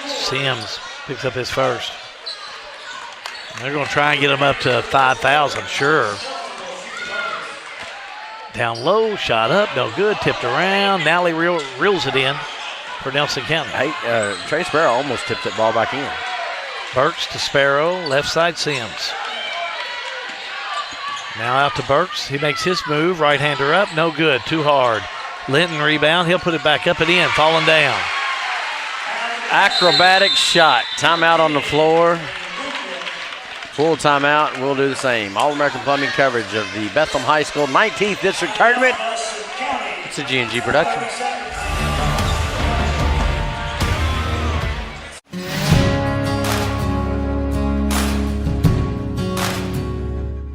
Sims picks up his first. They're going to try and get him up to 5,000, sure. Down low, shot up, no good, tipped around. Nally reels it in for Nelson County. Hey, Trey Sparrow almost tipped that ball back in. Burks to Sparrow, left side Sims. Now out to Burks. He makes his move. Right-hander up. No good. Too hard. Linton rebound. He'll put it back up and in. Falling down. Acrobatic shot. Timeout on the floor. Full timeout, and we'll do the same. All-American Plumbing coverage of the Bethlehem High School 19th District Tournament. It's a G&G production.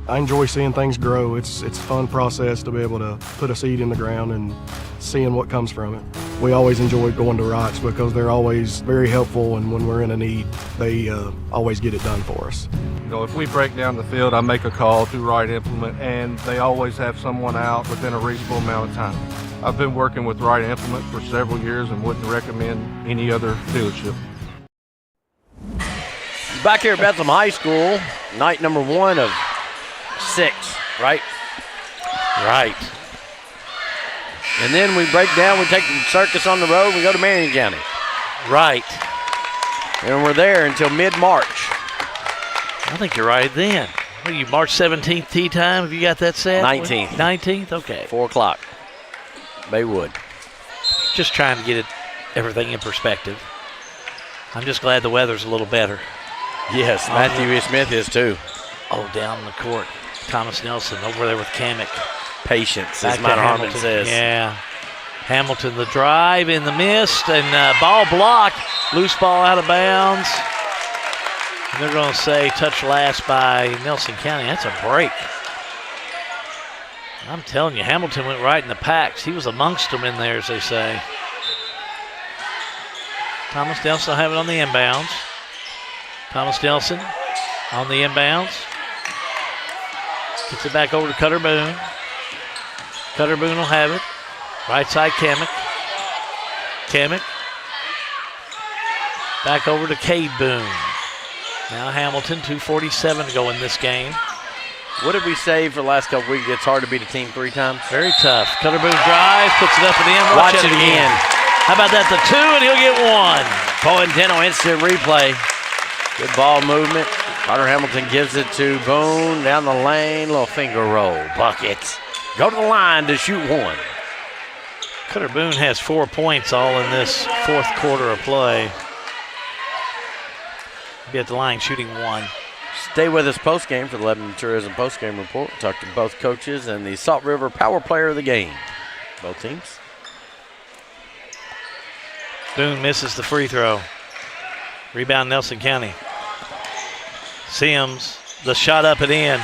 I enjoy seeing things grow. It's a fun process to be able to put a seed in the ground and seeing what comes from it. We always enjoy going to Wrights because they're always very helpful, and when we're in a need, they always get it done for us. You know, if we break down the field, I make a call to Wright Implement, and they always have someone out within a reasonable amount of time. I've been working with Wright Implement for several years and wouldn't recommend any other dealership. Back here at Bethlehem High School, night number 1 of 6, right? Right. And then we break down, we take the circus on the road, we go to Marion County. Right. And we're there until mid-March. I think you're right then. What are you, March 17th tee time? Have you got that set? 19th. 19th? Okay. 4 o'clock. Baywood. Just trying to get everything in perspective. I'm just glad the weather's a little better. Yes, Matthew Smith is too. Oh, down the court. Thomas Nelson over there with Kamek. Patience, as Mount Harmon says. Yeah. Hamilton, the drive in the mist, and ball blocked. Loose ball out of bounds. And they're going to say touch last by Nelson County. That's a break. I'm telling you, Hamilton went right in the packs. He was amongst them in there, as they say. Thomas Nelson will have it on the inbounds. Thomas Nelson on the inbounds. Gets it back over to Cutter Boone. Cutter Boone will have it. Right side, Kamek. Kamek. Back over to Cade Boone. Now Hamilton, 2:47 to go in this game. What did we say for the last couple weeks? It's hard to beat a team 3 times. Very tough. Cutter Boone drives, puts it up and in. Watch it again. How about that? The 2, and he'll get 1. Pointeno instant replay. Good ball movement. Carter Hamilton gives it to Boone down the lane. Little finger roll. Buckets. Go to the line to shoot 1. Cutter Boone has 4 points all in this 4th quarter of play. Be at the line shooting 1. Stay with us postgame for the Lebanon Tourism postgame report. Talk to both coaches and the Salt River Power Player of the game. Both teams. Boone misses the free throw. Rebound Nelson County. Sims, the shot up and in.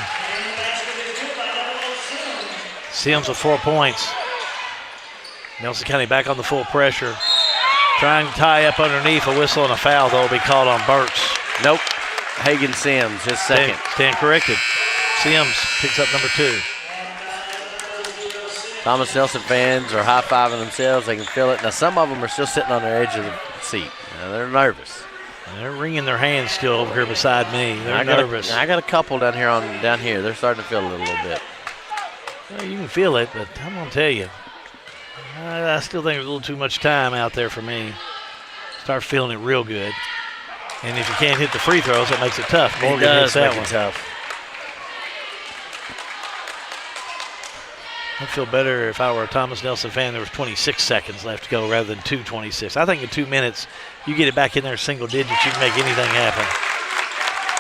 Sims with 4 points. Nelson County back on the full pressure. Trying to tie up underneath. A whistle and a foul, though, will be called on Burks. Nope. Hagen Sims, his second. Stand corrected. Sims picks up number 2. Thomas Nelson fans are high-fiving themselves. They can feel it. Now, some of them are still sitting on their edge of the seat. Now, they're nervous. They're wringing their hands still over here beside me. They're nervous. I got a couple down here. They're starting to feel it a little bit. Well, you can feel it, but I'm going to tell you, I still think there's a little too much time out there for me. Start feeling it real good. And if you can't hit the free throws, that makes it tough. Morgan hits that one. Tough. I'd feel better if I were a Thomas Nelson fan. There was 26 seconds left to go rather than 2:26. I think in 2 minutes, you get it back in there single digits, you can make anything happen.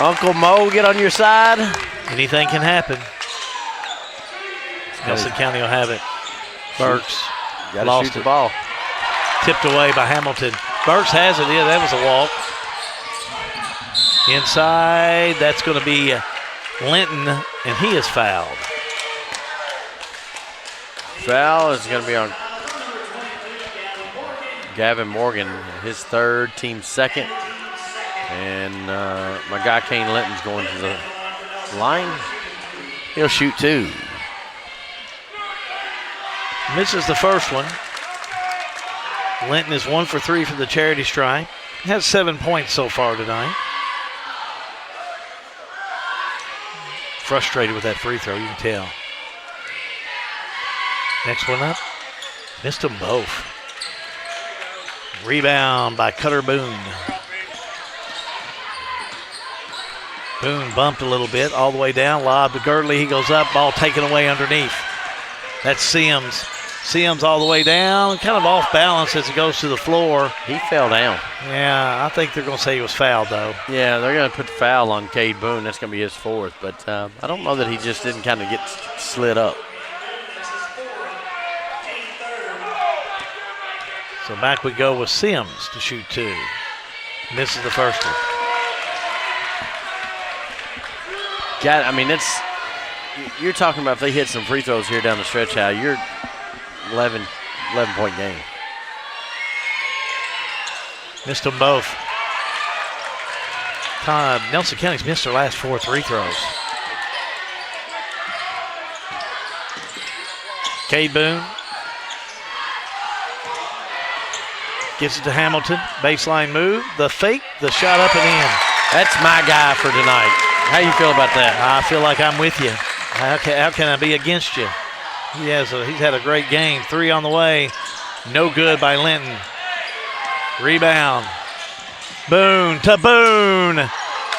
Uncle Mo, get on your side. Anything can happen. Nelson County will have it. Burks lost the ball. Tipped away by Hamilton. Burks has it. Yeah, that was a walk. Inside, that's going to be Linton, and he is fouled. Foul is going to be on Gavin Morgan, his 3rd, team 2nd. And my guy Kane Linton's going to the line. He'll shoot 2. Misses the first one. Linton is 1 for 3 for the charity stripe. Has 7 points so far tonight. Frustrated with that free throw, you can tell. Next one up. Missed them both. Rebound by Cutter Boone. Boone bumped a little bit all the way down. Lob to Girdley. He goes up. Ball taken away underneath. That's Sims. Sims all the way down. Kind of off balance as he goes to the floor. He fell down. Yeah, I think they're going to say he was fouled, though. Yeah, they're going to put the foul on Cade Boone. That's going to be his fourth. But I don't know that he just didn't kind of get slid up. So back we go with Sims to shoot 2. Misses the first one. God, I mean, you're talking about if they hit some free throws here down the stretch, Hal, you're 11-point game. Missed them both. Nelson County's missed their last 4 free throws. Cade Boone gives it to Hamilton. Baseline move. The fake, the shot up and in. That's my guy for tonight. How you feel about that? I feel like I'm with you. How can I be against you? He's had a great game. 3 on the way. No good by Linton. Rebound. Boone to Boone.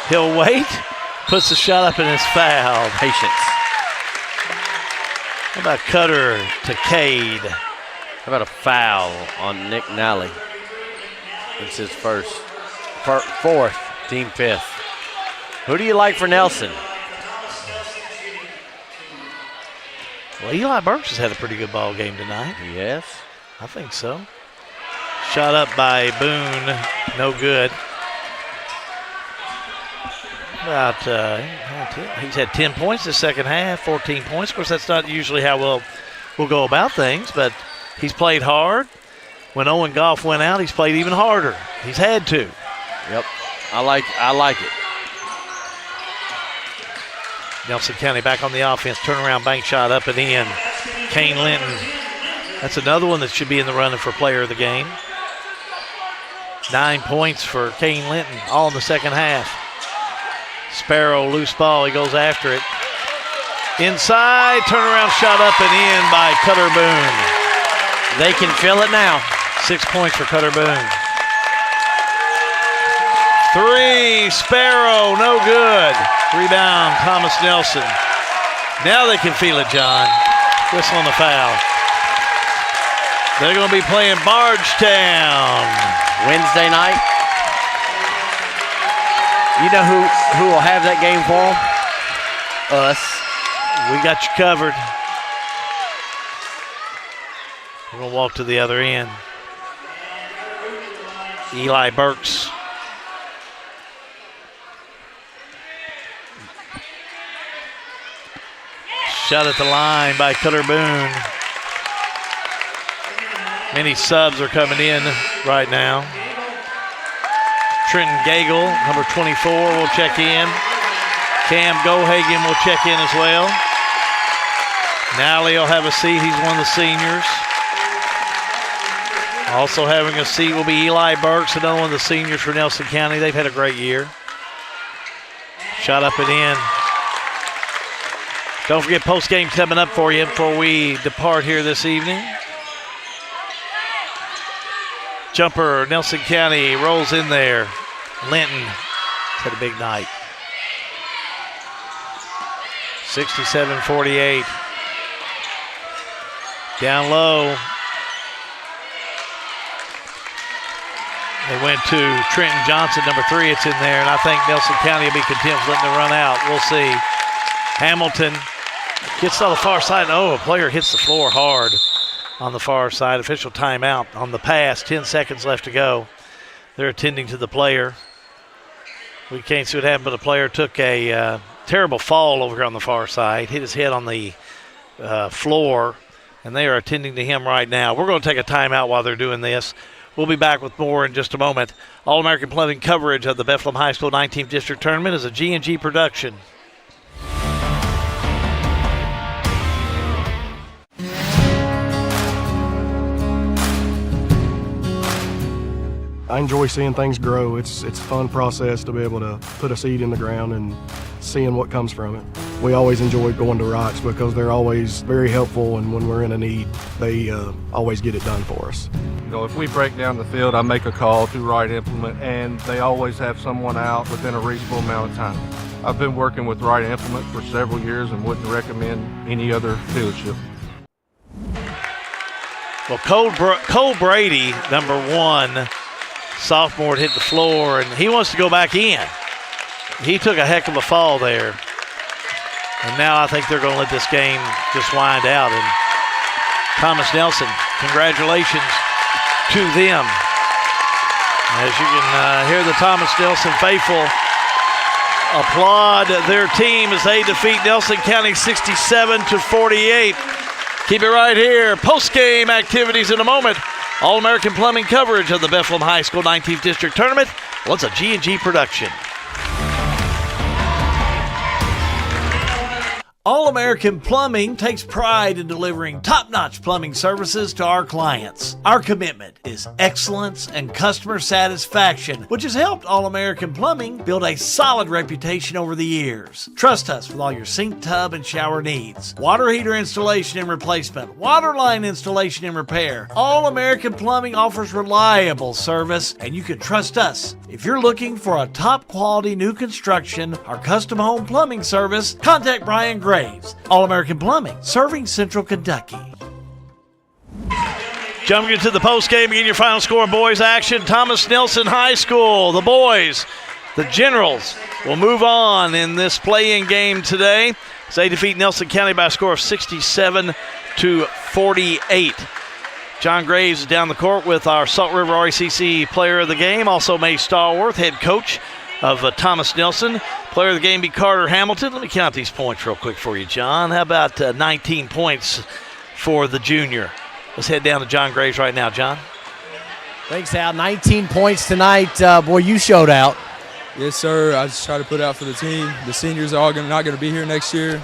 He'll wait. Puts the shot up and is fouled. Patience. How about Cutter to Cade? How about a foul on Nick Nally? It's his fourth, team 5th. Who do you like for Nelson? Well, Eli Burks has had a pretty good ball game tonight. Yes. I think so. Shot up by Boone. No good. He's had 10 points this second half, 14 points. Of course, that's not usually how we'll go about things, but he's played hard. When Owen Goff went out, he's played even harder. He's had to. Yep. I like it. Nelson County back on the offense. Turnaround bank shot up and in. Kane Linton. That's another one that should be in the running for player of the game. 9 points for Kane Linton, all in the second half. Sparrow, loose ball. He goes after it. Inside, turnaround shot up and in by Cutter Boone. They can feel it now. 6 points for Cutter Boone. 3, Sparrow, no good. Rebound, Thomas Nelson. Now they can feel it, John. Whistle on the foul. They're going to be playing Bardstown. Wednesday night. You know who will have that game for them? Us. We got you covered. We're going to walk to the other end. Eli Burks. Shot at the line by Cutter Boone. Many subs are coming in right now. Trenton Gagel, number 24, will check in. Cam Gohagen will check in as well. Nally will have a seat. He's one of the seniors. Also having a seat will be Eli Burks, another one of the seniors for Nelson County. They've had a great year. Shot up and in. Don't forget postgame coming up for you before we depart here this evening. Jumper, Nelson County rolls in there. Linton had a big night. 67-48. Down low. They went to Trenton Johnson, number 3. It's in there, and I think Nelson County will be content with letting it run out. We'll see. Hamilton gets on the far side. Oh, a player hits the floor hard on the far side. Official timeout on the pass. 10 seconds left to go. They're attending to the player. We can't see what happened, but the player took a terrible fall over here on the far side, hit his head on the floor, and they are attending to him right now. We're going to take a timeout while they're doing this. We'll be back with more in just a moment. All-American Plumbing coverage of the Bethlehem High School 19th District Tournament is a G&G production. I enjoy seeing things grow. It's a fun process to be able to put a seed in the ground and seeing what comes from it. We always enjoy going to Rocks because they're always very helpful, and when we're in a need, they always get it done for us. You know, if we break down the field, I make a call to Right Implement, and they always have someone out within a reasonable amount of time. I've been working with Wright Implement for several years and wouldn't recommend any other dealership. Well, Cole Brady, number 1, sophomore, hit the floor, and he wants to go back in. He took a heck of a fall there. And now I think they're going to let this game just wind out. And Thomas Nelson, congratulations to them. As you can hear the Thomas Nelson faithful applaud their team as they defeat Nelson County 67-48. Keep it right here. Post-game activities in a moment. All-American Plumbing coverage of the Bethlehem High School 19th District Tournament. What's a G&G production? All-American Plumbing takes pride in delivering top-notch plumbing services to our clients. Our commitment is excellence and customer satisfaction, which has helped All-American Plumbing build a solid reputation over the years. Trust us with all your sink, tub, and shower needs. Water heater installation and replacement, water line installation and repair. All-American Plumbing offers reliable service, and you can trust us. If you're looking for a top-quality new construction or custom home plumbing service, contact Brian Graves. All-American Plumbing, serving Central Kentucky. Jumping into the postgame, again, your final score in boys action. Thomas Nelson High School, the boys, the Generals, will move on in this play-in game today as they defeat Nelson County by a score of 67-48. John Graves is down the court with our Salt River RACC player of the game, also May Stallworth, head coach of Thomas Nelson. Player of the game be Carter Hamilton. Let me count these points real quick for you, John. How about 19 points for the junior? Let's head down to John Graves right now, John. Thanks, Al. 19 points tonight. Boy, you showed out. Yes, sir. I just try to put out for the team. The seniors are all not going to be here next year.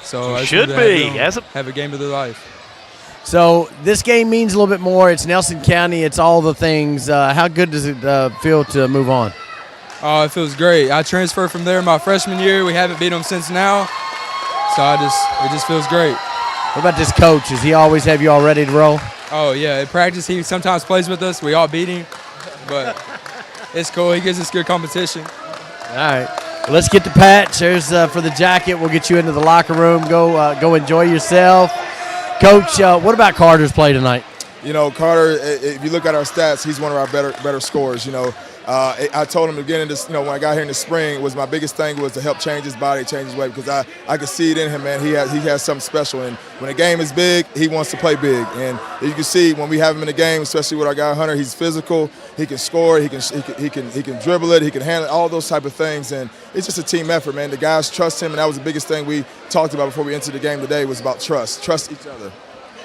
So I should be. Have a game of their life. So this game means a little bit more. It's Nelson County. It's all the things. How good does it feel to move on? Oh, it feels great. I transferred from there my freshman year. We haven't beat them since now. So it just feels great. What about this coach? Does he always have you all ready to roll? Oh, yeah. In practice, he sometimes plays with us. We all beat him. But it's cool. He gives us good competition. All right. Well, let's get the patch. There's for the jacket. We'll get you into the locker room. Go enjoy yourself. Coach, what about Carter's play tonight? You know, Carter, if you look at our stats, he's one of our better scorers. You know, I told him to get into this, you know, when I got here in the spring, was my biggest thing was to help change his body, change his weight, because I could see it in him, man. He has something special, and when the game is big, he wants to play big. And you can see when we have him in the game, especially with our guy Hunter, he's physical. He can score. He can dribble it. He can handle it, all those type of things. And it's just a team effort, man. The guys trust him, and that was the biggest thing we talked about before we entered the game today was about trust. Trust each other.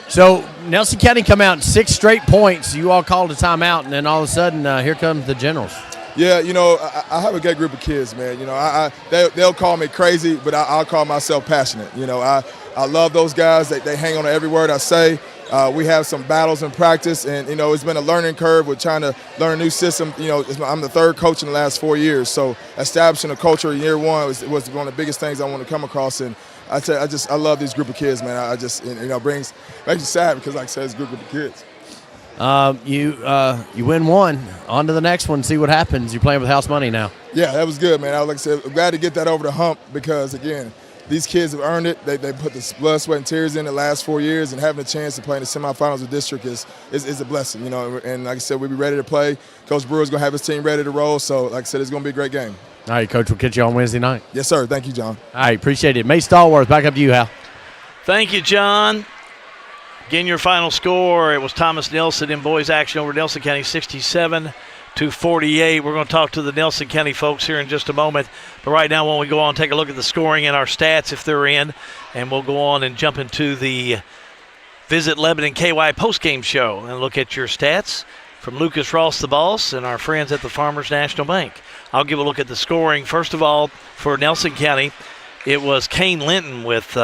So Nelson County come out in 6 straight points. You all called a timeout, and then all of a sudden, here comes the Generals. Yeah, you know, I have a great group of kids, man. You know, they'll call me crazy, but I'll call myself passionate. You know, I love those guys. They hang on to every word I say. We have some battles in practice, and, you know, it's been a learning curve with trying to learn a new system. You know, I'm the third coach in the last 4 years, so establishing a culture in year one was one of the biggest things I want to come across. And I love this group of kids, man. Makes you sad because, like I said, it's a group of kids. You win one. On to the next one. See what happens. You're playing with house money now. Yeah, that was good, man. Like I said, I'm glad to get that over the hump because, again, these kids have earned it. They put the blood, sweat, and tears in the last 4 years, and having a chance to play in the semifinals of district is a blessing, you know. And like I said, we'll be ready to play. Coach Brewer's going to have his team ready to roll. So, like I said, it's going to be a great game. All right, Coach, we'll catch you on Wednesday night. Yes, sir. Thank you, John. All right, appreciate it. May Stallworth, back up to you, Hal. Thank you, John. Again, your final score, it was Thomas Nelson in boys action over Nelson County 67-48. We're going to talk to the Nelson County folks here in just a moment. But right now, when we go on, take a look at the scoring and our stats if they're in. And we'll go on and jump into the Visit Lebanon KY postgame show and look at your stats from Lucas Ross, the boss, and our friends at the Farmers National Bank. I'll give a look at the scoring. First of all, for Nelson County, it was Kane Linton with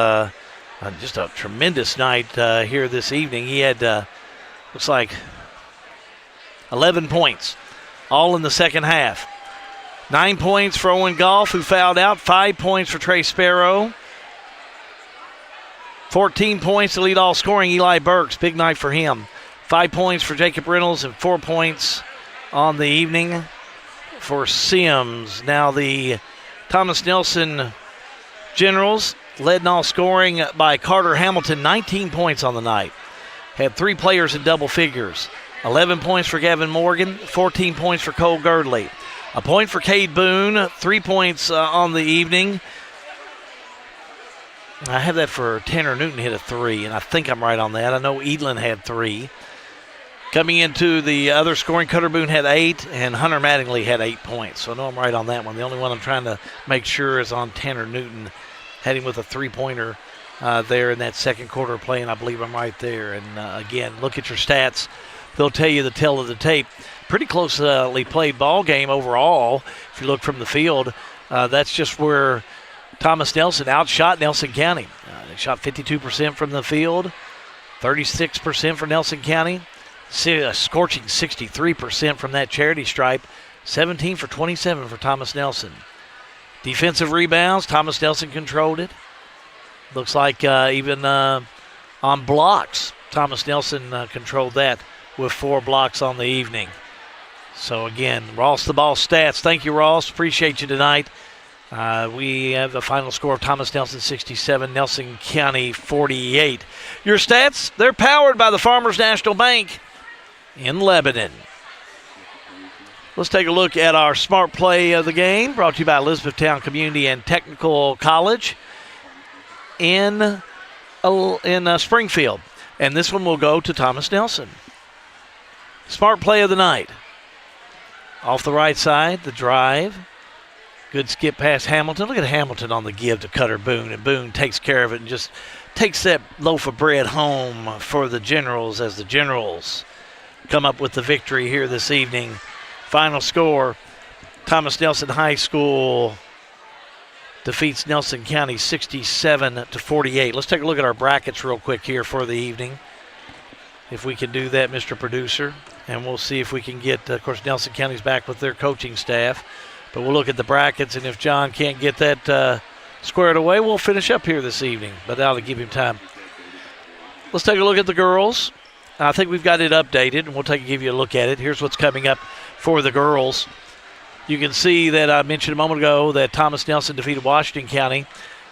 just a tremendous night here this evening. He had, looks like, 11 points, all in the second half. 9 points for Owen Goff, who fouled out. 5 points for Trey Sparrow. 14 points to lead all scoring, Eli Burks. Big night for him. 5 points for Jacob Reynolds and 4 points on the evening for Sims. Now the Thomas Nelson Generals led in all scoring by Carter Hamilton, 19 points on the night. Had 3 players in double figures. 11 points for Gavin Morgan, 14 points for Cole Girdley. A point for Cade Boone, 3 points on the evening. I have that for Tanner Newton hit a 3, and I think I'm right on that. I know Edlin had 3. Coming into the other scoring, Cutter Boone had 8, and Hunter Mattingly had 8 points. So I know I'm right on that one. The only one I'm trying to make sure is on Tanner Newton. Had him with a 3-pointer there in that second quarter of play, and I believe I'm right there. And again, look at your stats. They'll tell you the tale of the tape. Pretty closely played ball game overall. If you look from the field, that's just where Thomas Nelson outshot Nelson County. They shot 52% from the field, 36% for Nelson County, a scorching 63% from that charity stripe, 17 for 27 for Thomas Nelson. Defensive rebounds, Thomas Nelson controlled it. Looks like even on blocks, Thomas Nelson controlled that with 4 blocks on the evening. So again, Ross the Ball stats. Thank you, Ross. Appreciate you tonight. We have the final score of Thomas Nelson 67, Nelson County 48. Your stats, they're powered by the Farmers National Bank in Lebanon. Let's take a look at our smart play of the game, brought to you by Elizabethtown Community and Technical College in Springfield. And this one will go to Thomas Nelson. Smart play of the night. Off the right side, the drive. Good skip past Hamilton. Look at Hamilton on the give to Cutter Boone, and Boone takes care of it and just takes that loaf of bread home for the Generals as the Generals come up with the victory here this evening. Final score, Thomas Nelson High School defeats Nelson County 67-48. Let's take a look at our brackets real quick here for the evening. If we can do that, Mr. Producer. And we'll see if we can get, of course, Nelson County's back with their coaching staff. But we'll look at the brackets, and if John can't get that squared away, we'll finish up here this evening. But that'll give him time. Let's take a look at the girls. I think we've got it updated, and we'll give you a look at it. Here's what's coming up for the girls. You can see that I mentioned a moment ago that Thomas Nelson defeated Washington County,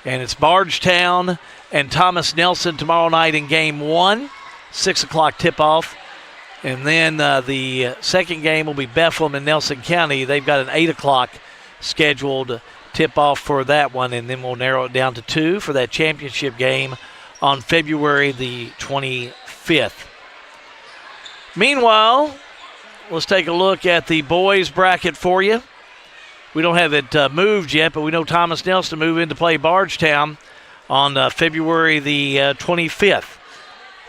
and it's Bardstown and Thomas Nelson tomorrow night in Game 1, 6 o'clock tip-off. And then the second game will be Bethlehem and Nelson County. They've got an 8 o'clock scheduled tip-off for that one, and then we'll narrow it down to 2 for that championship game on February the 25th. Meanwhile, let's take a look at the boys bracket for you. We don't have it moved yet, but we know Thomas Nelson move in to play Bardstown on February the 25th.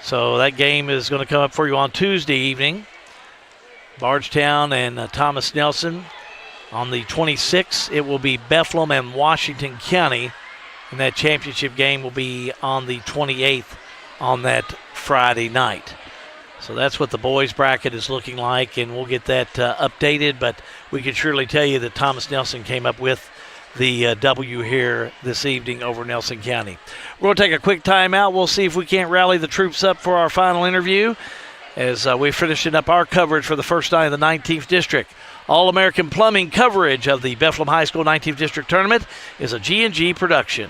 So that game is going to come up for you on Tuesday evening. Bardstown and Thomas Nelson. On the 26th, it will be Bethlehem and Washington County. And that championship game will be on the 28th on that Friday night. So that's what the boys bracket is looking like, and we'll get that updated. But we can surely tell you that Thomas Nelson came up with the W here this evening over Nelson County. We're going to take a quick timeout. We'll see if we can't rally the troops up for our final interview as we're finishing up our coverage for the first night of the 19th District. All-American Plumbing coverage of the Bethlehem High School 19th District Tournament is a G&G production.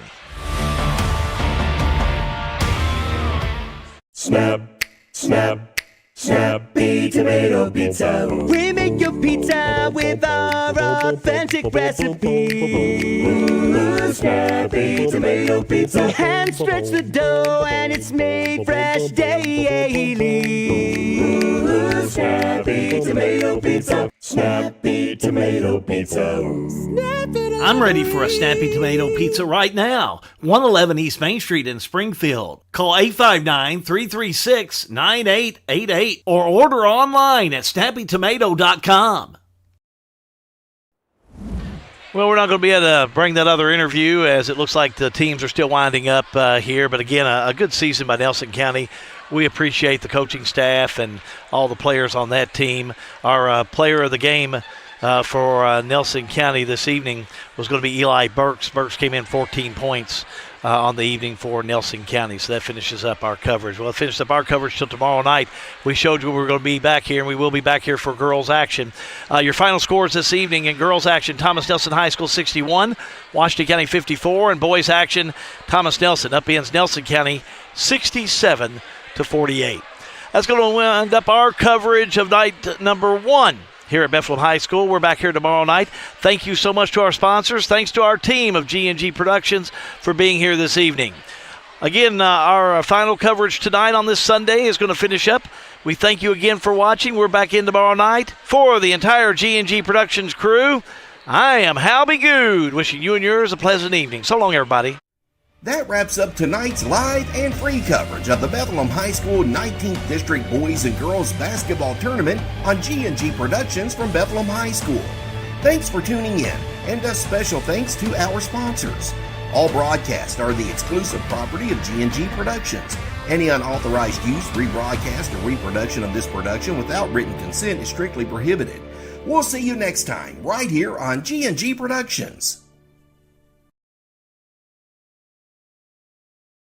Snap, snap. Snappy Tomato Pizza. We make your pizza with our authentic recipe. Ooh, Snappy Tomato Pizza. Hand stretch the dough and it's made fresh daily. Ooh, Snappy Tomato Pizza. Snappy Tomato Pizza. I'm ready for a Snappy Tomato Pizza right now. 111 East Main Street in Springfield. Call 859-336-9888 or order online at snappytomato.com. Well, we're not going to be able to bring that other interview as it looks like the teams are still winding up here. But again, a good season by Nelson County. We appreciate the coaching staff and all the players on that team. Our player of the game for Nelson County this evening was going to be Eli Burks. Burks came in 14 points on the evening for Nelson County. So that finishes up our coverage. Well, it finishes up our coverage till tomorrow night. We showed you we were going to be back here, and we will be back here for girls action. Your final scores this evening in girls action: Thomas Nelson High School 61, Washington County 54, and boys action, Thomas Nelson upends Nelson County 67-48. That's going to wind up our coverage of night number 1 here at Bethlehem High School. We're back here tomorrow night. Thank you so much to our sponsors. Thanks to our team of G&G Productions for being here this evening. Again, our final coverage tonight on this Sunday is going to finish up. We thank you again for watching. We're back in tomorrow night. For the entire G&G Productions crew, I am Halby Good, wishing you and yours a pleasant evening. So long, everybody. That wraps up tonight's live and free coverage of the Bethlehem High School 19th District Boys and Girls Basketball Tournament on G&G Productions from Bethlehem High School. Thanks for tuning in, and a special thanks to our sponsors. All broadcasts are the exclusive property of G&G Productions. Any unauthorized use, rebroadcast, or reproduction of this production without written consent is strictly prohibited. We'll see you next time, right here on G&G Productions.